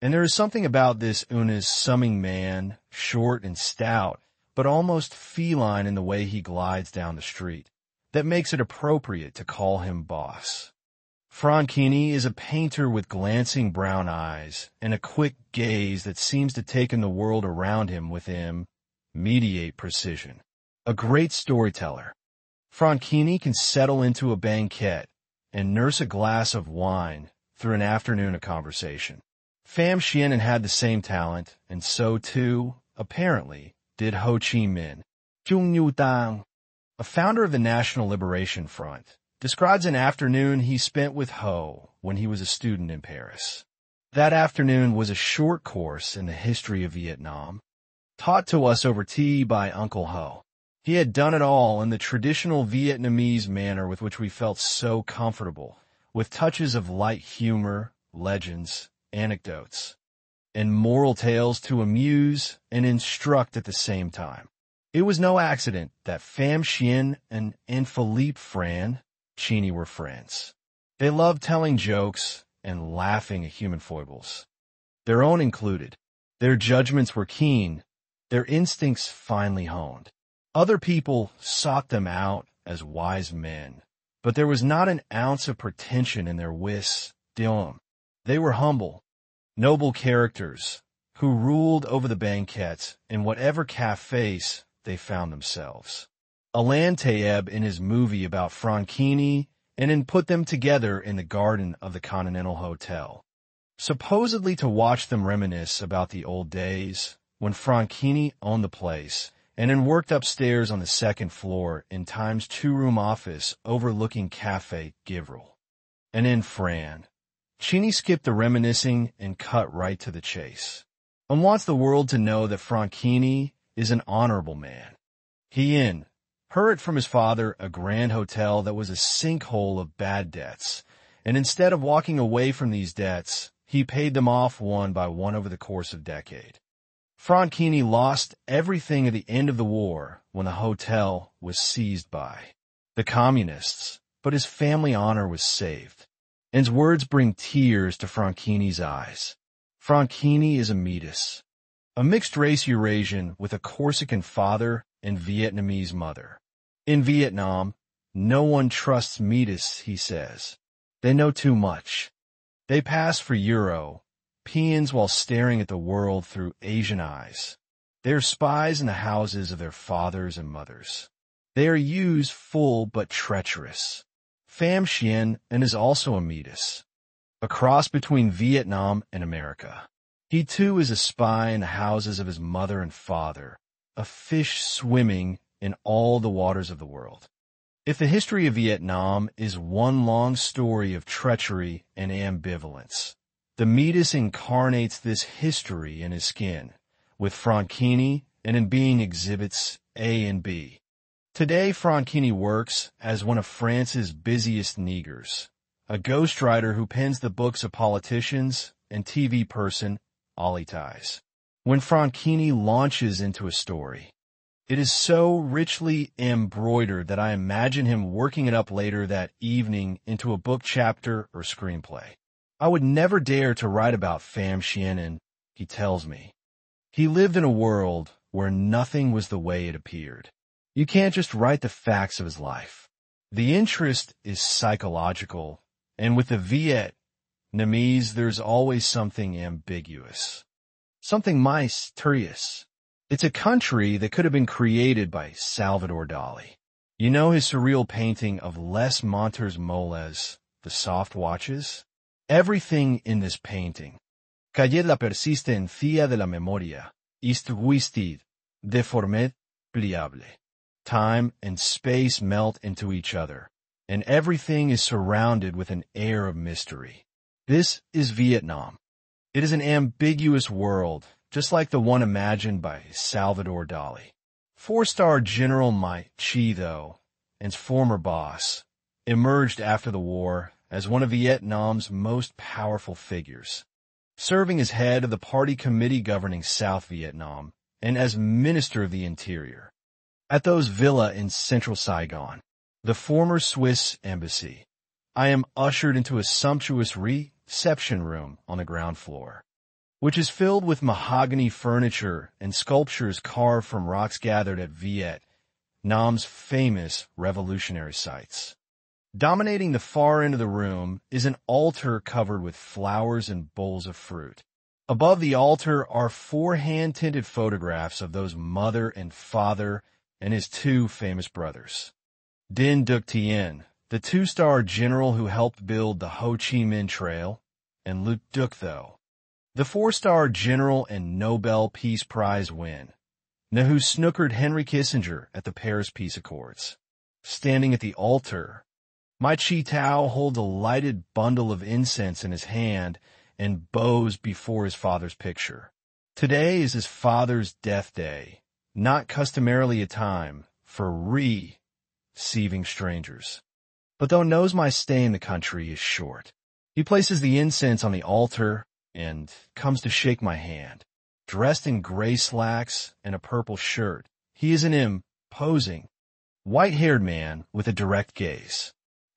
And there is something about this unassuming man, short and stout, but almost feline in the way he glides down the street, that makes it appropriate to call him boss. Franchini is a painter with glancing brown eyes and a quick gaze that seems to take in the world around him with immediate precision. A great storyteller. Franchini can settle into a banquet and nurse a glass of wine through an afternoon of conversation. Pham Xuan An had the same talent, and so too, apparently, did Ho Chi Minh. Trung Nhu Tang, a founder of the National Liberation Front, describes an afternoon he spent with Ho when he was a student in Paris. That afternoon was a short course in the history of Vietnam, taught to us over tea by Uncle Ho. He had done it all in the traditional Vietnamese manner with which we felt so comfortable, with touches of light humor, legends, anecdotes, and moral tales to amuse and instruct at the same time. It was no accident that Pham Xuan and Philippe Franchini were friends. They loved telling jokes and laughing at human foibles, their own included. Their judgments were keen, their instincts finely honed. Other people sought them out as wise men, but there was not an ounce of pretension in their wisdom. They were humble, noble characters who ruled over the banquets in whatever cafes they found themselves. Alain Taeb in his movie about Franchini and put them together in the garden of the Continental Hotel, supposedly to watch them reminisce about the old days when Franchini owned the place and worked upstairs on the second floor in Time's two-room office overlooking Café Givril. And in Franchini skipped the reminiscing and cut right to the chase, and wants the world to know that Franchini is an honorable man. He heard from his father a grand hotel that was a sinkhole of bad debts, and instead of walking away from these debts, he paid them off one by one over the course of a decade. Franchini lost everything at the end of the war when the hotel was seized by the communists, but his family honor was saved. And his words bring tears to Franchini's eyes. Franchini is a Metis, a mixed-race Eurasian with a Corsican father and Vietnamese mother. In Vietnam, no one trusts Metis, he says. They know too much. They pass for Europeans while staring at the world through Asian eyes. They are spies in the houses of their fathers and mothers. They are useful but treacherous. Pham Xuan An is also a Metis, a cross between Vietnam and America. He too is a spy in the houses of his mother and father, a fish swimming in all the waters of the world. If the history of Vietnam is one long story of treachery and ambivalence, the Metis incarnates this history in his skin, with Frankini and in being exhibits A and B. Today, Frankini works as one of France's busiest niggers, a ghostwriter who pens the books of politicians and TV person Alitais. When Frankini launches into a story, it is so richly embroidered that I imagine him working it up later that evening into a book chapter or screenplay. I would never dare to write about Pham Xuan An, he tells me. He lived in a world where nothing was the way it appeared. You can't just write the facts of his life. The interest is psychological, and with the Vietnamese, there's always something ambiguous, something mysterious. It's a country that could have been created by Salvador Dali. You know his surreal painting of Les Montres Moles, the soft watches? Everything in this painting, calle la persistencia de la memoria, ist twisted, deformed, pliable. Time and space melt into each other, and everything is surrounded with an air of mystery. This is Vietnam. It is an ambiguous world, just like the one imagined by Salvador Dali. Four-star General Mai Chi, though, and his former boss, emerged after the war as one of Vietnam's most powerful figures, serving as head of the party committee governing South Vietnam and as Minister of the Interior. At those villa in central Saigon, the former Swiss embassy, I am ushered into a sumptuous reception room on the ground floor, which is filled with mahogany furniture and sculptures carved from rocks gathered at Vietnam's famous revolutionary sites. Dominating the far end of the room is an altar covered with flowers and bowls of fruit. Above the altar are 4 hand-tinted photographs of those mother and father and his 2 famous brothers. Dinh Duc Tien, the 2-star general who helped build the Ho Chi Minh Trail, and Luc Duc Tho, the 4-star general and Nobel Peace Prize win, who snookered Henry Kissinger at the Paris Peace Accords. Standing at the altar, Mai Chi Tao holds a lighted bundle of incense in his hand and bows before his father's picture. Today is his father's death day, not customarily a time for receiving strangers. But though knows my stay in the country is short, he places the incense on the altar and comes to shake my hand. Dressed in gray slacks and a purple shirt, he is an imposing, white-haired man with a direct gaze.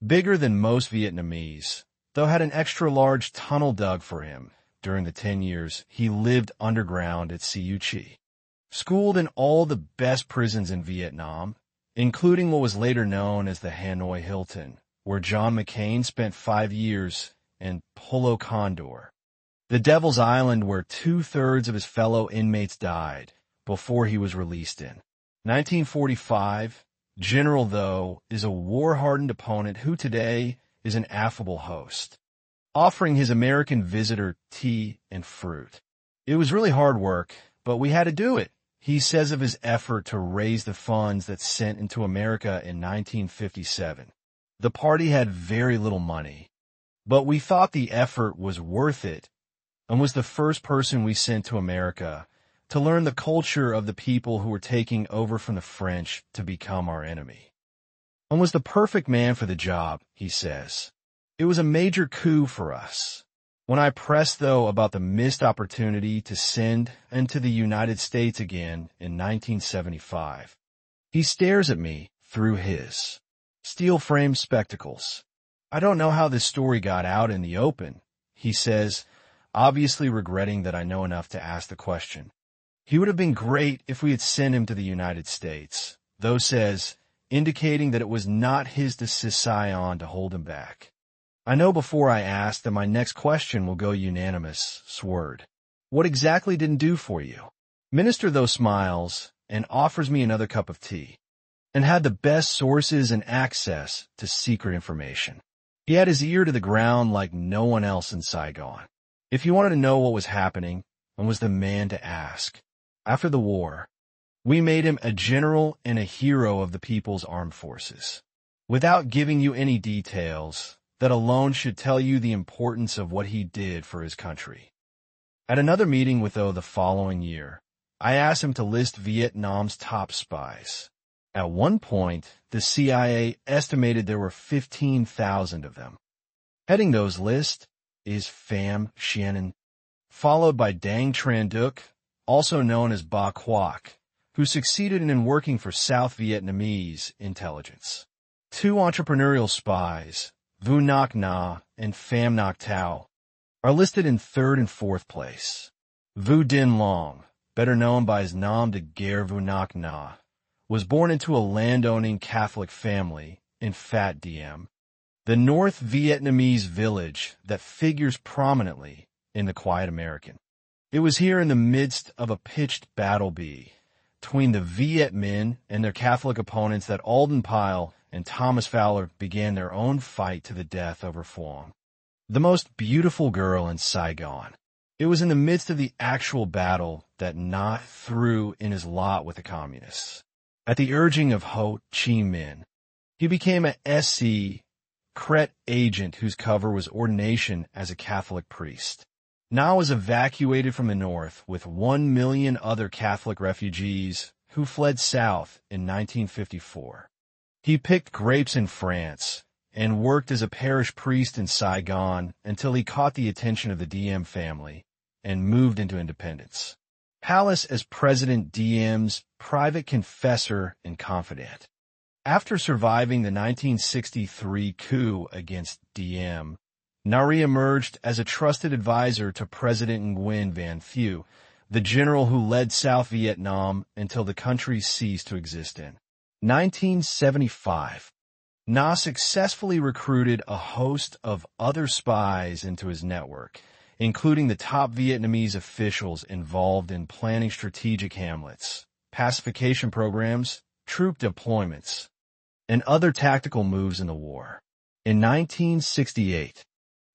Bigger than most Vietnamese, though had an extra-large tunnel dug for him during the 10 years he lived underground at Siu Chi. Schooled in all the best prisons in Vietnam, including what was later known as the Hanoi Hilton, where John McCain spent 5 years, and Polo Condor, the Devil's Island where 2/3 of his fellow inmates died before he was released in 1945, General Tho is a war-hardened opponent who today is an affable host, offering his American visitor tea and fruit. It was really hard work, but we had to do it, he says of his effort to raise the funds that sent into America in 1957. The party had very little money, but we thought the effort was worth it and was the first person we sent to America to learn the culture of the people who were taking over from the French to become our enemy. And was the perfect man for the job, he says. It was a major coup for us. When I pressed, though, about the missed opportunity to send into the United States again in 1975, he stares at me through his steel-framed spectacles. I don't know how this story got out in the open, he says, obviously regretting that I know enough to ask the question. He would have been great if we had sent him to the United States, Tho says, indicating that it was not his decision to hold him back. I know before I ask that my next question will go unanimous, sword. What exactly didn't do for you? Minister, though, smiles and offers me another cup of tea, and had the best sources and access to secret information. He had his ear to the ground like no one else in Saigon. If you wanted to know what was happening, and was the man to ask. After the war, we made him a general and a hero of the People's Armed Forces. Without giving you any details, that alone should tell you the importance of what he did for his country. At another meeting with O the following year, I asked him to list Vietnam's top spies. At one point, the CIA estimated there were 15,000 of them. Heading those lists is Pham Xuan An, followed by Dang Tran Duc, also known as Ba Quoc, who succeeded in working for South Vietnamese intelligence. Two entrepreneurial spies, Vu Ngoc Na and Pham Ngoc Thao, are listed in third and fourth place. Vu Din Long, better known by his nom de guerre Vu Ngoc Na, was born into a landowning Catholic family in Phat Diem, the North Vietnamese village that figures prominently in The Quiet American. It was here in the midst of a pitched battle between the Viet Minh and their Catholic opponents that Alden Pyle and Thomas Fowler began their own fight to the death over Phuong, the most beautiful girl in Saigon. It was in the midst of the actual battle that Na threw in his lot with the communists. At the urging of Ho Chi Minh, he became a SC Cret agent whose cover was ordination as a Catholic priest. Na was evacuated from the north with 1 million other Catholic refugees who fled south in 1954. He picked grapes in France and worked as a parish priest in Saigon until he caught the attention of the Diem family and moved into independence. Palace as President Diem's private confessor and confidant. After surviving the 1963 coup against Diem, Na re-emerged as a trusted advisor to President Nguyen Van Thieu, the general who led South Vietnam until the country ceased to exist in 1975. Na successfully recruited a host of other spies into his network, including the top Vietnamese officials involved in planning strategic hamlets, pacification programs, troop deployments, and other tactical moves in the war. In 1968,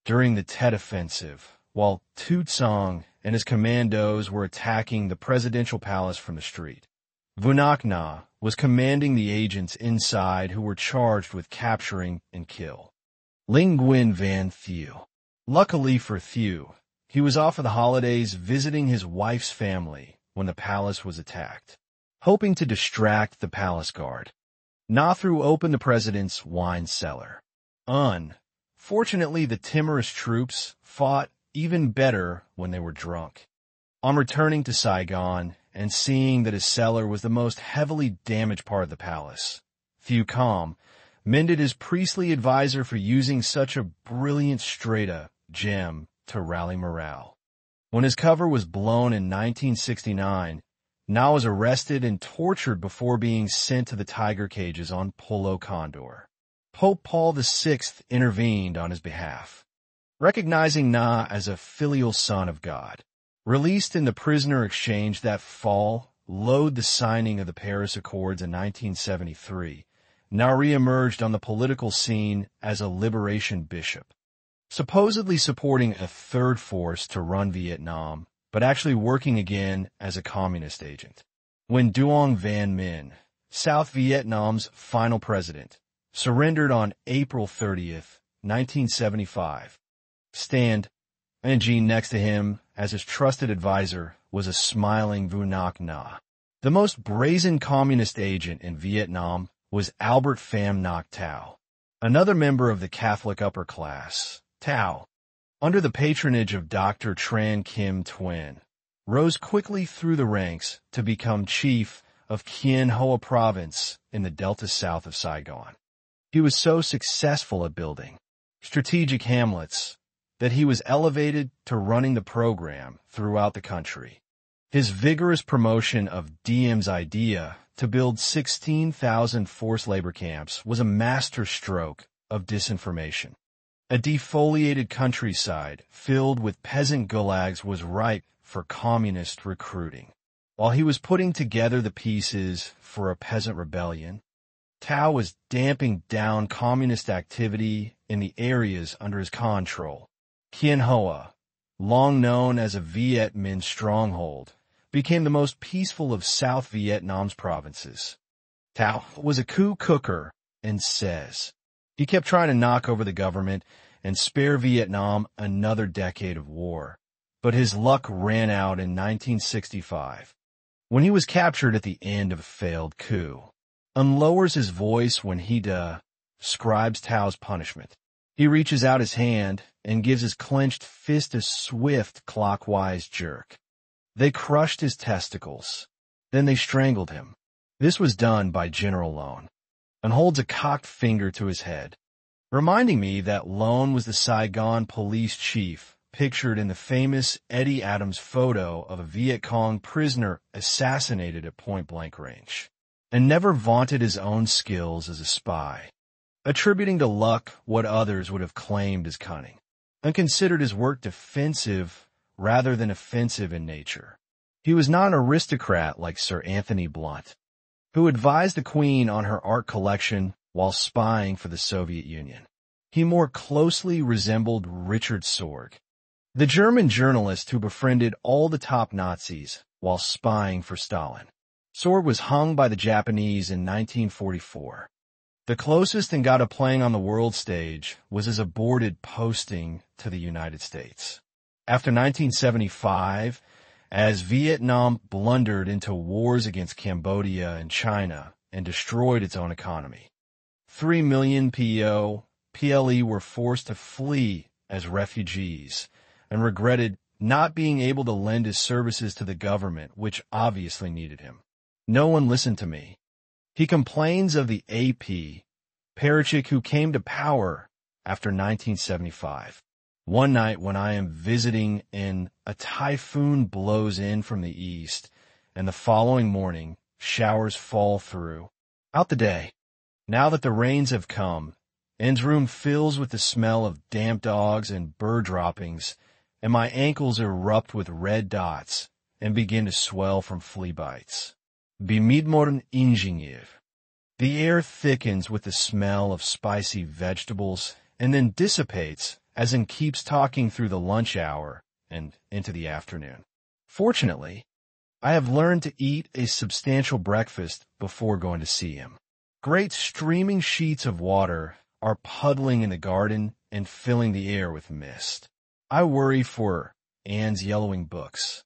during the Tet Offensive, while Tu Tsang and his commandos were attacking the presidential palace from the street, Vu Ngoc Na was commanding the agents inside who were charged with capturing and kill Nguyen Van Thieu. Luckily for Thieu, he was off for the holidays visiting his wife's family when the palace was attacked. Hoping to distract the palace guard, Na threw open the president's wine cellar. Fortunately, the timorous troops fought even better when they were drunk. On returning to Saigon and seeing that his cellar was the most heavily damaged part of the palace, Thieu Cam mended his priestly advisor for using such a brilliant strata gem to rally morale. When his cover was blown in 1969, Na was arrested and tortured before being sent to the tiger cages on Polo Condor. Pope Paul VI intervened on his behalf, recognizing Na as a filial son of God. Released in the prisoner exchange that fall, load the signing of the Paris Accords in 1973, Na re-emerged on the political scene as a liberation bishop, supposedly supporting a third force to run Vietnam, but actually working again as a communist agent. When Duong Van Minh, South Vietnam's final president, surrendered on April 30th, 1975, standing next to him as his trusted advisor was a smiling Vu Ngoc Na. The most brazen communist agent in Vietnam was Albert Pham Ngoc Thao, another member of the Catholic upper class. Thao, under the patronage of Dr. Tran Kim Twin, rose quickly through the ranks to become chief of Kien Hoa province in the delta south of Saigon. He was so successful at building strategic hamlets that he was elevated to running the program throughout the country. His vigorous promotion of Diem's idea to build 16,000 forced labor camps was a masterstroke of disinformation. A defoliated countryside filled with peasant gulags was ripe for communist recruiting. While he was putting together the pieces for a peasant rebellion, Thao was damping down communist activity in the areas under his control. Kien Hoa, long known as a Viet Minh stronghold, became the most peaceful of South Vietnam's provinces. Thao was a coup cooker and says he kept trying to knock over the government and spare Vietnam another decade of war. But his luck ran out in 1965, when he was captured at the end of a failed coup, and lowers his voice when he describes Tao's punishment. He reaches out his hand and gives his clenched fist a swift clockwise jerk. They crushed his testicles. Then they strangled him. This was done by General Lone, and holds a cocked finger to his head, reminding me that Lone was the Saigon police chief pictured in the famous Eddie Adams photo of a Viet Cong prisoner assassinated at point-blank range, and never vaunted his own skills as a spy, attributing to luck what others would have claimed as cunning, and considered his work defensive rather than offensive in nature. He was not an aristocrat like Sir Anthony Blunt, who advised the Queen on her art collection while spying for the Soviet Union. He more closely resembled Richard Sorge, the German journalist who befriended all the top Nazis while spying for Stalin. Sorge was hung by the Japanese in 1944. The closest Ngata playing on the world stage was his aborted posting to the United States. After 1975, as Vietnam blundered into wars against Cambodia and China and destroyed its own economy, 3 million PLE were forced to flee as refugees and regretted not being able to lend his services to the government, which obviously needed him. No one listened to me. He complains of the AP, Parachik, who came to power after 1975. One night when I am visiting and a typhoon blows in from the east, and the following morning showers fall through. Out the day. Now that the rains have come, N's room fills with the smell of damp dogs and bird droppings, and my ankles erupt with red dots and begin to swell from flea bites. Bemidmorn ingenieur. The air thickens with the smell of spicy vegetables and then dissipates as N keeps talking through the lunch hour and into the afternoon. Fortunately, I have learned to eat a substantial breakfast before going to see him. Great streaming sheets of water are puddling in the garden and filling the air with mist. I worry for Anne's yellowing books,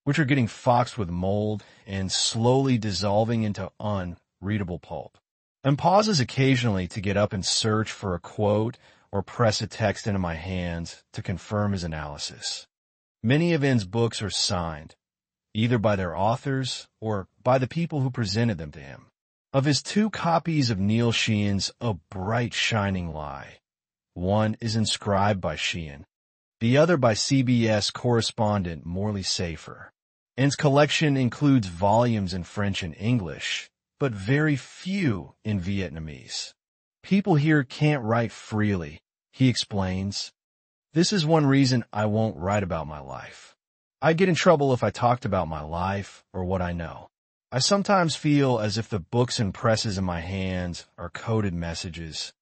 which are getting foxed with mold and slowly dissolving into unreadable pulp, and pauses occasionally to get up and search for a quote or press a text into my hands to confirm his analysis. Many of N's books are signed, either by their authors or by the people who presented them to him. Of his 2 copies of Neil Sheehan's A Bright Shining Lie, one is inscribed by Sheehan, the other by CBS correspondent Morley Safer. N's collection includes volumes in French and English, but very few in Vietnamese. People here can't write freely, he explains. This is one reason I won't write about my life. I get in trouble if I talked about my life or what I know. I sometimes feel as if the books and presses in my hands are coded messages,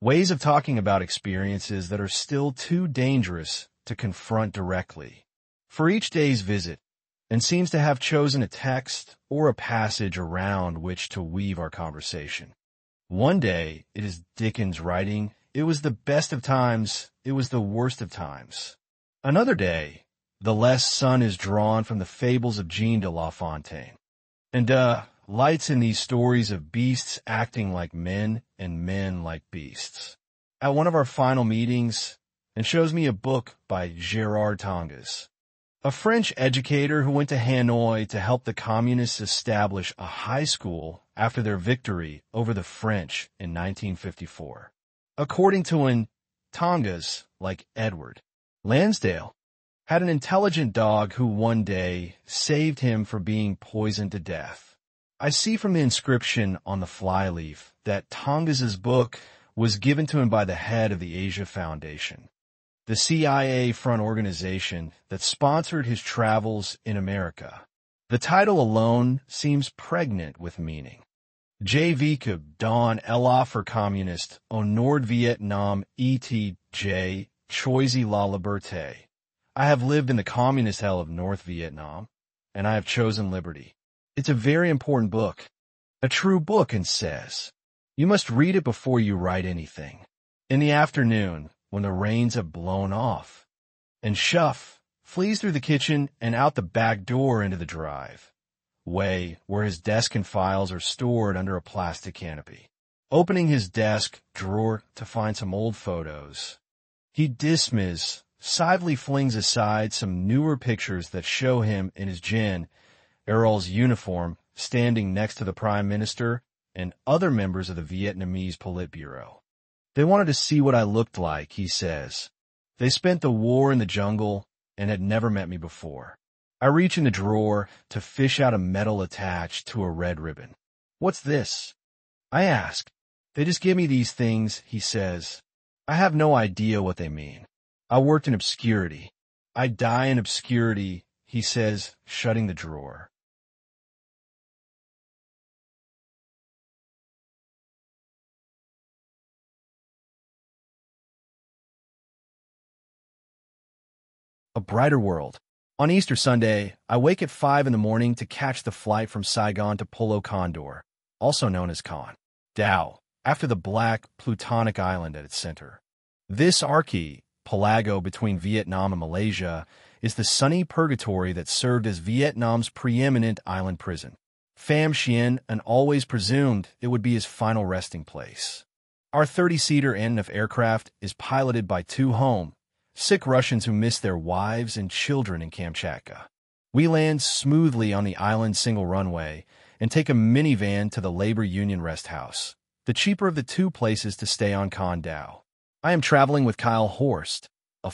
ways of talking about experiences that are still too dangerous to confront directly. For each day's visit, and seems to have chosen a text or a passage around which to weave our conversation. One day, it is Dickens writing, "It was the best of times, it was the worst of times." Another day, the less sun is drawn from the fables of Jean de La Fontaine, and lights in these stories of beasts acting like men and men like beasts. At one of our final meetings, and shows me a book by Gérard Tongas, a French educator who went to Hanoi to help the communists establish a high school after their victory over the French in 1954. According to an Tongas, like Edward Lansdale, had an intelligent dog who one day saved him from being poisoned to death. I see from the inscription on the flyleaf that Tongas's book was given to him by the head of the Asia Foundation, the CIA front organization that sponsored his travels in America. The title alone seems pregnant with meaning. Je vécu dans l'autre communiste au nord Vietnam et j'ai choisi la liberté. I have lived in the communist hell of North Vietnam, and I have chosen liberty. It's a very important book, a true book, and says, you must read it before you write anything. In the afternoon, when the rains have blown off, and Shuff flees through the kitchen and out the back door into the drive, way where his desk and files are stored under a plastic canopy. Opening his desk drawer to find some old photos, he decisively flings aside some newer pictures that show him in his Gen Erol's uniform standing next to the Prime Minister and other members of the Vietnamese Politburo. They wanted to see what I looked like, he says. They spent the war in the jungle and had never met me before. I reach in the drawer to fish out a medal attached to a red ribbon. What's this? I ask. They just give me these things, he says. I have no idea what they mean. I worked in obscurity. I die in obscurity, he says, shutting the drawer. A brighter world. On Easter Sunday, I wake at 5 in the morning to catch the flight from Saigon to Pulo Condor, also known as Con Dao, after the black, plutonic island at its center. This archipelago between Vietnam and Malaysia is the sunny purgatory that served as Vietnam's preeminent island prison. Pham Xuan An always presumed it would be his final resting place. Our 30-seater Antonov aircraft is piloted by two sick Russians who miss their wives and children in Kamchatka. We land smoothly on the island's single runway and take a minivan to the labor union rest house, the cheaper of the two places to stay on Con Dao. I am traveling with Kyle Horst, a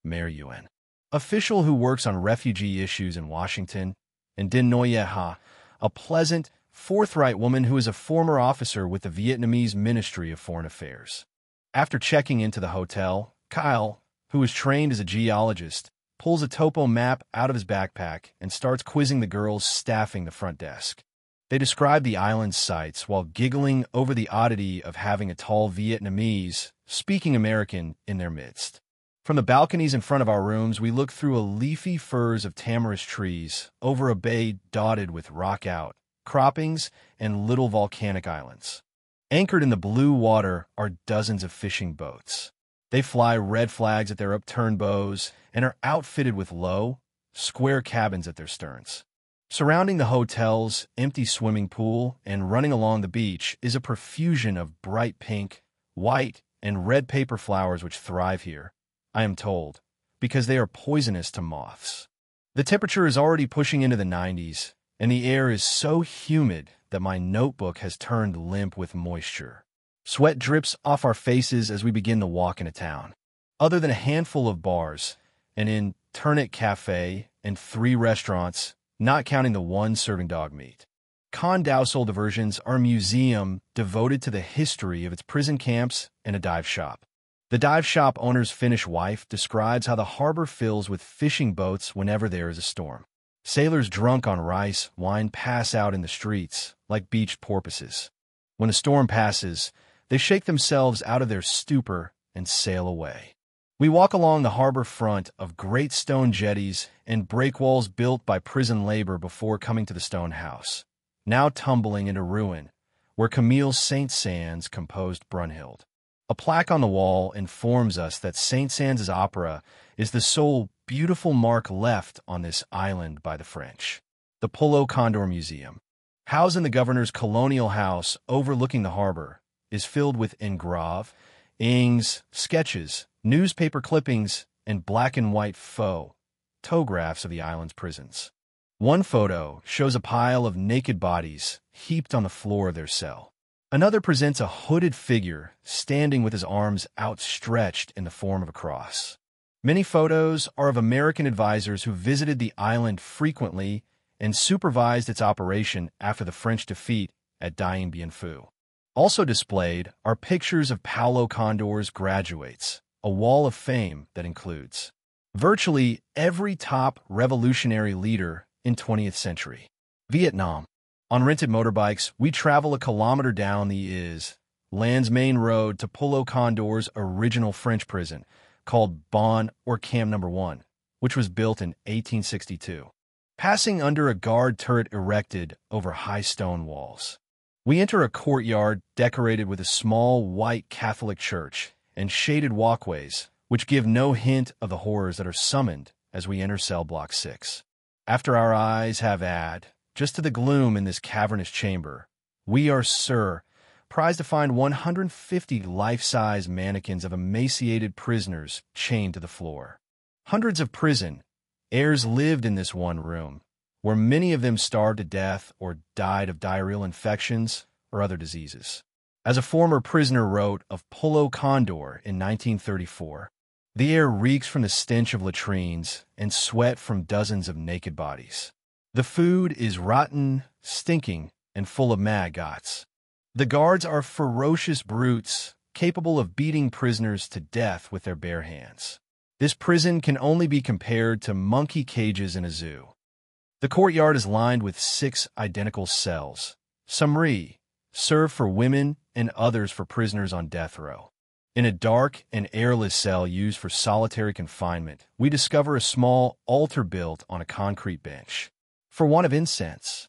Mayor UN official who works on refugee issues in Washington, and Din Ngoye Ha, a pleasant, forthright woman who is a former officer with the Vietnamese Ministry of Foreign Affairs. After checking into the hotel, Kyle, who is trained as a geologist, pulls a topo map out of his backpack and starts quizzing the girls staffing the front desk. They describe the island's sights while giggling over the oddity of having a tall Vietnamese, speaking American, in their midst. From the balconies in front of our rooms, we look through a leafy firs of tamarisk trees over a bay dotted with rock outcroppings and little volcanic islands. Anchored in the blue water are dozens of fishing boats. They fly red flags at their upturned bows and are outfitted with low, square cabins at their sterns. Surrounding the hotel's empty swimming pool and running along the beach is a profusion of bright pink, white, and red paper flowers which thrive here, I am told, because they are poisonous to moths. The temperature is already pushing into the 90s, and the air is so humid that my notebook has turned limp with moisture. Sweat drips off our faces as we begin the walk into town. Other than a handful of bars, an internet cafe, and 3 restaurants, not counting the one serving dog meat, Con Dao Soul Diversions are a museum devoted to the history of its prison camps and a dive shop. The dive shop owner's Finnish wife describes how the harbor fills with fishing boats whenever there is a storm. Sailors drunk on rice wine pass out in the streets like beached porpoises. When the storm passes, they shake themselves out of their stupor and sail away. We walk along the harbor front of great stone jetties and breakwalls built by prison labor before coming to the stone house, now tumbling into ruin, where Camille Saint-Saëns composed Brunhild. A plaque on the wall informs us that Saint-Saëns' opera is the sole beautiful mark left on this island by the French. The Pulo Condor Museum, housed in the governor's colonial house overlooking the harbor, is filled with engravings, sketches, newspaper clippings, and black and white photographs of the island's prisons. One photo shows a pile of naked bodies heaped on the floor of their cell. Another presents a hooded figure standing with his arms outstretched in the form of a cross. Many photos are of American advisors who visited the island frequently and supervised its operation after the French defeat at Dien Bien Phu. Also displayed are pictures of Paulo Condor's graduates, a wall of fame that includes virtually every top revolutionary leader in 20th century. Vietnam. On rented motorbikes, we travel a kilometer down the land's main road to Polo Condor's original French prison, called Bon or Camp No. 1, which was built in 1862. Passing under a guard turret erected over high stone walls. We enter a courtyard decorated with a small white Catholic church and shaded walkways, which give no hint of the horrors that are summoned as we enter cell block 6. After our eyes have just to the gloom in this cavernous chamber, we are surprised to find 150 life-size mannequins of emaciated prisoners chained to the floor. Hundreds of prison heirs lived in this one room, where many of them starved to death or died of diarrheal infections or other diseases. As a former prisoner wrote of Polo Condor in 1934, the air reeks from the stench of latrines and sweat from dozens of naked bodies. The food is rotten, stinking, and full of maggots. The guards are ferocious brutes, capable of beating prisoners to death with their bare hands. This prison can only be compared to monkey cages in a zoo. The courtyard is lined with 6 identical cells, some served for women and others for prisoners on death row. In a dark and airless cell used for solitary confinement, we discover a small altar built on a concrete bench. For want of incense,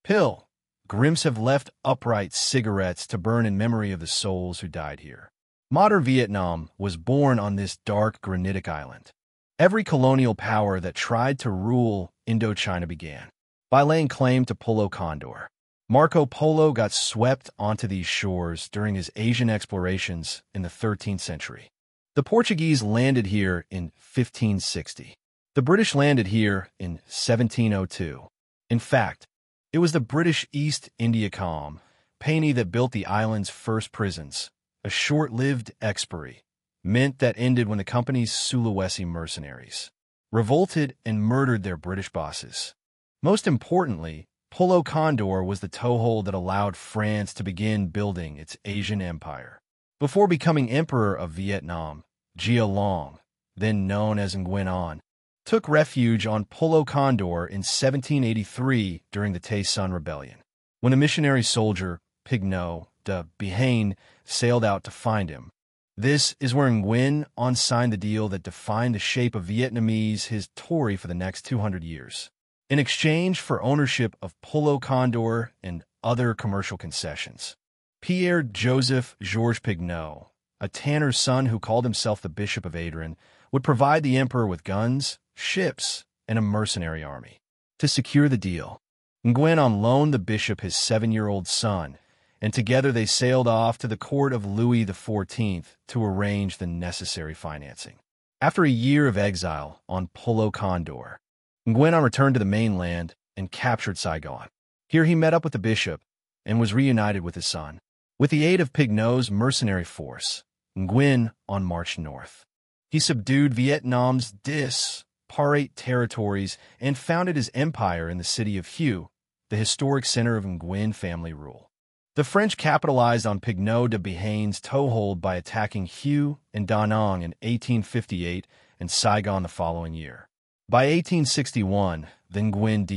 Grims have left upright cigarettes to burn in memory of the souls who died here. Modern Vietnam was born on this dark granitic island. Every colonial power that tried to rule Indochina began by laying claim to Polo Condor. Marco Polo got swept onto these shores during his Asian explorations in the 13th century. The Portuguese landed here in 1560. The British landed here in 1702. In fact, it was the British East India Company that built the island's first prisons, a short-lived expiry, meant that ended when the company's Sulawesi mercenaries revolted and murdered their British bosses. Most importantly, Polo Condor was the toehold that allowed France to begin building its Asian empire. Before becoming Emperor of Vietnam, Gia Long, then known as Nguyen An, took refuge on Polo Condor in 1783 during the Tay Son Rebellion. When a missionary soldier, Pignot de Behaine, sailed out to find him. This is where Nguyen An signed the deal that defined the shape of Vietnamese his Tory for the next 200 years. In exchange for ownership of Polo Condor and other commercial concessions, Pierre-Joseph Georges Pignot, a tanner's son who called himself the Bishop of Adrian, would provide the emperor with guns, ships, and a mercenary army. To secure the deal, Nguyen An loaned the bishop his 7-year-old son, and together they sailed off to the court of Louis XIV to arrange the necessary financing. After a year of exile on Polo Condor, Nguyen An returned to the mainland and captured Saigon. Here he met up with the bishop and was reunited with his son. With the aid of Pignot's mercenary force, Nguyen An marched north. He subdued Vietnam's disparate territories and founded his empire in the city of Hue, the historic center of Nguyen family rule. The French capitalized on Pignot de Behaine's toehold by attacking Hue and Da Nang in 1858 and Saigon the following year. By 1861, the Nguyen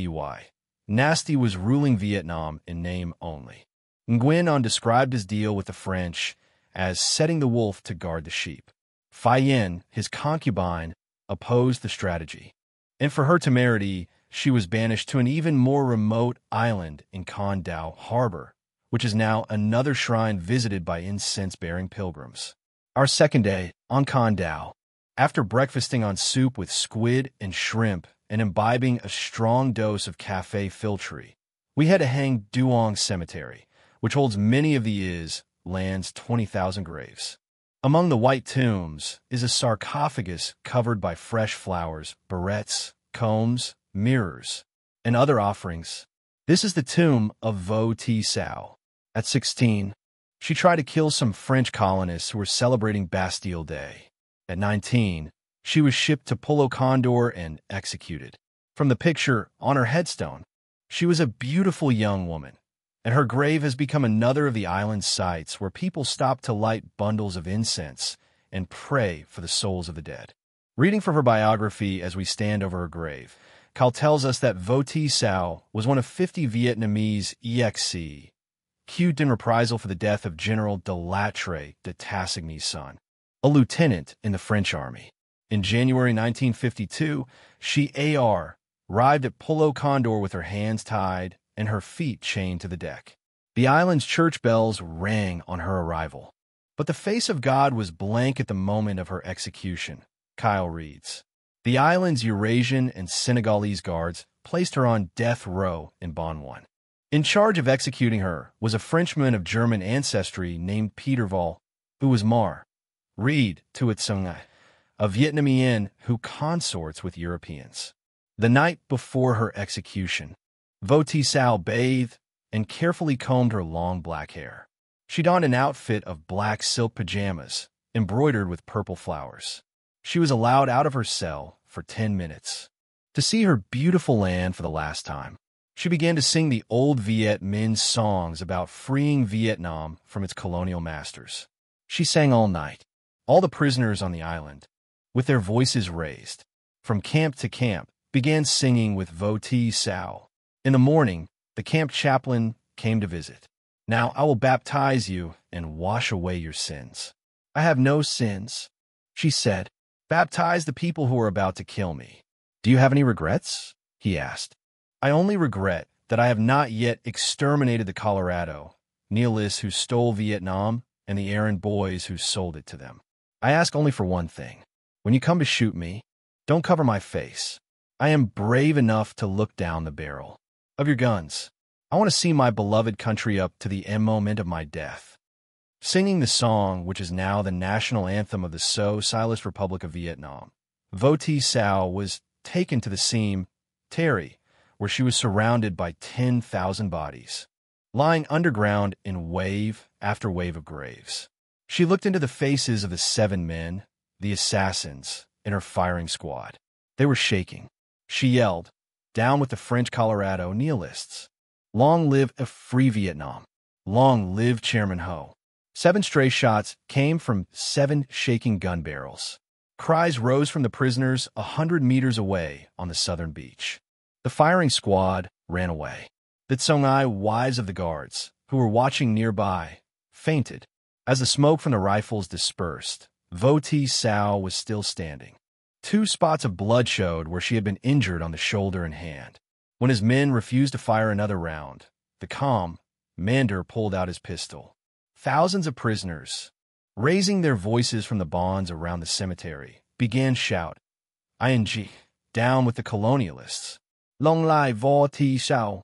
dynasty was ruling Vietnam in name only. Nguyen An described his deal with the French as setting the wolf to guard the sheep. Phi Yen, his concubine, opposed the strategy, and for her temerity, she was banished to an even more remote island in Con Dao Harbor, which is now another shrine visited by incense-bearing pilgrims. Our second day on Con Dao, after breakfasting on soup with squid and shrimp and imbibing a strong dose of café filtre, we head to Hang Duong Cemetery, which holds many of the land's 20,000 graves. Among the white tombs is a sarcophagus covered by fresh flowers, barrettes, combs, mirrors, and other offerings. This is the tomb of Vo Ti Sao. At 16, she tried to kill some French colonists who were celebrating Bastille Day. At 19, she was shipped to Polo Condor and executed. From the picture on her headstone, she was a beautiful young woman, and her grave has become another of the island's sites where people stop to light bundles of incense and pray for the souls of the dead. Reading from her biography as we stand over her grave, Cal tells us that Vo Thi Sao was one of 50 Vietnamese executed in reprisal for the death of General de Lattre de Tassigny's son, a lieutenant in the French army. In January 1952, she arrived at Pulo Condor with her hands tied and her feet chained to the deck. The island's church bells rang on her arrival. But the face of God was blank at the moment of her execution, Kyle reads. The island's Eurasian and Senegalese guards placed her on death row in Bon 1. In charge of executing her was a Frenchman of German ancestry named Peter Val, who was married to Itsung, a Vietnamese who consorts with Europeans. The night before her execution, Vo Thi Sao bathed and carefully combed her long black hair. She donned an outfit of black silk pajamas, embroidered with purple flowers. She was allowed out of her cell for 10 minutes to see her beautiful land for the last time. She began to sing the old Viet Minh songs about freeing Vietnam from its colonial masters. She sang all night. All the prisoners on the island, with their voices raised, from camp to camp, began singing with Vo Thi Sao. In the morning, the camp chaplain came to visit. Now I will baptize you and wash away your sins. I have no sins, she said. Baptize the people who are about to kill me. Do you have any regrets? He asked. I only regret that I have not yet exterminated the Colorado, nihilists who stole Vietnam, and the errand boys who sold it to them. I ask only for one thing. When you come to shoot me, don't cover my face. I am brave enough to look down the barrel of your guns. I want to see my beloved country up to the end moment of my death. Singing the song, which is now the national anthem of the Socialist Republic of Vietnam, Vo Thi Sao was taken to the cemetery, where she was surrounded by 10,000 bodies, lying underground in wave after wave of graves. She looked into the faces of the 7 men, the assassins, in her firing squad. They were shaking. She yelled, "Down with the French Colorado nihilists! Long live a free Vietnam! Long live Chairman Ho!" 7 stray shots came from 7 shaking gun barrels. Cries rose from the prisoners 100 meters away on the southern beach. The firing squad ran away. The Tsongai wives of the guards, who were watching nearby, fainted. As the smoke from the rifles dispersed, Vo Thi Sao was still standing. 2 spots of blood showed where she had been injured on the shoulder and hand. When his men refused to fire another round, the commander pulled out his pistol. Thousands of prisoners, raising their voices from the bonds around the cemetery, began shout, "ING, down with the colonialists. Long live Vo Thi Sao."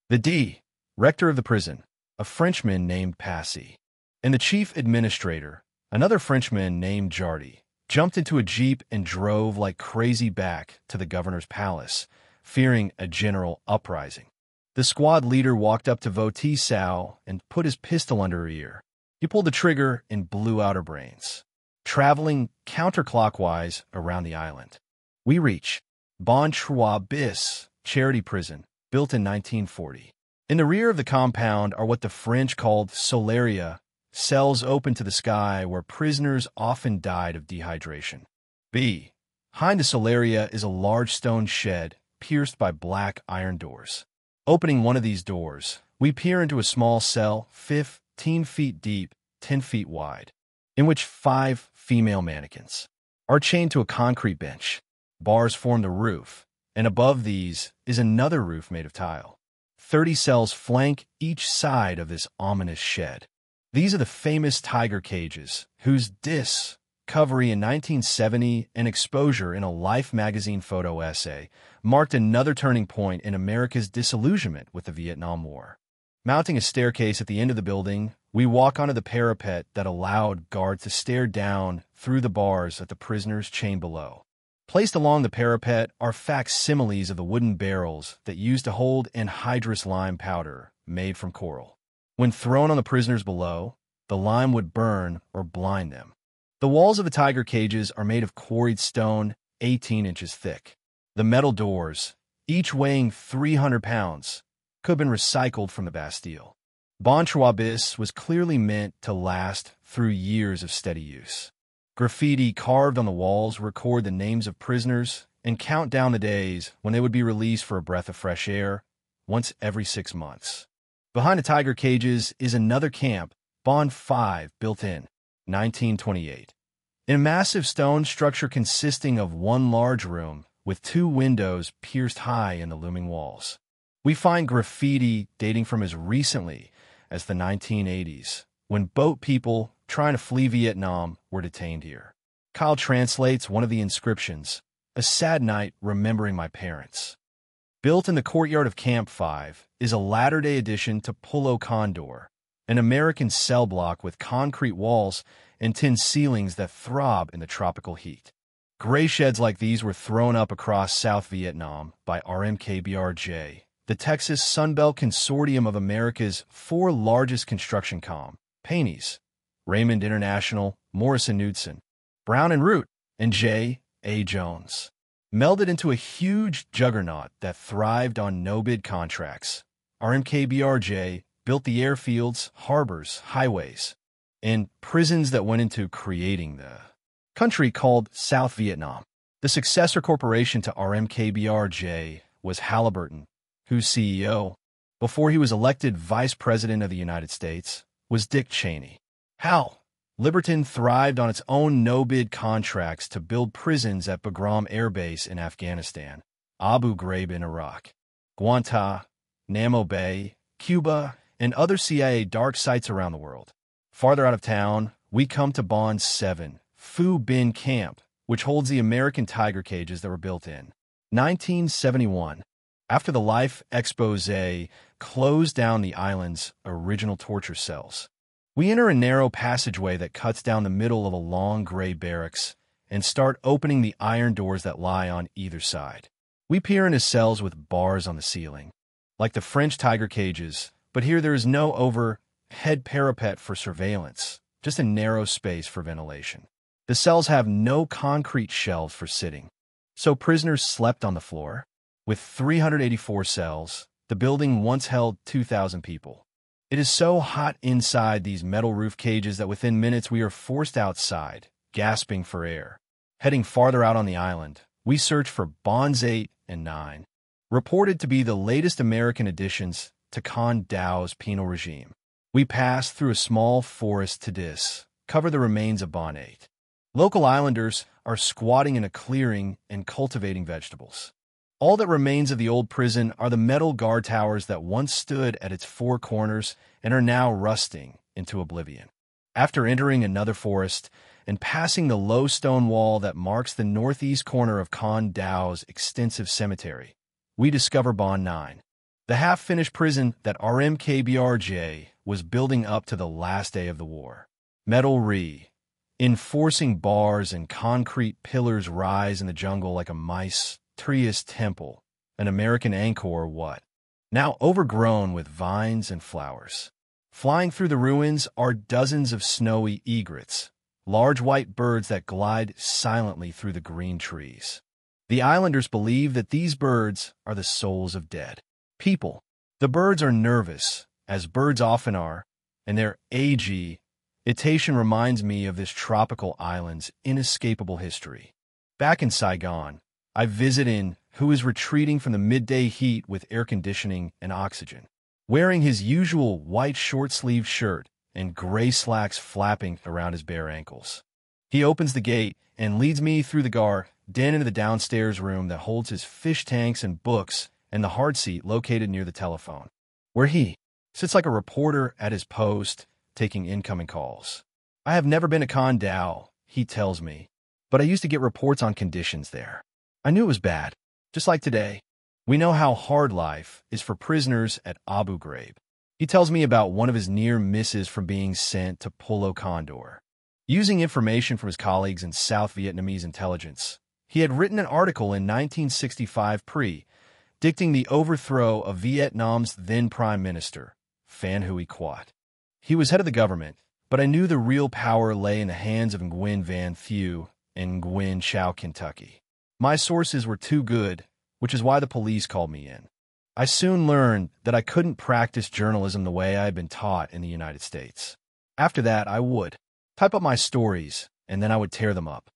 The rector of the prison, a Frenchman named Passy, and the chief administrator, another Frenchman named Jardy, jumped into a jeep and drove like crazy back to the governor's palace, fearing a general uprising. The squad leader walked up to Vo Thi Sao and put his pistol under her ear. He pulled the trigger and blew out her brains, traveling counterclockwise around the island. We reach Bon Trois Bis charity prison, built in 1940. In the rear of the compound are what the French called solaria, cells open to the sky where prisoners often died of dehydration. Behind the solaria is a large stone shed pierced by black iron doors. Opening one of these doors, we peer into a small cell 15 feet deep, 10 feet wide, in which 5 female mannequins are chained to a concrete bench. Bars form the roof, and above these is another roof made of tile. 30 cells flank each side of this ominous shed. These are the famous tiger cages, whose discovery in 1970 and exposure in a Life magazine photo essay marked another turning point in America's disillusionment with the Vietnam War. Mounting a staircase at the end of the building, we walk onto the parapet that allowed guards to stare down through the bars at the prisoners chained below. Placed along the parapet are facsimiles of the wooden barrels that used to hold anhydrous lime powder made from coral. When thrown on the prisoners below, the lime would burn or blind them. The walls of the tiger cages are made of quarried stone 18 inches thick. The metal doors, each weighing 300 pounds, could have been recycled from the Bastille. Bon Trois Bis was clearly meant to last through years of steady use. Graffiti carved on the walls record the names of prisoners and count down the days when they would be released for a breath of fresh air once every 6 months. Behind the tiger cages is another camp, Bond 5, built in 1928. In a massive stone structure consisting of one large room with 2 windows pierced high in the looming walls. We find graffiti dating from as recently as the 1980s, when boat people trying to flee Vietnam were detained here. Kyle translates one of the inscriptions, "A sad night remembering my parents." Built in the courtyard of Camp 5 is a latter-day addition to Pulo Condor, an American cell block with concrete walls and tin ceilings that throb in the tropical heat. Gray sheds like these were thrown up across South Vietnam by RMKBRJ, the Texas Sunbelt Consortium of America's 4 largest construction companies: Raymond International, Morrison Knudsen, Brown and Root, and J. A. Jones, melded into a huge juggernaut that thrived on no-bid contracts. RMKBRJ built the airfields, harbors, highways, and prisons that went into creating the country called South Vietnam. The successor corporation to RMKBRJ was Halliburton, whose CEO, before he was elected Vice President of the United States, was Dick Cheney. Halliburton thrived on its own no-bid contracts to build prisons at Bagram Air Base in Afghanistan, Abu Ghraib in Iraq, Guantanamo Bay, Cuba, and other CIA dark sites around the world. Farther out of town, we come to Bond 7, Phu Bin Camp, which holds the American tiger cages that were built in 1971. After the Life expose closed down the island's original torture cells, we enter a narrow passageway that cuts down the middle of a long gray barracks and start opening the iron doors that lie on either side. We peer into cells with bars on the ceiling, like the French tiger cages, but here there is no overhead parapet for surveillance, just a narrow space for ventilation. The cells have no concrete shelves for sitting, so prisoners slept on the floor. With 384 cells, the building once held 2,000 people. It is so hot inside these metal roof cages that within minutes we are forced outside, gasping for air. Heading farther out on the island, we search for Bonds 8 and 9, reported to be the latest American additions to Con Dao's penal regime. We pass through a small forest to discover the remains of Bond 8. Local islanders are squatting in a clearing and cultivating vegetables. All that remains of the old prison are the metal guard towers that once stood at its 4 corners and are now rusting into oblivion. After entering another forest and passing the low stone wall that marks the northeast corner of Con Dao's extensive cemetery, we discover Bond 9, the half-finished prison that RMKBRJ was building up to the last day of the war. Metal reinforcing bars and concrete pillars rise in the jungle like a mysterious temple, an American Angkor now overgrown with vines and flowers. Flying through the ruins are dozens of snowy egrets, large white birds that glide silently through the green trees. The islanders believe that these birds are the souls of dead people. The birds are nervous, as birds often are, and their agitation reminds me of this tropical island's inescapable history. Back in Saigon, I visit In, who is retreating from the midday heat with air conditioning and oxygen. Wearing his usual white short-sleeved shirt and gray slacks flapping around his bare ankles. He opens the gate and leads me through the garden into the downstairs room that holds his fish tanks and books and the hard seat located near the telephone, where he sits like a reporter at his post, taking incoming calls. I have never been to Con Dao, he tells me, but I used to get reports on conditions there. I knew it was bad, just like today. We know how hard life is for prisoners at Abu Ghraib. He tells me about one of his near misses from being sent to Pulo Condor. Using information from his colleagues in South Vietnamese intelligence, he had written an article in 1965 predicting the overthrow of Vietnam's then Prime Minister, Phan Huy Quat. He was head of the government, but I knew the real power lay in the hands of Nguyen Van Thieu in Nguyen Chau, Kentucky. My sources were too good, which is why the police called me in. I soon learned that I couldn't practice journalism the way I had been taught in the United States. After that, I would type up my stories, and then I would tear them up.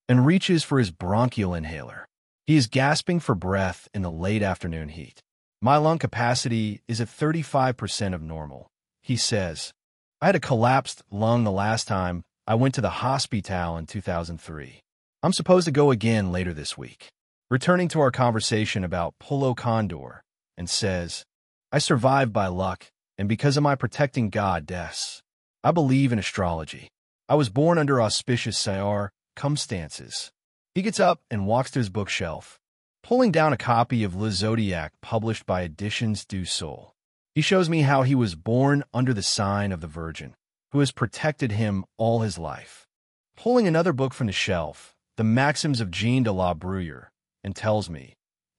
And reaches for his bronchial inhaler. He is gasping for breath in the late afternoon heat. My lung capacity is at 35% of normal, he says. I had a collapsed lung the last time I went to the hospital in 2003. I'm supposed to go again later this week. Returning to our conversation about Polo Condor, and says, I survived by luck and because of my protecting goddess. I believe in astrology. I was born under auspicious circumstances. He gets up and walks to his bookshelf, pulling down a copy of Le Zodiac published by Editions du Sol. He shows me how he was born under the sign of the Virgin, who has protected him all his life. Pulling another book from the shelf, The Maxims of Jean de la Bruyere, and tells me,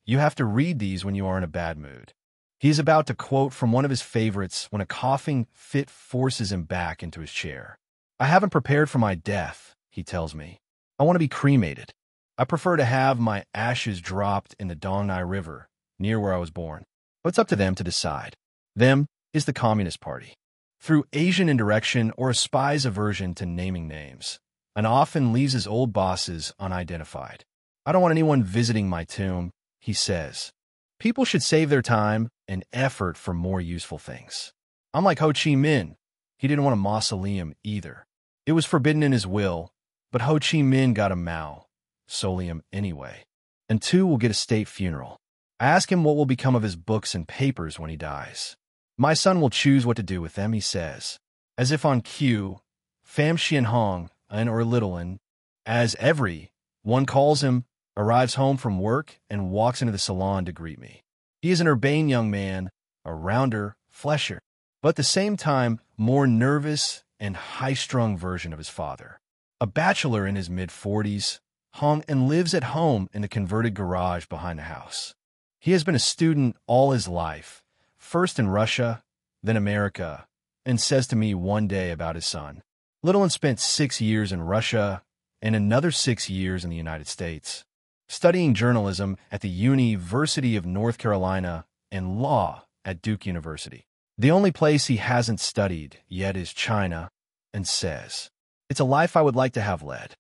you have to read these when you are in a bad mood. He is about to quote from one of his favorites when a coughing fit forces him back into his chair. I haven't prepared for my death, he tells me. I want to be cremated. I prefer to have my ashes dropped in the Dong Nai River, near where I was born. But it's up to them to decide. Them is the Communist Party. Through Asian indirection or a spy's aversion to naming names, and often leaves his old bosses unidentified. I don't want anyone visiting my tomb, he says. People should save their time and effort for more useful things. I'm like Ho Chi Minh. He didn't want a mausoleum either. It was forbidden in his will, but Ho Chi Minh got a mausoleum anyway. And two will get a state funeral. I ask him what will become of his books and papers when he dies. My son will choose what to do with them, he says. As if on cue, Pham Xuan An, or Little An, as everyone calls him, arrives home from work and walks into the salon to greet me. He is an urbane young man, a rounder, flesher, but at the same time more nervous and high-strung version of his father. A bachelor in his mid-40s, hung and lives at home in the converted garage behind the house. He has been a student all his life, first in Russia, then America, and says to me one day about his son, Little An spent 6 years in Russia and another 6 years in the United States, studying journalism at the University of North Carolina and law at Duke University. The only place he hasn't studied yet is China, and says, it's a life I would like to have led.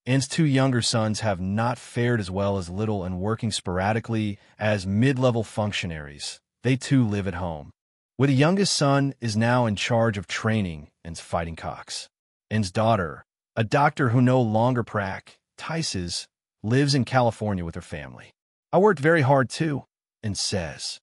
An's 2 younger sons have not fared as well as Little and working sporadically as mid-level functionaries. They too live at home, where the youngest son is now in charge of training and fighting cocks. An's daughter, a doctor who no longer practices, lives in California with her family. I worked very hard too, and says.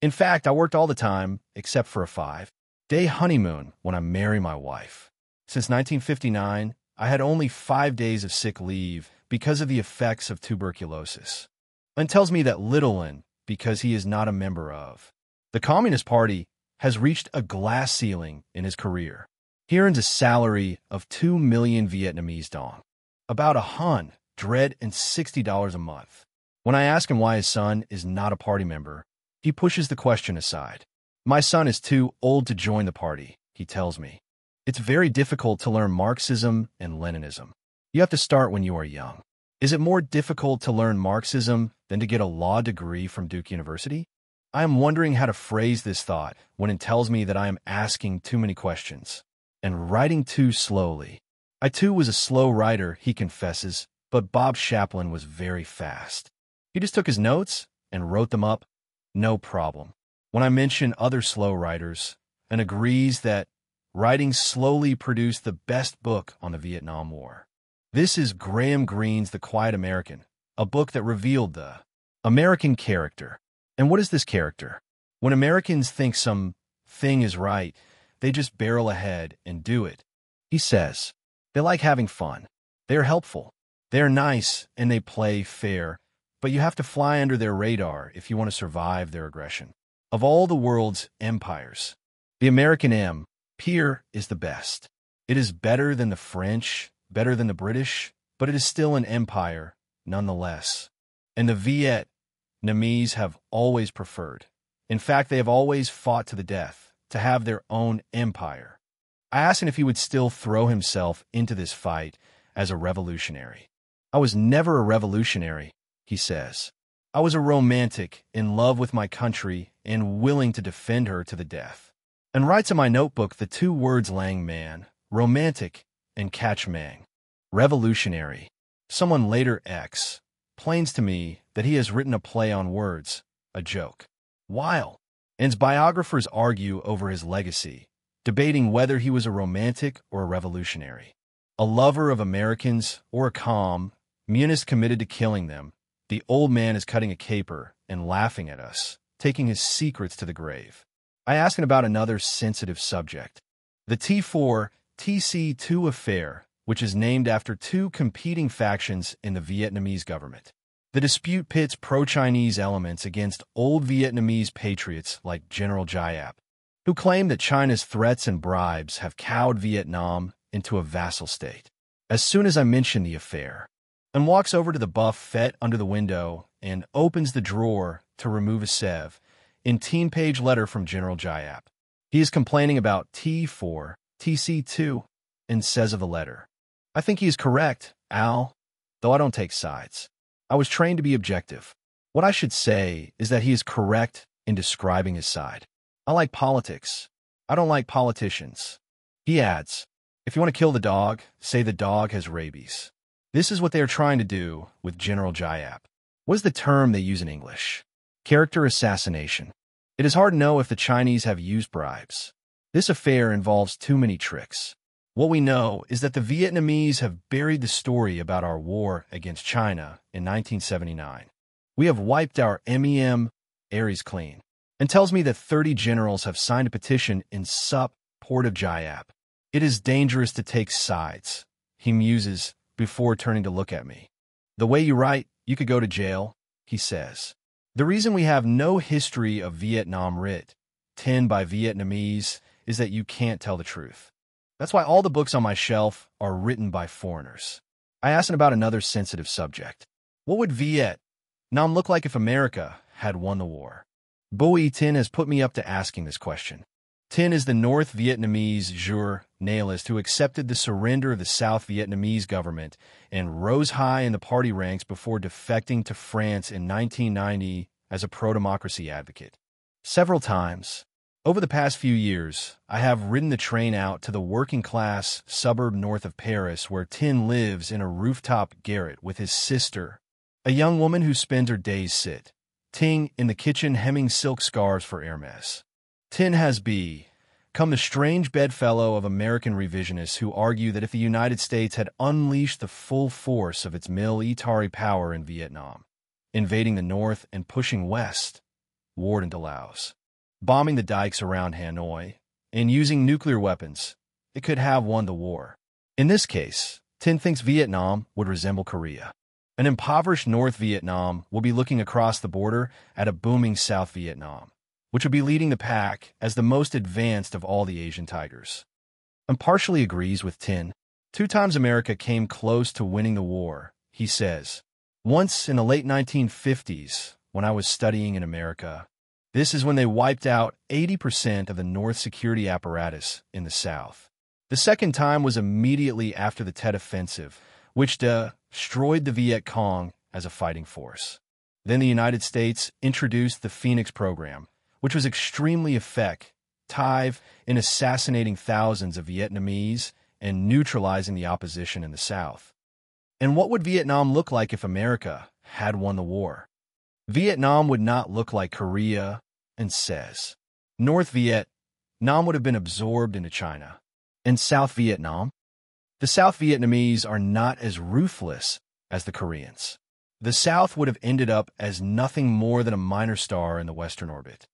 In fact, I worked all the time, except for a 5-day honeymoon when I marry my wife. Since 1959, I had only 5 days of sick leave because of the effects of tuberculosis. And tells me that Little An, because he is not a member of the Communist Party, has reached a glass ceiling in his career. He earns a salary of 2 million Vietnamese dong, about $160 a month. When I ask him why his son is not a party member, he pushes the question aside. My son is too old to join the party, he tells me. It's very difficult to learn Marxism and Leninism. You have to start when you are young. Is it more difficult to learn Marxism than to get a law degree from Duke University? I am wondering how to phrase this thought when it tells me that I am asking too many questions and writing too slowly. I too was a slow writer, he confesses, but Bob Chaplin was very fast. He just took his notes and wrote them up, no problem. When I mention other slow writers, and agrees that writing slowly produced the best book on the Vietnam War. This is Graham Greene's The Quiet American, a book that revealed the American character. And what is this character? When Americans think some thing is right, they just barrel ahead and do it. He says, they like having fun. They are helpful. They are nice and they play fair, but you have to fly under their radar if you want to survive their aggression. Of all the world's empires, the American empire is the best. It is better than the French, better than the British, but it is still an empire nonetheless. And the Vietnamese have always preferred. In fact, they have always fought to the death to have their own empire. I asked him if he would still throw himself into this fight as a revolutionary. I was never a revolutionary, he says. I was a romantic, in love with my country and willing to defend her to the death. And writes in my notebook the 2 words Lang Man, romantic, and catch Mang, revolutionary. Someone later explains to me that he has written a play on words, a joke. While An's biographers argue over his legacy, debating whether he was a romantic or a revolutionary, a lover of Americans or a communist committed to killing them, the old man is cutting a caper and laughing at us, taking his secrets to the grave. I asked him about another sensitive subject, the T4-TC2 affair, which is named after two competing factions in the Vietnamese government. The dispute pits pro-Chinese elements against old Vietnamese patriots like General Giap, who claim that China's threats and bribes have cowed Vietnam into a vassal state. As soon as I mention the affair, An walks over to the buffet under the window and opens the drawer to remove a 17-page letter from General Giap. He is complaining about T4, TC2, and says of the letter, "I think he is correct, Al, though I don't take sides. I was trained to be objective. What I should say is that he is correct in describing his side. I like politics. I don't like politicians." He adds, "If you want to kill the dog, say the dog has rabies." This is what they are trying to do with General Giap. What is the term they use in English? Character assassination. It is hard to know if the Chinese have used bribes. This affair involves too many tricks. What we know is that the Vietnamese have buried the story about our war against China in 1979. We have wiped our Aries clean, and tells me that 30 generals have signed a petition in support of Giap. It is dangerous to take sides, he muses before turning to look at me. The way you write, you could go to jail, he says. The reason we have no history of Vietnam written by Vietnamese is that you can't tell the truth. That's why all the books on my shelf are written by foreigners. I asked him about another sensitive subject. What would Vietnam look like if America had won the war? Bui Tin has put me up to asking this question. Tin is the North Vietnamese journalist who accepted the surrender of the South Vietnamese government and rose high in the party ranks before defecting to France in 1990 as a pro-democracy advocate. Several times, over the past few years, I have ridden the train out to the working-class suburb north of Paris where Tin lives in a rooftop garret with his sister, a young woman who spends her days sitting in the kitchen hemming silk scarves for Hermes. Tin has become the strange bedfellow of American revisionists who argue that if the United States had unleashed the full force of its military power in Vietnam, invading the North and pushing westward into Laos, bombing the dikes around Hanoi, and using nuclear weapons, it could have won the war. In this case, Tin thinks Vietnam would resemble Korea. An impoverished North Vietnam will be looking across the border at a booming South Vietnam, which would be leading the pack as the most advanced of all the Asian tigers. And partially agrees with Tin. 2 times America came close to winning the war, he says. Once in the late 1950s, when I was studying in America. This is when they wiped out 80% of the North security apparatus in the South. The second time was immediately after the Tet Offensive, which destroyed the Viet Cong as a fighting force. Then the United States introduced the Phoenix program, which was extremely effective in assassinating thousands of Vietnamese and neutralizing the opposition in the South. And what would Vietnam look like if America had won the war? Vietnam would not look like Korea, and says. North Vietnam would have been absorbed into China. And South Vietnam? The South Vietnamese are not as ruthless as the Koreans. The South would have ended up as nothing more than a minor star in the Western orbit,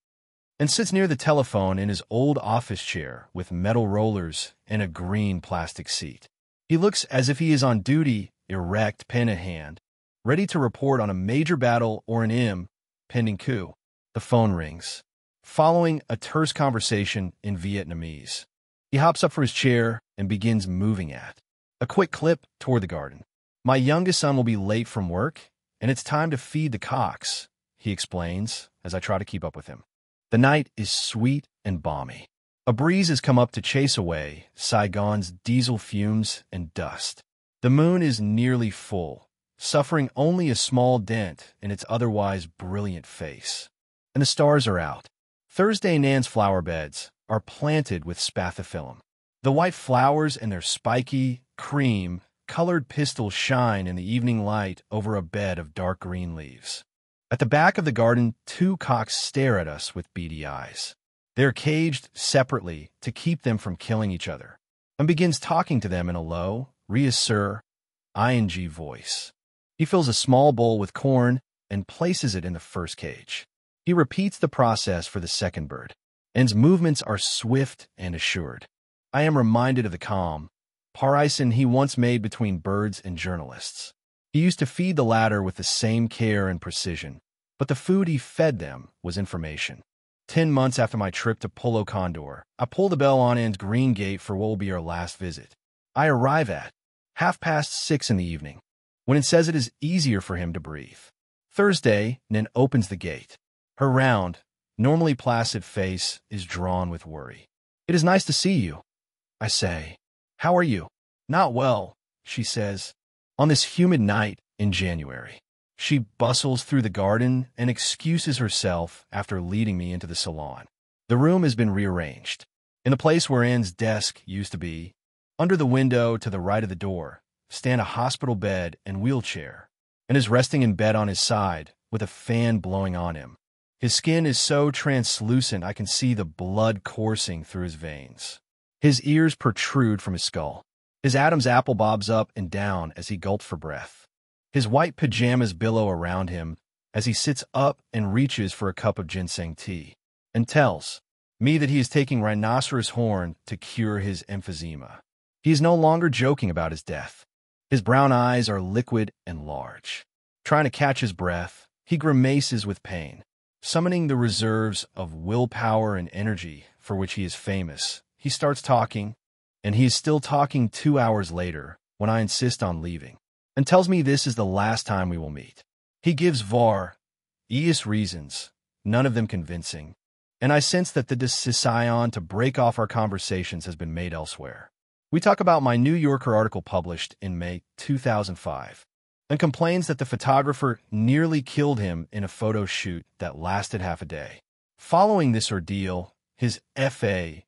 and sits near the telephone in his old office chair with metal rollers and a green plastic seat. He looks as if he is on duty, erect, pen in hand, ready to report on a major battle or an impending coup. The phone rings, following a terse conversation in Vietnamese. He hops up from his chair and begins moving at a quick clip toward the garden. My youngest son will be late from work, and it's time to feed the cocks, he explains as I try to keep up with him. The night is sweet and balmy. A breeze has come up to chase away Saigon's diesel fumes and dust. The moon is nearly full, suffering only a small dent in its otherwise brilliant face. And the stars are out. Thursday Nan's flower beds are planted with spathiphyllum. The white flowers and their spiky, cream, colored pistils shine in the evening light over a bed of dark green leaves. At the back of the garden, two cocks stare at us with beady eyes. They are caged separately to keep them from killing each other, and begins talking to them in a low, reassure, ing voice. He fills a small bowl with corn and places it in the first cage. He repeats the process for the second bird, and his movements are swift and assured. I am reminded of the calm parison he once made between birds and journalists. He used to feed the latter with the same care and precision, but the food he fed them was information. 10 months after my trip to Pulo Condor, I pull the bell on An's green gate for what will be our last visit. I arrive at 6:30 in the evening, when it says it is easier for him to breathe. Thursday, Nin opens the gate. Her round, normally placid face is drawn with worry. "It is nice to see you," I say. "How are you?" "Not well," she says. On this humid night in January, she bustles through the garden and excuses herself after leading me into the salon. The room has been rearranged. In the place where Anne's desk used to be, under the window to the right of the door, stand a hospital bed and wheelchair, and is resting in bed on his side with a fan blowing on him. His skin is so translucent I can see the blood coursing through his veins. His ears protrude from his skull. His Adam's apple bobs up and down as he gulps for breath. His white pajamas billow around him as he sits up and reaches for a cup of ginseng tea, and tells me that he is taking rhinoceros horn to cure his emphysema. He is no longer joking about his death. His brown eyes are liquid and large. Trying to catch his breath, he grimaces with pain. Summoning the reserves of willpower and energy for which he is famous, he starts talking, and he is still talking 2 hours later when I insist on leaving, and tells me this is the last time we will meet. He gives various reasons, none of them convincing, and I sense that the decision to break off our conversations has been made elsewhere. We talk about my New Yorker article published in May 2005, and complains that the photographer nearly killed him in a photo shoot that lasted half a day. Following this ordeal, his F.A.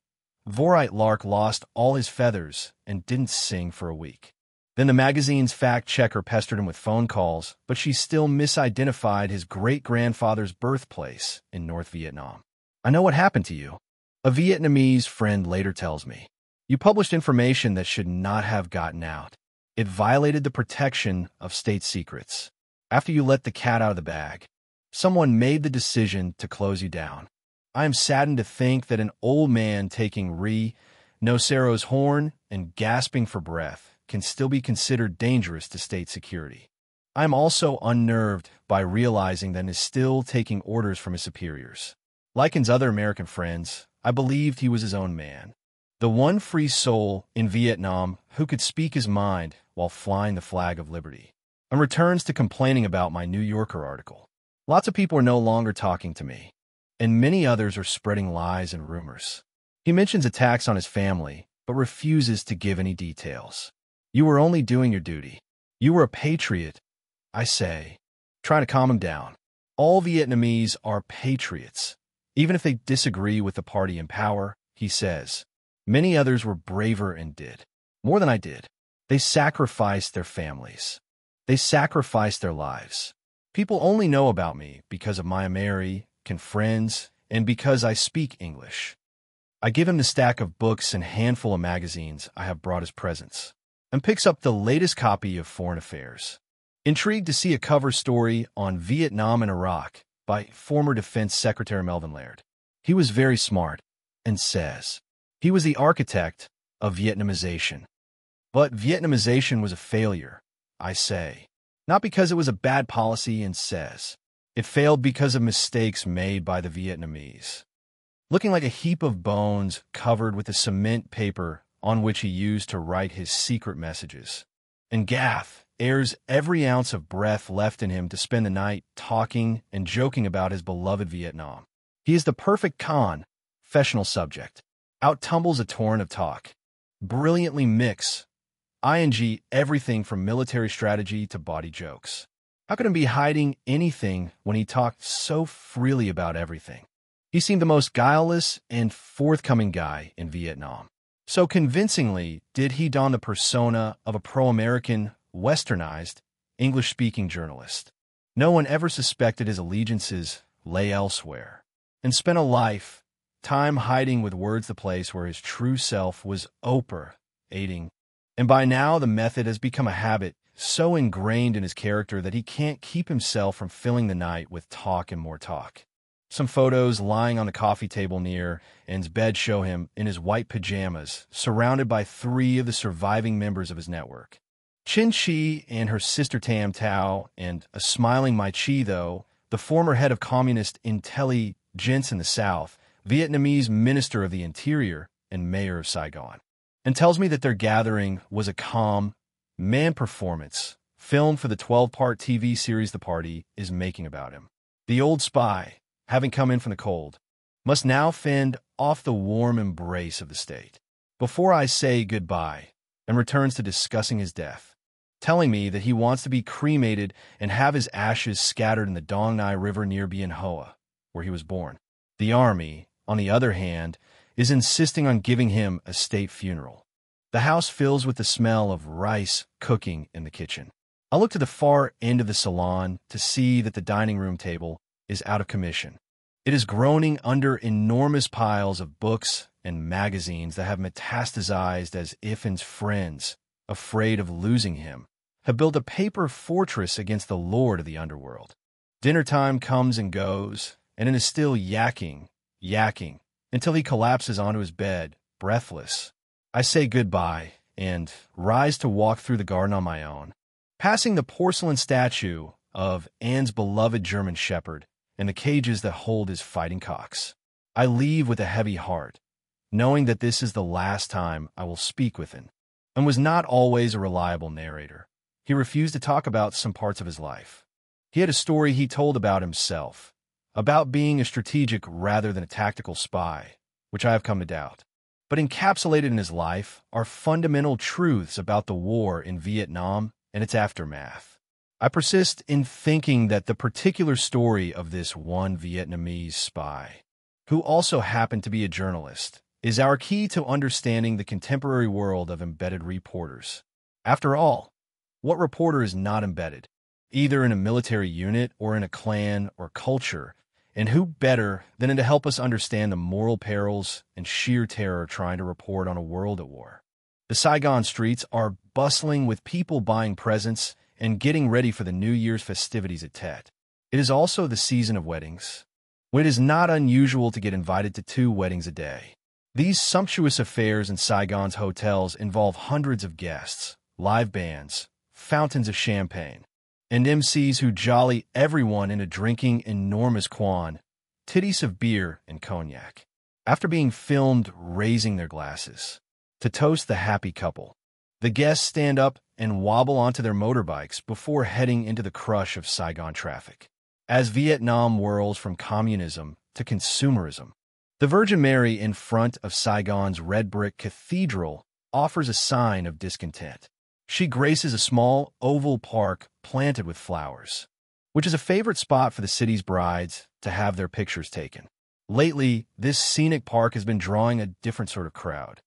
Vorite Lark lost all his feathers and didn't sing for a week. Then the magazine's fact-checker pestered him with phone calls, but she still misidentified his great-grandfather's birthplace in North Vietnam. "I know what happened to you," a Vietnamese friend later tells me. "You published information that should not have gotten out. It violated the protection of state secrets. After you let the cat out of the bag, someone made the decision to close you down. I am saddened to think that an old man taking rhinoceros horn and gasping for breath can still be considered dangerous to state security. I am also unnerved by realizing that he is still taking orders from his superiors. Like his other American friends, I believed he was his own man, the one free soul in Vietnam who could speak his mind while flying the flag of liberty," and returns to complaining about my New Yorker article. "Lots of people are no longer talking to me, and many others are spreading lies and rumors." He mentions attacks on his family, but refuses to give any details. "You were only doing your duty. You were a patriot," I say, trying to calm him down. "All Vietnamese are patriots, even if they disagree with the party in power," he says. "Many others were braver and did more than I did. They sacrificed their families. They sacrificed their lives. People only know about me because of my American friends and because I speak English." I give him the stack of books and handful of magazines I have brought as presents, and picks up the latest copy of Foreign Affairs. Intrigued to see a cover story on Vietnam and Iraq by former Defense Secretary Melvin Laird. He was very smart, and says he was the architect of Vietnamization. But Vietnamization was a failure, I say. Not because it was a bad policy, and says it failed because of mistakes made by the Vietnamese. Looking like a heap of bones covered with the cement paper on which he used to write his secret messages. And Gath airs every ounce of breath left in him to spend the night talking and joking about his beloved Vietnam. He is the perfect confessional subject. Out tumbles a torrent of talk. Brilliantly mix everything from military strategy to body jokes. How could he be hiding anything when he talked so freely about everything? He seemed the most guileless and forthcoming guy in Vietnam. So convincingly did he don the persona of a pro-American, westernized, English-speaking journalist. No one ever suspected his allegiances lay elsewhere, and spent a lifetime hiding with words the place where his true self was operating. And by now the method has become a habit so ingrained in his character that he can't keep himself from filling the night with talk and more talk. Some photos lying on the coffee table near An's bed show him in his white pajamas, surrounded by 3 of the surviving members of his network. Chin Chi and her sister Tam Tao, and a smiling Mai Chi, though, the former head of communist intelligence in the South, Vietnamese Minister of the Interior, and Mayor of Saigon, and tells me that their gathering was a calm man performance filmed for the 12-part TV series the party is making about him. The old spy, having come in from the cold, must now fend off the warm embrace of the state. Before I say goodbye, and returns to discussing his death, telling me that he wants to be cremated and have his ashes scattered in the Dong Nai River near Bien Hoa, where he was born. The army, on the other hand, is insisting on giving him a state funeral. The house fills with the smell of rice cooking in the kitchen. I look to the far end of the salon to see that the dining room table is out of commission. It is groaning under enormous piles of books and magazines that have metastasized as if An's friends, afraid of losing him, have built a paper fortress against the lord of the underworld. Dinner time comes and goes, and An is still yakking, until he collapses onto his bed, breathless. I say goodbye and rise to walk through the garden on my own, passing the porcelain statue of An's beloved German shepherd and the cages that hold his fighting cocks. I leave with a heavy heart, knowing that this is the last time I will speak with him. And was not always a reliable narrator. He refused to talk about some parts of his life. He had a story he told about himself, about being a strategic rather than a tactical spy, which I have come to doubt. But encapsulated in his life are fundamental truths about the war in Vietnam and its aftermath. I persist in thinking that the particular story of this one Vietnamese spy, who also happened to be a journalist, is our key to understanding the contemporary world of embedded reporters. After all, what reporter is not embedded, either in a military unit or in a clan or culture, and who better than to help us understand the moral perils and sheer terror trying to report on a world at war? The Saigon streets are bustling with people buying presents and getting ready for the New Year's festivities at Tet. It is also the season of weddings, when it is not unusual to get invited to 2 weddings a day. These sumptuous affairs in Saigon's hotels involve hundreds of guests, live bands, fountains of champagne, and MCs who jolly everyone into drinking enormous quantities of beer and cognac. After being filmed raising their glasses to toast the happy couple, the guests stand up and wobble onto their motorbikes before heading into the crush of Saigon traffic. As Vietnam whirls from communism to consumerism, the Virgin Mary in front of Saigon's red brick cathedral offers a sign of discontent. She graces a small oval park planted with flowers, which is a favorite spot for the city's brides to have their pictures taken. Lately, this scenic park has been drawing a different sort of crowd.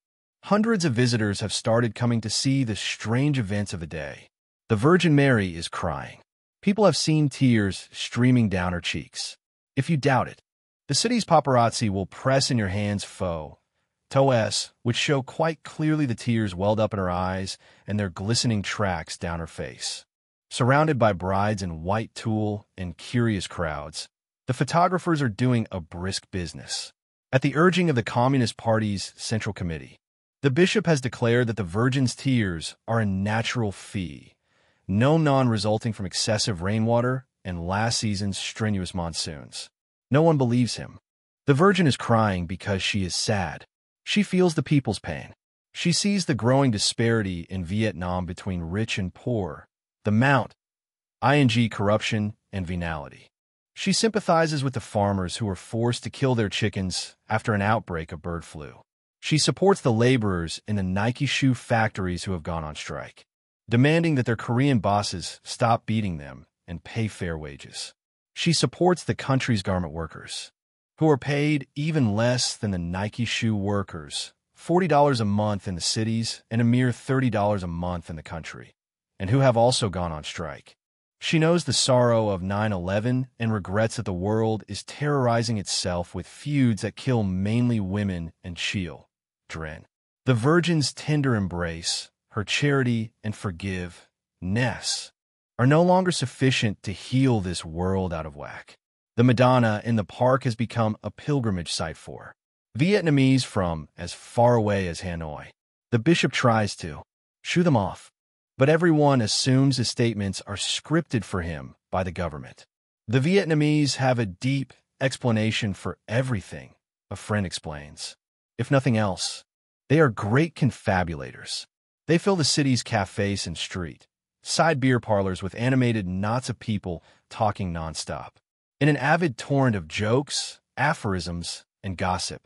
Hundreds of visitors have started coming to see the strange events of the day. The Virgin Mary is crying. People have seen tears streaming down her cheeks. If you doubt it, the city's paparazzi will press in your hands photos, which show quite clearly the tears welled up in her eyes and their glistening tracks down her face. Surrounded by brides in white tulle and curious crowds, the photographers are doing a brisk business. At the urging of the Communist Party's Central Committee, the bishop has declared that the Virgin's tears are a natural phenomenon resulting from excessive rainwater and last season's strenuous monsoons. No one believes him. The Virgin is crying because she is sad. She feels the people's pain. She sees the growing disparity in Vietnam between rich and poor, the corruption and venality. She sympathizes with the farmers who are forced to kill their chickens after an outbreak of bird flu. She supports the laborers in the Nike shoe factories who have gone on strike, demanding that their Korean bosses stop beating them and pay fair wages. She supports the country's garment workers, who are paid even less than the Nike shoe workers, $40 a month in the cities and a mere $30 a month in the country, and who have also gone on strike. She knows the sorrow of 9/11 and regrets that the world is terrorizing itself with feuds that kill mainly women and children. The Virgin's tender embrace, her charity and forgiveness are no longer sufficient to heal this world out of whack. The Madonna in the park has become a pilgrimage site for Vietnamese from as far away as Hanoi. The bishop tries to shoo them off, but everyone assumes his statements are scripted for him by the government. The Vietnamese have a deep explanation for everything, a friend explains. If nothing else, they are great confabulators. They fill the city's cafes and street, side beer parlors with animated knots of people talking nonstop. In an avid torrent of jokes, aphorisms, and gossip,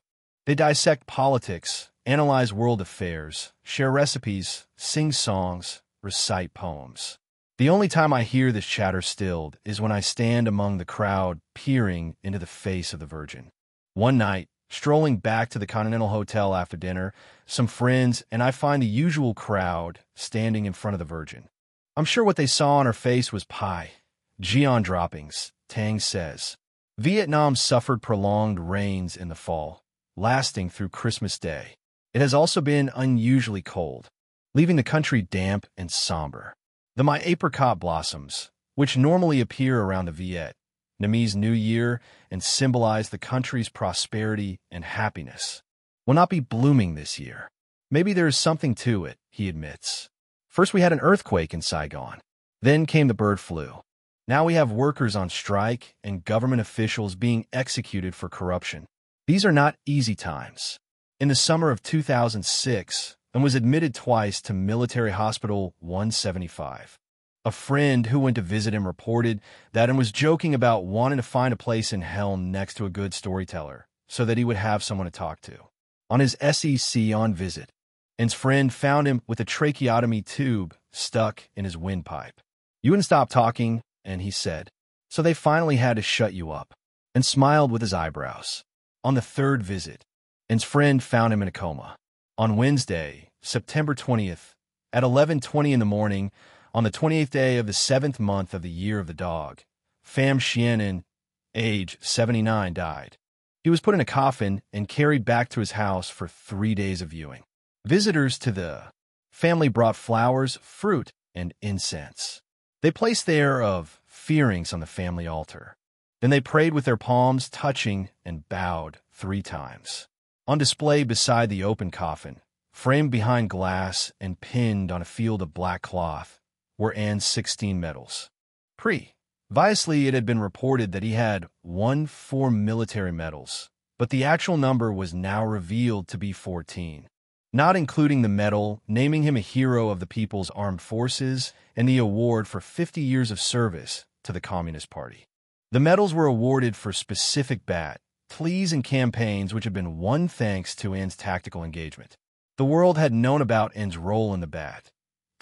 they dissect politics, analyze world affairs, share recipes, sing songs, recite poems. The only time I hear this chatter stilled is when I stand among the crowd peering into the face of the Virgin. One night, strolling back to the Continental Hotel after dinner, some friends and I find the usual crowd standing in front of the Virgin. I'm sure what they saw on her face was pie. Gion droppings, Tang says. Vietnam suffered prolonged rains in the fall, lasting through Christmas Day. It has also been unusually cold, leaving the country damp and somber. The my apricot blossoms, which normally appear around the Vietnamese New Year and symbolize the country's prosperity and happiness, will not be blooming this year. Maybe there is something to it, he admits. First we had an earthquake in Saigon. Then came the bird flu. Now we have workers on strike and government officials being executed for corruption. These are not easy times. In the summer of 2006, and was admitted twice to Military Hospital 175. A friend who went to visit him reported that and was joking about wanting to find a place in hell next to a good storyteller so that he would have someone to talk to. On his SEC on visit, An's friend found him with a tracheotomy tube stuck in his windpipe. You wouldn't stop talking, and he said, so they finally had to shut you up, and smiled with his eyebrows. On the third visit, An's friend found him in a coma. On Wednesday, September 20th, at 11:20 in the morning, on the 28th day of the 7th month of the year of the dog, Pham Xuan An, age 79, died. He was put in a coffin and carried back to his house for 3 days of viewing. Visitors to the family brought flowers, fruit, and incense. They placed there of fearings on the family altar. Then they prayed with their palms touching and bowed 3 times. On display beside the open coffin, framed behind glass and pinned on a field of black cloth, were An's 16 medals. Previously, it had been reported that he had won 4 military medals, but the actual number was now revealed to be 14, not including the medal naming him a hero of the People's Armed Forces and the award for 50 years of service to the Communist Party. The medals were awarded for specific battles and campaigns which had been won thanks to An's tactical engagement. The world had known about An's role in the battle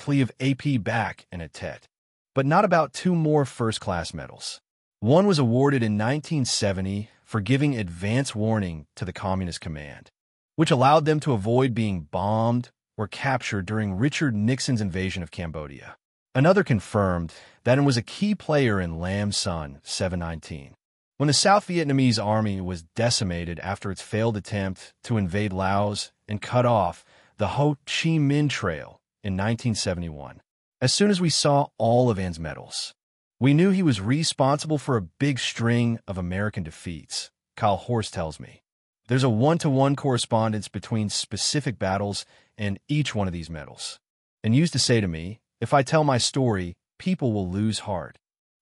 of AP back and at Tet, but not about 2 more first-class medals. One was awarded in 1970 for giving advance warning to the Communist Command, which allowed them to avoid being bombed or captured during Richard Nixon's invasion of Cambodia. Another confirmed that An was a key player in Lam Son 719. When the South Vietnamese army was decimated after its failed attempt to invade Laos and cut off the Ho Chi Minh Trail in 1971. As soon as we saw all of An's medals, we knew he was responsible for a big string of American defeats, Kyle Horst tells me. There's a one-to-one correspondence between specific battles and each one of these medals. And used to say to me, if I tell my story, people will lose heart.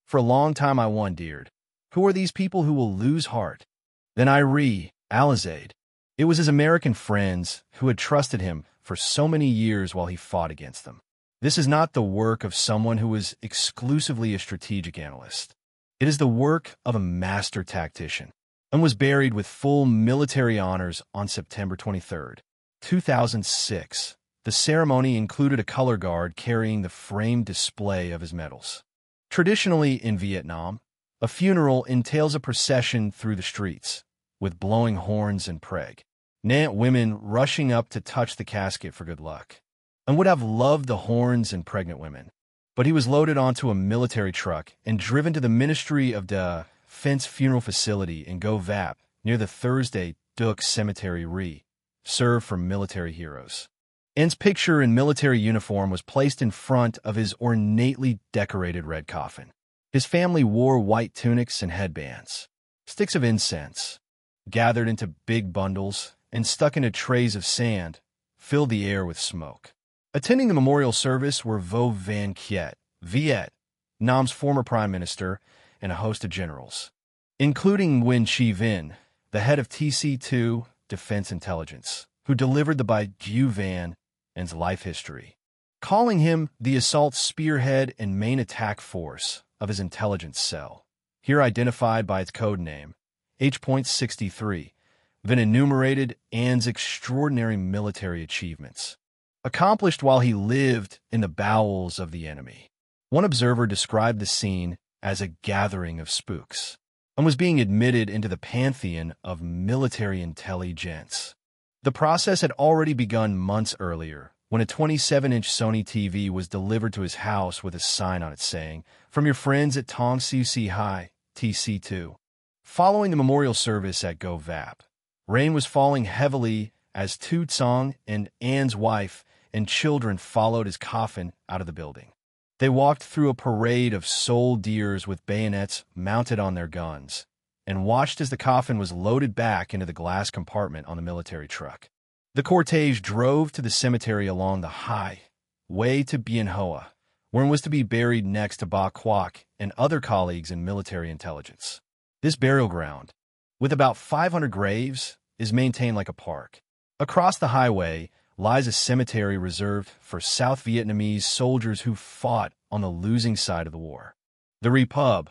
For a long time I wondered, who are these people who will lose heart? Then I realized it was his American friends who had trusted him for so many years while he fought against them. This is not the work of someone who is exclusively a strategic analyst. It is the work of a master tactician, and was buried with full military honors on September 23, 2006. The ceremony included a color guard carrying the framed display of his medals. Traditionally in Vietnam, a funeral entails a procession through the streets, with blowing horns and Nant women rushing up to touch the casket for good luck, and would have loved the horns and pregnant women. But he was loaded onto a military truck and driven to the Ministry of Defense funeral facility in Go Vap, near the Thursday Duke Cemetery reserved for military heroes. An's picture in military uniform was placed in front of his ornately decorated red coffin. His family wore white tunics and headbands. Sticks of incense, gathered into big bundles and stuck into trays of sand, filled the air with smoke. Attending the memorial service were Vo Van Kiet, Vietnam's former prime minister, and a host of generals, including Nguyen Chi Vinh, the head of TC2 Defense Intelligence, who delivered the Baidu Van An's life history, calling him the assault spearhead and main attack force of his intelligence cell, here identified by its code name, H.63, Vinh enumerated An's extraordinary military achievements, accomplished while he lived in the bowels of the enemy. One observer described the scene as a gathering of spooks, and was being admitted into the pantheon of military intelligence. The process had already begun months earlier, when a 27-inch Sony TV was delivered to his house with a sign on it saying, "From your friends at Tong Siu Si Hai, TC2. Following the memorial service at Go Vap, rain was falling heavily as Tu Tsong and An's wife and children followed his coffin out of the building. They walked through a parade of soldiers with bayonets mounted on their guns, and watched as the coffin was loaded back into the glass compartment on the military truck. The cortege drove to the cemetery along the highway to Bien Hoa, where it was to be buried next to Ba Quoc and other colleagues in military intelligence. This burial ground, with about 500 graves, is maintained like a park. Across the highway lies a cemetery reserved for South Vietnamese soldiers who fought on the losing side of the war. The Repub,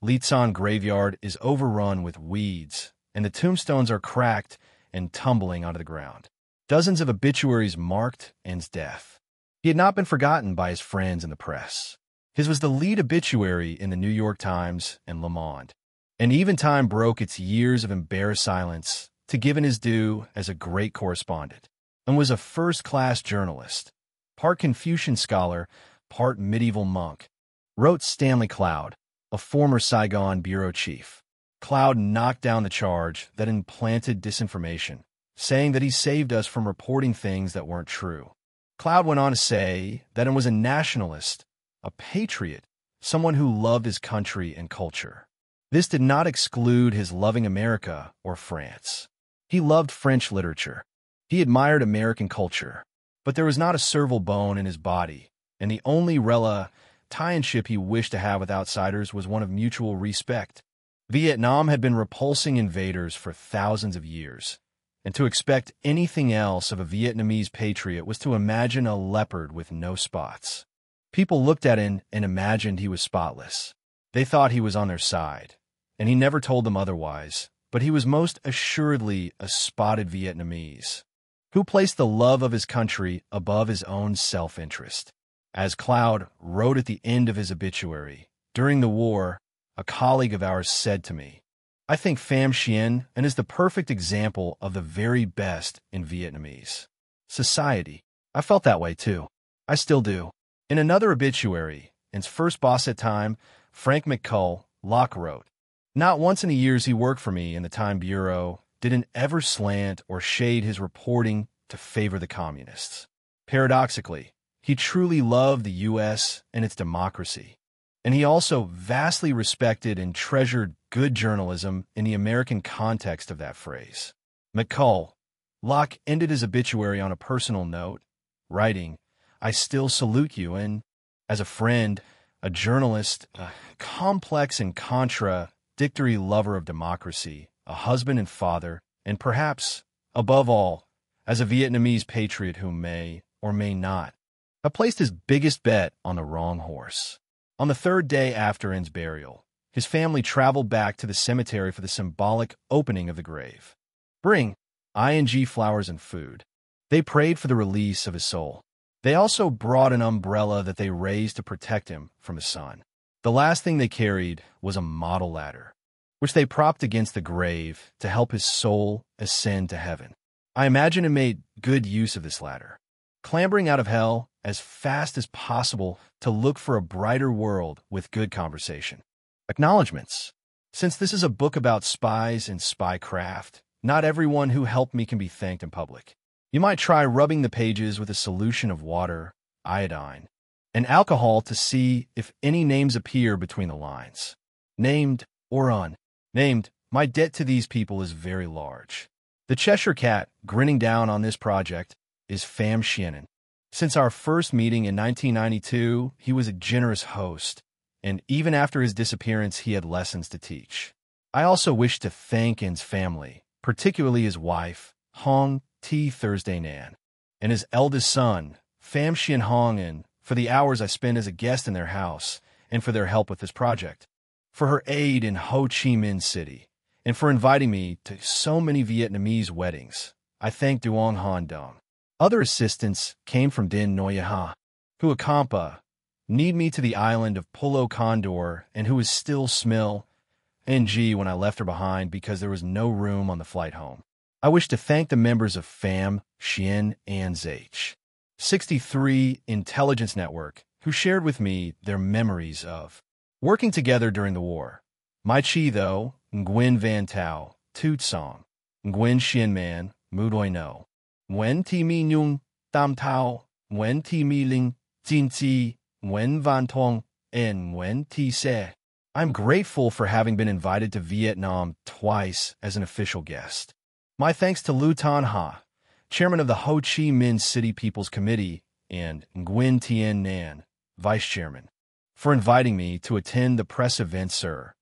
Ly Son graveyard, is overrun with weeds, and the tombstones are cracked and tumbling onto the ground. Dozens of obituaries marked An's death. He had not been forgotten by his friends in the press. His was the lead obituary in the New York Times and Le Monde. And even time broke its years of embarrassed silence to give him his due as a great correspondent, and was a first-class journalist, part Confucian scholar, part medieval monk, wrote Stanley Cloud, a former Saigon bureau chief. Cloud knocked down the charge that implanted disinformation, saying that he saved us from reporting things that weren't true. Cloud went on to say that he was a nationalist, a patriot, someone who loved his country and culture. This did not exclude his loving America or France. He loved French literature. He admired American culture, but there was not a servile bone in his body, and the only relationship he wished to have with outsiders was one of mutual respect. Vietnam had been repulsing invaders for thousands of years, and to expect anything else of a Vietnamese patriot was to imagine a leopard with no spots. People looked at him and imagined he was spotless. They thought he was on their side, and he never told them otherwise, but he was most assuredly a spotted Vietnamese, who placed the love of his country above his own self-interest. As Cloud wrote at the end of his obituary, during the war, a colleague of ours said to me, "I think Pham Xuan An is the perfect example of the very best in Vietnamese society." I felt that way too. I still do. In another obituary, An's first boss at Time, Frank McCull, Locke wrote, "Not once in the years he worked for me in the Time Bureau did an ever slant or shade his reporting to favor the communists. Paradoxically, he truly loved the U.S. and its democracy, and he also vastly respected and treasured good journalism in the American context of that phrase." McCull, Locke ended his obituary on a personal note, writing, "I still salute you, and as a friend, a journalist, a complex and contradictory lover of democracy, a husband and father, and perhaps, above all, as a Vietnamese patriot who may or may not have placed his biggest bet on the wrong horse." On the third day after An's burial, his family traveled back to the cemetery for the symbolic opening of the grave. Bring flowers and food. They prayed for the release of his soul. They also brought an umbrella that they raised to protect him from the sun. The last thing they carried was a model ladder, which they propped against the grave to help his soul ascend to heaven. I imagine it made good use of this latter, clambering out of hell as fast as possible to look for a brighter world with good conversation. Acknowledgements. Since this is a book about spies and spycraft, not everyone who helped me can be thanked in public. You might try rubbing the pages with a solution of water, iodine, and alcohol to see if any names appear between the lines. Named or unnamed, my debt to these people is very large. The Cheshire Cat, grinning down on this project, is Pham Xuan An. Since our first meeting in 1992, he was a generous host, and even after his disappearance, he had lessons to teach. I also wish to thank An's family, particularly his wife, Hong T. Thursday Nan, and his eldest son, Pham Xuan Hong An, for the hours I spent as a guest in their house, and for their help with this project, for her aid in Ho Chi Minh City, and for inviting me to so many Vietnamese weddings. I thank Duong Han Dong. Other assistance came from Din Noi Ha, who Acampa, need me to the island of Pulo Condor, and who is still Smil, NG when I left her behind because there was no room on the flight home. I wish to thank the members of Pham Xuan An's H63 Intelligence Network, who shared with me their memories of working together during the war. My Chi Tho, Nguyen Van Tao, Toot Song, Nguyen Xian Man, Mudoi No, Nguyen Ti Mi Nhung, Tam Tao, Nguyen Ti Mi Ling, Jin Ti, Nguyen Van Tong, and Nguyen Ti Se. I'm grateful for having been invited to Vietnam twice as an official guest. My thanks to Lưu Tan Ha, chairman of the Ho Chi Minh City People's Committee, and Nguyen Tien Nan, vice chairman, for inviting me to attend the press event, sir,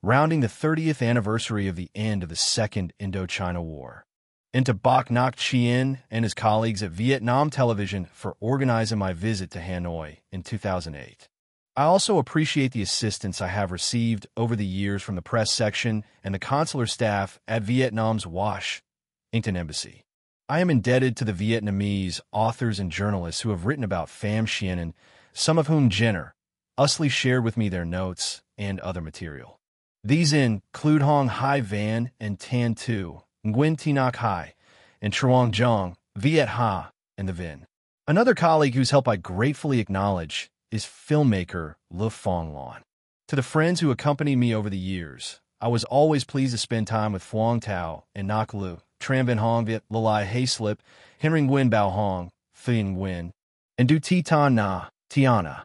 rounding the 30th anniversary of the end of the Second Indochina War, and to Bok Ngoc Chien and his colleagues at Vietnam Television for organizing my visit to Hanoi in 2008. I also appreciate the assistance I have received over the years from the press section and the consular staff at Vietnam's Washington Embassy. I am indebted to the Vietnamese authors and journalists who have written about Pham Xuan An, some of whom generously shared with me their notes and other material. These include Hong Hai Van and Tan Tu, Nguyen Thi Ngoc Hai, and Truong Jong, Viet Ha, and the Vin. Another colleague whose help I gratefully acknowledge is filmmaker Le Phong Lan. To the friends who accompanied me over the years, I was always pleased to spend time with Phuong Tao and Ngoc Lu, Tram Vinh Hong Viet, Lalai Hayslip, Henry Nguyen Bao Hong, Thuyen Nguyen, and Du Ti Tan Na, Tiana.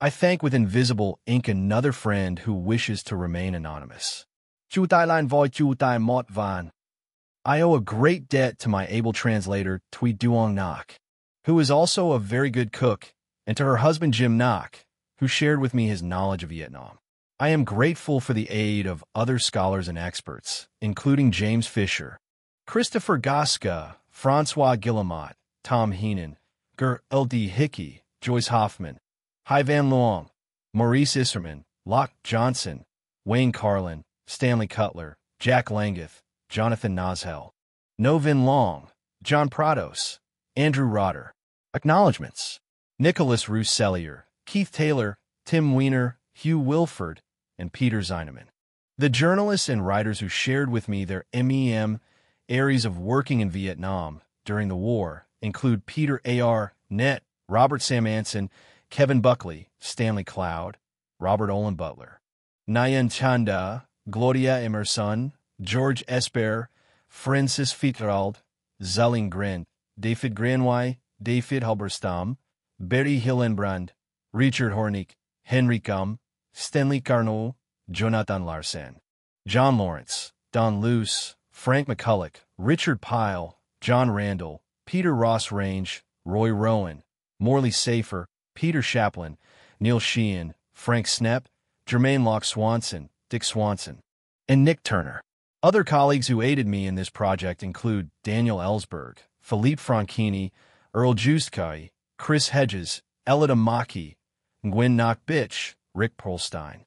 I thank with invisible ink another friend who wishes to remain anonymous. Chu Tai Lan Voi Chu Tai Mot Van. I owe a great debt to my able translator, Thuy Duong Ngoc, who is also a very good cook, and to her husband Jim Ngoc, who shared with me his knowledge of Vietnam. I am grateful for the aid of other scholars and experts, including James Fisher, Christopher Gaska, Francois Guillemot, Tom Heenan, Ger L.D. Hickey, Joyce Hoffman, Hai Van Luong, Maurice Isserman, Locke Johnson, Wayne Carlin, Stanley Cutler, Jack Langeth, Jonathan Noshel, No Vin Long, John Prados, Andrew Rotter. Acknowledgements. Nicholas Roussellier, Keith Taylor, Tim Weiner, Hugh Wilford, and Peter Zeineman. The journalists and writers who shared with me their areas of working in Vietnam during the war include Peter A.R. Nett, Robert Sam Anson, Kevin Buckley, Stanley Cloud, Robert Olin Butler, Nayan Chanda, Gloria Emerson, George Esper, Francis Fitzgerald, Zelling Grin, David Granway, David Halberstam, Barry Hillenbrand, Richard Hornick, Henry Gum, Stanley Carnot, Jonathan Larsen, John Lawrence, Don Luce, Frank McCulloch, Richard Pyle, John Randall, Peter Ross Range, Roy Rowan, Morley Safer, Peter Chaplin, Neil Sheehan, Frank Snepp, Jermaine Locke Swanson, Dick Swanson, and Nick Turner. Other colleagues who aided me in this project include Daniel Ellsberg, Philippe Franchini, Earl Justkai, Chris Hedges, Elida Maki, Nguyen Ngoc Bitch, Rick Perlstein,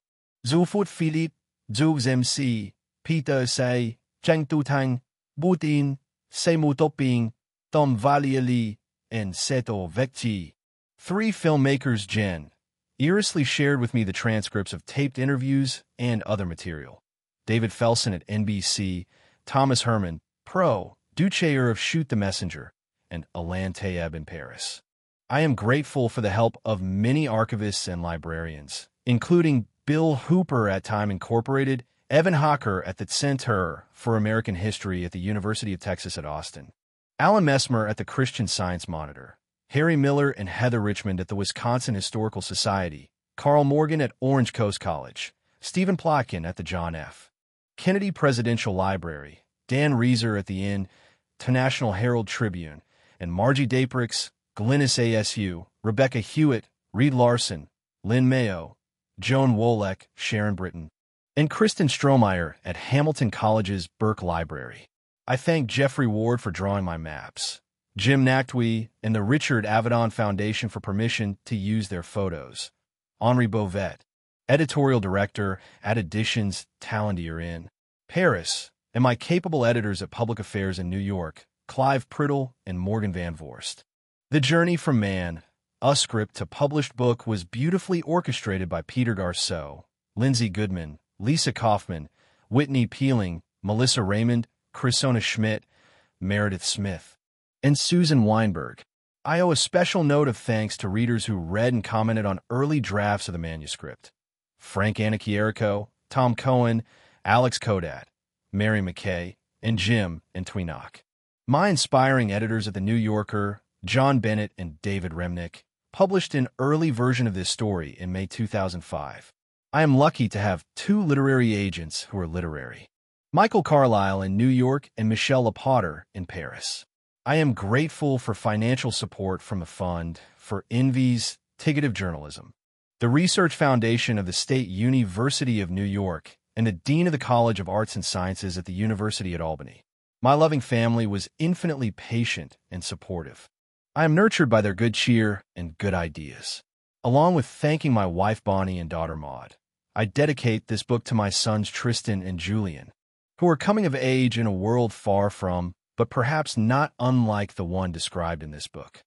Zulfut Philippe, Zhu MC, Peter Say, Cheng Tu Tang, Butin, Semu Toping, Tom Valiali, and Seto Vekji. 3 filmmakers generously shared with me the transcripts of taped interviews and other material. David Felsen at NBC, Thomas Herman, Pro, Duchayer of Shoot the Messenger, and Alain Tayeb in Paris. I am grateful for the help of many archivists and librarians, including Bill Hooper at Time Incorporated, Evan Hocker at the Center for American History at the University of Texas at Austin, Alan Messmer at the Christian Science Monitor, Harry Miller and Heather Richmond at the Wisconsin Historical Society, Carl Morgan at Orange Coast College, Stephen Plotkin at the John F. Kennedy Presidential Library, Dan Reeser at the International Herald Tribune, and Margie Daprix, Glennis ASU, Rebecca Hewitt, Reed Larson, Lynn Mayo, Joan Wolek, Sharon Britton, and Kristen Strohmeyer at Hamilton College's Burke Library. I thank Jeffrey Ward for drawing my maps, Jim Nactwee and the Richard Avedon Foundation for permission to use their photos, Henri Beauvet, editorial director at Editions Talendier in Paris, and my capable editors at Public Affairs in New York, Clive Priddle and Morgan Van Vorst. The journey from man, a script to published book was beautifully orchestrated by Peter Garceau, Lindsay Goodman, Lisa Kaufman, Whitney Peeling, Melissa Raymond, Chrisona Schmidt, Meredith Smith, and Susan Weinberg. I owe a special note of thanks to readers who read and commented on early drafts of the manuscript. Frank Anacchierico, Tom Cohen, Alex Kodat, Mary McKay, and Jim and Tweenock. My inspiring editors at The New Yorker, John Bennett and David Remnick, published an early version of this story in May 2005. I am lucky to have two literary agents who are literary, Michael Carlisle in New York and Michelle LaPotter in Paris. I am grateful for financial support from the Fund for Envy's Tigative Journalism, the Research Foundation of the State University of New York, and the Dean of the College of Arts and Sciences at the University at Albany. My loving family was infinitely patient and supportive. I am nurtured by their good cheer and good ideas. Along with thanking my wife Bonnie and daughter Maud, I dedicate this book to my sons Tristan and Julian, who are coming of age in a world far from, but perhaps not unlike the one described in this book.